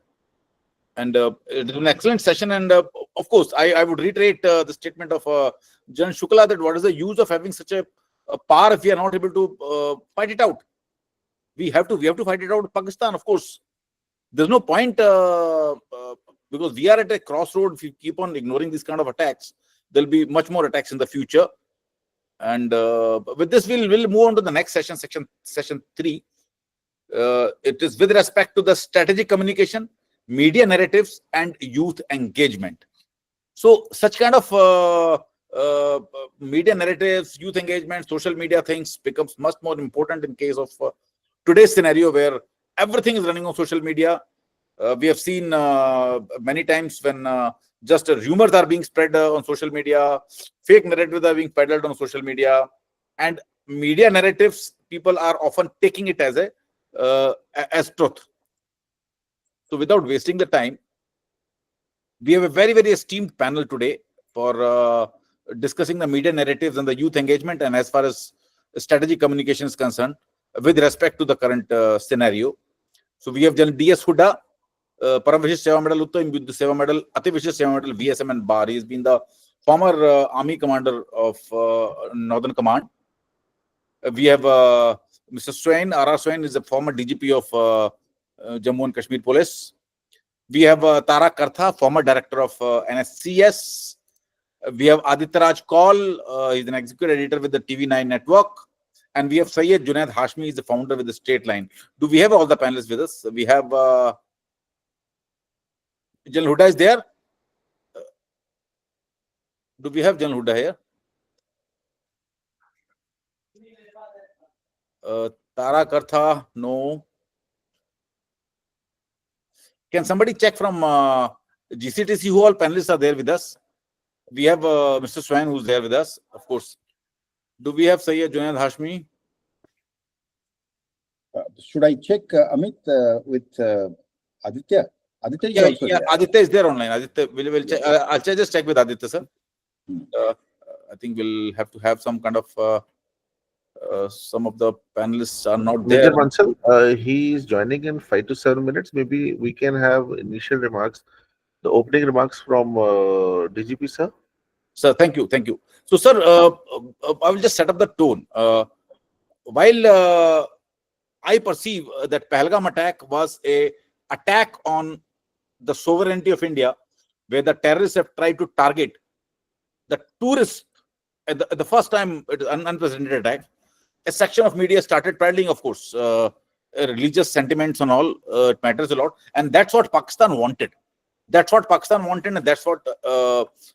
Speaker 2: And it was an excellent session. And of course, I would reiterate the statement of General Shukla, that what is the use of having such a power if we are not able to fight it out? We have to fight it out with Pakistan, of course. There's no point because we are at a crossroad. If we keep on ignoring these kind of attacks, there'll be much more attacks in the future. And with this, we'll move on to the next session, session 3. It is with respect to the strategic communication, media narratives, and youth engagement. So such kind of media narratives, youth engagement, social media things becomes much more important in case of today's scenario, where everything is running on social media. We have seen many times when just rumors are being spread on social media, fake narratives are being peddled on social media, and media narratives, people are often taking it as truth. So without wasting the time, we have a very, very esteemed panel today for discussing the media narratives and the youth engagement, and as far as strategic communication is concerned, with respect to the current scenario. So we have General D.S. Huda, Param Vishish Seva Medal, Uttam Yuddha Seva Medal, Ati Vishish Seva Medal, VSM and Bar. He has been the former Army Commander of Northern Command. We have Mr. Swain, R.R. Swain is the former DGP of Jammu and Kashmir Police. We have Tara Kartha, former Director of NSCS. We have Aditya Raj Kaul, he's an Executive Editor with the TV9 Network. And we have Syed Junaid Hashmi, is the founder with the State Line. Do we have all the panelists with us? We have General Huda is there. Do we have General Huda here? Tara Kartha, no. Can somebody check from GCTC who all panelists are there with us? We have Mr. Swain who's there with us, of course. Do we have Syed Junaid Hashmi?
Speaker 16: Should I check, Amit, with Aditya? Aditya is also there.
Speaker 2: Aditya is there online. Aditya, we'll check. I'll just check with Aditya, sir. I think we'll have to have some kind of some of the panelists are not there.
Speaker 7: Major Bansal, he is joining in 5 to 7 minutes. Maybe we can have initial remarks, the opening remarks from DGP, sir.
Speaker 2: Sir, thank you. So, sir, I will just set up the tone. While I perceive that Pahalgam attack was an attack on the sovereignty of India, where the terrorists have tried to target the tourists. At the first time, it is an unprecedented attack. A section of media started peddling, of course, religious sentiments and all. It matters a lot, and that's what Pakistan wanted. That's what Pakistan wanted, and that's what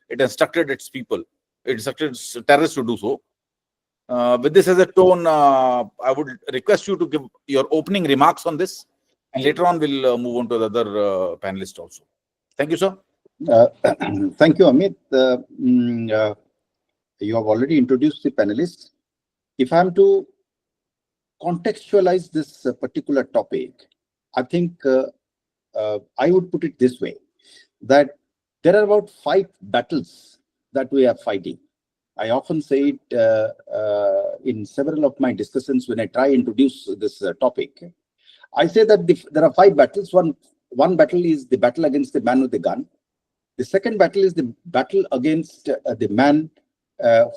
Speaker 2: it instructed its people. It instructed its terrorists to do so. With this as a tone, I would request you to give your opening remarks on this, and later on we'll move on to the other panelists also. Thank you, sir.
Speaker 16: Thank you, Amit. You have already introduced the panelists. If I'm to contextualize this particular topic, I think I would put it this way, that there are about 5 battles that we are fighting. I often say it in several of my discussions when I try to introduce this topic. I say that there are 5 battles. One battle is the battle against the man with the gun. The second battle is the battle against the man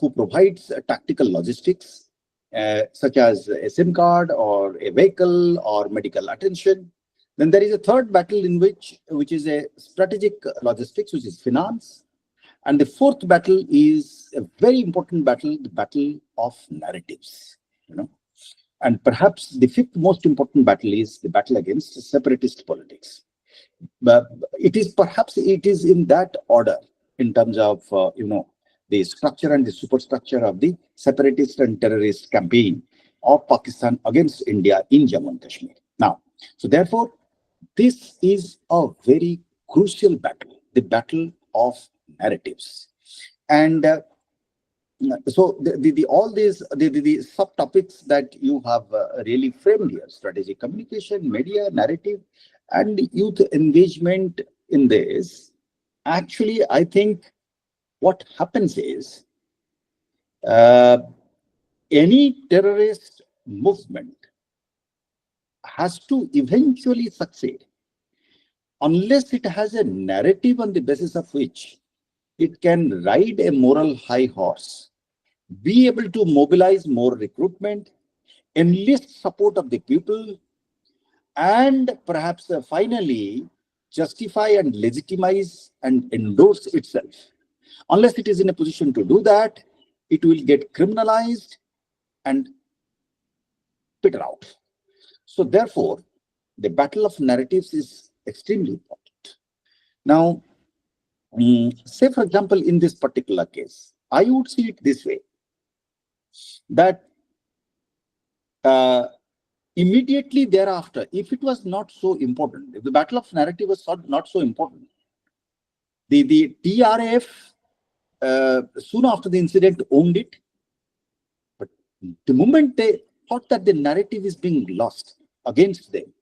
Speaker 16: who provides tactical logistics, such as a SIM card or a vehicle or medical attention. Then there is a third battle which is a strategic logistics, which is finance. And the fourth battle is a very important battle, the battle of narratives. And perhaps the fifth most important battle is the battle against separatist politics. But it is in that order in terms of the structure and the superstructure of the separatist and terrorist campaign of Pakistan against India in Jammu and Kashmir. Now, so therefore, this is a very crucial battle, the battle of narratives. And so all these subtopics that you have really framed here, strategic communication, media, narrative, and youth engagement in this, actually, I think what happens is any terrorist movement has to eventually succeed unless it has a narrative on the basis of which it can ride a moral high horse, be able to mobilize more recruitment, enlist support of the people, and perhaps finally justify and legitimize and endorse itself. Unless it is in a position to do that, it will get criminalized and peter out. So therefore, the battle of narratives is extremely important. Now, say for example, in this particular case, I would see it this way, that immediately thereafter, if it was not so important, if the battle of narrative was not so important, the TRF soon after the incident owned it. But the moment they thought that the narrative is being lost against them,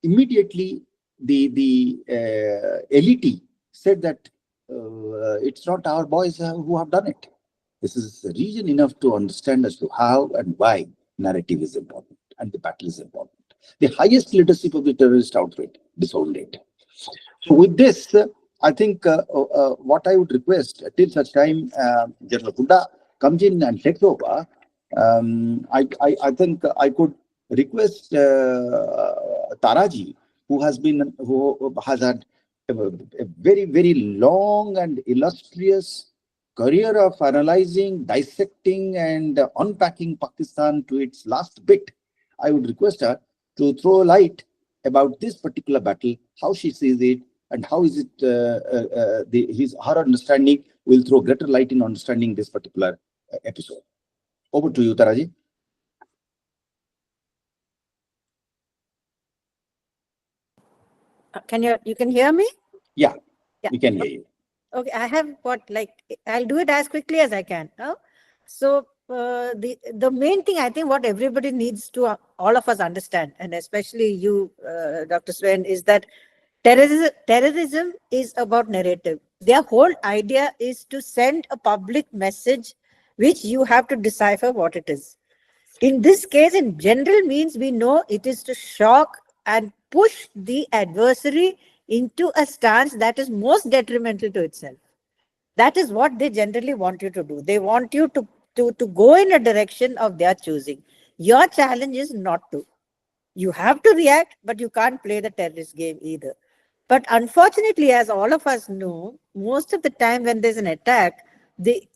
Speaker 16: immediately the elite said that it's not our boys who have done it. This is reason enough to understand as to how and why narrative is important and the battle is important. The highest leadership of the terrorist outfit disowned it. So with this, I think what I would request till such time General Hunda comes in and takes over, I think I could request Taraji, who has had a very, very long and illustrious career of analyzing, dissecting, and unpacking Pakistan to its last bit. I would request her to throw light about this particular battle, how she sees it, and how is it her understanding will throw greater light in understanding this particular episode. Over to you, Taraji.
Speaker 17: You can hear me?
Speaker 16: Yeah, we can hear you.
Speaker 17: Okay, I have I'll do it as quickly as I can. So the main thing I think what everybody needs to all of us understand, and especially you, Dr. Sven, is that terrorism is about narrative. Their whole idea is to send a public message which you have to decipher what it is. In this case, in general means, we know it is to shock and push the adversary into a stance that is most detrimental to itself. That is what they generally want you to do. They want you to go in a direction of their choosing. Your challenge is not to. You have to react, but you can't play the terrorist game either. But unfortunately, as all of us know, most of the time when there's an attack, the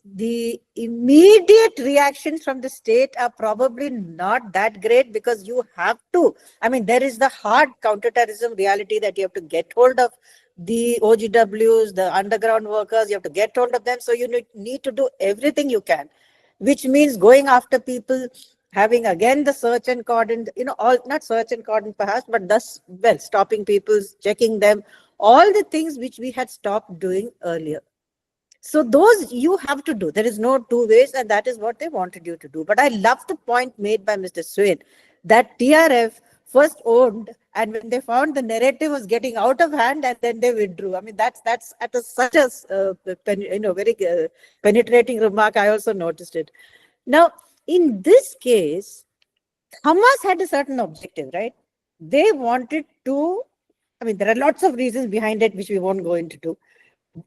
Speaker 17: immediate reactions from the state are probably not that great, because you have to, I mean, there is the hard counterterrorism reality that you have to get hold of the OGWs, the underground workers, you have to get hold of them. So you need to do everything you can, which means going after people, having again the search and cordon, all, not search and cordon perhaps, but thus, well, stopping people, checking them, all the things which we had stopped doing earlier. So those you have to do. There is no two ways, and that is what they wanted you to do. But I love the point made by Mr. Swain that TRF first owned, and when they found the narrative was getting out of hand, and then they withdrew. I mean, that's at such a very penetrating remark. I also noticed it. Now, in this case, Hamas had a certain objective, right? They wanted to, I mean, there are lots of reasons behind it, which we won't go into.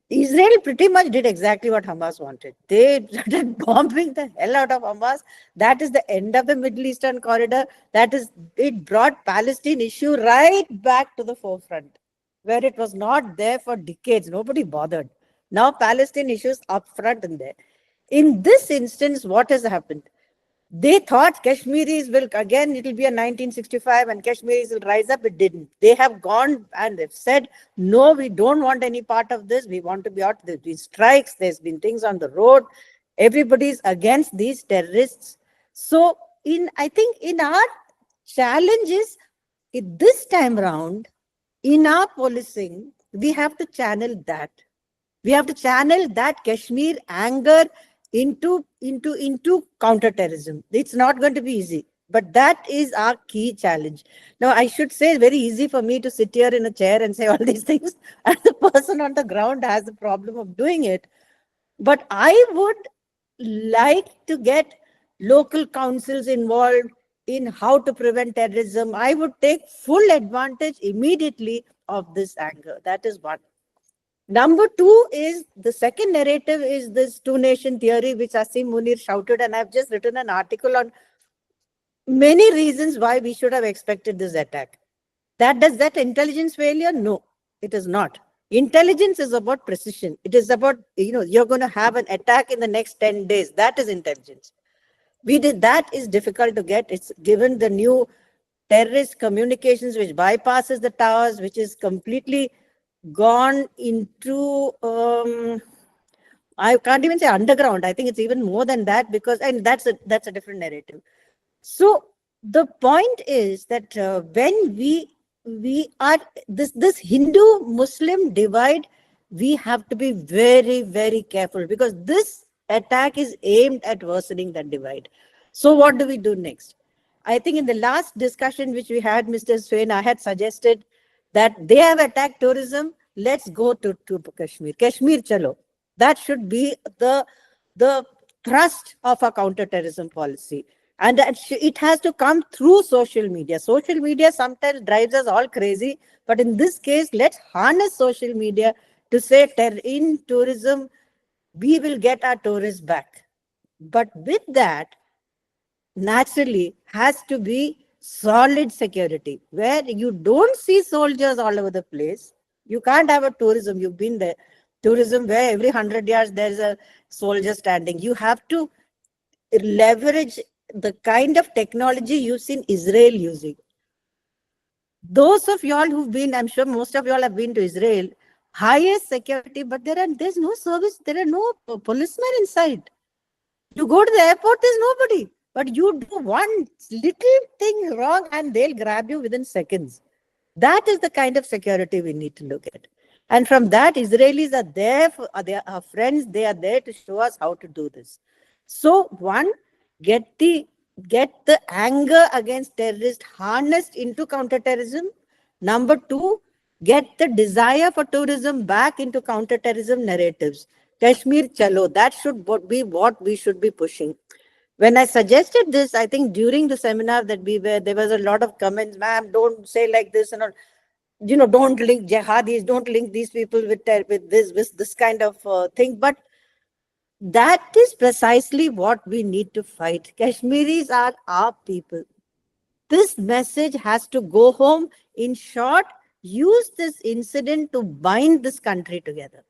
Speaker 17: Israel pretty much did exactly what Hamas wanted. They started bombing the hell out of Hamas. That is the end of the Middle Eastern corridor. It brought Palestine issue right back to the forefront, where it was not there for decades. Nobody bothered. Now Palestine issues up front and there. In this instance, what has happened? They thought Kashmiris will, again, it will be a 1965 and Kashmiris will rise up. It didn't. They have gone and they've said, no, we don't want any part of this. We want to be out. There's been strikes. There's been things on the road. Everybody's against these terrorists. So I think in our challenges, this time around, in our policing, we have to channel that. We have to channel that Kashmir anger into counterterrorism. It's not going to be easy, but that is our key challenge. Now, I should say it's very easy for me to sit here in a chair and say all these things, and the person on the ground has the problem of doing it. But I would like to get local councils involved in how to prevent terrorism. I would take full advantage immediately of this anger. That is one. Number two is, the second narrative is this two-nation theory, which Asim Munir shouted, and I've just written an article on many reasons why we should have expected this attack. Does that intelligence failure? No, it is not. Intelligence is about precision. It is about, you're going to have an attack in the next 10 days. That is intelligence. That is difficult to get. It's given the new terrorist communications, which bypasses the towers, which is completely gone into, I can't even say underground. I think it's even more than that, because, and that's a different narrative. So the point is that when we are this Hindu-Muslim divide, we have to be very, very careful, because this attack is aimed at worsening that divide. So what do we do next? I think in the last discussion which we had, Mr. Swain, I had suggested that they have attacked tourism. Let's go to Kashmir. Kashmir chalo. That should be the thrust of a counterterrorism policy. And it has to come through social media. Social media sometimes drives us all crazy. But in this case, let's harness social media to say, in tourism, we will get our tourists back. But with that, naturally, has to be solid security, where you don't see soldiers all over the place. You can't have a tourism. You've been there. Tourism where every 100 yards there's a soldier standing. You have to leverage the kind of technology you've seen Israel using. Those of y'all who've been, I'm sure most of y'all have been to Israel, highest security, but there's no service. There are no policemen inside. You go to the airport, there's nobody. But you do one little thing wrong and they'll grab you within seconds. That is the kind of security we need to look at. And from that, Israelis are there, they are our friends, they are there to show us how to do this. So one, get the anger against terrorists harnessed into counterterrorism. Number two, get the desire for tourism back into counterterrorism narratives. Kashmir chalo, that should be what we should be pushing. When I suggested this, I think during the seminar that there was a lot of comments, ma'am, don't say like this, and don't link jihadis, don't link these people with this kind of thing. But that is precisely what we need to fight. Kashmiris are our people. This message has to go home. In short, use this incident to bind this country together.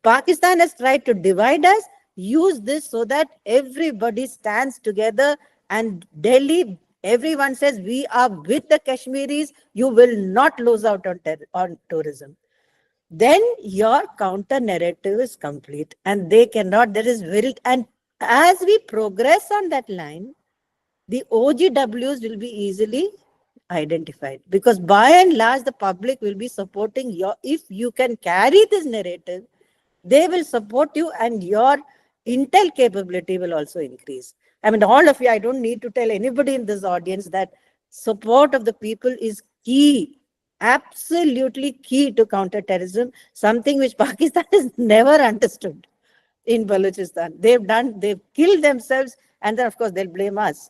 Speaker 17: Pakistan has tried to divide us. Use this so that everybody stands together, and Delhi, everyone says we are with the Kashmiris. You will not lose out on tourism. Then your counter narrative is complete, and they cannot. There is very, and as we progress on that line, the OGWs will be easily identified, because by and large the public will be supporting your. If you can carry this narrative, they will support you, and your intel capability will also increase. I mean, all of you, I don't need to tell anybody in this audience that support of the people is key, absolutely key to counter-terrorism, something which Pakistan has never understood in Balochistan. They've killed themselves, and then of course they'll blame us.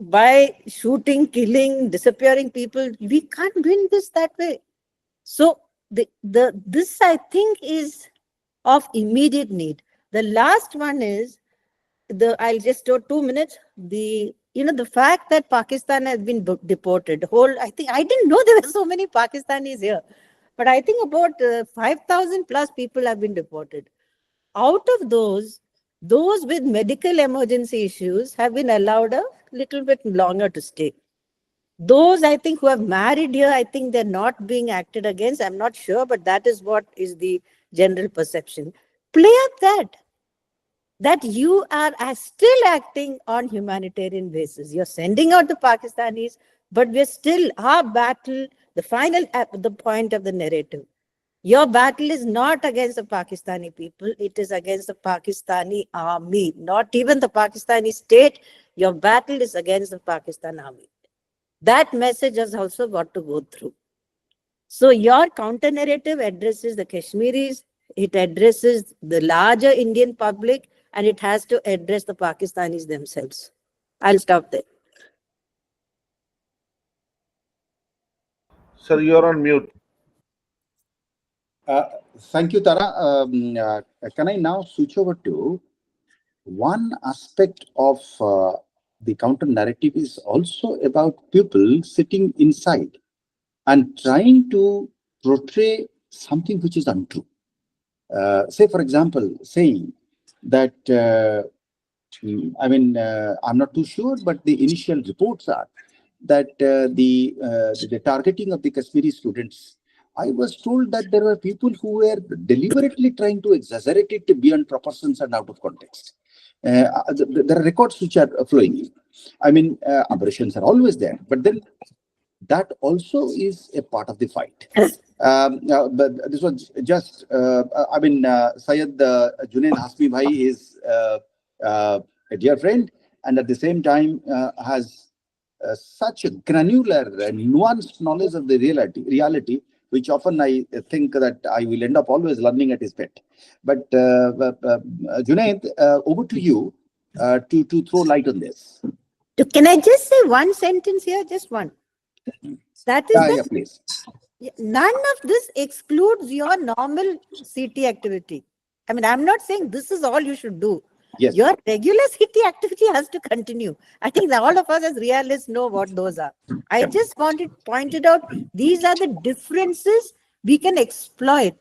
Speaker 17: By shooting, killing, disappearing people, we can't win this that way. So this I think is of immediate need. The last one is I'll just do 2 minutes. The fact that Pakistan has been deported. I think I didn't know there were so many Pakistanis here, but I think about 5,000 plus people have been deported. Out of those with medical emergency issues have been allowed a little bit longer to stay. Those, I think, who have married here, I think they're not being acted against. I'm not sure, but that is what is the general perception. Play up that you are still acting on humanitarian basis. You're sending out the Pakistanis, but we're still, our battle, the final the point of the narrative. Your battle is not against the Pakistani people, it is against the Pakistani army, not even the Pakistani state. Your battle is against the Pakistan army. That message has also got to go through. So your counter narrative addresses the Kashmiris, it addresses the larger Indian public, and it has to address the Pakistanis themselves. I'll stop there.
Speaker 7: Sir, you're on mute.
Speaker 16: Thank you, Tara. Can I now switch over to one aspect of the counter narrative is also about people sitting inside and trying to portray something which is untrue. Say, for example, saying that, I'm not too sure, but the initial reports are that the targeting of the Kashmiri students, I was told that there were people who were deliberately trying to exaggerate it beyond proportions and out of context. There are records which are flowing. Aberrations are always there, but then that also is a part of the fight. But this was just, Syed Junaid Hasmi Bhai is a dear friend, and at the same time has such a granular and nuanced knowledge of the reality, which often I think that I will end up always learning at his pet. But Junaid, over to you to throw light on this.
Speaker 17: Can I just say one sentence here? Just one. That is
Speaker 16: yeah, please.
Speaker 17: None of this excludes your normal CT activity. I'm not saying this is all you should do.
Speaker 16: Yes.
Speaker 17: Your regular CT activity has to continue. I think that all of us as realists know what those are. I just pointed out these are the differences we can exploit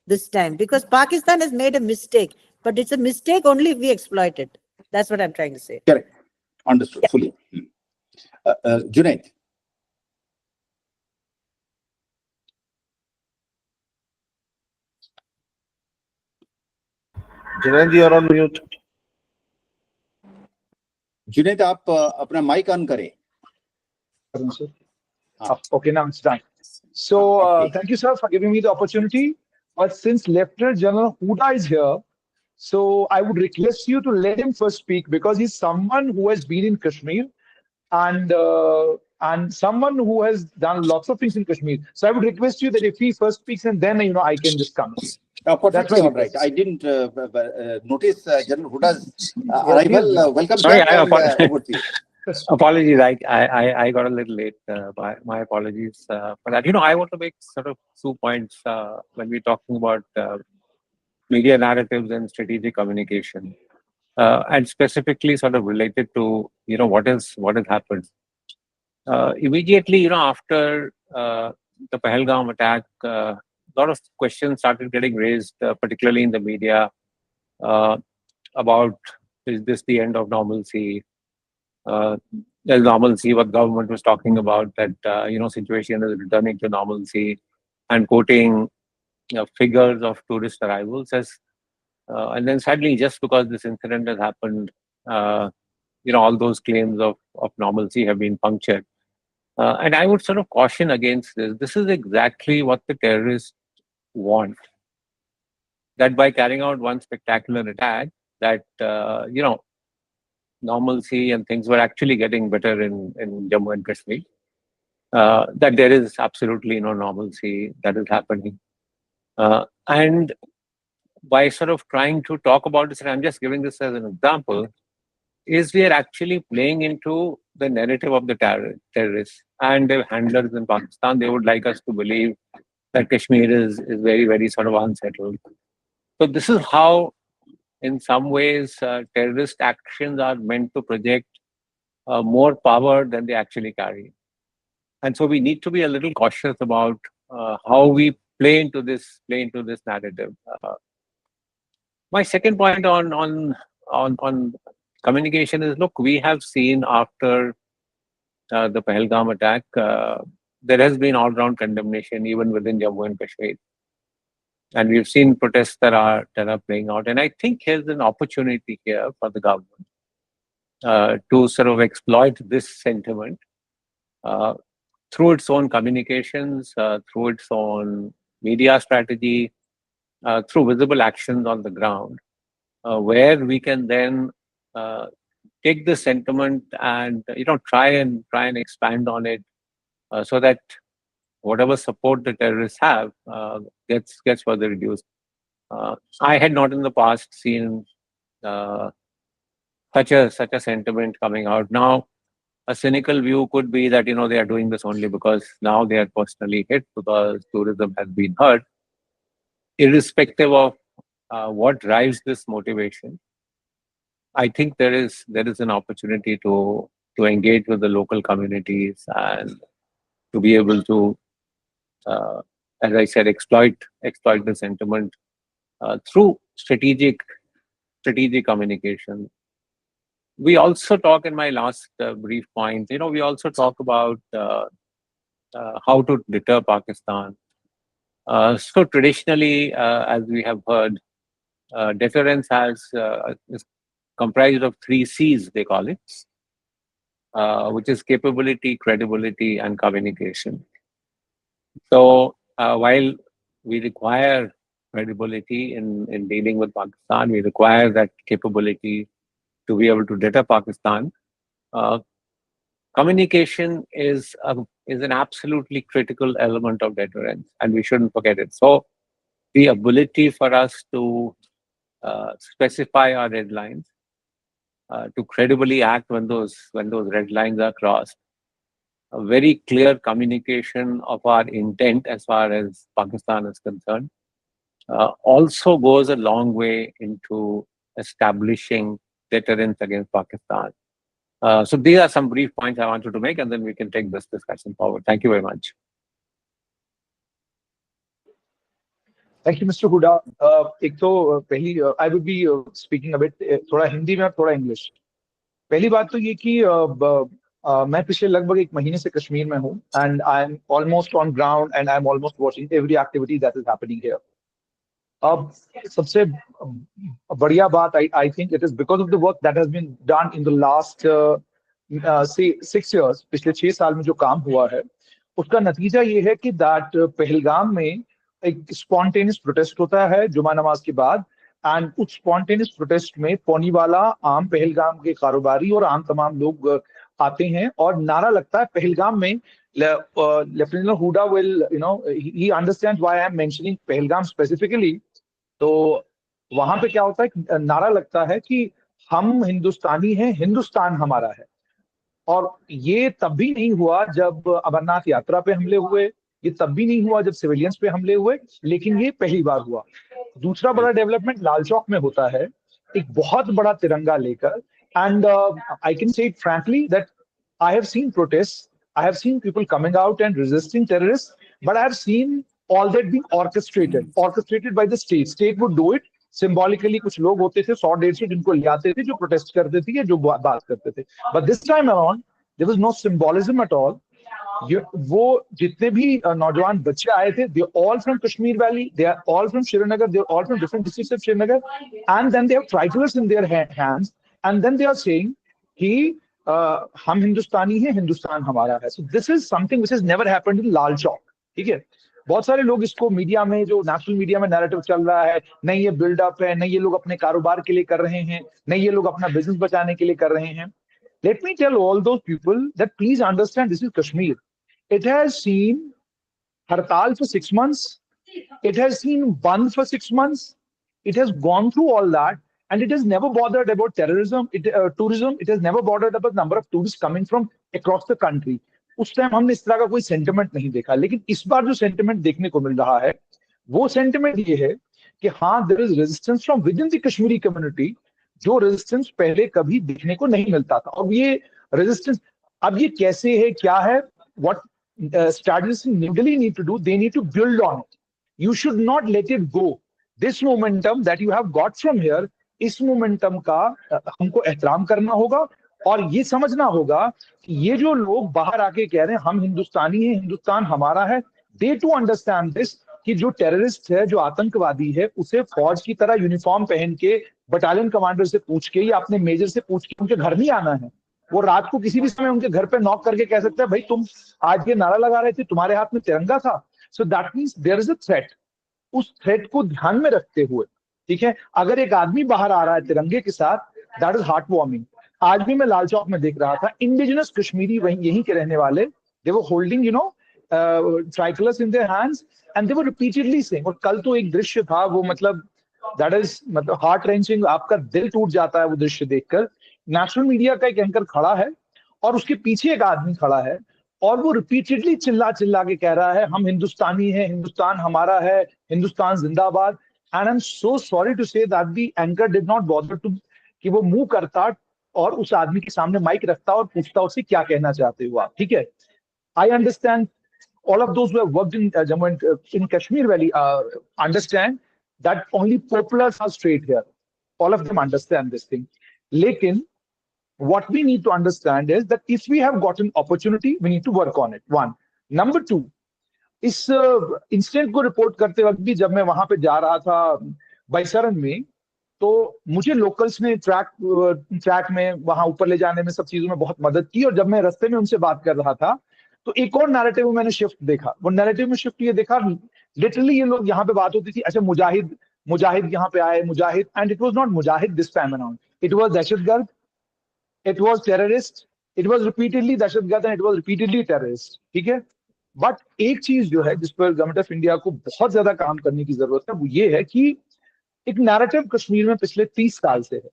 Speaker 17: this time, because Pakistan has made a mistake, but it's a mistake only if we exploit it. That's what I'm trying to say.
Speaker 16: Correct. Understood fully. Junaid.
Speaker 7: Junaid, you are on mute.
Speaker 16: Junaid, आप अपना mic on करें.
Speaker 18: Okay, now it's done. So thank you, sir, for giving me the opportunity. But since Lieutenant General Huda is here, so I would request you to let him first speak, because he's someone who has been in Kashmir and someone who has done lots of things in Kashmir. So I would request you that if he first speaks, and then I can just come.
Speaker 16: Perfectly all right. I didn't notice General Huda's arrival. Welcome back. Over to you.
Speaker 19: Apologies, I got a little late. My apologies for that. I want to make sort of 2 points when we're talking about media narratives and strategic communication, and specifically sort of related to what has happened. Immediately, after the Pahalgam attack, a lot of questions started getting raised, particularly in the media, about is this the end of normalcy? There's normalcy, what government was talking about, that situation is returning to normalcy, and quoting figures of tourist arrivals as, and then sadly, just because this incident has happened, all those claims of normalcy have been punctured. And I would sort of caution against this. This is exactly what the terrorists want. That by carrying out one spectacular attack, that normalcy and things were actually getting better in Jammu and Kashmir. That there is absolutely no normalcy that is happening. And by sort of trying to talk about this, and I'm just giving this as an example, is we are actually playing into the narrative of the terrorists and their handlers in Pakistan. They would like us to believe that Kashmir is very, very sort of unsettled. So this is how, in some ways, terrorist actions are meant to project more power than they actually carry. And so we need to be a little cautious about how we play into this narrative. My second point on communication is, look, we have seen after the Pahalgam attack, there has been all-round condemnation even within Jammu and Kashmir. And we've seen protests that are playing out. And I think here's an opportunity here for the government to sort of exploit this sentiment through its own communications, through its own media strategy, through visible actions on the ground, where we can then take the sentiment and try and expand on it, so that whatever support the terrorists have gets further reduced. I had not in the past seen such a sentiment coming out. Now, a cynical view could be that they are doing this only because now they are personally hit, because tourism has been hurt. Irrespective of what drives this motivation, I think there is an opportunity to engage with the local communities and to be able to, as I said, exploit the sentiment through strategic communication. We also talk, in my last brief point, we also talk about how to deter Pakistan. So traditionally, as we have heard, deterrence is comprised of 3 C's, they call it, which is capability, credibility, and communication. So while we require credibility in dealing with Pakistan, we require that capability to be able to deter Pakistan. Communication is an absolutely critical element of deterrence, and we shouldn't forget it. So the ability for us to specify our red lines, to credibly act when those red lines are crossed, a very clear communication of our intent as far as Pakistan is concerned, also goes a long way into establishing deterrence against Pakistan. So these are some brief points I wanted to make, and then we can take this discussion forward. Thank you very much.
Speaker 18: Thank you, Mr. Huda. एक तो पहली I would be speaking a bit थोड़ा हिंदी में और थोड़ा English. पहली बात तो ये कि मैं पिछले लगभग 1 महीने से कश्मीर में हूँ, and I'm almost on ground and I'm almost watching every activity that is happening here. अब सबसे बढ़िया बात, I think it is because of the work that has been done in the last say 6 years, पिछले 6 साल में जो काम हुआ है, उसका नतीजा ये है कि that पहलगाम में एक स्पॉन्टेनियस प्रोटेस्ट होता है जुमा नमाज के बाद, एंड उस स्पॉन्टेनियस प्रोटेस्ट में पौनीवाला, आम पहलगाम के कारोबारी और आम तमाम लोग आते हैं और नारा लगता है पहलगाम में. Lieutenant Hooda will he understands why I am mentioning Pahalgam specifically. तो वहां पे क्या होता है, नारा लगता है कि हम हिंदुस्तानी हैं, हिंदुस्तान हमारा है. और ये तब भी नहीं हुआ जब अमरनाथ यात्रा पे हमले हुए, ये तब भी नहीं हुआ जब सिविलियंस पे हमले हुए, लेकिन ये पहली बार हुआ. दूसरा बड़ा डेवलपमेंट लाल चौक में होता है, एक बहुत बड़ा तिरंगा लेकर, and I can say it frankly that I have seen protest, I have seen people coming out and resisting terrorists, but I have seen all that being orchestrated by the state. State would do it symbolically. कुछ लोग होते थे 100-150 जिनको ले आते थे जो protest करते थे या जो बात करते थे. But this time around there was no symbolism at all. वो जितने भी नौजवान बच्चे आए थे, they are all from Kashmir Valley, they are all from Srinagar, they are all from different districts of Srinagar, and then they have tricolors in their hands, and then they are saying कि हम हिंदुस्तानी हैं, हिंदुस्तान हमारा है. So this is something which has never happened in Lal Chowk. ठीक है. बहुत सारे लोग इसको मीडिया में, जो नेशनल मीडिया में नैरेटिव चल रहा है, नहीं ये बिल्डअप है, नहीं ये लोग अपने कारोबार के लिए कर रहे हैं, नहीं ये लोग अपना बिजनेस बचाने के लिए कर रहे हैं. Let me tell all those people that please understand this is Kashmir. It has seen hartal for 6 months. It has seen band for 6 months. It has gone through all that, and it has never bothered about terrorism, tourism. It has never bothered about the number of tourists coming from across the country. उस time हमने इस तरह का कोई sentiment नहीं देखा, लेकिन इस बार जो सेंटिमेंट देखने को मिल रहा है वो सेंटिमेंट ये है कि हाँ, there is resistance from within the Kashmiri community, जो रेजिस्टेंस पहले कभी देखने को नहीं मिलता था. और ये रेजिस्टेंस अब ये कैसे है, क्या है, what strategists in New Delhi need to do, they need to build on it. You should not let it go. This momentum that you have got from here, इस मोमेंटम का हमको एहतराम करना होगा और ये समझना होगा कि ये जो लोग बाहर आके कह रहे हैं हम हिंदुस्तानी हैं, हिंदुस्तान हमारा है, दे टू अंडरस्टैंड दिस कि जो टेररिस्ट है, जो आतंकवादी है, उसे फौज की तरह यूनिफॉर्म पहन के बटालियन कमांडर से पूछ के या अपने मेजर से पूछ के उनके घर नहीं आना है. वो रात को किसी भी समय उनके घर पे नॉक करके कह सकता है भाई तुम आज ये नारा लगा रहे थे, तुम्हारे हाथ में तिरंगा था. So that means there is a threat. उस थ्रेट को ध्यान में रखते हुए, ठीक है, अगर एक आदमी बाहर आ रहा है तिरंगे के साथ, दैट इज हार्ट वार्मिंग. आज भी मैं लाल चौक में देख रहा था, इंडिजिनस कश्मीरी वहीं यहीं के रहने वाले, they were holding you know tricolours in their hands and they were repeatedly saying. और कल तो एक दृश्य था वो मतलब दैट इज मतलब हार्ट रेंचिंग, आपका दिल टूट जाता है वो दृश्य देखकर. नेशनल मीडिया का एक एंकर खड़ा है और उसके पीछे एक आदमी खड़ा है और वो रिपीटेडली चिल्ला चिल्ला के कह रहा है हम हिंदुस्तानी हैं, हिंदुस्तान हमारा है, हिंदुस्तान जिंदाबाद. And I am so sorry to say that the anchor did not bother to कि वो मुंह करता और उस आदमी के सामने माइक रखता और पूछता उससे क्या कहना चाहते हो आप. ठीक है, I understand all of those who have worked in Jammu and in Kashmir Valley understand that only populars are straight here. All of them understand this thing. Lekin, what we need to understand is that if we have got an opportunity, we need to work on it. One. Number two, इस incident को report करते वक्त भी जब मैं वहां पे जा रहा था बैसरन में, तो मुझे लोकल्स ने ट्रैक में वहां ऊपर ले जाने में सब चीजों में बहुत मदद की. और जब मैं रास्ते में उनसे बात कर रहा था तो एक और नैरेटिव में मैंने शिफ्ट देखा. वो नैरेटिव में शिफ्ट ये देखा, लिटरली ये लोग यहाँ पे बात होती थी, अच्छा मुजाहिद यहाँ पे आए, मुजाहिद, एंड इट वाज नॉट मुजाहिद this time around, it was दहशतगर्द, it was terrorist, it was repeatedly दहशतगर्द and it was repeatedly terrorist. ठीक है, बट एक चीज जो है जिस पर गवर्नमेंट ऑफ इंडिया को बहुत ज्यादा काम करने की जरूरत है वो ये है कि एक नैरेटिव कश्मीर में पिछले 30 साल से है.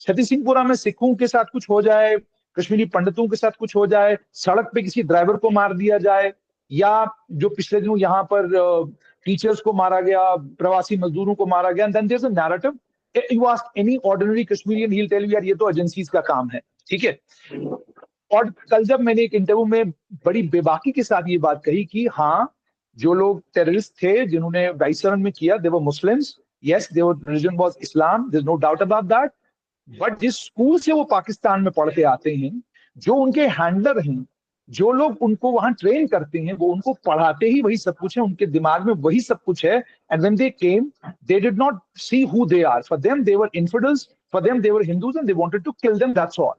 Speaker 18: छत्ती सिंहपुरा में सिखों के साथ कुछ हो जाए, कश्मीरी पंडितों के साथ कुछ हो जाए, सड़क पे किसी ड्राइवर को मार दिया जाए, या जो पिछले दिनों यहाँ पर टीचर्स को मारा गया, प्रवासी मजदूरों को मारा गया, then there is a narrative. You ask any ordinary Kashmirian, he will tell you यार ये तो एजेंसीज का काम है. ठीक है, और कल जब मैंने एक इंटरव्यू में बड़ी बेबाकी के साथ ये बात कही कि हाँ, जो लोग टेररिस्ट थे जिन्होंने बैसरन में किया, they were Muslims, yes their religion was Islam, there is no doubt about that. But जिस स्कूल से वो पाकिस्तान में पढ़ के आते हैं, जो उनके हैंडलर हैं, जो लोग उनको वहां ट्रेन करते हैं, वो उनको पढ़ाते ही वही सब कुछ है, उनके दिमाग में वही सब कुछ है. And when they came, they did not see who they are. For them they were infidels, for them they were Hindus and they wanted to kill them, that's all.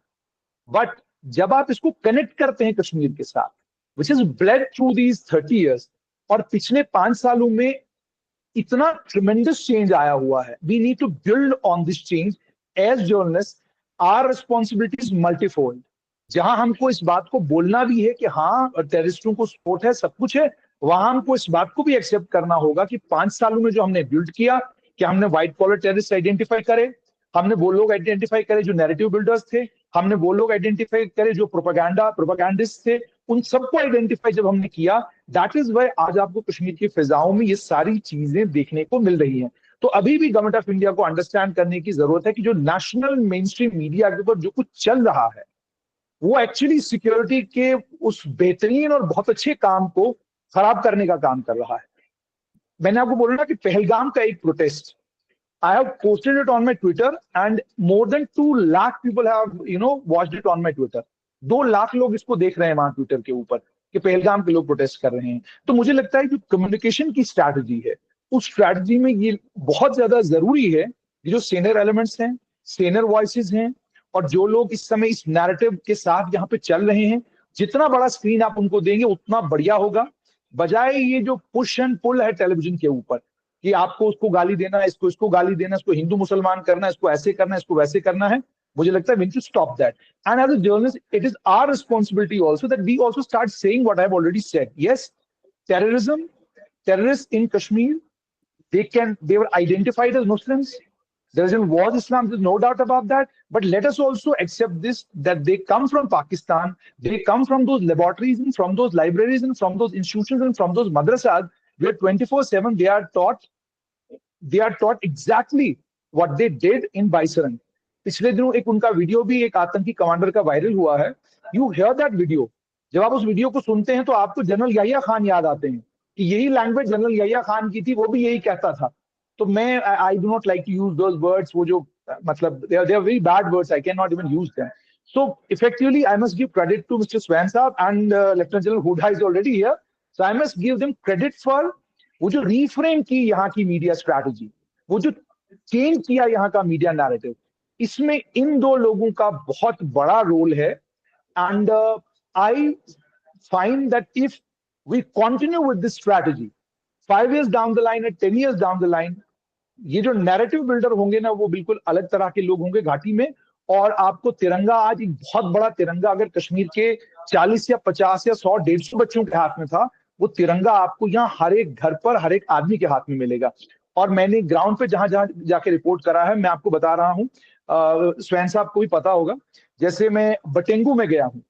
Speaker 18: But जब आप इसको कनेक्ट करते हैं कश्मीर के साथ, which is bled through these 30 years, और पिछले 5 सालों में इतना ट्रिमेंडस चेंज आया हुआ है, we need to build on this change. As journalists, our responsibility is multifold. जहां हमको इस बात को बोलना भी है कि हाँ टेररिस्टों को सपोर्ट है, सब कुछ है, वहां हमको इस बात को भी एक्सेप्ट करना होगा कि 5 सालों में जो हमने बिल्ड किया, कि हमने व्हाइट कॉलर टेररिस्ट आइडेंटिफाई करे, हमने वो लोग आइडेंटिफाई करे जो नैरेटिव बिल्डर्स थे, हमने वो लोग आइडेंटिफाई करे जो प्रोपेगेंडिस्ट थे, उन सबको आइडेंटिफाई जब हमने किया, दैट इज वाई आज आपको कश्मीर की फिजाओं में ये सारी चीजें देखने को मिल रही हैं. तो अभी भी गवर्नमेंट ऑफ इंडिया को अंडरस्टैंड करने की जरूरत है कि जो नेशनल मेन स्ट्रीम मीडिया के ऊपर जो कुछ चल रहा है, वो एक्चुअली सिक्योरिटी के उस बेहतरीन और बहुत अच्छे काम को खराब करने का काम कर रहा है। मैंने आपको बोला ना कि पहलगाम का एक protest, I have posted it on my Twitter and more than 2 lakh people have, watched it on my Twitter. 2 lakh लोग इसको देख रहे हैं वहां ट्विटर के ऊपर कि पहलगाम के लोग प्रोटेस्ट कर रहे हैं। तो मुझे लगता है कि कम्युनिकेशन की स्ट्रैटेजी है, उस स्ट्रैटेजी में ये बहुत ज्यादा जरूरी है कि जो सीनियर एलिमेंट्स हैं, सीनियर वॉइसेस हैं, और जो लोग इस समय इस नैरेटिव के साथ यहाँ पे चल रहे हैं, जितना बड़ा स्क्रीन आप उनको देंगे उतना बढ़िया होगा, बजाय ये जो पुश एंड पुल है टेलीविजन के ऊपर कि आपको उसको गाली देना, इसको गाली देना, इसको हिंदू मुसलमान करना, इसको ऐसे करना, इसको वैसे करना है। मुझे लगता है we need to stop that. And as a journalist, it is our responsibility also that we also start saying what I've already said. Yes, terrorists in Kashmir, they were identified as Muslims. Terrorism was Islam, there's no doubt about that. But let us also accept this, that they come from Pakistan, they come from those laboratories and from those libraries and from those institutions and from those madrasas where 24/7 they are taught exactly what they did in Baisarang. पिछले दिनों एक उनका video भी एक आतंकी commander का viral हुआ है। You hear that video. जब आप उस वीडियो को सुनते हैं तो आपको जनरल याहिया खान याद आते हैं कि यही लैंग्वेज जनरल याहिया खान की थी, वो भी यही कहता था। तो मैं I do not like to use those words, वो जो मतलब they are very bad words, I cannot even use them. So effectively I must give credit to Mr. Swain Saab and Lieutenant General Huda is already here. So I must give them credit for वो जो reframe की यहाँ की media strategy, वो जो change किया यहाँ का मीडिया नैरेटिव, इसमें इन दो लोगों का बहुत बड़ा रोल है। And I find that if we continue with this strategy 5 years down the line, 10 years down the line, ये जो नैरेटिव बिल्डर होंगे ना, वो बिल्कुल अलग तरह के लोग होंगे घाटी में। और आपको तिरंगा, आज एक बहुत बड़ा तिरंगा अगर कश्मीर के 40 या 50 या 100 150 बच्चों के हाथ में था, वो तिरंगा आपको यहाँ हर एक घर पर, हर एक आदमी के हाथ में मिलेगा। और मैंने ग्राउंड पे जहां जहां जाके रिपोर्ट करा है, मैं आपको बता रहा हूँ, स्वयं साहब को भी पता होगा, जैसे मैं बटेंगू में गया हूँ,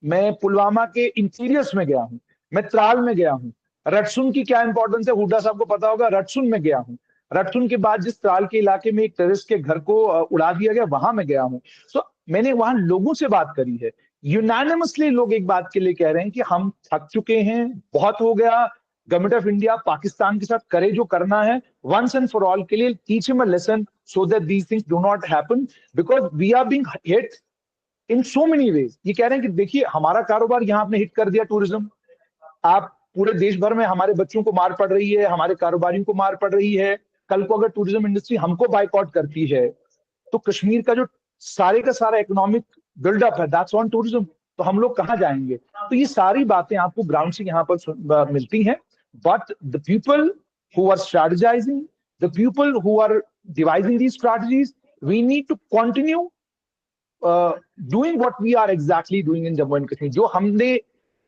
Speaker 18: मैं पुलवामा के इंटीरियर्स में गया हूँ, मैं त्राल में गया हूँ, रटसुन की क्या इंपॉर्टेंस है हुड्डा साहब को पता होगा, रटसुन में गया हूँ, रटसुन के बाद जिस त्राल के इलाके में एक टेररिस्ट के घर को उड़ा दिया गया, वहां मैं गया हूँ। सो मैंने वहां लोगों से बात करी है। यूनानिमसली लोग एक बात के लिए कह रहे हैं कि हम थक चुके हैं, बहुत हो गया, गवर्नमेंट ऑफ इंडिया पाकिस्तान के साथ करे जो करना है, वंस एंड फॉर ऑल के लिए teach him a lesson so that these things do not happen, because we are being hit in so many ways. ये कह रहे हैं कि देखिए हमारा कारोबार यहाँ आपने हिट कर दिया, टूरिज्म, आप पूरे देश भर में हमारे बच्चों को मार पड़ रही है, हमारे कारोबारियों को मार पड़ रही है। कल को अगर टूरिज्म इंडस्ट्री हमको बाइकआउट करती है तो कश्मीर का जो सारे का सारा इकोनॉमिक बिल्डअप है, दैट्स ऑन टूरिज्म, तो हम लोग कहाँ जाएंगे? तो ये सारी बातें आपको ग्राउंड से यहाँ पर मिलती हैं। But the people who are strategising, the people who are devising these strategies, we need to continue doing what we are exactly doing in Jammu and Kashmir. जो हमने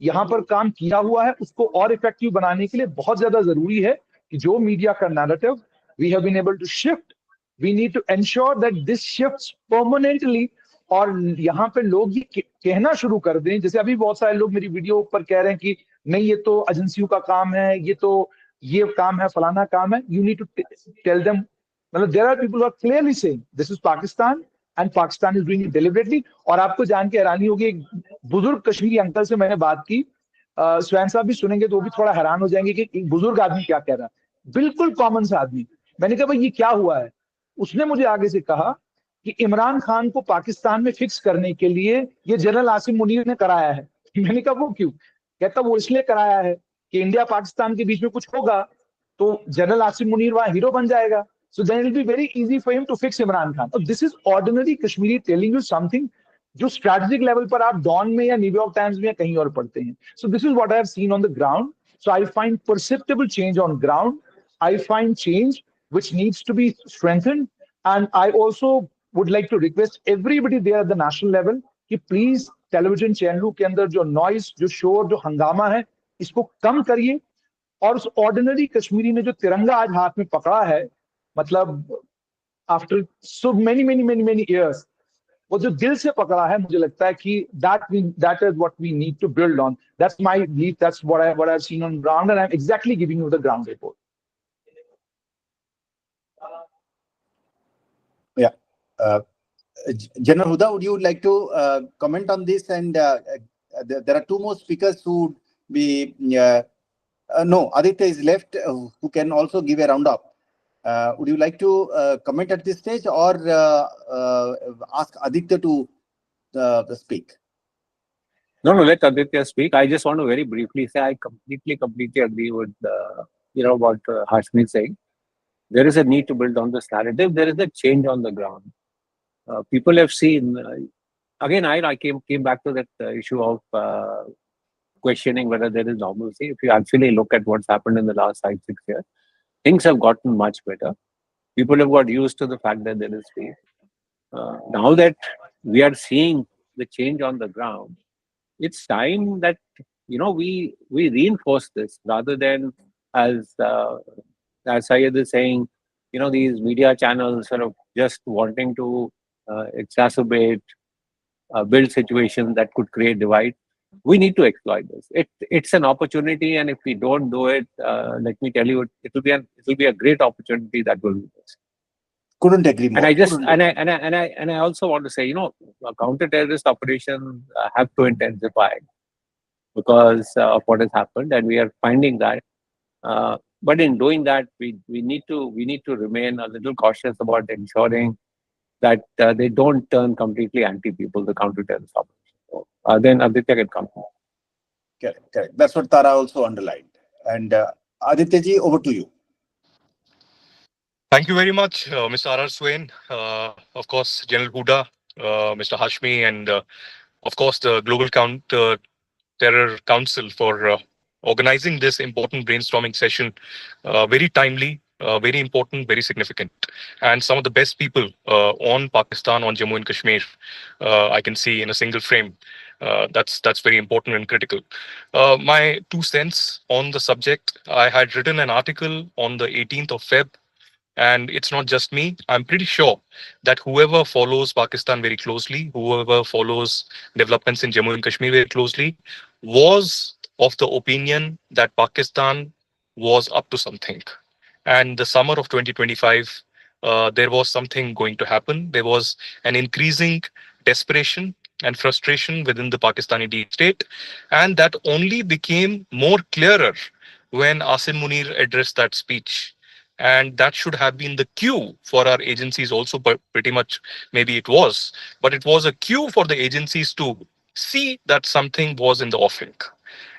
Speaker 18: यहाँ पर काम किया हुआ है उसको और इफेक्टिव बनाने के लिए बहुत ज्यादा जरूरी है कि जो मीडिया का narrative we have been able to shift, we need to ensure that this shifts permanently. और यहाँ पे लोग ये कहना शुरू कर दें, जैसे अभी बहुत सारे लोग मेरी वीडियो पर कह रहे हैं कि नहीं ये तो एजेंसियों का काम है, ये काम है, फलाना काम है। You need to tell them, मतलब there are people who are clearly saying this is Pakistan and Pakistan is doing it deliberately. और आपको जान के हैरानी होगी, एक बुजुर्ग कश्मीरी अंकल से मैंने बात की, स्वयं साहब भी सुनेंगे तो वो भी थोड़ा हैरान हो जाएंगे कि एक बुजुर्ग आदमी क्या कह रहा है, बिल्कुल कॉमन सा आदमी। मैंने कहा भाई ये क्या हुआ है? उसने मुझे आगे से कहा कि इमरान खान को पाकिस्तान में फिक्स करने के लिए ये जनरल आसिम मुनीर ने कराया है। मैंने कहा वो क्यों? कहता वो इसलिए कराया है कि इंडिया पाकिस्तान के बीच में कुछ होगा तो जनरल आसिम मुनीर वहां हीरो बन जाएगा, so then it will be very easy for him to fix Imran Khan. So this is ordinary Kashmiri telling you something जो strategic level पर आप डॉन में या न्यूयॉर्क टाइम्स में या कहीं और पढ़ते हैं। So this is what I have seen on the ground. So I find perceptible change on ground. I find change which needs to be strengthened, and I also would like to request everybody there at the national level कि please television चैनलों के अंदर जो noise, जो शोर, जो हंगामा है, इसको कम करिए। और उस ऑर्डिनरी कश्मीरी ने जो तिरंगा आज हाथ में पकड़ा है, मतलब आफ्टर सो मेनी इयर्स, वो जो दिल से पकड़ा है, मुझे लगता है कि that is what we need to build on. That's my belief. That's what I've seen on ground, and I'm exactly giving you the ground report.
Speaker 12: Yeah, General Huda, would you like to comment on this? And there are two more speakers who would be
Speaker 16: No, Aditya is left, who can also give a roundup. Would you like to comment at this stage, or ask Aditya to speak?
Speaker 19: No, let Aditya speak. I just want to very briefly say I completely agree with what Hashmi is saying. There is a need to build on this narrative. There is a change on the ground. People have seen. Again, I came back to that issue of questioning whether there is normalcy. If you actually look at what's happened in the last 5-6 years, things have gotten much better. People have got used to the fact that there is peace. Now that we are seeing the change on the ground, it's time that we reinforce this rather than as Syed is saying, these media channels sort of just wanting to exacerbate, build situations that could create divide. We need to exploit this. It's an opportunity, and if we don't do it, let me tell you, it will be a great opportunity that will be missed.
Speaker 16: Couldn't agree more.
Speaker 19: And I also want to say, counter-terrorist operations have to intensify because of what has happened, and we are finding that. But in doing that, we need to remain a little cautious about ensuring that they don't turn completely anti-people, the counter-terrorist operations. Then Aditya can come.
Speaker 16: Correct. That's what Tara also underlined. And Aditya ji, over to you.
Speaker 20: Thank you very much, Mr. R.R. Swain, of course, General Huda, Mr. Hashmi, and of course the Global Terror Council for organizing this important brainstorming session. Very timely, very important, very significant. And some of the best people on Pakistan, on Jammu and Kashmir, I can see in a single frame. That's very important and critical. My 2 cents on the subject, I had written an article on the 18th of Feb. And it's not just me. I'm pretty sure that whoever follows Pakistan very closely, whoever follows developments in Jammu and Kashmir very closely, was of the opinion that Pakistan was up to something. And the summer of 2025, there was something going to happen. There was an increasing desperation and frustration within the Pakistani deep state. And that only became more clearer when Asim Munir addressed that speech. And that should have been the cue for our agencies also, but pretty much maybe it was. But it was a cue for the agencies to see that something was in the offing.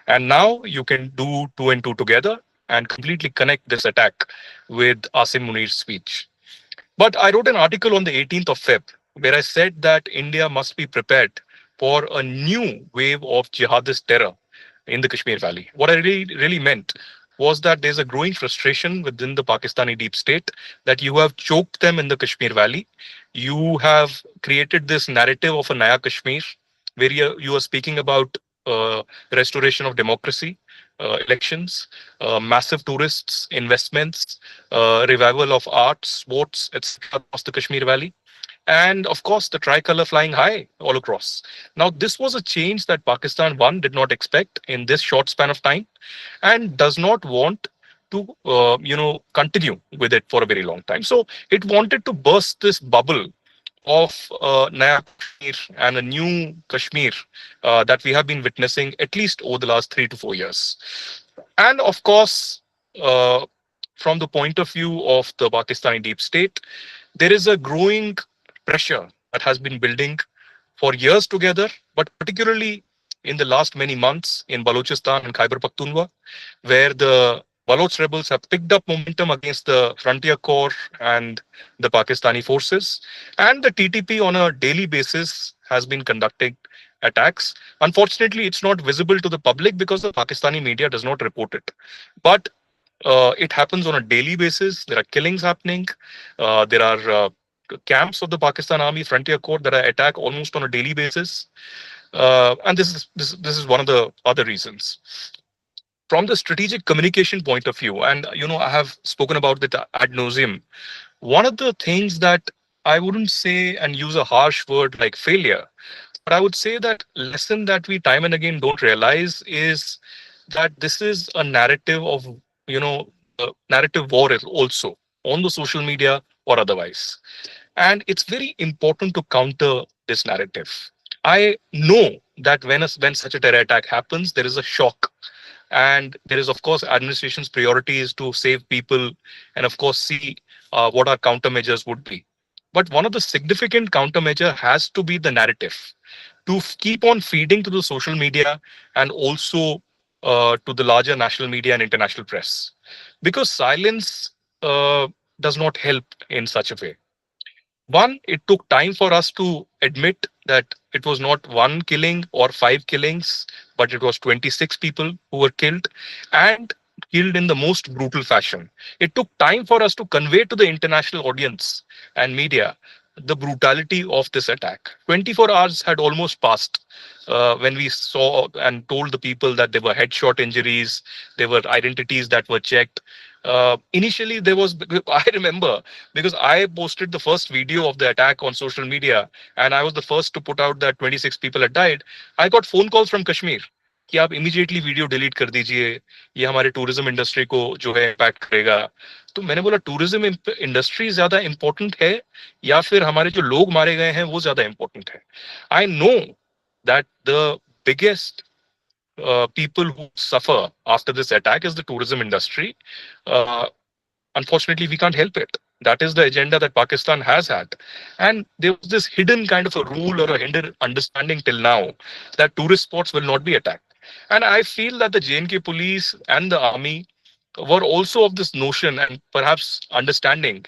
Speaker 20: And now you can do 2 and 2 together and completely connect this attack with Asim Munir's speech. But I wrote an article on the 18th of Feb where I said that India must be prepared for a new wave of jihadist terror in the Kashmir Valley. What I really meant was that there's a growing frustration within the Pakistani deep state that you have choked them in the Kashmir Valley. You have created this narrative of a Naya Kashmir where you are speaking about restoration of democracy, elections, massive tourists, investments, revival of arts, sports, etc. across the Kashmir Valley. And of course, the tricolor flying high all across. Now, this was a change that Pakistan, one, did not expect in this short span of time and does not want to, continue with it for a very long time. So it wanted to burst this bubble of Naya Kashmir and a new Kashmir that we have been witnessing at least over the last 3 to 4 years. And of course, from the point of view of the Pakistani deep state, there is a growing pressure that has been building for years together, but particularly in the last many months in Balochistan and Khyber Pakhtunkhwa, where the Baloch rebels have picked up momentum against the Frontier Corps and the Pakistani forces. And the TTP on a daily basis has been conducting attacks. Unfortunately, it's not visible to the public because the Pakistani media does not report it. But it happens on a daily basis. There are killings happening. There are camps of the Pakistan Army Frontier Corps that are attacked almost on a daily basis. And this is one of the other reasons. From the strategic communication point of view, and I have spoken about it ad nauseum, one of the things that I wouldn't say and use a harsh word like failure, but I would say that lesson that we time and again don't realize is that this is a narrative of, narrative war is also on the social media or otherwise. And it's very important to counter this narrative. I know that when such a terror attack happens, there is a shock. And there is, of course, administration's priority is to save people and, of course, see what our countermeasures would be. But one of the significant countermeasure has to be the narrative to keep on feeding to the social media and also to the larger national media and international press. Because silence does not help in such a way. One, it took time for us to admit that it was not one killing or five killings, but it was 26 people who were killed and killed in the most brutal fashion. It took time for us to convey to the international audience and media the brutality of this attack. 24 hours had almost passed when we saw and told the people that there were headshot injuries, there were identities that were checked. Initially, there was, I remember, because I posted the first video of the attack on social media, and I was the first to put out that 26 people had died. I got phone calls from Kashmir कि आप immediately video delete कर दीजिए, ये हमारे tourism industry को जो है impact करेगा. तो मैंने बोला टूरिज्म इंडस्ट्री ज्यादा इम्पोर्टेंट है या फिर हमारे जो लोग मारे गए हैं वो ज्यादा इम्पोर्टेंट है. I know that the biggest people who suffer after this attack is the tourism industry. Unfortunately, we can't help it. That is the agenda that Pakistan has had. And there was this hidden kind of a rule or a hidden understanding till now that tourist spots will not be attacked. And I feel that the JNK police and the army were also of this notion and perhaps understanding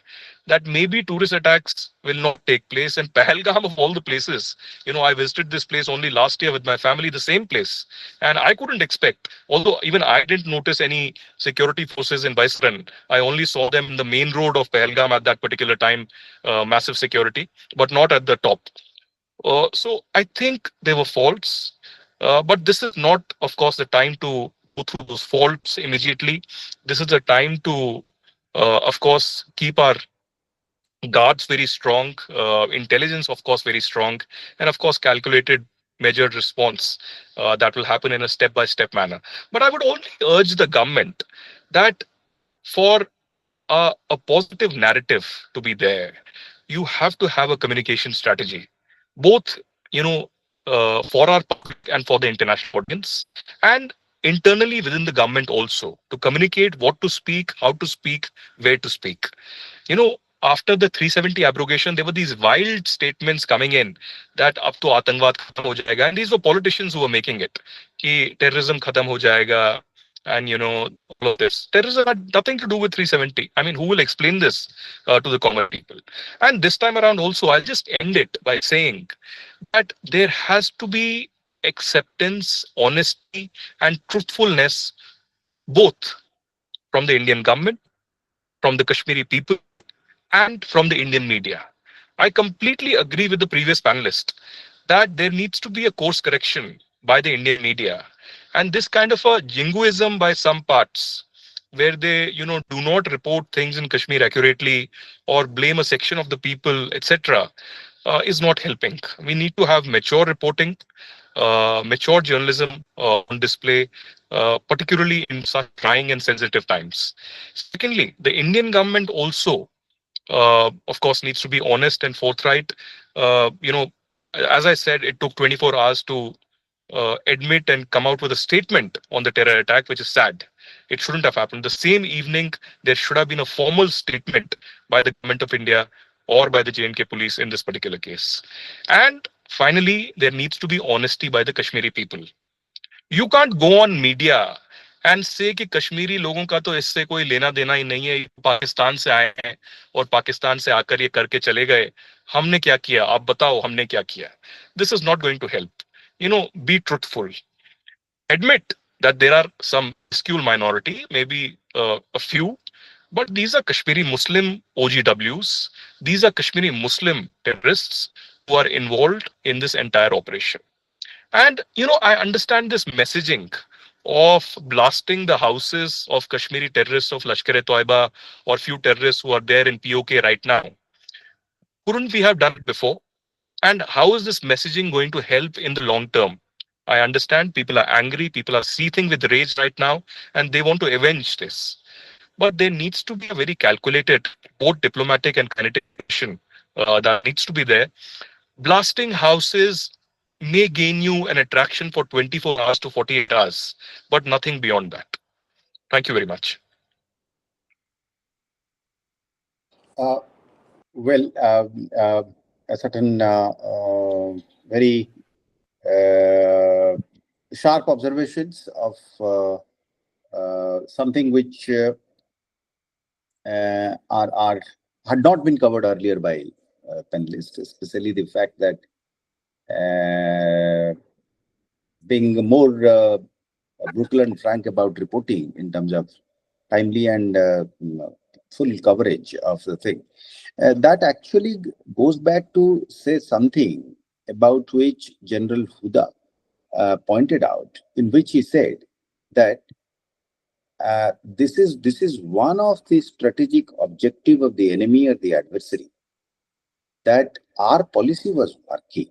Speaker 20: that maybe tourist attacks will not take place. And Pahalgam, of all the places, I visited this place only last year with my family, the same place. And I couldn't expect, although even I didn't notice any security forces in Baisran. I only saw them in the main road of Pahalgam at that particular time, massive security, but not at the top. So I think there were faults, but this is not, of course, the time to go through those faults immediately. This is the time to, of course, keep our guards very strong, intelligence, of course, very strong, and of course, calculated, measured response that will happen in a step-by-step manner. But I would only urge the government that for a positive narrative to be there, you have to have a communication strategy, both, for our public and for the international audience, and internally within the government also, to communicate what to speak, how to speak, where to speak. After the 370 abrogation, there were these wild statements coming in that up to Atangwad khatam ho jayega. And these were politicians who were making it. Ki terrorism khatam ho jayega. And, all of this. Terrorism had nothing to do with 370. I mean, who will explain this to the common people? And this time around also, I'll just end it by saying that there has to be acceptance, honesty, and truthfulness, both from the Indian government, from the Kashmiri people, and from the Indian media. I completely agree with the previous panelist that there needs to be a course correction by the Indian media. And this kind of a jingoism by some parts, where they, do not report things in Kashmir accurately or blame a section of the people, etc., is not helping. We need to have mature reporting, mature journalism on display, particularly in such trying and sensitive times. Secondly, the Indian government also, of course, needs to be honest and forthright. As I said, it took 24 hours to admit and come out with a statement on the terror attack, which is sad. It shouldn't have happened. The same evening, there should have been a formal statement by the government of India or by the JNK police in this particular case. And finally, there needs to be honesty by the Kashmiri people. You can't go on media and say कि कश्मीरी लोगों का तो इससे कोई लेना देना ही नहीं है, पाकिस्तान से आए हैं और पाकिस्तान से आकर ये करके चले गए, हमने क्या किया, आप बताओ हमने क्या किया. This is not going to help. Be truthful. Admit that there are some minuscule minority, maybe a few, but these are Kashmiri Muslim OGWs. These are Kashmiri Muslim terrorists who are involved in this entire operation. And, I understand this messaging of blasting the houses of Kashmiri terrorists of Lashkar-e-Toiba or few terrorists who are there in POK right now. Couldn't we have done it before? And how is this messaging going to help in the long term? I understand people are angry, people are seething with rage right now, and they want to avenge this. But there needs to be a very calculated, both diplomatic and kinetic action that needs to be there. Blasting houses may gain you an attraction for 24 hours to 48 hours, but nothing beyond that. Thank you very much.
Speaker 16: Well, a certain very sharp observations of something which had not been covered earlier by panelists, especially the fact that being more brutal and frank about reporting in terms of timely and full coverage of the thing. That actually goes back to say something about which General Huda pointed out, in which he said that this is one of the strategic objective of the enemy or the adversary, that our policy was working.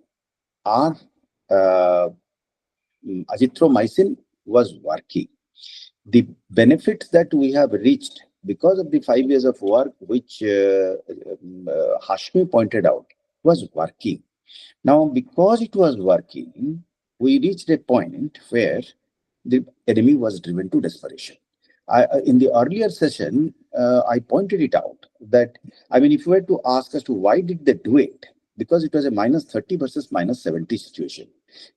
Speaker 16: Our azithromycin was working. The benefits that we have reached because of the 5 years of work, which Hashmi pointed out, was working. Now, because it was working, we reached a point where the enemy was driven to desperation. In the earlier session, I pointed it out that, I mean, if you were to ask us to why did they do it, because it was a -30 versus -70 situation,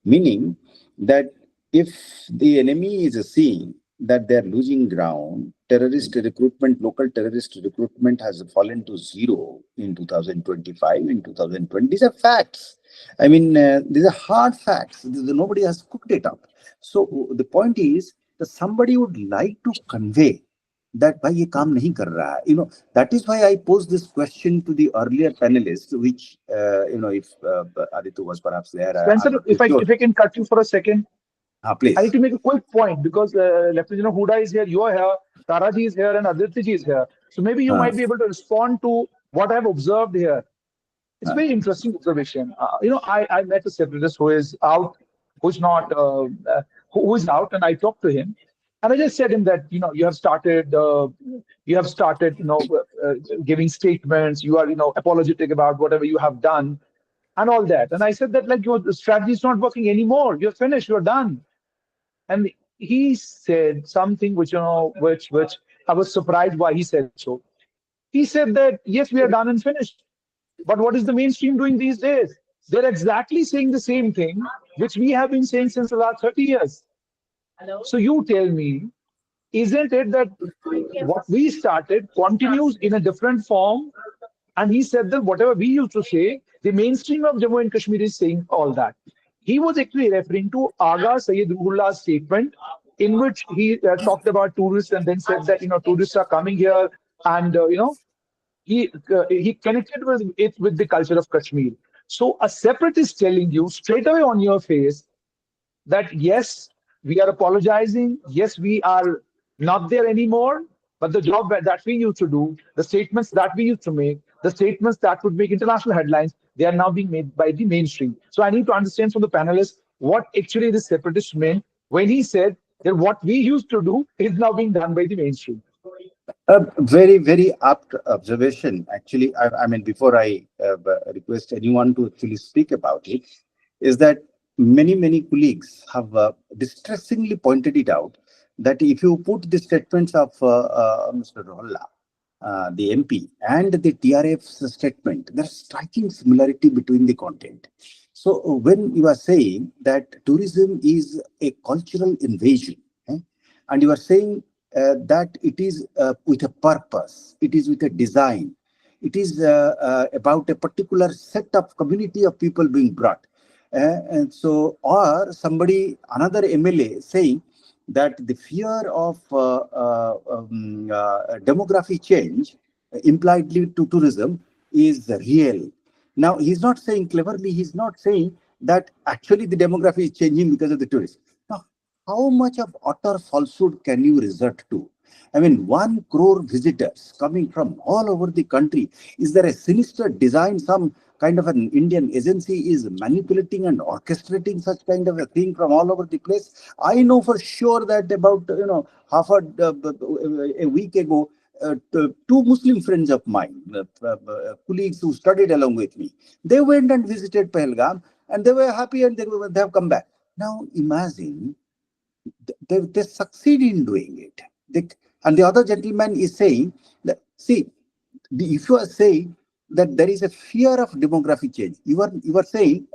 Speaker 16: meaning that if the enemy is seeing that they're losing ground, terrorist recruitment, local terrorist recruitment has fallen to 0 in 2025, in 2020. These are facts. I mean, these are hard facts. Nobody has cooked it up. So the point is that somebody would like to convey that bhai ye kaam nahi kar raha hai. You know, that is why I posed this question to the earlier panelists, which, if Aditya was perhaps there.
Speaker 18: Spencer, if I can cut you for a second.
Speaker 16: Please.
Speaker 18: I need to make a quick point because Lieutenant Huda is here, you are here, Taraji is here, and Aditya is here. So maybe you might be able to respond to what I've observed here. It's a very interesting observation. I met a separatist who is out, who's not, who is out, and I talked to him, and I just said him that you have started, giving statements. You are apologetic about whatever you have done, and all that. And I said that like your strategy is not working anymore. You're finished. You're done. And he said something which which I was surprised why he said so. He said that yes, we are done and finished. But what is the mainstream doing these days? They're exactly saying the same thing which we have been saying since the last 30 years. So you tell me, isn't it that what we started continues in a different form? And he said that whatever we used to say, the mainstream of Jammu and Kashmir is saying all that. He was actually referring to Agha Sayyid Ruhullah's statement, in which he talked about tourists and then said that tourists are coming here, and he connected it with the culture of Kashmir. So a separatist telling you straight away on your face that yes, we are apologizing, yes, we are not there anymore, but the job that we used to do, the statements that we used to make, the statements that would make international headlines, they are now being made by the mainstream. So I need to understand from the panelists what actually the separatist meant when he said that what we used to do is now being done by the mainstream.
Speaker 16: Very, very apt observation. Actually, I mean, before I request anyone to actually speak about it, is that many colleagues have distressingly pointed it out that if you put the statements of Mr. Ruhollah, the MP, and the TRF's statement, there's striking similarity between the content. So when you are saying that tourism is a cultural invasion, and you are saying that it is with a purpose, it is with a design, it is about a particular set of community of people being brought. And so, or somebody, another MLA saying that the fear of demographic change impliedly to tourism is real. Now, he's not saying cleverly, he's not saying that actually the demography is changing because of the tourism. Now, how much of utter falsehood can you resort to? I mean, 1 crore visitors coming from all over the country. Is there a sinister design? Some kind of an Indian agency is manipulating and orchestrating such kind of a thing from all over the place. I know for sure that about a week ago, 2 Muslim friends of mine, colleagues who studied along with me, they went and visited Pahalgam, and they were happy, and they have come back. Now imagine they succeed in doing it. And the other gentleman is saying that, see, if you are saying that there is a fear of demographic change, you are saying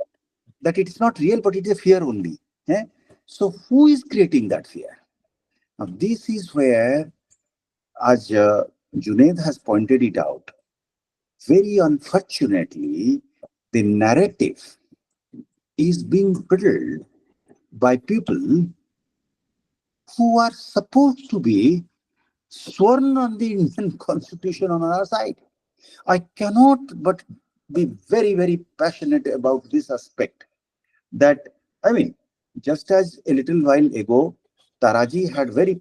Speaker 16: that it is not real, but it is a fear only. Eh? So who is creating that fear? Now this is where, as Junaid has pointed it out, very unfortunately, the narrative is being built by people who are supposed to be sworn on the Indian Constitution on our side. I cannot but be very, very passionate about this aspect. That, I mean, just as a little while ago, Taraji had very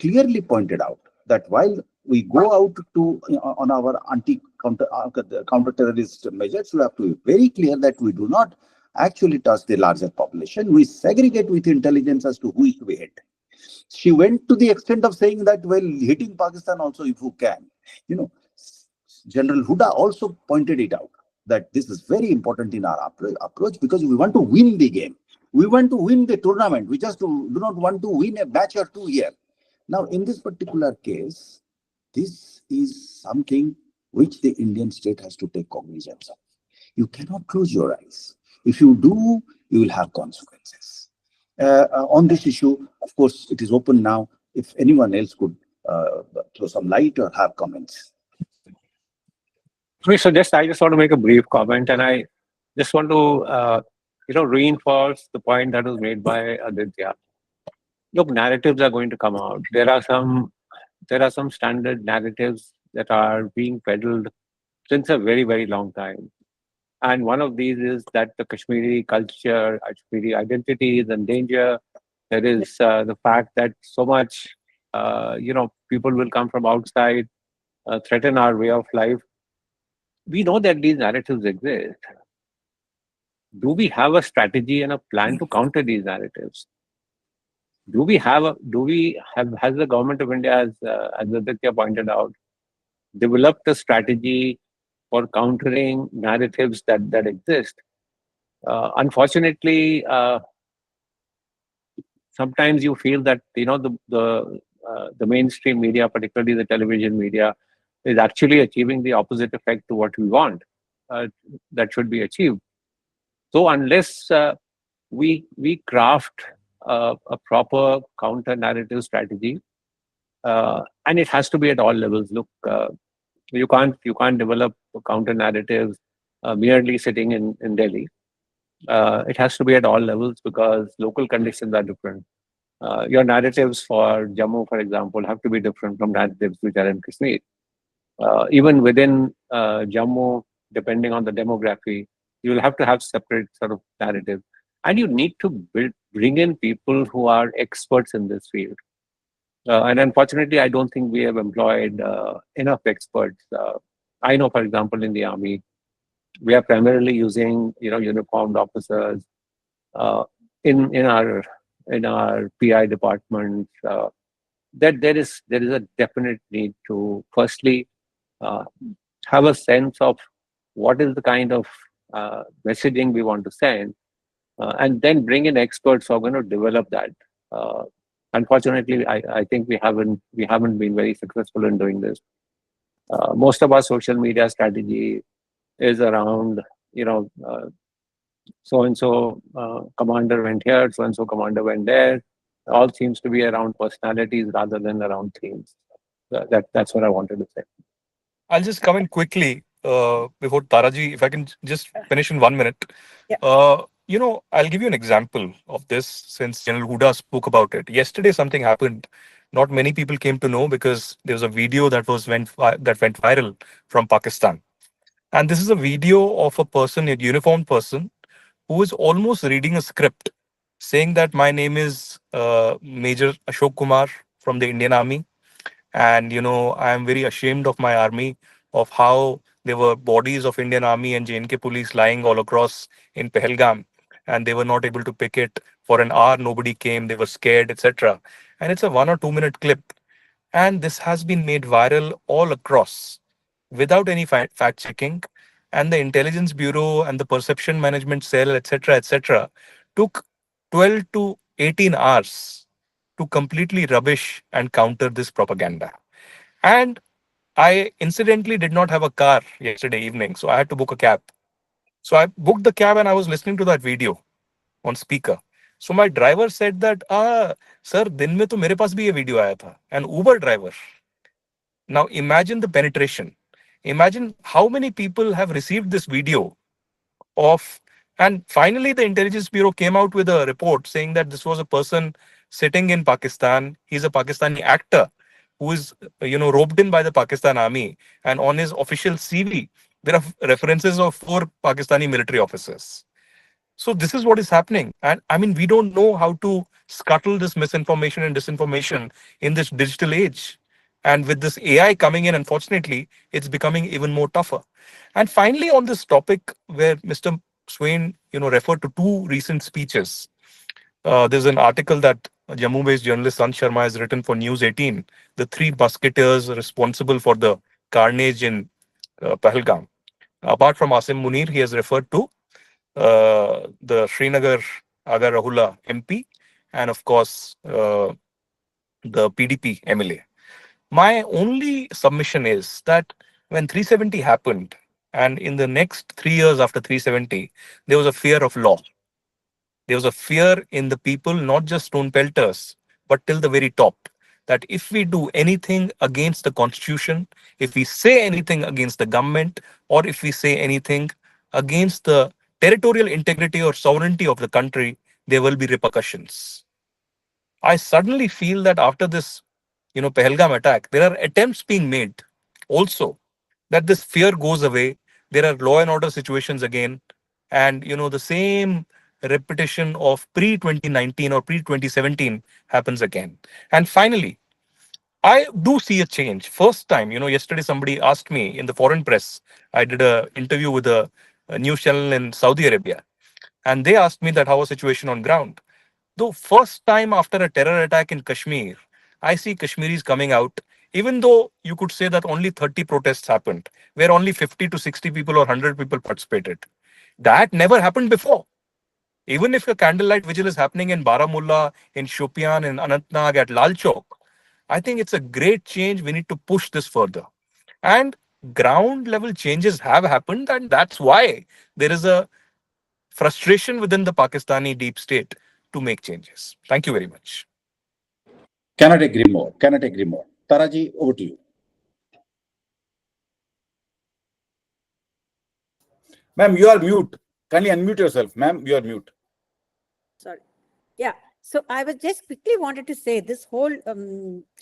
Speaker 16: clearly pointed out that while we go out to on our counter-terrorist measures, we have to be very clear that we do not actually touch the larger population. We segregate with intelligence as to who is to be hit. She went to the extent of saying that, well, hitting Pakistan also if you can. You know, General Huda also pointed it out that this is very important in our approach, because we want to win the game. We want to win the tournament. We just do not want to win a match or two here. Now, in this particular case, this is something which the Indian state has to take cognizance of. You cannot close your eyes. If you do, you will have consequences. On this issue, of course, it is open now. If anyone else could throw some light or have comments.
Speaker 19: So I just want to make a brief comment, and I just want to reinforce the point that was made by Aditya. Look, narratives are going to come out. There are some standard narratives that are being peddled since a very, very long time. And one of these is that the Kashmiri culture, Kashmiri identity is in danger. There is the fact that so much, people will come from outside, threaten our way of life. We know that these narratives exist. Do we have a strategy and a plan to counter these narratives? Has the government of India, as Aditya pointed out, developed a strategy for countering narratives that exist? Unfortunately, sometimes you feel that the mainstream media, particularly the television media, is actually achieving the opposite effect to what we want that should be achieved. So unless we craft a proper counter narrative strategy, and it has to be at all levels. Look, you can't develop counter narratives merely sitting in Delhi. It has to be at all levels because local conditions are different. Your narratives for Jammu, for example, have to be different from narratives which are in Kashmir. Even within Jammu, depending on the demography, you will have to have separate sort of narrative. And you need to bring in people who are experts in this field. And unfortunately, I don't think we have employed enough experts. I know, for example, in the army, we are primarily using uniformed officers in our PI departments. That there is a definite need to firstly have a sense of what is the kind of messaging we want to send, and then bring in experts who are going to develop that. Unfortunately, I think we haven't been very successful in doing this. Most of our social media strategy is around, so and so commander went here, so and so commander went there. All seems to be around personalities rather than around themes. That's what I wanted to say.
Speaker 20: I'll just come in quickly before Taraji, if I can just finish in 1 minute.
Speaker 17: Yeah.
Speaker 20: I'll give you an example of this since General Huda spoke about it. Yesterday, something happened. Not many people came to know because there was a video that went viral from Pakistan. And this is a video of a person, a uniformed person, who is almost reading a script saying that my name is Major Ashok Kumar from the Indian Army. And, I am very ashamed of my army, of how there were bodies of Indian Army and JNK police lying all across in Pahalgam. And they were not able to pick it for an hour. Nobody came. They were scared, etc. And it's a 1 or 2 minute clip. And this has been made viral all across without any fact checking. and the intelligence bureau and the perception management cell, etc., took 12 to 18 hours to completely rubbish and counter this propaganda. And I incidentally did not have a car yesterday evening, so I had to book a cab. So I booked the cab and I was listening to that video on speaker. So my driver said that, sir, दिन में तो मेरे पास भी ये video आया था. An Uber driver. Now imagine the penetration. Imagine how many people have received this video of, and finally the intelligence bureau came out with a report saying that this was a person sitting in Pakistan. He's a Pakistani actor who is, roped in by the Pakistan army, and on his official CV there are references of 4 Pakistani military officers. So this is what is happening. And I mean, we don't know how to scuttle this misinformation and disinformation in this digital age. And with this AI coming in, unfortunately, it's becoming even more tougher. And finally, on this topic where Mr. Swain, referred to 2 recent speeches, there's an article that Jammu-based journalist Sant Sharma has written for News 18, the 3 musketeers responsible for the carnage in Pahalgam. Apart from Asim Munir, he has referred to the Srinagar Aga Rahula MP, and of course, the PDP MLA. My only submission is that when 370 happened, and in the next 3 years after 370, there was a fear of law. There was a fear in the people, not just stone pelters, but till the very top, that if we do anything against the constitution, if we say anything against the government, or if we say anything against the territorial integrity or sovereignty of the country, there will be repercussions. I suddenly feel that after this, Pahalgam attack, there are attempts being made also that this fear goes away. There are law and order situations again. And, the same repetition of pre-2019 or pre-2017 happens again. And finally, I do see a change. First time, yesterday somebody asked me in the foreign press, I did an interview with a news channel in Saudi Arabia. And they asked me that how was the situation on ground. Though first time after a terror attack in Kashmir, I see Kashmiris coming out, even though you could say that only 30 protests happened, where only 50 to 60 people or 100 people participated. That never happened before. Even if a candlelight vigil is happening in Baramulla, in Shopian, in Anantnag, at Lal Chowk, I think it's a great change. We need to push this further. And ground level changes have happened, and that's why there is a frustration within the Pakistani deep state to make changes. Thank you very much.
Speaker 16: Cannot agree more. Cannot agree more. Taraji, over to you.
Speaker 2: Ma'am, you are mute. Kindly unmute yourself. Ma'am, you are mute.
Speaker 17: Sorry. Yeah. So I was just quickly wanted to say this whole,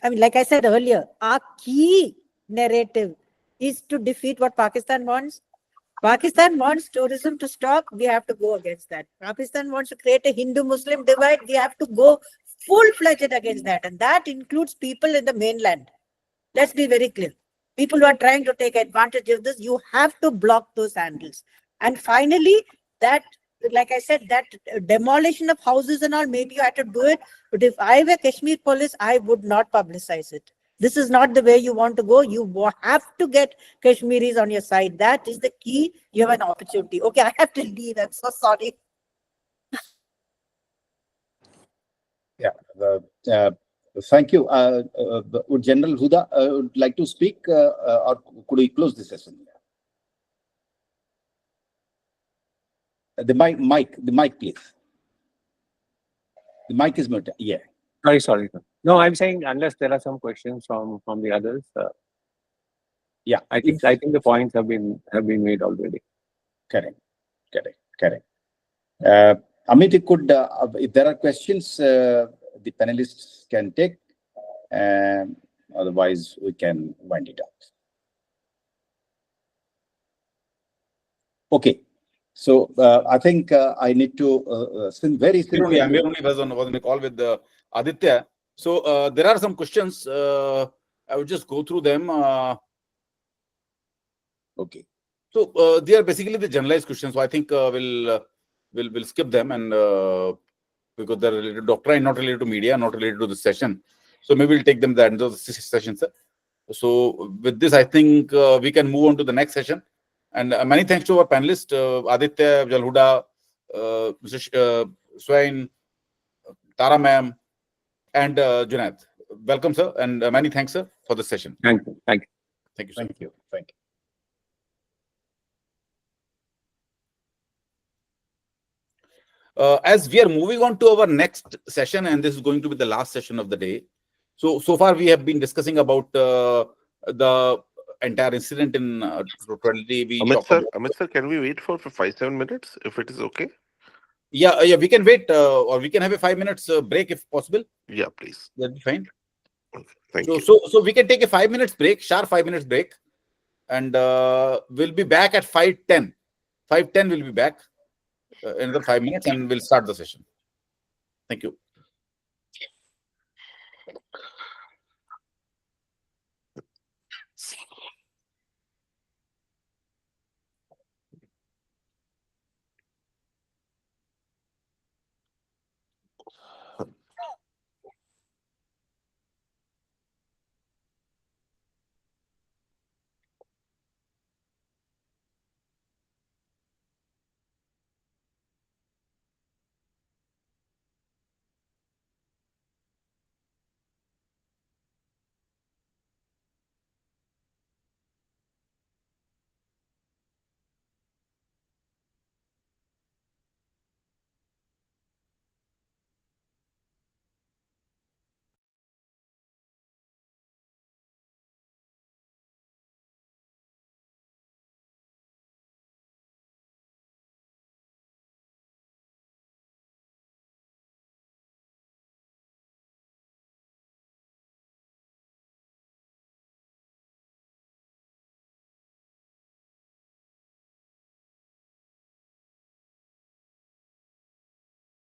Speaker 17: like I said earlier, our key narrative is to defeat what Pakistan wants. Pakistan wants tourism to stop. We have to go against that. Pakistan wants to create a Hindu-Muslim divide. We have to go full-fledged against that. And that includes people in the mainland. Let's be very clear. People who are trying to take advantage of this, you have to block those handles. And finally, that, like I said, that demolition of houses and all, maybe you had to do it. But if I were Kashmir police, I would not publicize it. This is not the way you want to go. You have to get Kashmiris on your side. That is the key. You have an opportunity. Okay, I have to leave. I'm so sorry.
Speaker 16: Yeah. Thank you. Would General Huda would like to speak, or could we close this session? The mic, please. The mic is muted. Yeah.
Speaker 19: Sorry. No, I'm saying unless there are some questions from the others.
Speaker 16: Yeah,
Speaker 19: I think the points have been made already.
Speaker 16: Correct. Amit, if there are questions, the panelists can take. Otherwise, we can wind it up. Okay. So I think I need to very simply.
Speaker 2: I only was on a call with Aditya. So there are some questions. I would just go through them. Okay. So they are basically the generalized questions. So I think we'll skip them, and because they're related to doctrine, not related to media, not related to the session. So maybe we'll take them into the session, sir. So with this, I think we can move on to the next session. And many thanks to our panelists, Aditya, Jalhuda, Mr. Swain, Tara ma'am, and Junaid. Welcome, sir, and many thanks, sir, for the session.
Speaker 19: Thank you. Thank you.
Speaker 2: Thank you, sir.
Speaker 16: Thank you. Thank you.
Speaker 2: As we are moving on to our next session, and this is going to be the last session of the day. So far we have been discussing about the entire incident in totality.
Speaker 7: Amit sir, can we wait for 5-7 minutes if it is okay?
Speaker 2: Yeah, we can wait, or we can have a 5 minutes break if possible.
Speaker 7: Yeah, please.
Speaker 2: That'll be fine.
Speaker 7: Thank you.
Speaker 2: So we can take a 5 minutes break, sharp 5 minutes break, and we'll be back at 5:10. 5:10 we'll be back. Another 5 minutes, and we'll start the session. Thank you.